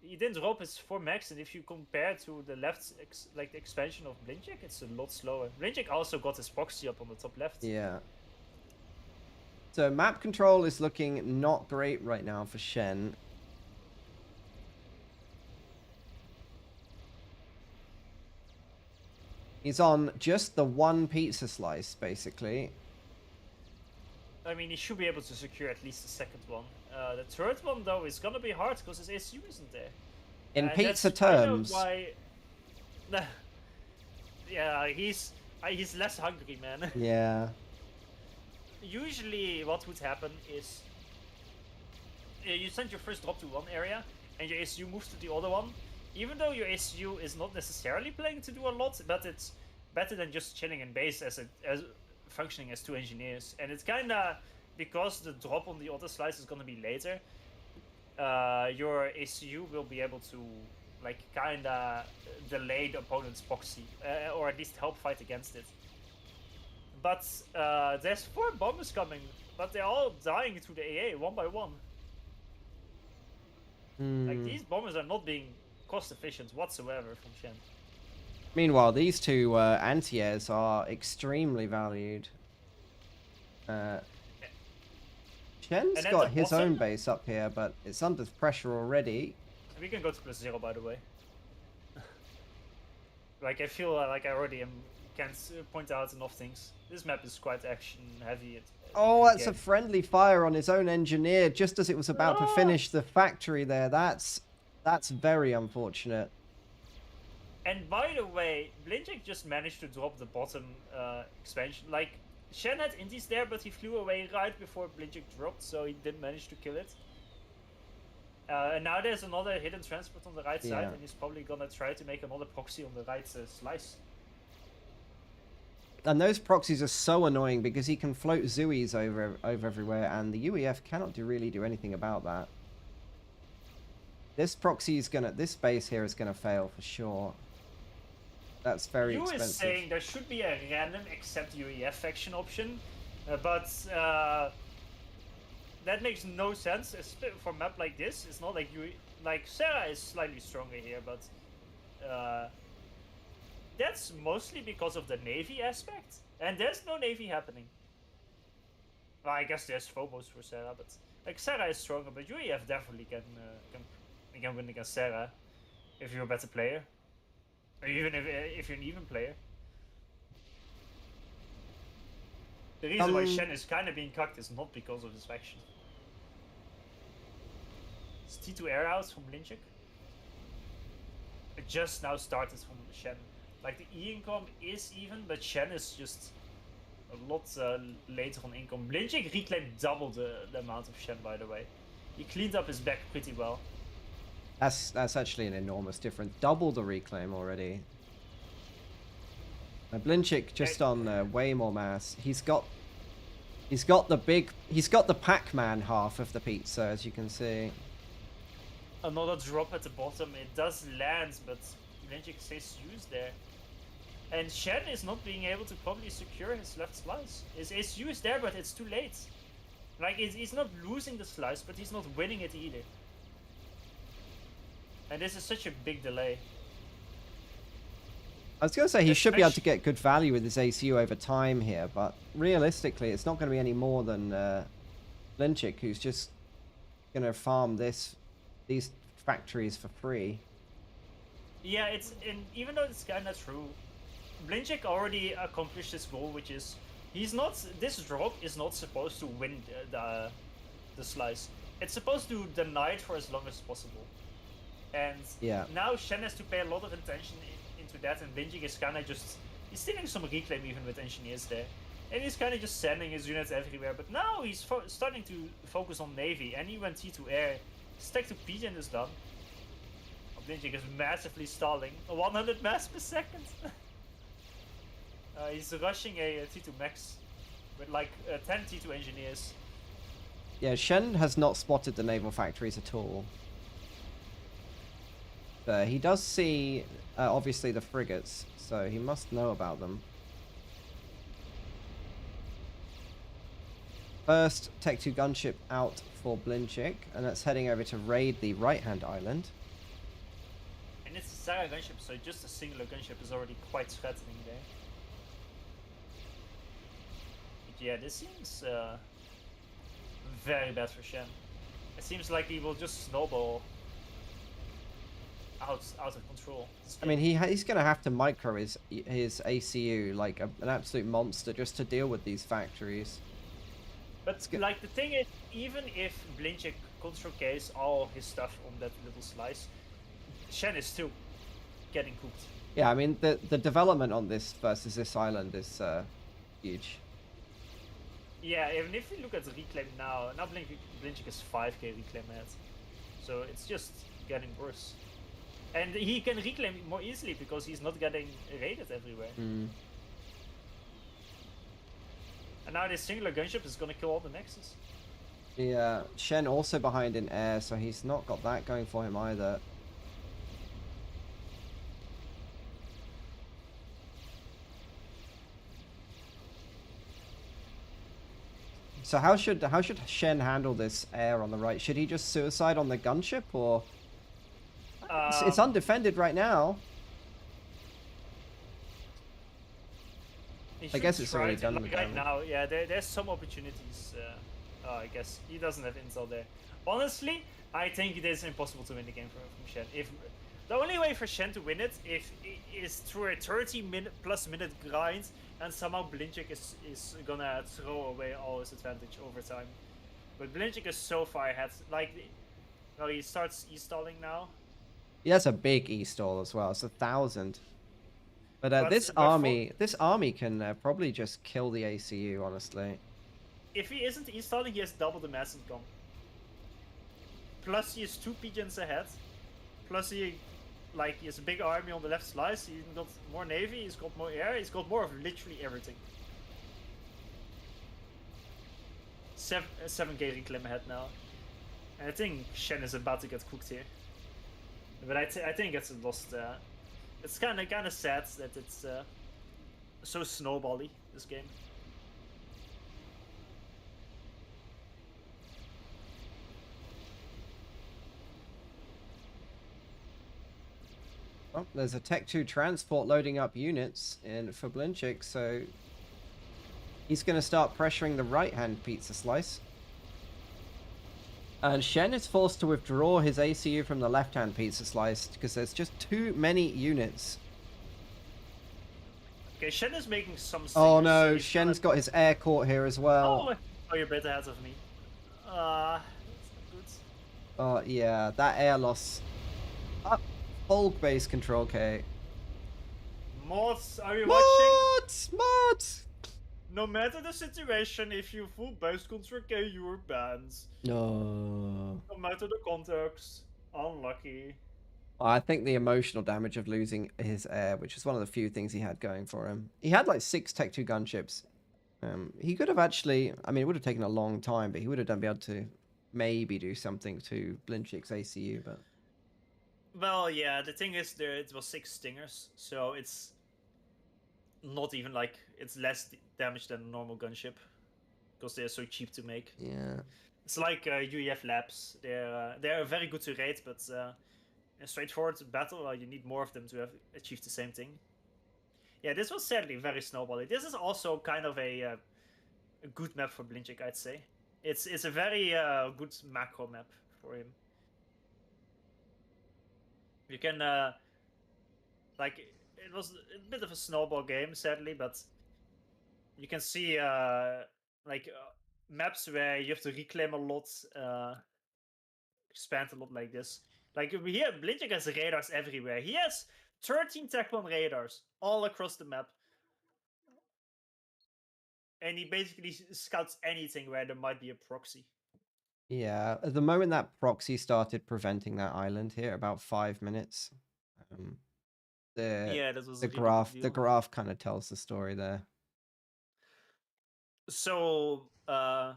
he didn't drop his 4 max, and if you compare to the left, like the expansion of Blinchik, it's a lot slower. Blinchik also got his proxy up on the top left. Yeah. So map control is looking not great right now for Shen. He's on just the 1 pizza slice, basically. I mean, he should be able to secure at least the second one. The third one, though, is gonna be hard because his ASU isn't there. In And pizza that's kind of terms, why... yeah, he's less hungry, man. yeah. Usually, what would happen is you send your first drop to one area, and your ASU moves to the other one. Even though your ASU is not necessarily playing to do a lot, but it's better than just chilling in base as functioning as 2 engineers. And it's kinda because the drop on the other slice is gonna be later. Your ACU will be able to like kinda delay the opponent's proxy, or at least help fight against it. But there's 4 bombers coming, but they're all dying to the AA one by one. Like these bombers are not being cost efficient whatsoever from Shen. Meanwhile, these 2 anti-airs are extremely valued. Shen's And at got the his own bottom- base up here, but it's under pressure already. We can go to +0, by the way. Like, I feel like I already can't point out enough things. This map is quite action heavy. Oh, that's a friendly fire on his own engineer just as it was about to finish the factory there. That's very unfortunate. And by the way, Blinchik just managed to drop the bottom expansion. Like, Shen had indies there, but he flew away right before Blinchik dropped, so he didn't manage to kill it. And now there's another hidden transport on the right side, and he's probably gonna try to make another proxy on the right slice. And those proxies are so annoying because he can float Zuis over everywhere, and the UEF cannot really do anything about that. This proxy is gonna, this base here is gonna fail for sure. That's very expensive. You is saying there should be a random except UEF faction option, but that makes no sense for a map like this. It's not like Sarah is slightly stronger here, but that's mostly because of the Navy aspect, and there's no Navy happening. Well, I guess there's Phobos for Sarah, but like Sarah is stronger, but UEF definitely can win against Sarah if you're a better player, or even if you're an even player. The reason why Shen is kind of being cucked is not because of his faction. It's T2 air out from Blinchik. It just now started from Shen. Like the E-income is even, but Shen is just a lot later on income. Blinchik reclaimed double the amount of Shen, by the way. He cleaned up his back pretty well. That's actually an enormous difference. Double the reclaim already. Blinchik just on way more mass. He's got the Pac-Man half of the pizza, as you can see. Another drop at the bottom. It does land, but Blinchik stays used there. And Shen is not being able to probably secure his left slice. His ASU is there, but it's too late. Like, he's not losing the slice, but he's not winning it either. And this is such a big delay. I was going to say he should be able to get good value with his ACU over time here, but realistically it's not going to be any more than Blinchik, who's just going to farm these factories for free. Yeah, even though it's kind of true, Blinchik already accomplished his goal, which is this drop is not supposed to win the slice. It's supposed to deny it for as long as possible. And now Shen has to pay a lot of attention into that, and Blinchik is kind of just... He's stealing some reclaim even with engineers there. And he's kind of just sending his units everywhere. But now he's starting to focus on Navy, and he went T2 air. Stack to Pigeon is done. Blinchik is massively stalling. 100 mass per second. He's rushing a T2 max with like 10 T2 engineers. Yeah, Shen has not spotted the naval factories at all. He does see, obviously, the frigates, so he must know about them. First Tech 2 gunship out for Blinchik, and that's heading over to raid the right-hand island. And it's a Sarah gunship, so just a singular gunship is already quite threatening there. But yeah, this seems very bad for Shen. It seems like he will just snowball out of control. I mean, he's going to have to micro his ACU like an absolute monster just to deal with these factories. But like the thing is, even if Blinchik could showcase all his stuff on that little slice, Shen is still getting cooked. Yeah, I mean the development on this versus this island is huge. Yeah, even if you look at the reclaim now Blinchik is 5k reclaim ahead, so it's just getting worse. And he can reclaim more easily because he's not getting raided everywhere. Mm. And now this singular gunship is gonna kill all the nexus. Yeah, Shen also behind in air, so he's not got that going for him either. So how should Shen handle this air on the right? Should he just suicide on the gunship, or it's undefended right now? I guess it's already done. Like right now, yeah, there's some opportunities. I guess he doesn't have intel there. Honestly, I think it is impossible to win the game from Shen. If the only way for Shen to win it is through a 30-minute grind, and somehow Blinchik is gonna throw away all his advantage over time. But Blinchik is so far ahead. Like, well, he starts e-stalling now. He has a big e-stall as well. It's 1,000. But this army can probably just kill the ACU, honestly. If he isn't e-stalling, he has double the mass income. Plus he has 2 pigeons ahead. Plus he has a big army on the left slice. He's got more navy, he's got more air, he's got more of literally everything. 7k reclaim ahead now. And I think Shen is about to get cooked here. But I think it's a lost. It's kind of sad that it's so snowbally, this game. Well, there's a Tech 2 transport loading up units for Blinchik, so he's going to start pressuring the right-hand pizza slice. And Shen is forced to withdraw his ACU from the left-hand pizza slice because there's just too many units. Okay, Shen is making some sense. Oh no, Shen's got his air court here as well. Oh, you're better ahead of me. That's not good. Oh yeah, that air loss. Hulk base control K. Mods, are you watching? Mods! No matter the situation, if you full base control K, you are banned. No. No matter the context, unlucky. I think the emotional damage of losing his air, which is one of the few things he had going for him. He had like 6 Tech 2 gunships. He could have actually, I mean, it would have taken a long time, but he would have been able to maybe do something to Blinchik's ACU, but... Well, yeah, the thing is, it was 6 stingers, so it's not even like, it's less damage than a normal gunship, because they're so cheap to make. Yeah. It's like UEF labs. They're very good to raid, but in a straightforward battle, you need more of them to have achieved the same thing. Yeah, this was sadly very snowbally. This is also kind of a good map for Blinchik, I'd say. It's a very good macro map for him. You can like, it was a bit of a snowball game, sadly, but you can see maps where you have to reclaim a lot, expand a lot like this. Like here, Blinchik has radars everywhere. He has 13 Tech 1 radars all across the map. And he basically scouts anything where there might be a proxy. Yeah, at the moment that proxy started preventing that island here, about 5 minutes. That was the really graph kind of tells the story there. So, oh,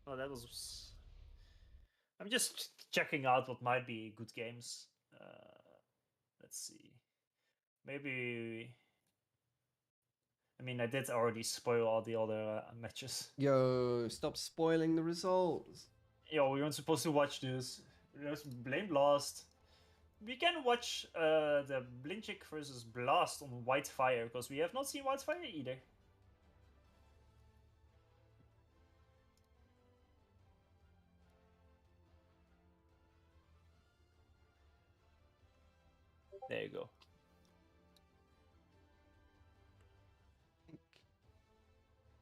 that was. I'm just checking out what might be good games. Let's see. Maybe. I mean, I did already spoil all the other matches. Yo, stop spoiling the results. Yo, we weren't supposed to watch this. There's Blame Blast. We can watch the Blinchik versus Blast on Whitefire, because we have not seen Whitefire either. There you go.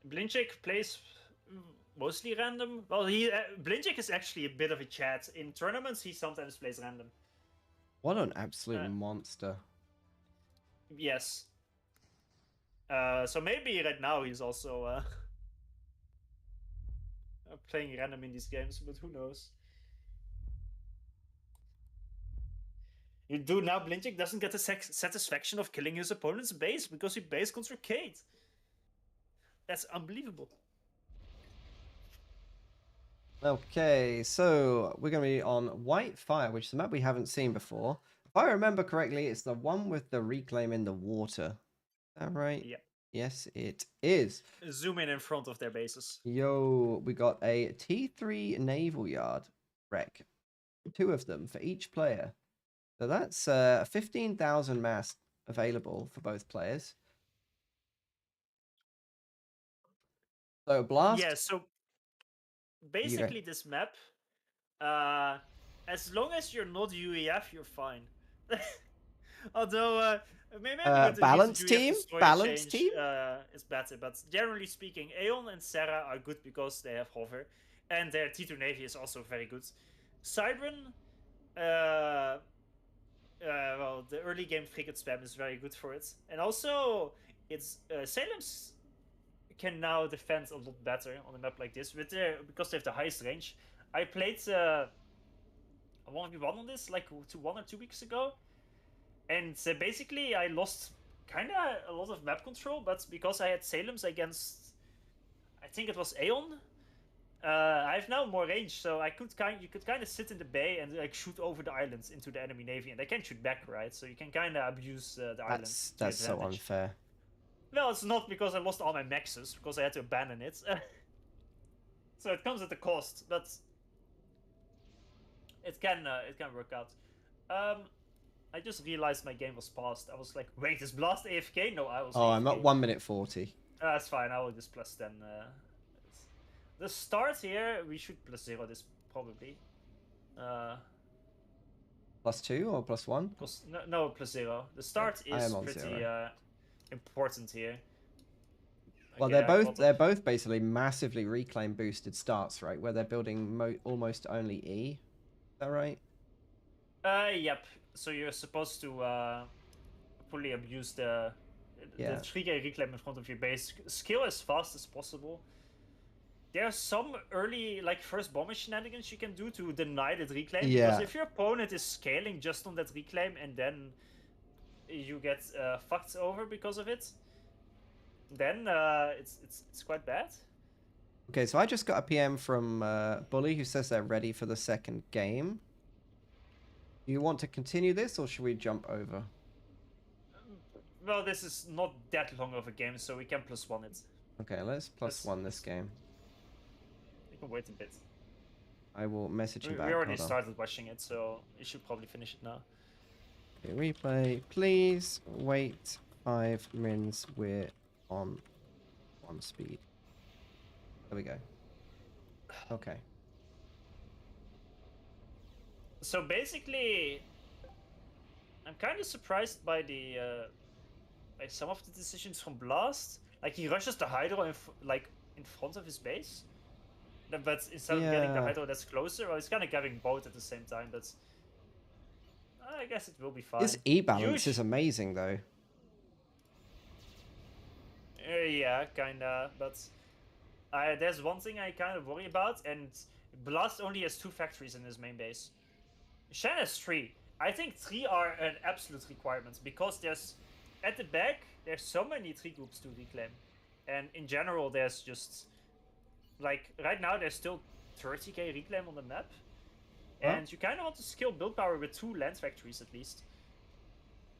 Blinchik plays Mostly random. Well, Blinjik is actually a bit of a chat. In tournaments, he sometimes plays random. What an absolute Uh, monster. Yes. So maybe right now he's also playing random in these games, but who knows? You do now, Blinjik doesn't get the satisfaction of killing his opponent's base because he base contra Kate. That's unbelievable. Okay, so we're going to be on White Fire, which is a map we haven't seen before. If I remember correctly, it's the one with the reclaim in the water. Is that right? Yeah. Yes, it is. Zoom in front of their bases. Yo, we got a T3 naval yard wreck. 2 of them for each player. So that's 15,000 mass available for both players. So blast. Yeah, so basically this map, as long as you're not UEF, you're fine. Although maybe with the Balance recent UEF team? destroyer Balance change, team? it's better. But generally speaking, Aeon and Sarah are good because they have hover, and their T2 Navy is also very good. Siren, well, the early game frigate spam is very good for it, and also it's Salem's can now defend a lot better on a map like this with because they have the highest range. I played a 1v1 on this like 1 or 2 weeks ago, and basically I lost kind of a lot of map control, but because I had Salem's against, I think it was Aeon, I have now more range, so you could kind of sit in the bay and like shoot over the islands into the enemy navy, and they can shoot back, right? So you can kind of abuse the islands. That's so unfair. Well, it's not because I lost all my maxes because I had to abandon it. So it comes at a cost, but it can work out. I just realized my game was paused. I was like, wait, is Blast AFK? No, I was Oh, AFK. I'm at 1 minute 40. That's fine, I will just plus 10. The start here, we should plus 0 this probably. +2 or +1? No, plus 0. The start is pretty important here. Well, they're both basically massively reclaim boosted starts, right? Where they're building almost only E. Is that right? Yep. So you're supposed to fully abuse the 3K reclaim in front of your base. Scale as fast as possible. There are some early, like, first bomber shenanigans you can do to deny that reclaim. Yeah. Because if your opponent is scaling just on that reclaim and then you get fucked over because of it, then it's quite bad. Okay, so I just got a PM from Bully who says they're ready for the second game. Do you want to continue this, or should we jump over? Well, this is not that long of a game, so we can +1 it. Okay, let's +1 this game. You can wait a bit. I will message him back. We already started watching it, so you should probably finish it now. Okay, replay. Please wait 5 mins. We're on 1 speed. There we go. Okay. So basically, I'm kind of surprised by by some of the decisions from Blast. Like, he rushes the Hydro in front of his base, but instead of getting the Hydro that's closer, well, he's kind of getting both at the same time. But I guess it will be fine. This E balance is amazing, though. Yeah, kinda. But there's one thing I kind of worry about, and Blast only has 2 factories in his main base. Shen has 3. I think 3 are an absolute requirement because at the back there's so many 3 groups to reclaim, and in general there's just like right now there's still 30k reclaim on the map, and you kind of want to scale build power with 2 land factories at least.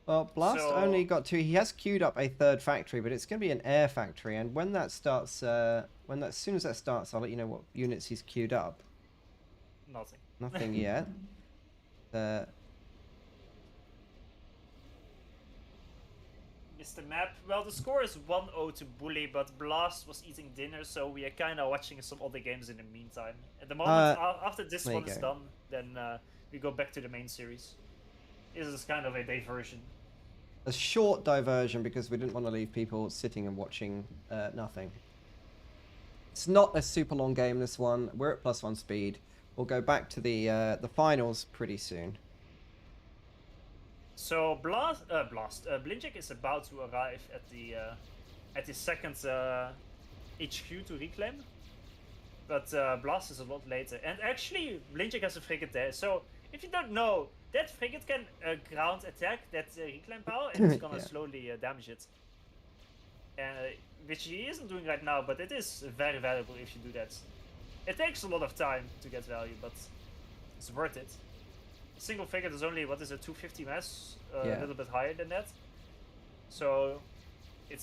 Well, Blast only got 2. He has queued up a 3rd factory, but it's going to be an air factory, and when that starts, as soon as that starts, I'll let you know what units he's queued up. Nothing. Nothing yet. Mr. Map. Well, the score is 1-0 to Bully, but Blast was eating dinner, so we are kind of watching some other games in the meantime. At the moment, after this one is done, then we go back to the main series. This is kind of a diversion. A short diversion because we didn't want to leave people sitting and watching nothing. It's not a super long game, this one. We're at +1 speed. We'll go back to the finals pretty soon. So Blinchik is about to arrive at the second HQ to reclaim, but Blast is a lot later. And actually, Blinchik has a frigate there. So if you don't know, that frigate can ground attack that reclaim power, and it's gonna Yeah. slowly damage it. Which he isn't doing right now, but it is very valuable if you do that. It takes a lot of time to get value, but it's worth it. A single frigate is only, what is it, 250 mass? Yeah. A little bit higher than that. So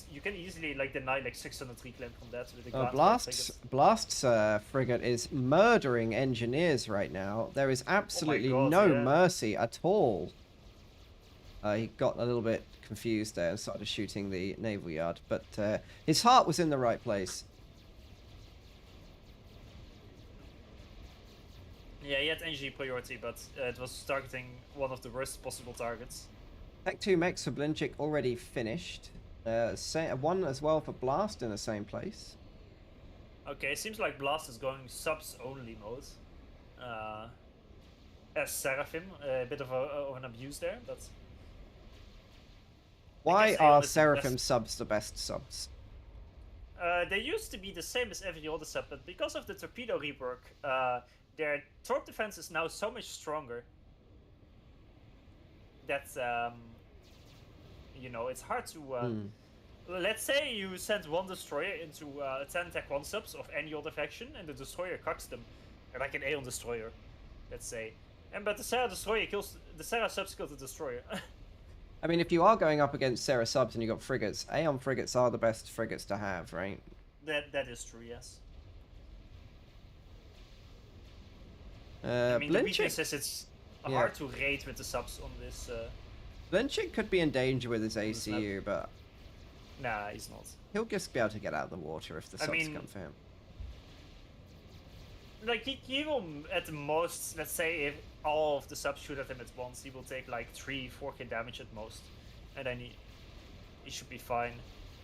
you can easily like deny like 600 reclaim from that with the ground Blast's frigate is murdering engineers right now. There is absolutely no mercy at all. He got a little bit confused there and started shooting the naval yard, but his heart was in the right place. Yeah, he had NG priority, but it was targeting one of the worst possible targets. Tech 2 mechs for Blinchik already finished. One as well for Blast in the same place. Okay, seems like Blast is going subs only mode. As Seraphim, a bit of an abuse there, but... Why are Seraphim subs the best subs? They used to be the same as every other sub, but because of the torpedo rework, their torp defense is now so much stronger that, you know, it's hard to... Let's say you send one destroyer into 10 Tech 1 subs of any other faction, and the destroyer cucks them. Like an Aeon destroyer, let's say. But the Sarah destroyer kills... The Sarah subs kill the destroyer. I mean, if you are going up against Sarah subs and you got frigates, Aeon frigates are the best frigates to have, right? That is true, yes. I mean, the weakness is it's hard to raid with the subs on this. Blinchik could be in danger with his ACU, but... Nah, he's not. He'll just be able to get out of the water if the subs come for him. Like, he will, at the most, let's say, if all of the subs shoot at him at once, he will take like 3-4k damage at most. And then he should be fine.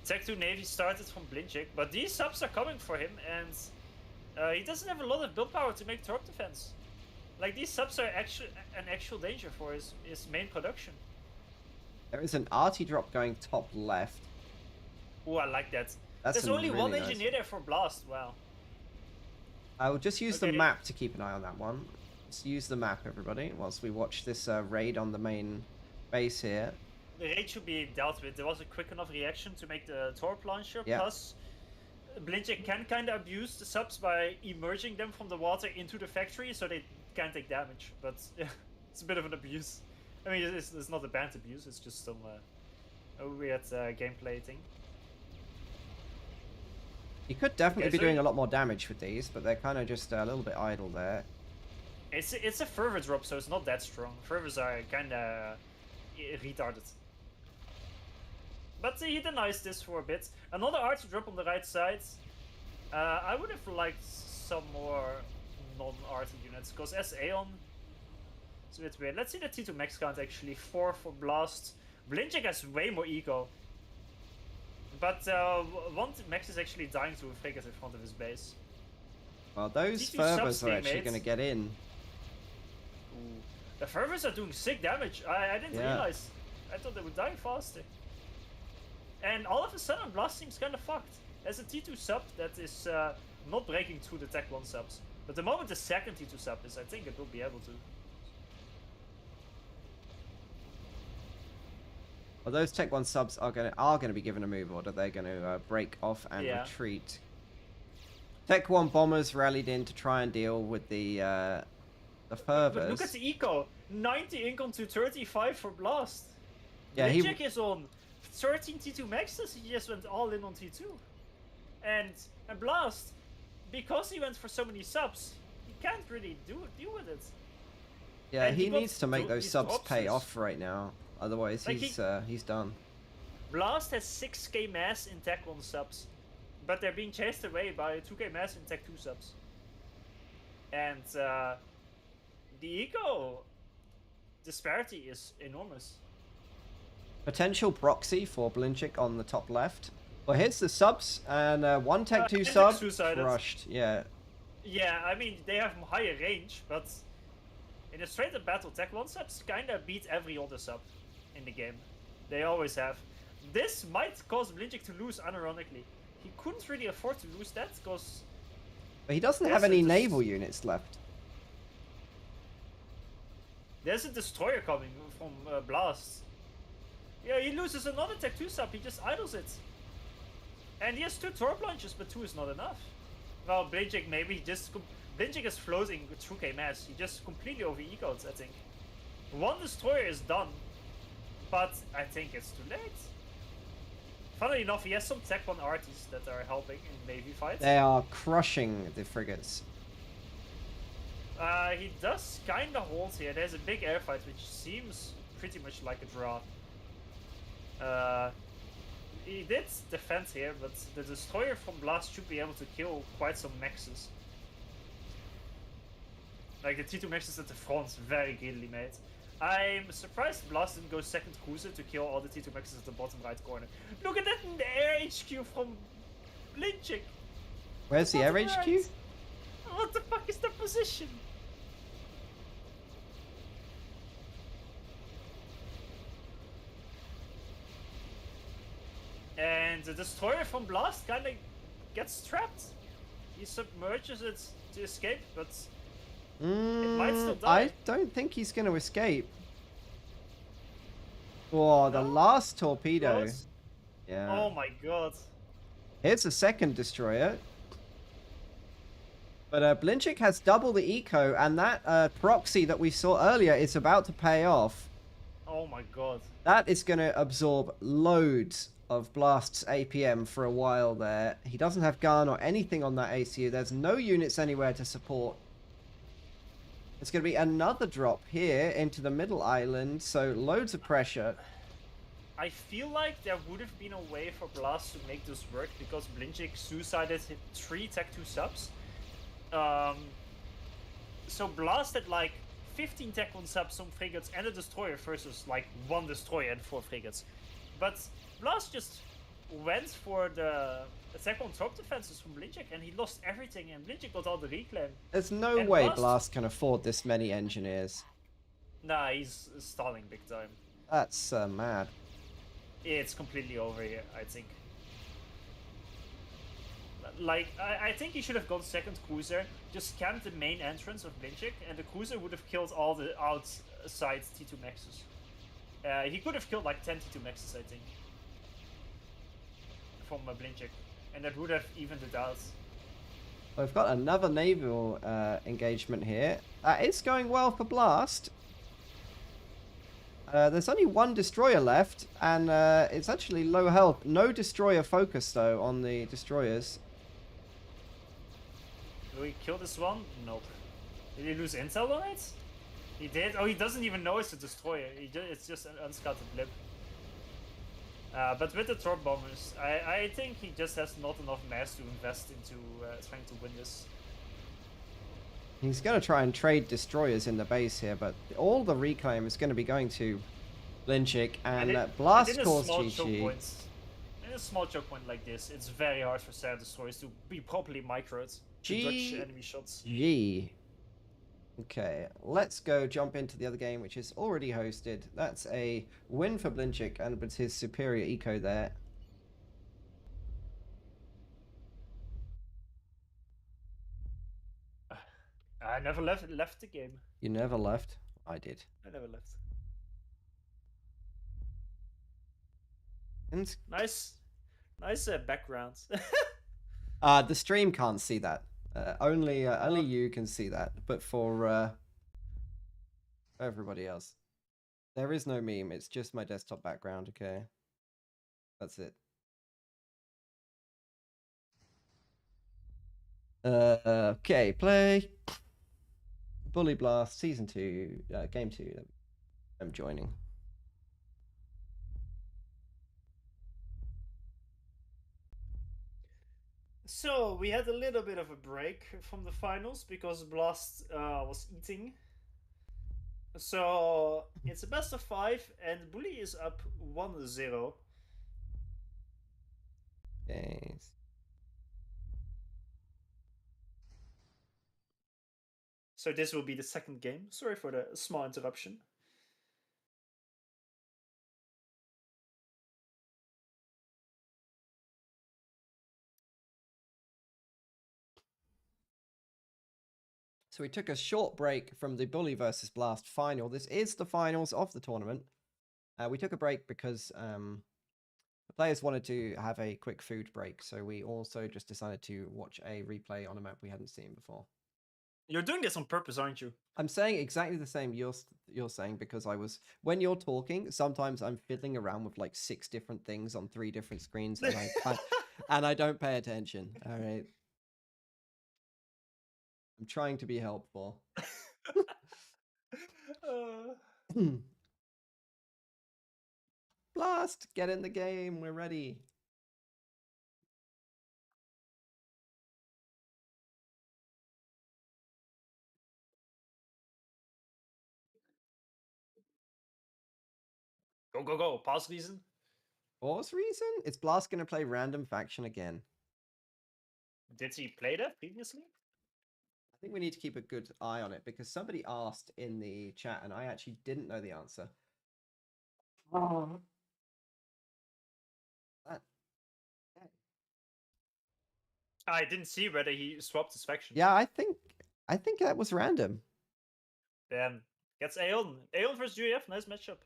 Tech 2 Navy started from Blinchik, but these subs are coming for him, and he doesn't have a lot of build power to make torp defense. Like, these subs are an actual danger for his main production. There is an arty drop going top left. Oh, I like that. There's only really one nice engineer there for Blast, wow. I will just use the map to keep an eye on that one. Let's use the map, everybody, whilst we watch this raid on the main base here. The raid should be dealt with. There was a quick enough reaction to make the torp launcher, plus Blinchik can kind of abuse the subs by emerging them from the water into the factory so they can't take damage, but it's a bit of an abuse. I mean, it's not a banned abuse, it's just some weird gameplay thing. You could definitely be doing a lot more damage with these, but they're kind of just a little bit idle there. It's a fervor drop, so it's not that strong. Fervors are kind of retarded. But he denies this for a bit. Another archer drop on the right side. I would have liked some more non-arty units, because as Aeon, it's a bit weird. Let's see the T2 max count actually. 4 for Blast. Blinchik has way more eco. But one max is actually dying to a frigate in front of his base. Well, those fervors are actually going to get in. Ooh. The fervors are doing sick damage. I didn't realize. I thought they would die faster. And all of a sudden, Blast seems kind of fucked. There's a T2 sub that is not breaking through the Tech 1 subs. But the moment the second T2 sub is, I think it will be able to. Well, those Tech 1 subs are gonna be given a move order. They're going to break off and retreat. Tech 1 bombers rallied in to try and deal with the fervors. But look at the eco. 90 income to 35 for Blast. Yeah, Blinchik is on 13 T2 maxes. He just went all in on T2. And Blast, because he went for so many subs, he can't really deal with it. Yeah, and he needs to make those subs pay off right now. Otherwise, like he's done. Blast has 6k mass in Tech 1 subs, but they're being chased away by 2k mass in Tech 2 subs. And the eco disparity is enormous. Potential proxy for Blinchik on the top left. Well, here's the subs, and one tech 2 Isaac sub suicided. crushed. Yeah. Yeah, I mean, they have higher range, but in a straight-up battle, Tech 1 subs kinda beat every other sub in the game. They always have. This might cause Blinchik to lose, unironically. He couldn't really afford to lose that, because... But he doesn't have any naval units left. There's a destroyer coming from Blast. Yeah, he loses another Tech 2 sub, he just idles it. And he has 2 torp launches, but 2 is not enough. Well, Blinchik maybe just... Blinchik is floating with 2k mass. He just completely over-ecoed, I think. 1 destroyer is done, but I think it's too late. Funnily enough, he has some Tech 1 arties that are helping in Navy fights. They are crushing the frigates. He does kinda hold here. There's a big air fight, which seems pretty much like a draw. He did defend here, but the destroyer from Blast should be able to kill quite some mexes. Like the T2 mexes at the front, very greedily made. I'm surprised Blast didn't go second cruiser to kill all the T2 mexes at the bottom right corner. Look at that in the air HQ from Blinchik! Where's the air HQ? Right. What the fuck is the position? And the destroyer from Blast kinda gets trapped. He submerges it to escape, but it might still die. I don't think he's going to escape. Oh, the last torpedo. Close. Yeah. Oh my god. Here's the second destroyer. But Blinchik has double the eco, and that proxy that we saw earlier is about to pay off. Oh my god. That is going to absorb loads of Blast's APM for a while there. He doesn't have gun or anything on that ACU. There's no units anywhere to support. It's going to be another drop here into the middle island, so loads of pressure. I feel like there would have been a way for Blast to make this work, because Blinchik suicided 3 Tech 2 subs. So Blast had like 15 Tech 1 subs, some frigates, and a destroyer versus like 1 destroyer and 4 frigates. But Blast just went for the Tech 1 top defenses from Blinchik, and he lost everything, and Blinchik got all the reclaim. There's no way Blast can afford this many engineers. Nah, he's stalling big time. That's mad. It's completely over here, I think. Like, I think he should have gone second cruiser, just camped the main entrance of Blinchik, and the cruiser would have killed all the outside T2 mexes. He could have killed like 10 T2 mexes, I think, from Blinchik, and that would have evened it out. We've got another naval engagement here. It's going well for Blast. There's only 1 destroyer left, and it's actually low health. No destroyer focus, though, on the destroyers. Will he kill this one? Nope. Did he lose intel on it? He did? Oh, he doesn't even know it's a destroyer. It's just an unscattered blip. But with the torp bombers, I think he just has not enough mass to invest into trying to win this. He's going to try and trade destroyers in the base here, but all the reclaim is going to be going to Blinchik, and Blast calls GG. In a small choke point like this, it's very hard for Sand destroyers to be properly microed to dodge enemy shots. G. Okay, let's go jump into the other game, which is already hosted. That's a win for Blinchik, and with his superior eco there. I never left the game. You never left? I did. I never left. And Nice background. the stream can't see that. Only you can see that. But for everybody else, there is no meme. It's just my desktop background. Okay, that's it. Okay, play. Bully Blast Season 2, Game 2. I'm joining. So we had a little bit of a break from the finals because Blast was eating. So it's a best of 5, and Bully is up 1-0. Okay. So this will be the second game. Sorry for the small interruption. So we took a short break from the Bully versus Blast final. This is the finals of the tournament. We took a break because the players wanted to have a quick food break. So we also just decided to watch a replay on a map we hadn't seen before. You're doing this on purpose, aren't you? I'm saying exactly the same you're saying because when you're talking, sometimes I'm fiddling around with like 6 different things on 3 different screens and I don't pay attention. All right. I'm trying to be helpful. Blast, get in the game. We're ready. Go, go, go. Pause reason. Pause reason? Is Blast going to play random faction again? Did he play that previously? I think we need to keep a good eye on it because somebody asked in the chat and I actually didn't know the answer. Oh. I didn't see whether he swapped his faction. Yeah, I think that was random. Then gets Aeon. Aeon versus GF, nice matchup.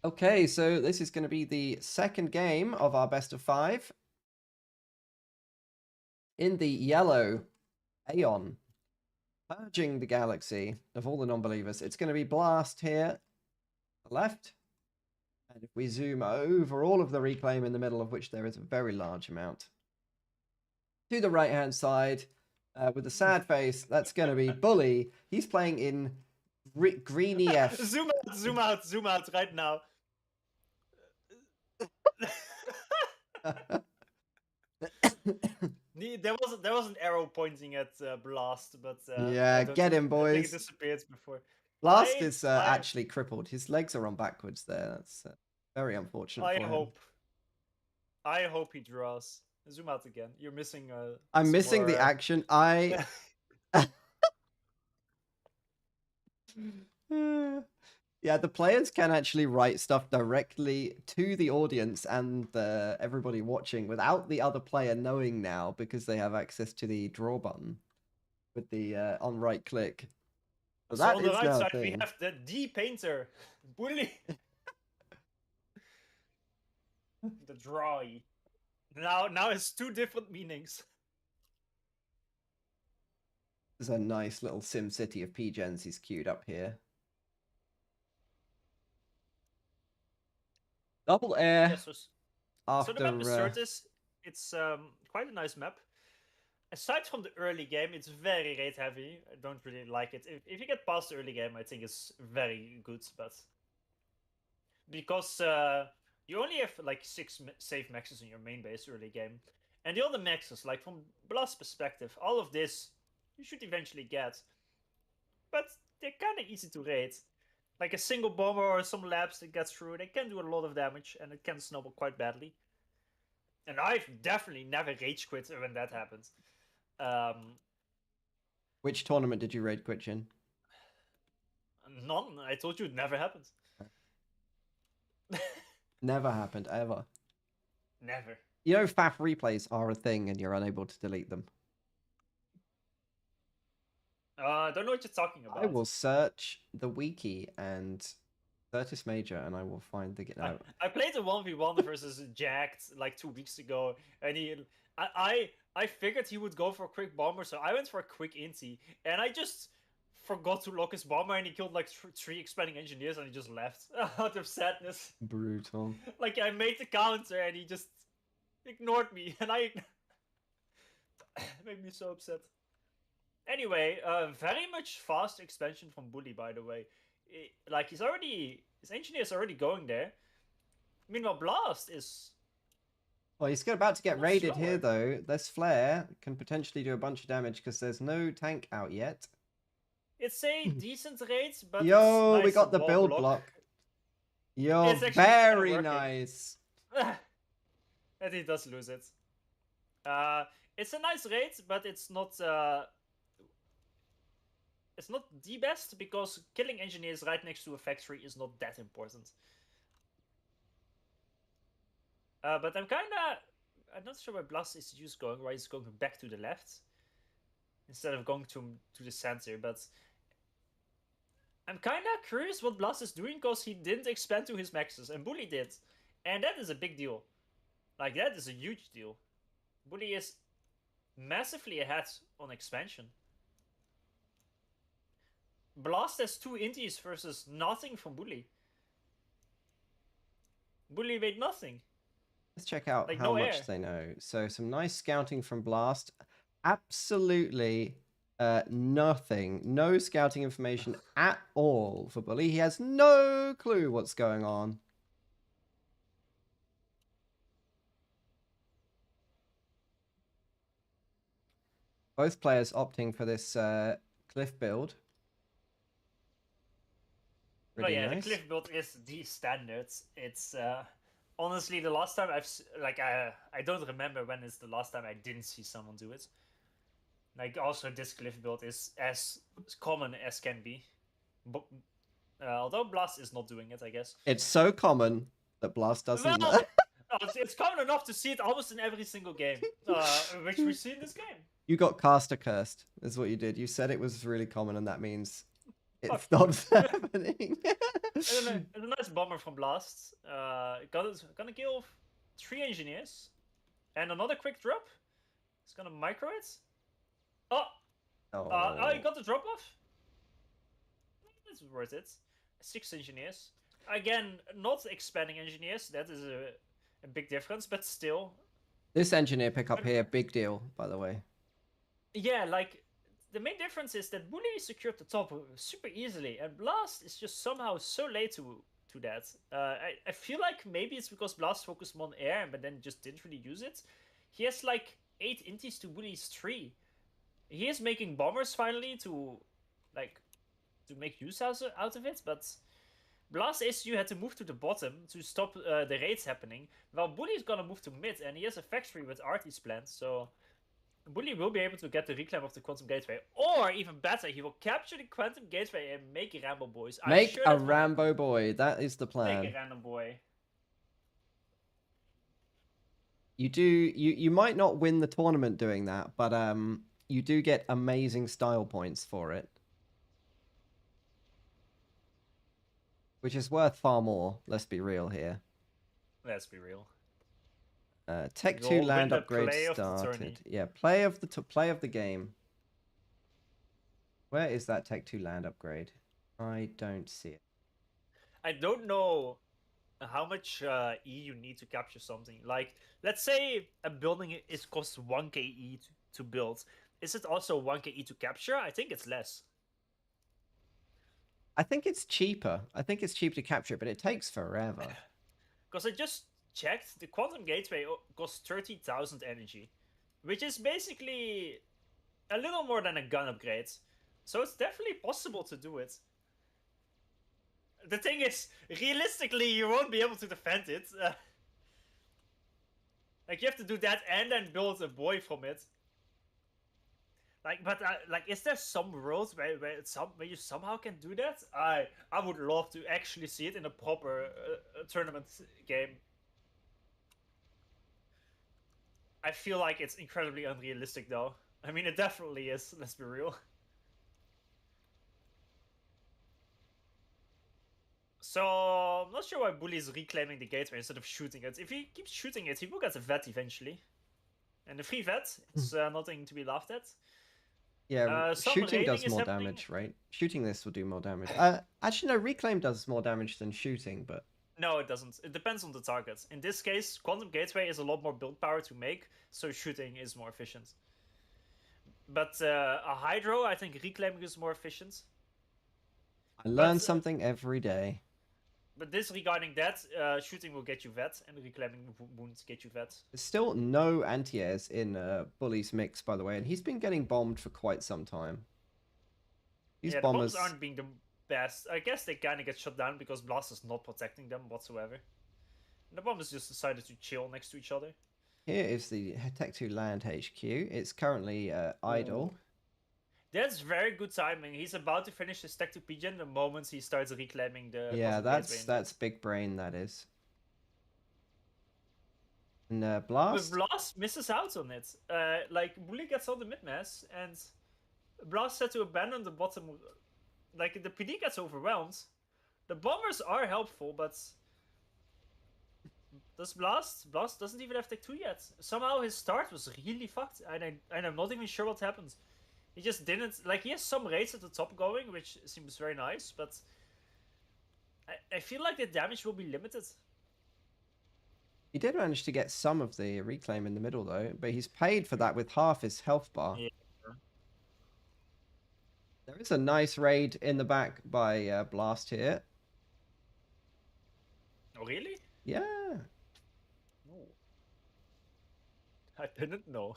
Okay, so this is going to be the second game of our best of 5. In the yellow, Aeon, purging the galaxy of all the non-believers. It's going to be Blast here, left. And if we zoom over all of the reclaim in the middle, of which there is a very large amount, to the right-hand side, with a sad face, that's going to be Bully. He's playing in green EF. Zoom out, zoom out, zoom out right now. There was an arrow pointing at Blast, but yeah, get him, boys. I think it disappeared before. Blast is actually crippled. His legs are on backwards there. That's very unfortunate. I hope he draws. Zoom out again. You're missing. I'm missing the action. Yeah, the players can actually write stuff directly to the audience and everybody watching without the other player knowing now because they have access to the draw button with the on right click. So that on the right side we have the D painter, Bully. The drawy. Now it's 2 different meanings. There's a nice little Sim City of P-Gens he's queued up here. Double air. Yeah, so the map is Certis. It's quite a nice map. Aside from the early game, it's very raid heavy. I don't really like it. If you get past the early game, I think it's very good, but because you only have like 6 safe maxes in your main base early game, and the other maxes, like from Blast's perspective, all of this you should eventually get, but they're kind of easy to raid. Like a single bomber or some labs that gets through, they can do a lot of damage and it can snowball quite badly. And I've definitely never rage quit when that happens. Which tournament did you raid quit in? None. I told you it never happened. Never happened, ever. Never. You know, FAF replays are a thing and you're unable to delete them. I don't know what you're talking about. I will search the wiki and Certis Major and I will find the... No. I played a 1v1 versus Jacked like 2 weeks ago, and I figured he would go for a quick bomber, so I went for a quick inti, and I just forgot to lock his bomber, and he killed like 3 expanding engineers, and he just left out of sadness. Brutal. Like I made the counter, and he just ignored me, and it made me so upset. Anyway, very much fast expansion from Bully, by the way. Like his engineer's already going there. Meanwhile, Blast is... Well, he's about to get raided here, though. This flare can potentially do a bunch of damage because there's no tank out yet. It's a decent raid, but yo, nice we got the build block. Yo, very nice. And he does lose it. It's a nice raid, but it's not the best because killing engineers right next to a factory is not that important. But I'm not sure where Blast is going. Why he's going back to the left instead of going to the center. But I'm kind of curious what Blast is doing because he didn't expand to his maxes and Bully did, and that is a big deal. Like that is a huge deal. Bully is massively ahead on expansion. Blast has 2 inties versus nothing from Bully. Bully made nothing. Let's check out Like, how no much air. they know. So some nice scouting from Blast. Absolutely nothing. No scouting information at all for Bully. He has no clue what's going on. Both players opting for this cliff build. Pretty yeah, nice. the cliff build is the standard. It's honestly the last time I don't remember when is the last time I didn't see someone do it. Like also this cliff build is as common as can be, but although Blast is not doing it, I guess. It's so common that Blast doesn't know. It's common enough to see it almost in every single game, which we see in this game. You got caster cursed, is what you did. You said it was really common, and that means it stops happening. And a nice bomber from Blast. Gonna kill 3 engineers. And another quick drop. He's gonna micro it. Oh, he got the drop off. That's worth it. 6 engineers. Again, not expanding engineers. That is a big difference, but still. This engineer pickup here, big deal, by the way. Yeah, like, the main difference is that Bully secured the top super easily, and Blast is just somehow so late to that. I feel like maybe it's because Blast focused more on air, but then just didn't really use it. He has like 8 inties to Bully's 3. He is making bombers finally to make use out of it, but Blast SU had to move to the bottom to stop the raids happening, while Bully's gonna move to mid, and he has a factory with arties planned, so Bully will be able to get the reclaim of the Quantum Gateway, or even better, he will capture the Quantum Gateway and make Rambo Boys. Make a Rambo Boy, that is the plan. Make a Random Boy. You might not win the tournament doing that, but you do get amazing style points for it. Which is worth far more, let's be real here. Let's be real. Tech 2 land upgrade started. Yeah, play of the game. Where is that Tech 2 land upgrade? I don't see it. I don't know how much E you need to capture something. Like, let's say a building is costs 1k E to build. Is it also 1k E to capture? I think it's less. I think it's cheaper. I think it's cheaper to capture it, but it takes forever. Because I just checked, the Quantum Gateway costs 30,000 energy, which is basically a little more than a gun upgrade. So it's definitely possible to do it. The thing is, realistically, you won't be able to defend it. Like, you have to do that and then build a boy from it. Like, but is there some world where you somehow can do that? I would love to actually see it in a proper tournament game. I feel like it's incredibly unrealistic, though. I mean, it definitely is. Let's be real. So I'm not sure why Bully is reclaiming the gateway instead of shooting it. If he keeps shooting it, he will get a vet eventually. And the free vet is nothing to be laughed at. Yeah, shooting does more damage, right? Shooting this will do more damage. Actually, no, reclaim does more damage than shooting, but... No, it doesn't. It depends on the target. In this case, Quantum Gateway is a lot more build power to make, so shooting is more efficient. But a Hydro, I think reclaiming is more efficient. I learn something every day. But disregarding that, shooting will get you vet, and reclaiming wounds get you vet. There's still no anti-airs in Bully's mix, by the way, and he's been getting bombed for quite some time. These bombers... the bombs aren't being the best. I guess they kind of get shut down because Blast is not protecting them whatsoever. And the bombers just decided to chill next to each other. Here is the Tech 2 Land HQ. It's currently idle. Ooh. That's very good timing. He's about to finish his Tech 2 Pigeon the moment he starts reclaiming the Yeah, Cosmic Gateway. that's big brain, that is. And But Blast? Blast misses out on it. Like, Bully gets all the mid-mass, and Blast had to abandon the bottom. Like, the PD gets overwhelmed. The bombers are helpful, but does Blast? Blast doesn't even have Tech 2 yet. Somehow his start was really fucked, and I'm not even sure what happened. He just didn't. Like, he has some raids at the top going, which seems very nice, but I feel like the damage will be limited. He did manage to get some of the reclaim in the middle, though, but he's paid for that with half his health bar. Yeah. There is a nice raid in the back by Blast here. Oh, really? Yeah. No. I didn't know.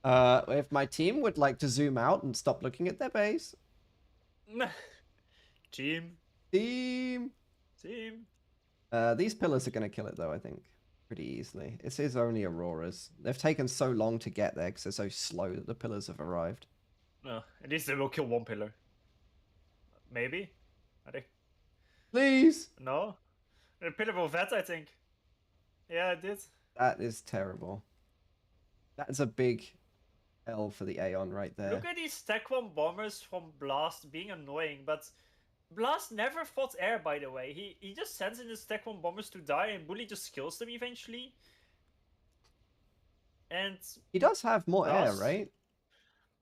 If my team would like to zoom out and stop looking at their base. Team. Team. These pillars are going to kill it, though, I think. Pretty easily. This is only Auroras. They've taken so long to get there because they're so slow that the pillars have arrived. No, at least they will kill one pillar. Maybe? Are they? Please! No? The pillar will vet, I think. Yeah, it did. That is terrible. That's a big L for the Aeon right there. Look at these Tech 1 bombers from Blast being annoying, but Blast never fought air, by the way. He just sends in his Tech 1 bombers to die, and Bully just kills them eventually. And he does have more Blast, air, right?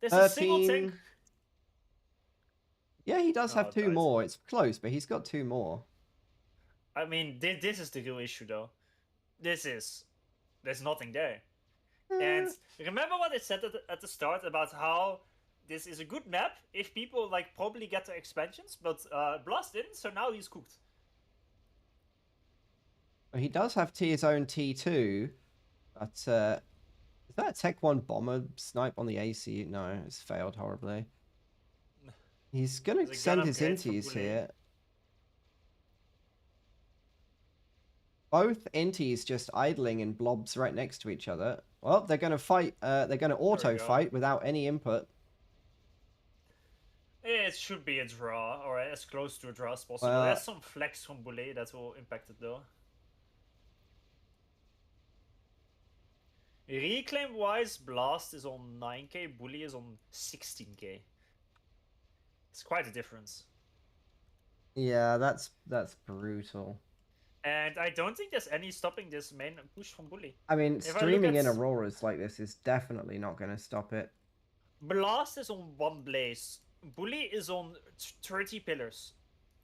There's a single tank. Yeah, he does have two more. It's close, but he's got two more. I mean, this is the real issue, though. There's nothing there. And remember what I said at the start about how this is a good map if people like probably get the expansions, but Blast didn't, so now he's cooked. He does have his own T2, but is that a Tech 1 bomber snipe on the AC? No, it's failed horribly. He's going to send his inties here. Both inties just idling in blobs right next to each other. Well, they're going to fight. They're going to auto fight without any input. It should be a draw, or as close to a draw as possible. There's some flex from Boulet that will impact it, though. Reclaim-wise, Blast is on 9k, Bully is on 16k. It's quite a difference. Yeah, that's brutal. And I don't think there's any stopping this main push from Bully. I mean, streaming in Auroras like this is definitely not going to stop it. Blast is on 1 blaze. Bully is on 30 pillars.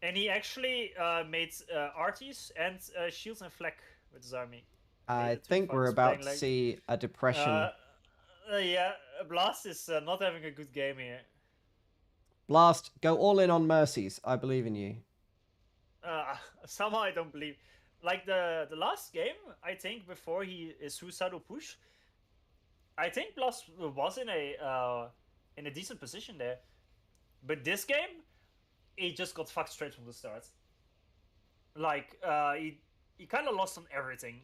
And he actually made arties and shields and flak with his army. I think we're about to see a depression. Yeah, Blast is not having a good game here. Blast, go all in on Mercies. I believe in you. Somehow I don't believe. Like the last game, I think before his suicidal push, I think Blast was in a decent position there. But this game, he just got fucked straight from the start. Like he kind of lost on everything.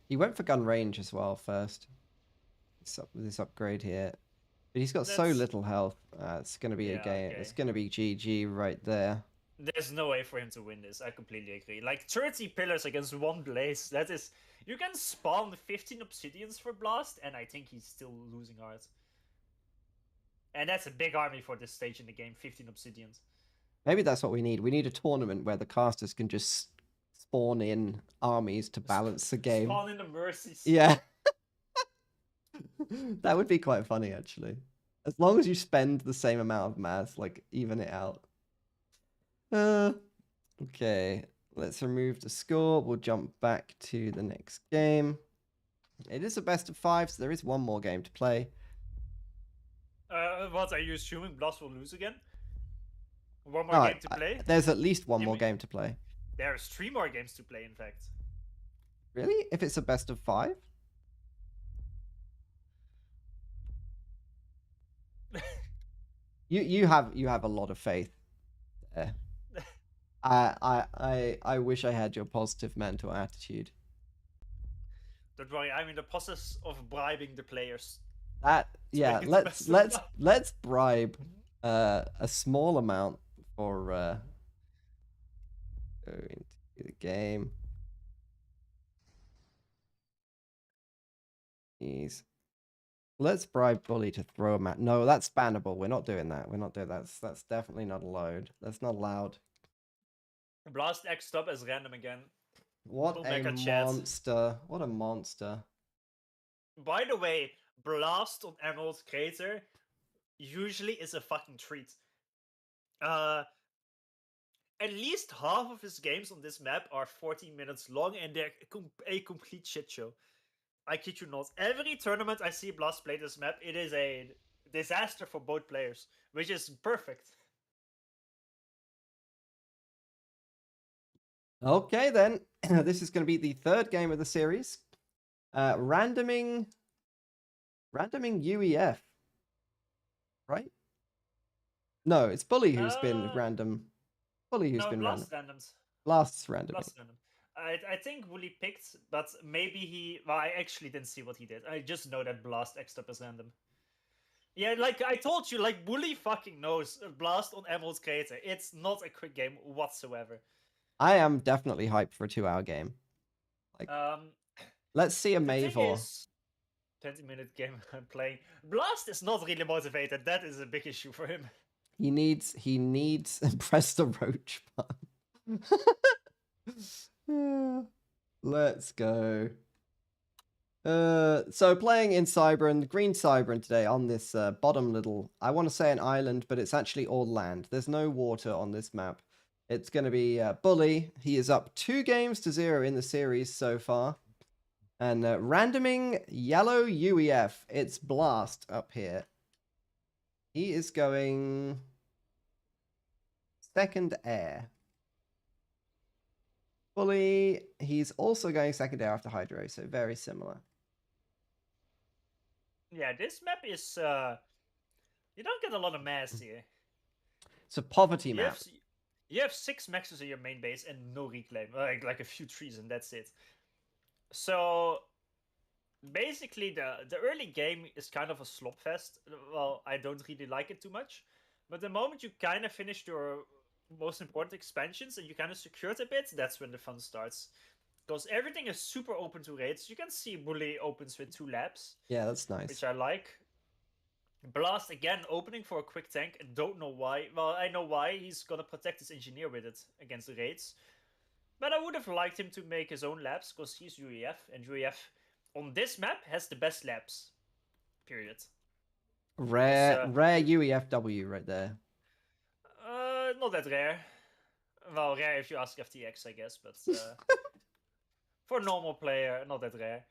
He went for gun range as well first. With this upgrade here. But he's got so little health. It's going to be a game. Okay. It's going to be GG right there. There's no way for him to win this. I completely agree. Like 30 pillars against 1 blaze. That is... You can spawn 15 obsidians for Blast, and I think he's still losing hard. And that's a big army for this stage in the game, 15 obsidians. Maybe that's what we need. We need a tournament where the casters can just spawn in armies to balance the game. Spawn in the mercies. Yeah. That would be quite funny, actually. As long as you spend the same amount of mass, like, even it out. Okay. Let's remove the score. We'll jump back to the next game. It is a best of 5, so there is one more game to play. What, are you assuming Blast will lose again? One more game to play? There's at least one more game to play. There's 3 more games to play, in fact. Really? If it's a best of 5? You have a lot of faith there. I wish I had your positive mental attitude. Don't worry, I'm in the process of bribing the players. Yeah, make it the best of let's bribe a small amount for go into the game. Let's bribe Bully to throw a mat. No, that's bannable. We're not doing that. We're not doing that. That's definitely not allowed. That's not allowed. Blast X stop as random again. What a monster. What a monster. By the way, Blast on Emerald Crater usually is a fucking treat. At least half of his games on this map are 40 minutes long, and they're a complete shit show. I kid you not. Every tournament I see Blast play this map, it is a disaster for both players, which is perfect. Okay, then. This is going to be the third game of the series. Randoming UEF. Right? No, it's Bully who's been random. Bully who's been Blast random. randoms. Blast's random. Blast random. I think Bully picked, but maybe he... Well, I actually didn't see what he did. I just know that Blast X up is random. Yeah, like I told you, like Bully fucking knows Blast on Emerald's Crater. It's not a quick game whatsoever. I am definitely hyped for a 2-hour game. Like, let's see a Mavor. 20-minute game I'm playing. Blast is not really motivated. That is a big issue for him. He needs press the roach button. Let's go. So playing in Cybran, Green Cybran today on this bottom little, I want to say an island, but it's actually all land. There's no water on this map. It's going to be Bully. He is up 2-0 in the series so far. And randoming yellow UEF. It's Blast up here. He is going second air. Bully, he's also going second air after Hydro, so very similar. Yeah, this map is... you don't get a lot of mass here. It's a poverty map. You have 6 maxes in your main base and no reclaim. Like a few trees and that's it. So... basically, the early game is kind of a slop fest. Well, I don't really like it too much. But the moment you kind of finished your most important expansions and you kind of secured a bit, that's when the fun starts. Because everything is super open to raids. You can see Bully opens with 2 labs. Yeah, that's nice. Which I like. Blast again opening for a quick tank. I don't know why. Well, I know why. He's gonna protect his engineer with it against the raids. But I would have liked him to make his own labs because he's UEF. And UEF on this map has the best labs. Period. Rare UEFW right there. Not that rare. Well, rare if you ask FTX, I guess, but for a normal player, not that rare.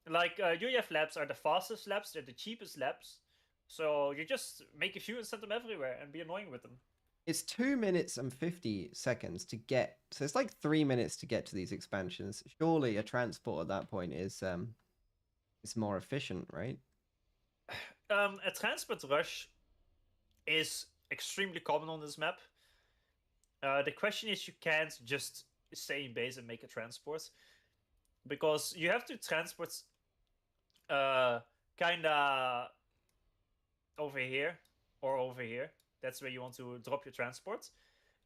Like, UEF labs are the fastest labs, they're the cheapest labs. So you just make a few and send them everywhere and be annoying with them. It's 2 minutes and 50 seconds to get, so it's like 3 minutes to get to these expansions. Surely a transport at that point is more efficient, right? A transport rush is extremely common on this map. The question is, you can't just stay in base and make a transport, because you have to transport kinda over here or over here. That's where you want to drop your transport,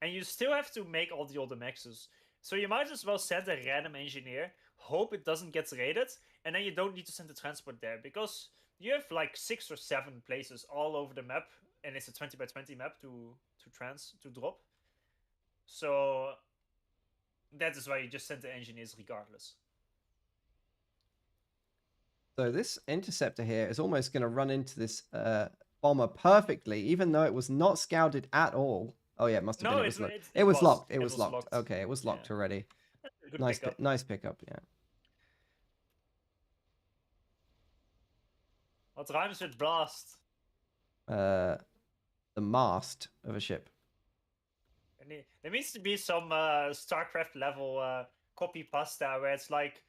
and you still have to make all the other maxes. So you might as well send a random engineer, hope it doesn't get raided, and then you don't need to send the transport there, because you have like 6 or 7 places all over the map, and it's a 20x20 map to drop. So that is why you just send the engineers regardless. So this interceptor here is almost going to run into this bomber perfectly, even though it was not scouted at all. Oh yeah, it must have been. It was locked. It was locked. Okay, it was locked already. Nice pickup. Yeah. What rhymes with blast? The mast of a ship. There needs to be some StarCraft level copy pasta where it's like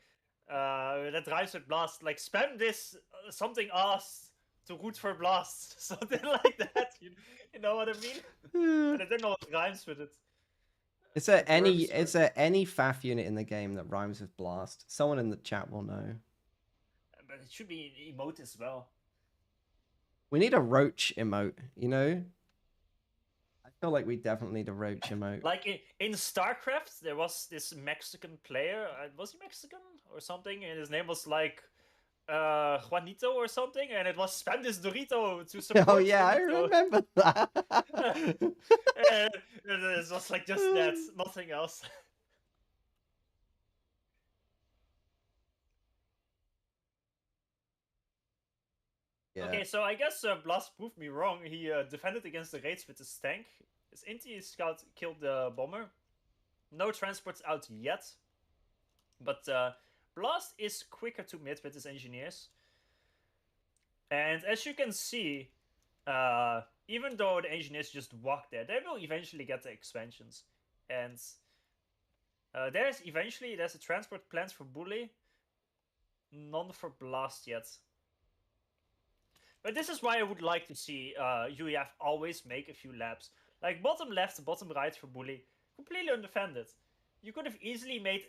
that rhymes with blast. Like spam this something ass to root for blast, something like that. You know what I mean? And I don't know what rhymes with it. Is there any Derps or- is there any FAF unit in the game that rhymes with blast? Someone in the chat will know. But it should be an emote as well. We need a roach emote, you know? I feel like we definitely need a roach emote. Like in StarCraft, there was this Mexican player. Was he Mexican or something? And his name was like Juanito or something, and it was spam this Dorito to support Oh yeah, I Juanito. remember that. And it was like just that, nothing else. Yeah. Okay, so I guess Blast proved me wrong. He defended against the raids with his tank. His Inti scout killed the bomber. No transports out yet. But Blast is quicker to mid with his engineers. And as you can see, even though the engineers just walk there, they will eventually get the expansions. And there's a transport planned for Bully. None for Blast yet. But this is why I would like to see UEF always make a few laps. Like bottom left, bottom right for Bully. Completely undefended. You could have easily made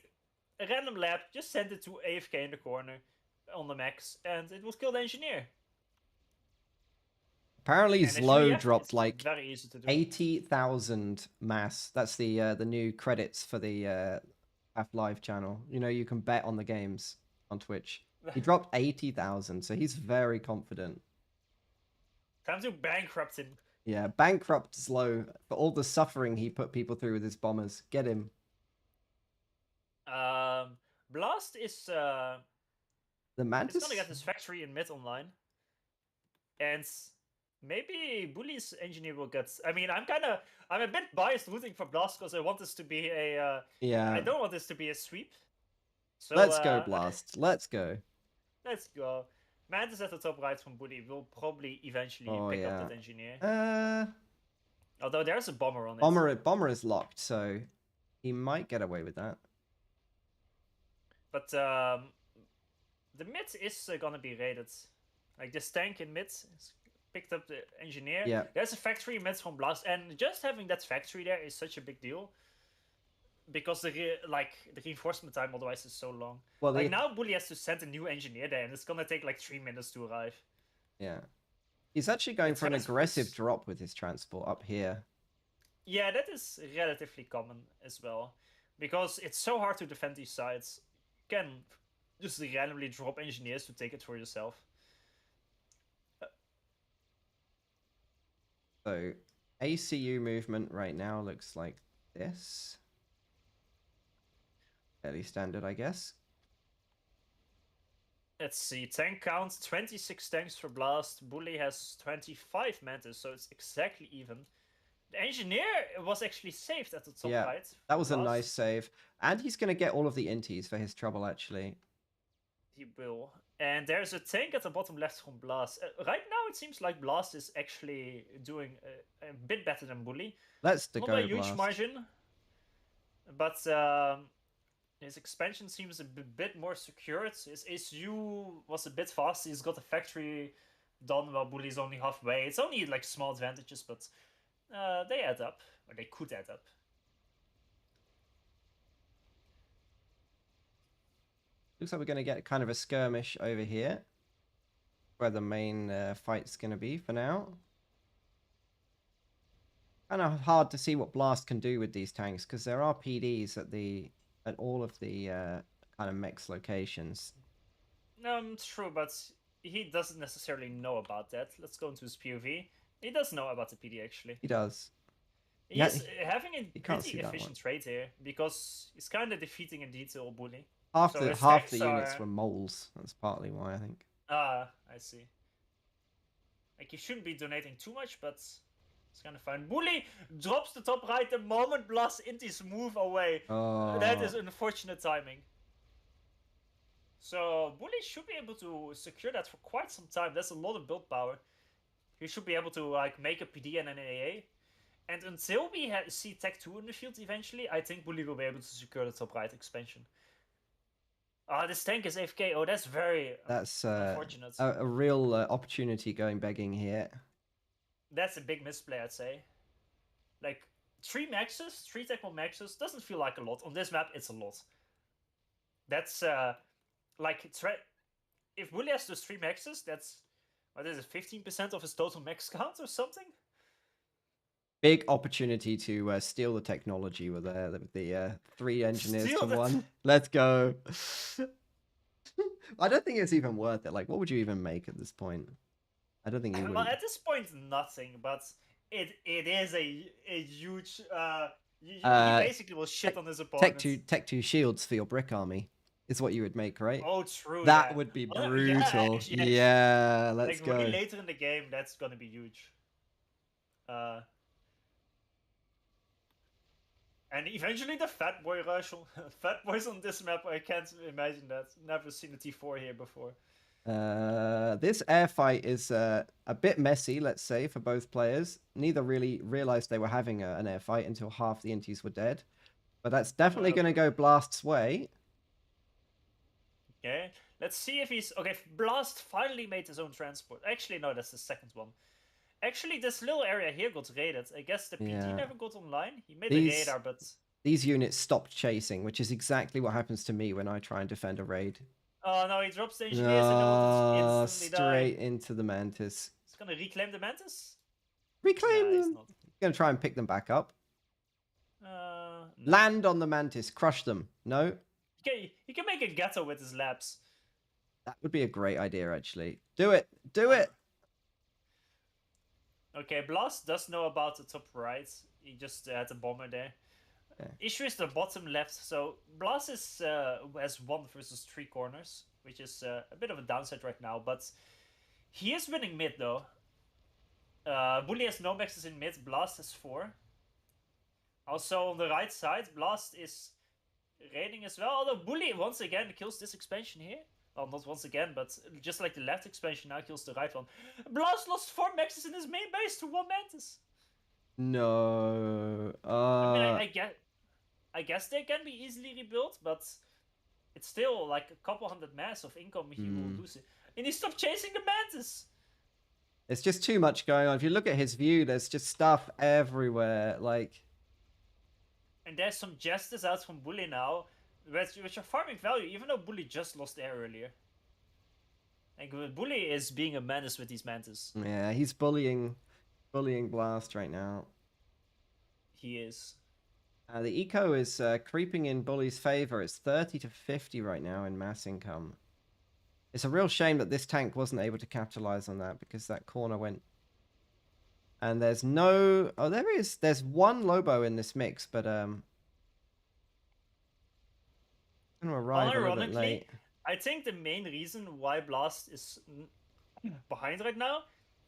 a random lap, just send it to AFK in the corner on the max, and it would kill the engineer. Apparently And Zlo UEF, dropped it's like very easy to do. 80,000 mass. That's the new credits for the Half Live channel. You know, you can bet on the games on Twitch. He dropped 80,000, so he's very confident. Time to bankrupt him. Yeah, bankrupt Zlo for all the suffering he put people through with his bombers. Get him. Blast is The it's gonna Mantis? get his factory in mid online. And maybe Bully's engineer will get. I mean, I'm a bit biased rooting for Blast because I want this to be a. Yeah. I don't want this to be a sweep. So Let's go, Blast. Let's go. Let's go. Mantis at the top right from Bully will probably eventually pick up that engineer. Although there's a bomber on it. Bomber is locked, so he might get away with that. But the mid is gonna be raided. Like this tank in mid picked up the engineer. Yeah. There's a factory mid from Blast, and just having that factory there is such a big deal. Because the reinforcement time otherwise is so long. Well, like now Bully has to send a new engineer there, and it's gonna take like 3 minutes to arrive. Yeah. He's actually going for an aggressive drop with his transport up here. Yeah, that is relatively common as well. Because it's so hard to defend these sides. You can just randomly drop engineers to take it for yourself. So, ACU movement right now looks like this. Fairly standard, I guess. Let's see, tank count, 26 tanks for Blast. Bully has 25 Mantis, so it's exactly even. The engineer was actually saved at the top right. That was a nice save. And he's going to get all of the inties for his trouble, actually. He will. And there's a tank at the bottom left from Blast. Right now, it seems like Blast is actually doing a bit better than Bully. Let's go, Blast. Not a huge margin, but his expansion seems a bit more secured. His ACU was a bit fast. He's got a factory done while Bully's only halfway. It's only like small advantages, but they add up. Or they could add up. Looks like we're going to get kind of a skirmish over here. Where the main fight's going to be for now. Kind of hard to see what Blast can do with these tanks, because there are PDs at all of the kind of mix locations. True, but he doesn't necessarily know about that. Let's go into his POV. He does know about the PD, actually. He does. He's having a pretty efficient trade here, because he's kind of defeating in detail Bully. Half the units were moles. That's partly why, I think. I see. Like, he shouldn't be donating too much, but it's kind of fine. Bully drops the top right the moment Blast Intis move away. Oh. That is unfortunate timing. So Bully should be able to secure that for quite some time. That's a lot of build power. He should be able to like make a PD and an AA. And until we see Tech 2 in the field eventually, I think Bully will be able to secure the top right expansion. This tank is AFK. Oh, that's very unfortunate. A real opportunity going begging here. That's a big misplay, I'd say. Like, 3 maxes, 3 technical maxes doesn't feel like a lot. On this map, it's a lot. That's like if Bully has those 3 maxes, that's what is it, 15% of his total max count or something? Big opportunity to steal the technology with the 3 engineers Steal to the 1. Let's go. I don't think it's even worth it. Like, what would you even make at this point? I don't think you would. Well, at this point, nothing. But it is a huge. He basically will shit on his opponent. Tech 2 shields for your brick army is what you would make, right? Oh, true. That yeah. would be Oh, brutal. yeah, Yeah, let's like go. way later in the game, that's gonna be huge. And eventually the fat boy rush, fat boys on this map. I can't imagine that. Never seen a T4 here before. This air fight is a bit messy, let's say, for both players. Neither really realized they were having an air fight until half the inties were dead. But that's definitely going to go Blast's way. Okay, let's see if he's... Okay, Blast finally made his own transport. Actually, no, that's the second one. Actually, this little area here got raided. I guess the PD never got online. He made a radar, but... These units stopped chasing, which is exactly what happens to me when I try and defend a raid. Oh no, he drops the engineers and they will instantly straight into the Mantis. He's gonna reclaim the Mantis? Reclaim them! He's gonna try and pick them back up. No. Land on the Mantis, crush them. No? He can make a ghetto with his labs. That would be a great idea, actually. Do it! Do it! Okay, Blast does know about the top right. He just had a bomber there. Yeah. Issue is the bottom left. So Blast is has 1 versus 3 corners, which is a bit of a downside right now. But he is winning mid though. Bully has no maxes in mid. Blast has 4. Also on the right side, Blast is raiding as well. Although Bully once again kills this expansion here. Well, not once again, but just like the left expansion now kills the right one. Blast lost 4 maxes in his main base to 1 Mantis. No. I mean, I guess they can be easily rebuilt, but it's still like a couple hundred mass of income he will lose. And he stopped chasing the Mantis. It's just too much going on. If you look at his view, there's just stuff everywhere. Like, and there's some jesters out from Bully now, which are farming value, even though Bully just lost air earlier. Like, Bully is being a menace with these Mantis. Yeah, he's bullying Blast right now. He is. The eco is creeping in Bully's favor. It's 30 to 50 right now in mass income. It's a real shame that this tank wasn't able to capitalize on that because that corner went... And there's no... Oh, there is. There's 1 Lobo in this mix, but... I'm going to arrive a little bit late. I think the main reason why Blast is behind right now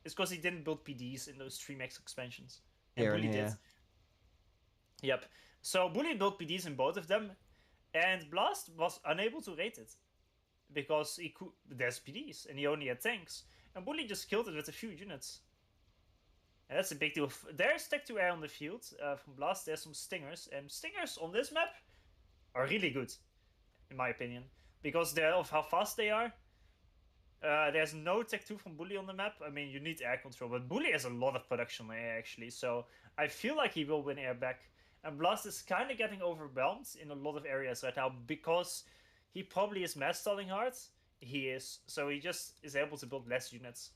is because he didn't build PDs in those 3 max expansions. And Bully did. Yep. So Bully built PDs in both of them, and Blast was unable to rate it because there's PDs and he only had tanks, and Bully just killed it with a few units. And that's a big deal. There's Tech 2 air on the field from Blast. There's some Stingers, and Stingers on this map are really good, in my opinion, because of how fast they are. There's no Tech 2 from Bully on the map. I mean, you need air control, but Bully has a lot of production on air actually, so I feel like he will win air back. And Blast is kind of getting overwhelmed in a lot of areas right now because he probably is mass stalling hard. He is. So he just is able to build less units.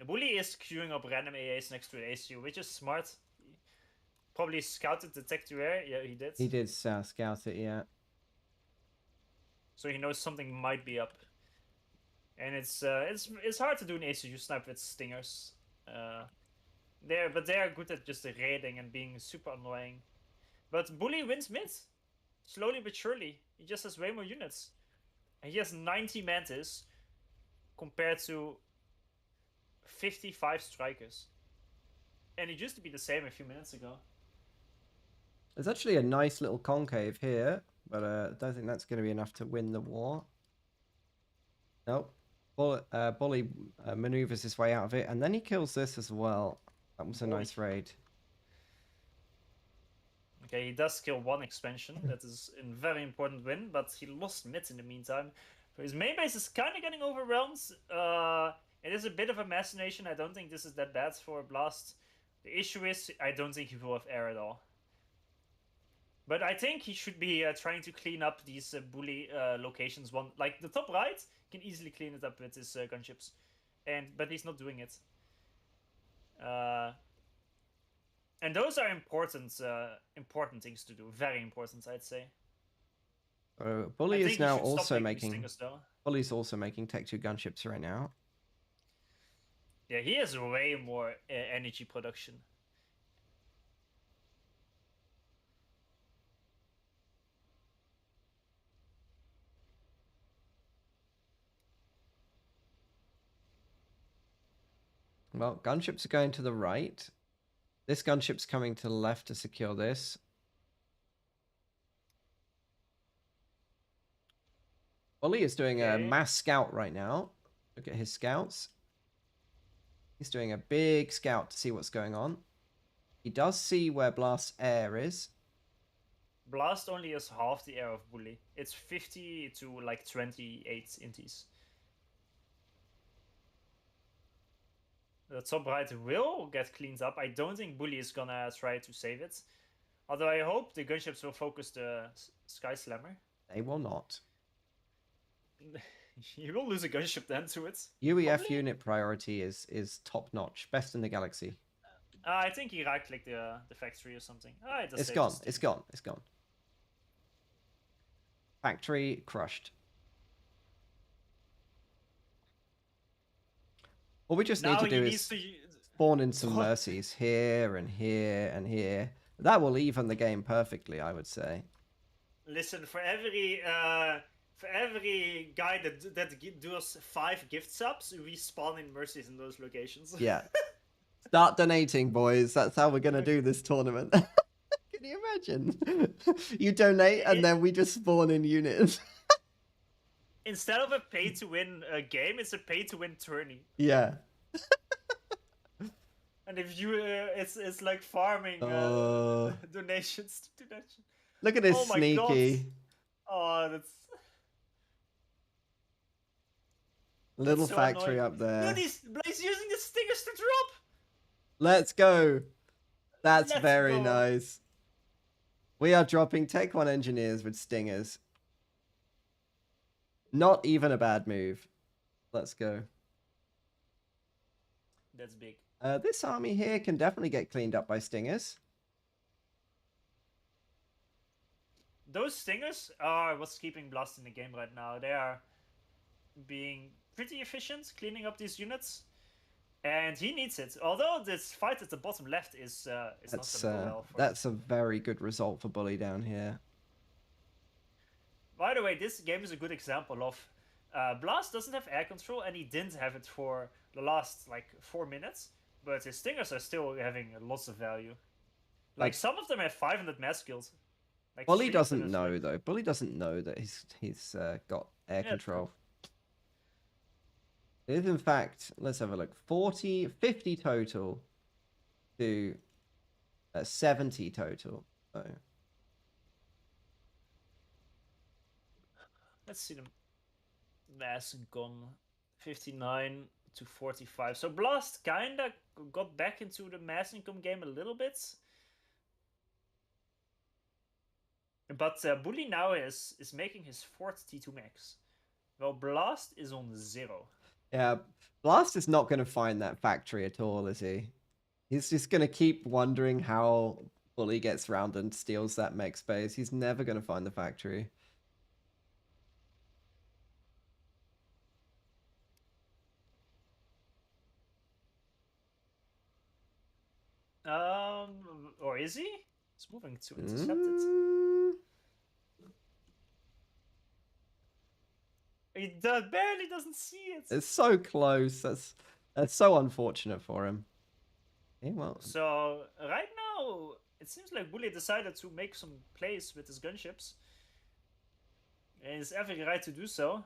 The Bully is queuing up random AAs next to the ACU, which is smart. Probably scouted the Tech 2 air. Yeah, he did. He did scout it, yeah. So he knows something might be up. And it's hard to do an ACU snipe with Stingers. But they are good at just raiding and being super annoying. But Bully wins mid. Slowly but surely. He just has way more units. And he has 90 Mantis compared to 55 Strikers. And it used to be the same a few minutes ago. There's actually a nice little concave here, but I don't think that's going to be enough to win the war. Nope. Bully maneuvers his way out of it, and then he kills this as well. That was a nice raid. Okay, he does kill 1 expansion. That is a very important win, but he lost mid in the meantime. So his main base is kind of getting overwhelmed. It is a bit of a machination. I don't think this is that bad for Blast. The issue is, I don't think he will have air at all. But I think he should be trying to clean up these bully locations. Like the top right, can easily clean it up with his gunships, but he's not doing it. And those are important things to do. Very important, I'd say. Bully is now also making. Bully's also making Tech 2 gunships right now. Yeah, he has way more energy production. Well, gunships are going to the right. This gunship's coming to the left to secure this. Bully is doing a mass scout right now. Look at his scouts. He's doing a big scout to see what's going on. He does see where Blast's air is. Blast only has half the air of Bully. It's 50 to like 28 inties. The top right will get cleaned up. I don't think Bully is gonna try to save it. Although I hope the gunships will focus the Sky Slammer. They will not. You will lose a gunship then to it. UEF probably? Unit priority is top notch, best in the galaxy. I think he right-clicked the factory or something. It's gone. It's gone. It's gone. Factory crushed. What we just need to do is spawn in some mercies here and here and here. That will even the game perfectly, I would say. Listen, for every guy that does 5 gift subs, we spawn in mercies in those locations. Yeah. Start donating, boys. That's how we're gonna do this tournament. Can you imagine? You donate and then we just spawn in units. Instead of a pay-to-win game, it's a pay-to-win tourney. Yeah. And if you, it's like farming donations. Look at this sneaky. God. Oh, that's little so factory annoying. up there. Look, he's using the stingers to drop. Let's go. That's very nice. We are dropping Tech 1 engineers with stingers. Not even a bad move. Let's go. That's big. This army here can definitely get cleaned up by stingers. Those stingers are what's keeping Blast in the game right now. They are being pretty efficient, cleaning up these units. And he needs it. Although this fight at the bottom left is not so well for that's a very good result for Bully down here. By the way, this game is a good example of Blast doesn't have air control, and he didn't have it for the last like 4 minutes. But his stingers are still having lots of value. Like some of them have 500 mass kills. Like Bully doesn't know though. Bully doesn't know that he's got air control. It is in fact, let's have a look. 50 total to 70 total. Oh. Let's see the mass income. 59 to 45. So Blast kinda got back into the mass income game a little bit. But Bully now is making his 4th T2 max. Well, Blast is on 0. Yeah, Blast is not going to find that factory at all, is he? He's just going to keep wondering how Bully gets round and steals that mech space. He's never going to find the factory. Or is he? He's moving to intercept it. He barely doesn't see it. It's so close. That's so unfortunate for him. Yeah, well. So right now, it seems like Bully decided to make some plays with his gunships. And he's every right to do so.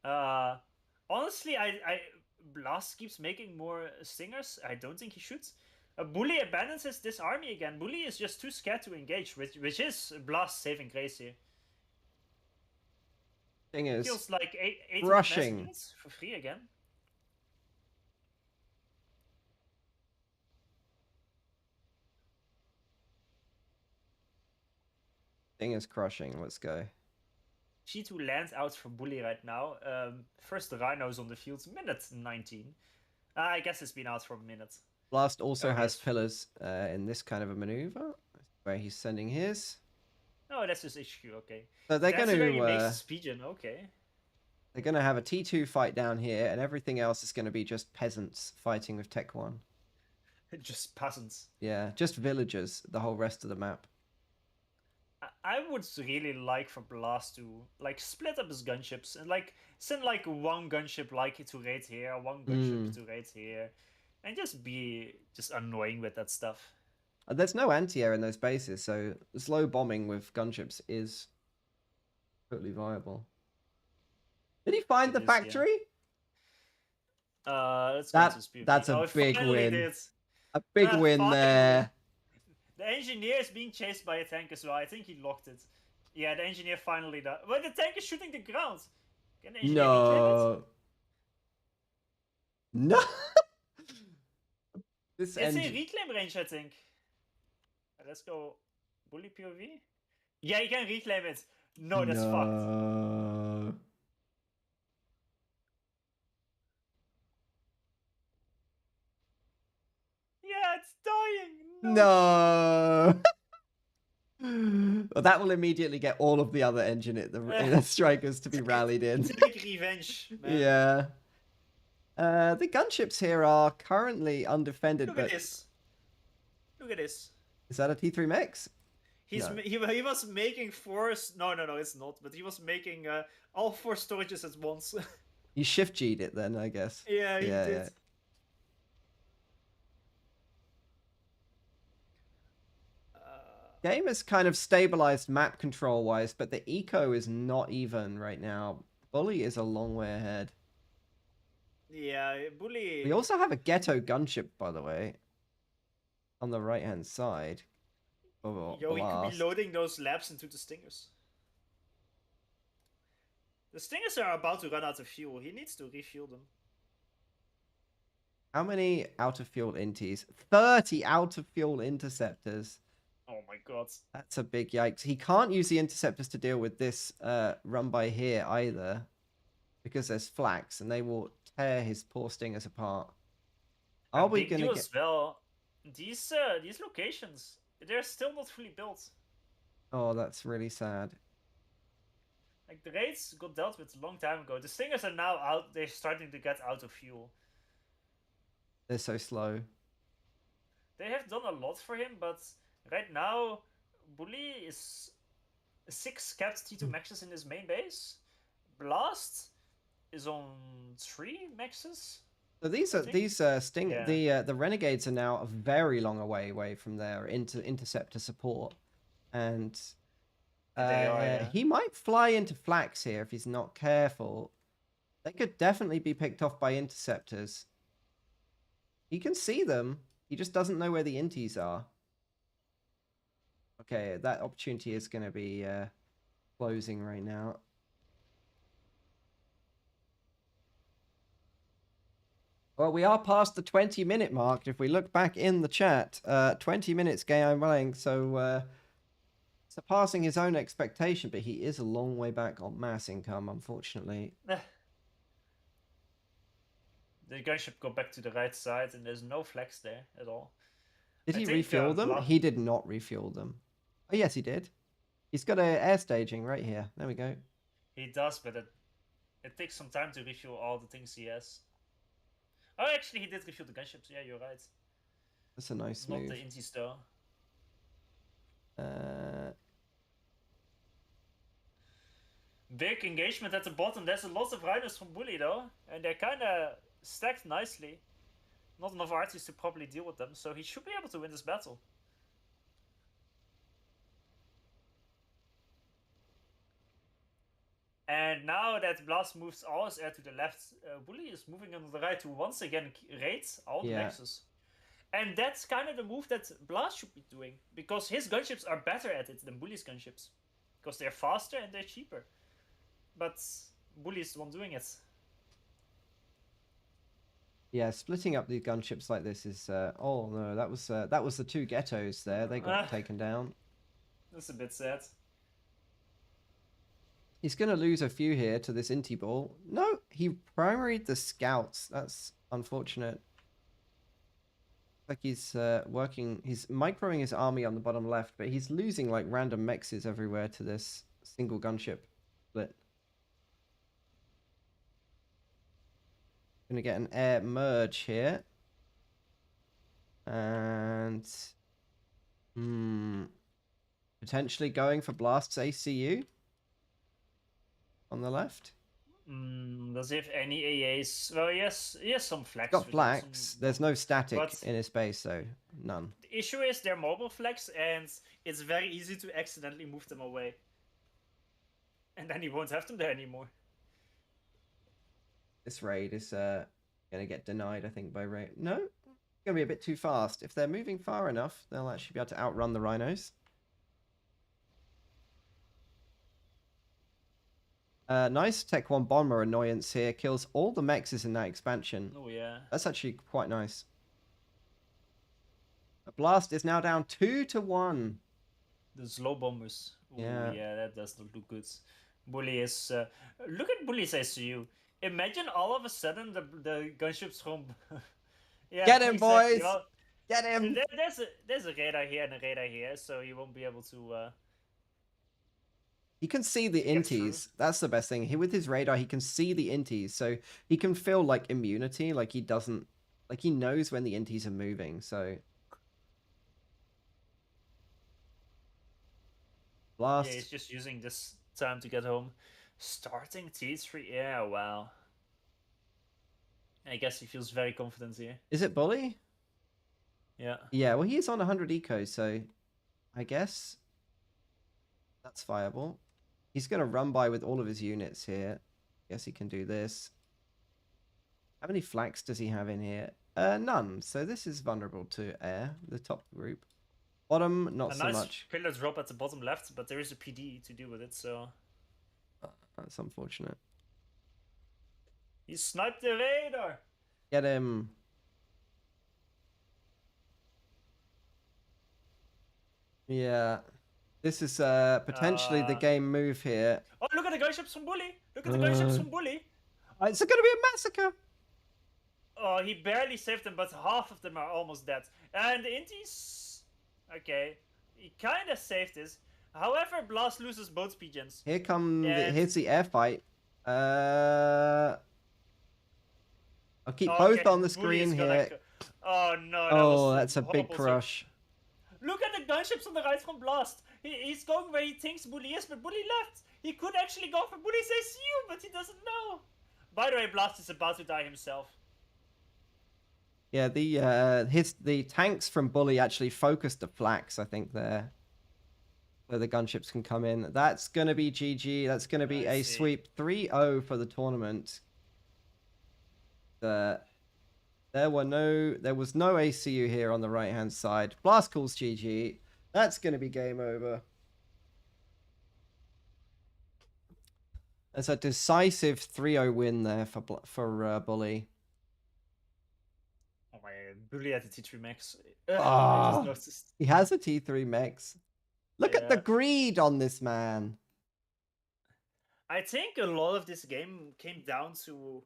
Honestly, Blast keeps making more stingers. I don't think he should. Bully abandons this army again. Bully is just too scared to engage, which is Blast's saving grace here. Thing is, Feels like 800 rushing. units for free again. Thing is crushing. Let's go. G2 lands out for Bully right now. First the Rhinos on the field, minute 19. I guess it's been out for a minute. Blast also Oh, has yes. pillars in this kind of a maneuver, where he's sending his. Oh, that's just HQ, okay. So they're That's going where he makes to his pigeon, okay. they're going to have a T2 fight down here, and everything else is going to be just peasants fighting with Tech 1. Just peasants. Yeah, just villagers, the whole rest of the map. I would really like for Blast to like split up his gunships and like send like one gunship like to raid here, one gunship to raid here, and just be just annoying with that stuff. There's no anti-air in those bases, so slow bombing with gunships is totally viable. Did he find the factory? Yeah. Let's go to PvP. That's a big win. Did. A big win there. The engineer is being chased by a tank as well. I think he locked it. Yeah, the engineer finally does. But the tank is shooting the ground. Can the engineer reclaim it? No. It's a reclaim range, I think. Let's go Bully POV. Yeah, you can reclaim it. No, that's fucked. Yeah, it's dying. No. Well, that will immediately get all of the other the strikers to be rallied in. It's a big revenge, man. Yeah. The gunships here are currently undefended. Look at this. Look at this. Is that a T3 Mex? He was making four. No, it's not. But he was making all 4 storages at once. You shift G'd it then, I guess. Yeah, he did. Yeah. Game is kind of stabilized map control wise, but the eco is not even right now. Bully is a long way ahead. Yeah, Bully. We also have a ghetto gunship, by the way, on the right hand side. Yo, he could be loading those labs into the Stingers. The Stingers are about to run out of fuel. He needs to refuel them. How many out of fuel inties? 30 out of fuel interceptors. Oh my god. That's a big yikes. He can't use the interceptors to deal with this run by here either, because there's flax and they will tear his poor Stingers apart. Are we going to get... as well. These locations, they're still not fully built. Oh, that's really sad. Like, the raids got dealt with a long time ago. The Stingers are now out. They're starting to get out of fuel. They're so slow. They have done a lot for him, but right now, Bully is 6 capped T2 maxes in his main base. Blast is on 3 maxes. So the Renegades are now a very long away from their interceptor support, and he might fly into flax here if he's not careful. They could definitely be picked off by interceptors. He can see them. He just doesn't know where the inties are. Okay, that opportunity is going to be closing right now. Well, we are past the 20-minute mark. If we look back in the chat, 20 minutes game running, so surpassing his own expectation, but he is a long way back on mass income, unfortunately. The gunship go back to the right side, and there's no flex there at all. Did he refuel them? He did not refuel them. Oh, yes, he did. He's got an air staging right here. There we go. He does, but it takes some time to refuel all the things he has. Oh, actually, he did refuel the gunships. Yeah, you're right. That's a nice move. Not the inties, though. Big engagement at the bottom. There's a lot of riders from Bully, though. And they're kind of stacked nicely. Not enough arties to properly deal with them, so he should be able to win this battle. And now that Blast moves all his air to the left, Bully is moving on the right to once again raid all the maxes. And that's kind of the move that Blast should be doing, because his gunships are better at it than Bully's gunships. Because they're faster and they're cheaper. but Bully's the one doing it. Yeah, splitting up these gunships like this is... oh, no, that was the two ghettos there. They got taken down. That's a bit sad. He's going to lose a few here to this Inti ball. No, he primaried the scouts. That's unfortunate. Like he's working... He's microing his army on the bottom left, but he's losing like random mexes everywhere to this single gunship split. Going to get an air merge here. And... potentially going for Blast's ACU on the left. Does he have any AAs? Well, yes, he has some flags. Got flags. There's no static but in his base, so none. The issue is they're mobile flags, and it's very easy to accidentally move them away. And then he won't have them there anymore. This raid is going to get denied, I think, by raid. No, it's going to be a bit too fast. If they're moving far enough, they'll actually be able to outrun the rhinos. Nice Tech 1 bomber annoyance here. Kills all the mexes in that expansion. Oh, yeah. That's actually quite nice. A Blast is now down 2-1. The slow bombers. Ooh, yeah, that does not look good. Bully is... look at Bully's SU. Imagine all of a sudden the gunships from... yeah, get him, exactly. boys! Well, get him! There's a radar here and a radar here, so you won't be able to... He can see the inties. That's the best thing. With his radar, he can see the inties, so he can feel like immunity. Like he doesn't, like he knows when the inties are moving. So Blast. Yeah, he's just using this time to get home. Starting T3. Yeah, wow. I guess he feels very confident here. Is it Bully? Yeah. Yeah. Well, he is on 100 eco, so I guess that's viable. He's going to run by with all of his units here. Guess he can do this. How many flags does he have in here? None. So this is vulnerable to air, the top group. Bottom, not so nice much. Pillar drop at the bottom left, but there is a PD to deal with it, so... That's unfortunate. He sniped the radar! Get him. Yeah. This is potentially the game move here. Oh, look at the gunships from Bully! Look at the gunships from Bully! It's going to be a massacre! Oh, he barely saved them, but half of them are almost dead. And the Inties... Okay. He kind of saved this. However, Blast loses both pigeons. Here here's the air fight. I'll keep both on the screen here. Oh, no. Oh, that's a big crush. Look at the gunships on the right from Blast. He's going where he thinks Bully is, but Bully left. He could actually go for Bully's ACU, but he doesn't know. By the way, Blast is about to die himself. Yeah, the tanks from Bully actually focused the flax, I think, there. So the gunships can come in. That's going to be GG. That's going to be a sweep 3-0 for the tournament. There was no ACU here on the right-hand side. Blast calls GG. That's going to be game over. It's a decisive 3-0 win there for Bully. Oh my god, Bully at the T3 max. He has a T3 max. Look at the greed on this man. I think a lot of this game came down to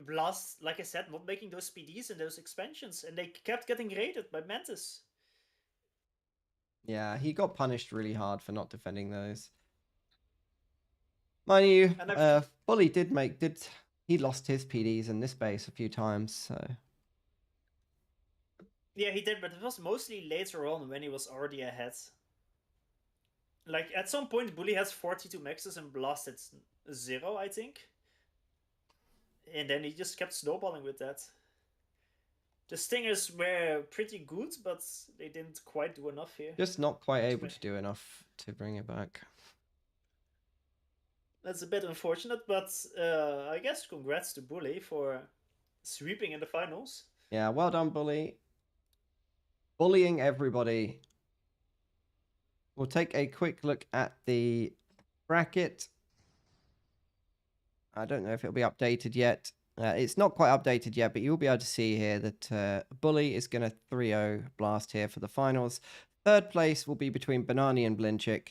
Blast, like I said, not making those PDs and those expansions, and they kept getting raided by Mantis. Yeah, he got punished really hard for not defending those. Mind you, Bully he lost his PDs in this base a few times, so... Yeah, he did, but it was mostly later on when he was already ahead. Like, at some point, Bully has 42 maxes and Blast at 0, I think. And then he just kept snowballing with that. The Stingers were pretty good, but they didn't quite do enough here. Just not quite able to do enough to bring it back. That's a bit unfortunate, but I guess congrats to Bully for sweeping in the finals. Yeah, well done, Bully. Bullying everybody. We'll take a quick look at the bracket. I don't know if it'll be updated yet. It's not quite updated yet, but you'll be able to see here that Bully is going to 3-0 blast here for the finals. Third place will be between Bananai and Blinchik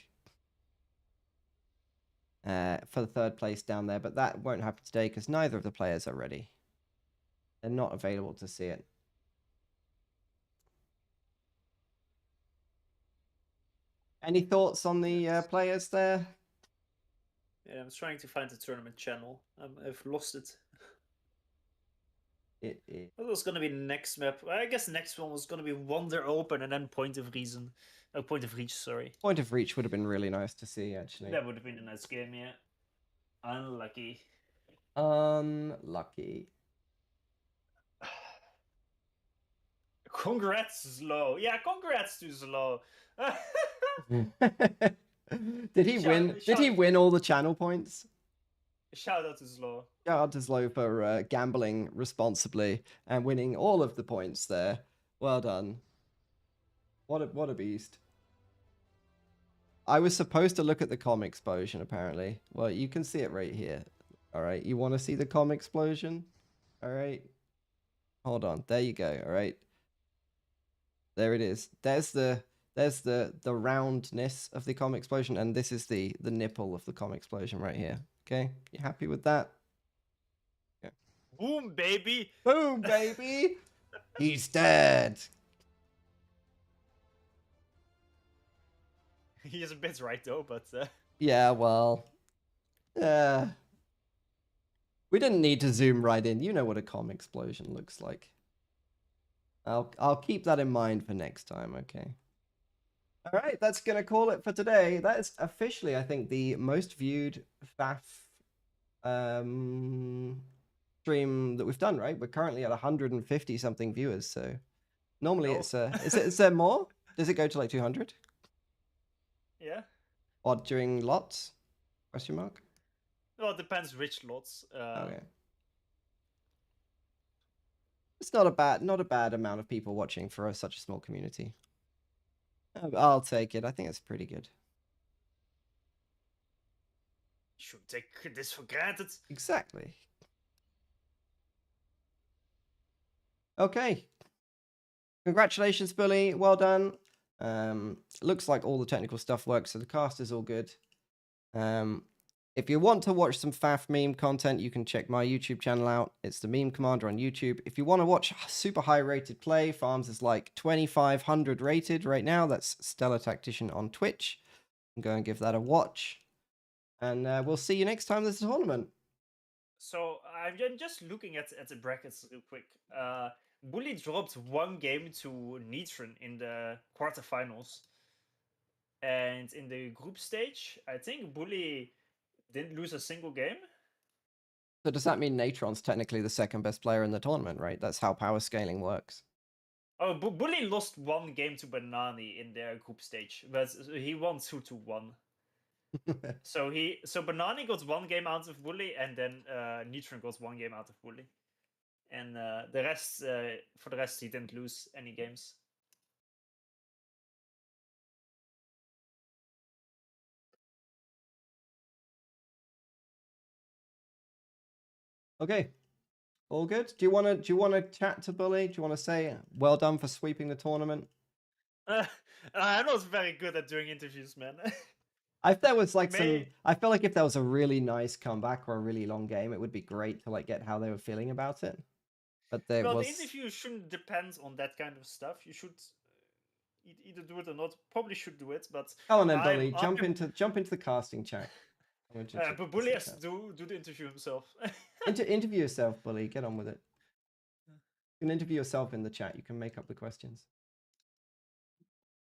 for the third place down there, but that won't happen today because neither of the players are ready. They're not available to see it. Any thoughts on the players there? Yeah, I'm trying to find the tournament channel. I've lost it. What was gonna be next map? I guess next one was gonna be Wonder Open and then Point of Reason. Oh, Point of Reach, sorry. Point of Reach would have been really nice to see, actually. That would have been a nice game, yeah. Unlucky. Unlucky. Congrats, Slow. Yeah, congrats to Slow. Did he win? Did he win all the channel points? Shout out to Slow. Shout out to Slow for gambling responsibly and winning all of the points there. Well done. What a beast. I was supposed to look at the comm explosion, apparently. Well, you can see it right here. All right. You want to see the comm explosion? All right. Hold on. There you go. All right. There it is. There's the roundness of the comm explosion, and this is the nipple of the comm explosion right here. Okay, you happy with that? Yeah. Boom, baby! Boom, baby! He's dead. He is a bit right though, but yeah, well, we didn't need to zoom right in. You know what a comm explosion looks like. I'll keep that in mind for next time, okay? All right, that's going to call it for today. That is officially, I think, the most viewed FAF stream that we've done, right? We're currently at 150 something viewers, so normally it's is there more? Does it go to like 200? Yeah. Or during lots? Question mark? Well, it depends which lots. Okay. It's not a bad amount of people watching for such a small community. I'll take it. I think it's pretty good. Should take this for granted. Exactly. Okay. Congratulations, Bully. Well done. Looks like all the technical stuff works, so the cast is all good. If you want to watch some FAF meme content, you can check my YouTube channel out. It's TheMemeCommander on YouTube. If you want to watch super high rated play, Farms is like 2,500 rated right now. That's StellarTactician on Twitch. Go and give that a watch. And we'll see you next time there's a tournament. So I'm just looking at the brackets real quick. Bully dropped one game to Neytron in the quarterfinals. And in the group stage, I think Bully didn't lose a single game. So does that mean Neytron's technically the second best player in the tournament, right? That's how power scaling works. Oh, Bully lost one game to Bananai in their group stage, but he won 2-1. so Bananai got one game out of Bully, and then Neytron got one game out of Bully. And the rest, for the rest, he didn't lose any games. Okay, all good. Do you want to chat to Bully? Do you want to say well done for sweeping the tournament? I'm not very good at doing interviews, man. If there was like I feel like if there was a really nice comeback or a really long game, it would be great to like get how they were feeling about it. But the interview shouldn't depend on that kind of stuff. You should either do it or not. Probably should do it, but come on then, Bully, jump into the casting chat. But Bully has to do the interview himself. Interview yourself, Bully. Get on with it. You can interview yourself in the chat. You can make up the questions.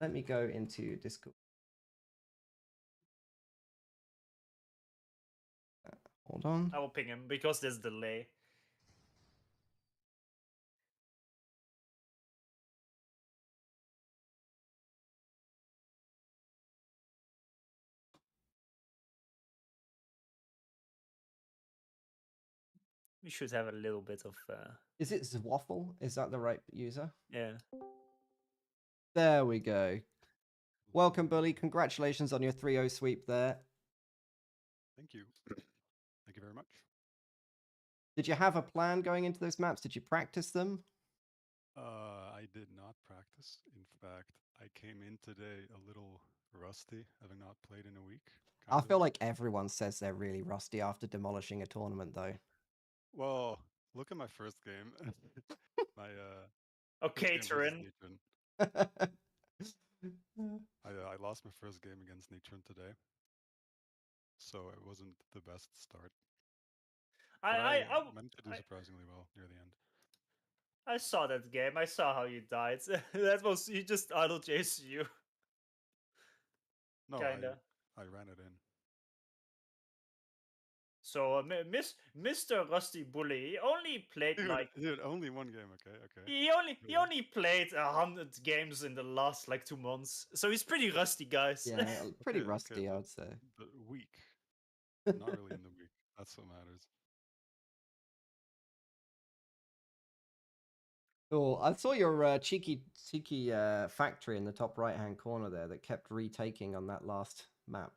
Let me go into Discord. Hold on. I will ping him because there's delay. We should have a little bit of... Is it Zwaffle? Is that the right user? Yeah. There we go. Welcome, Bully. Congratulations on your 3-0 sweep there. Thank you. Thank you very much. Did you have a plan going into those maps? Did you practice them? I did not practice. In fact, I came in today a little rusty, having not played in a week. I feel like everyone says they're really rusty after demolishing a tournament, though. Well, look at my first game. My Okay, first game versus Turin. Neytron. I lost my first game against Neytron today, so it wasn't the best start. But I managed to do surprisingly well near the end. I saw that game. I saw how you died. That was you just idle chase you. No, Kinda. I ran it in. So Mr. Rusty Bully, he only played Dude, only one game. Okay. he only played 100 games in the last 2 months. So he's pretty rusty, guys. Yeah, pretty Okay, rusty, I would say. But weak. Not really in the week. That's what matters. Cool. I saw your cheeky factory in the top right-hand corner there that kept retaking on that last map.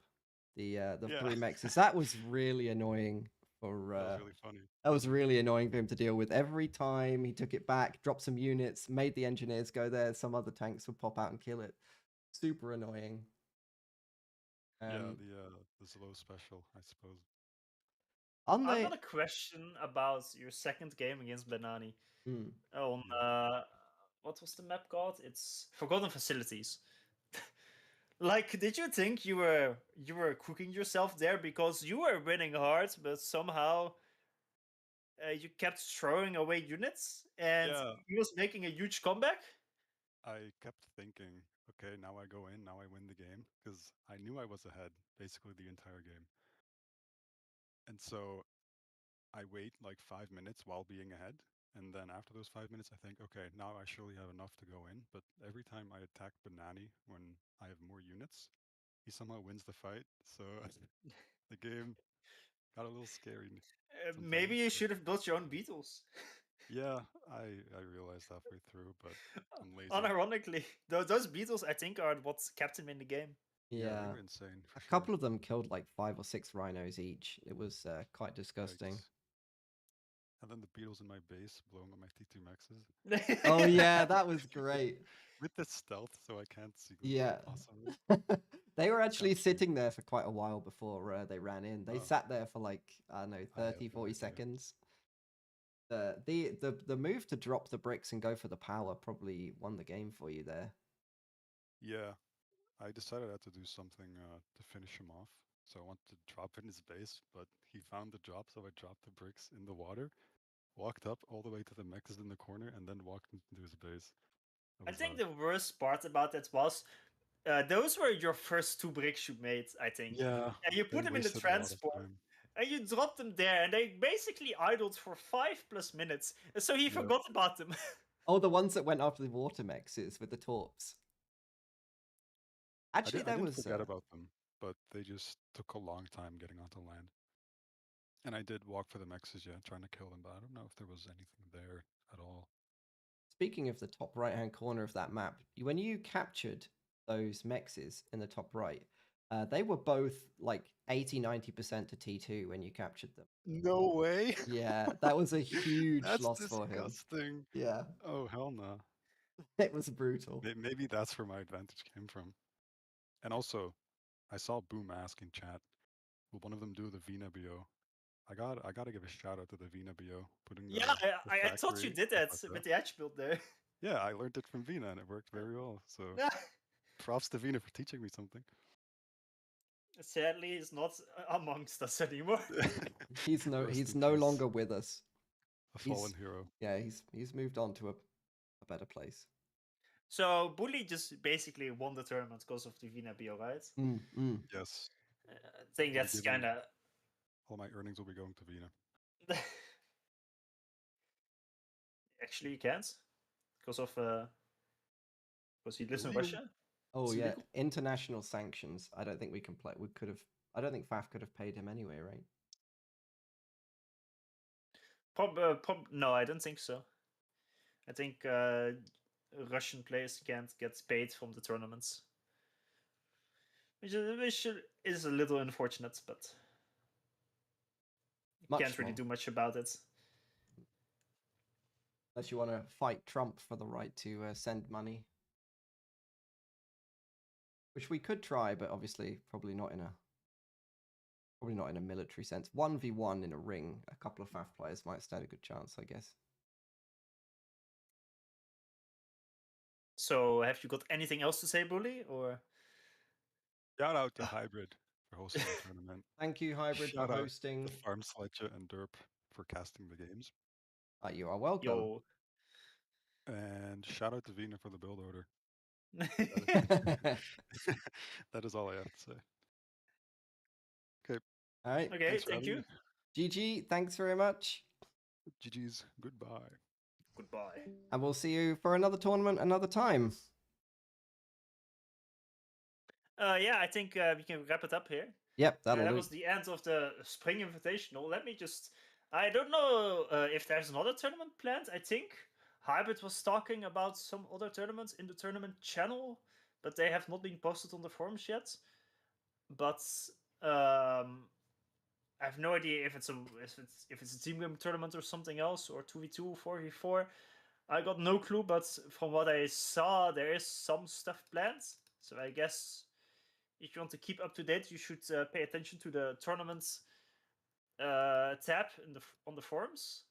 The 3 mexes. That was really annoying for that was really funny. That was really annoying for him to deal with. Every time he took it back, dropped some units, made the engineers go there, some other tanks would pop out and kill it. Super annoying. Yeah, the slow special, I suppose. I've got a question about your second game against Bananai. On what was the map called? It's Forgotten Facilities. Did you think you were cooking yourself there because you were winning hard, but somehow you kept throwing away units and he was making a huge comeback? I kept thinking, okay, now I go in, now I win the game, because I knew I was ahead basically the entire game. And so I wait 5 minutes while being ahead, and then after those 5 minutes, I think, okay, now I surely have enough to go in. But every time I attack Bananai when I have more units, he somehow wins the fight. So the game got a little scary. Maybe you should have built your own beetles. Yeah, I realized halfway through, but I'm lazy. Unironically, those beetles I think are what kept him in the game. Yeah, they were insane. A couple of them killed 5 or 6 rhinos each. It was quite disgusting. Yikes. And then the beetles in my base blowing up my T2 maxes. Oh yeah, that was great. With the stealth, so I can't see them. Yeah. Awesome. They were actually sitting there for quite a while before they ran in. They sat there for I don't know, 30, 40 seconds. The move to drop the bricks and go for the power probably won the game for you there. Yeah, I decided I had to do something to finish him off. So I wanted to drop in his base, but he found the drop, so I dropped the bricks in the water, walked up all the way to the mechs in the corner, and then walked into his base. I think the worst part about it was those were your first 2 bricks you made, I think. Yeah. And you put them in the transport, and you dropped them there, and they basically idled for 5+ minutes. So he forgot about them. Oh, the ones that went after the water mexes with the torps. Actually, I didn't forget about them, but they just took a long time getting onto land. And I did walk for the mexes, trying to kill them, but I don't know if there was anything there at all. Speaking of the top right-hand corner of that map, when you captured those mexes in the top right, they were both 80-90% to T2 when you captured them. No way. Yeah, that was a huge loss for him. That's disgusting. Yeah. Oh, hell no. It was brutal. Maybe that's where my advantage came from. And also, I saw Boom ask in chat, will one of them do the Vina BO? I gotta give a shout out to the Vina BO. I thought you did that with the edge build there. Yeah, I learned it from Vina and it worked very well. So props to Vina for teaching me something. Sadly, he's not amongst us anymore. He's no longer with us. A fallen hero. Yeah, he's moved on to a better place. So Bully just basically won the tournament because of the Vina BO, right? Yes. I think that's kind of... All my earnings will be going to Vina. Actually, you can't because he lives in Russia. Oh yeah, international sanctions. I don't think we can play. I don't think FAF could have paid him anyway, right? No, I don't think so. I think Russian players can't get paid from the tournaments, which is a little unfortunate, but you can't really do much about it. Unless you want to fight Trump for the right to send money. Which we could try, but obviously probably not in a military sense. 1v1 in a ring, a couple of FAF players might stand a good chance, I guess. So, have you got anything else to say, Bully? Or Shout out to Hybrid for hosting the tournament. Thank you, Hybrid, Shout for out hosting. to Farm Sledge and Derp for casting the games. You are welcome. yo, And shout out to Vina for the build order. All That is all I have to say. Okay. right. okay, Thanks for thank having you. me. GG, thanks very much. GG's. Goodbye. Goodbye. And we'll see you for another tournament another time. Yeah, I think we can wrap it up here. Yep, that'll that do. was the end of the Spring Invitational. Let me just... I don't know if there's another tournament planned. I think Hybrid was talking about some other tournaments in the tournament channel, but they have not been posted on the forums yet. But I have no idea if it's a team game tournament or something else, or 2v2, 4v4. I got no clue, but from what I saw, there is some stuff planned. So I guess if you want to keep up to date, you should pay attention to the tournaments tab on the forums.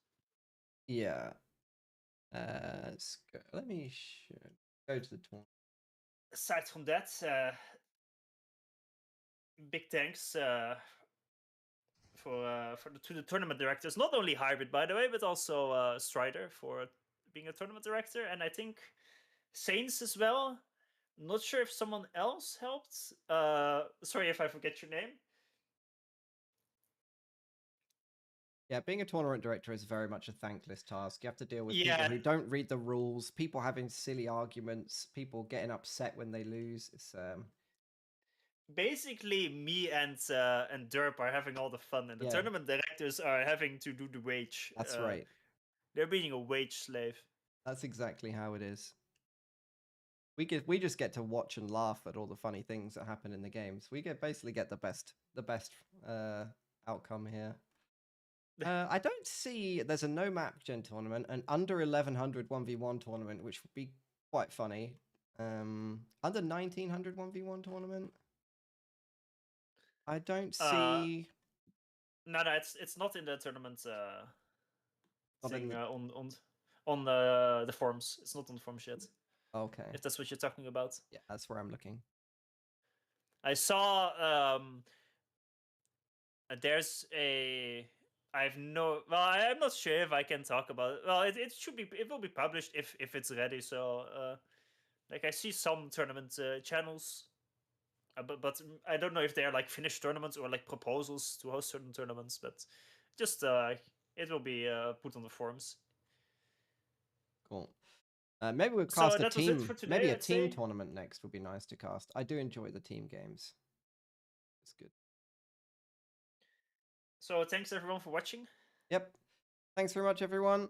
Yeah. Let me go to the tournament. Aside from that, big thanks to the tournament directors. Not only Hybrid, by the way, but also Strider for being a tournament director, and I think Saints as well. Not sure if someone else helped. Sorry if I forget your name. Yeah, being a tournament director is very much a thankless task. You have to deal with Yeah. people who don't read the rules, people having silly arguments, people getting upset when they lose. It's basically me and Derp are having all the fun, and the tournament directors are having to do the wage. That's right. They're being a wage slave. That's exactly how it is. We just get to watch and laugh at all the funny things that happen in the games. We basically get the best outcome here. I don't see there's a no map gen tournament, an under 1100 1v1 tournament, which would be quite funny. Under 1900 1v1 tournament. I don't see. No, it's not in the tournament thing on the forums. It's not on the forums yet. Okay. If that's what you're talking about. Yeah, that's where I'm looking. I saw there's a. I'm not sure if I can talk about it. Well, it will be published if it's ready. So like I see some tournament channels, but I don't know if they are like finished tournaments or like proposals to host certain tournaments. But just it will be put on the forums. Cool. Maybe we'll cast a team. Today, maybe a team tournament next would be nice to cast. I do enjoy the team games. It's good. So thanks everyone for watching. Yep. Thanks very much, everyone.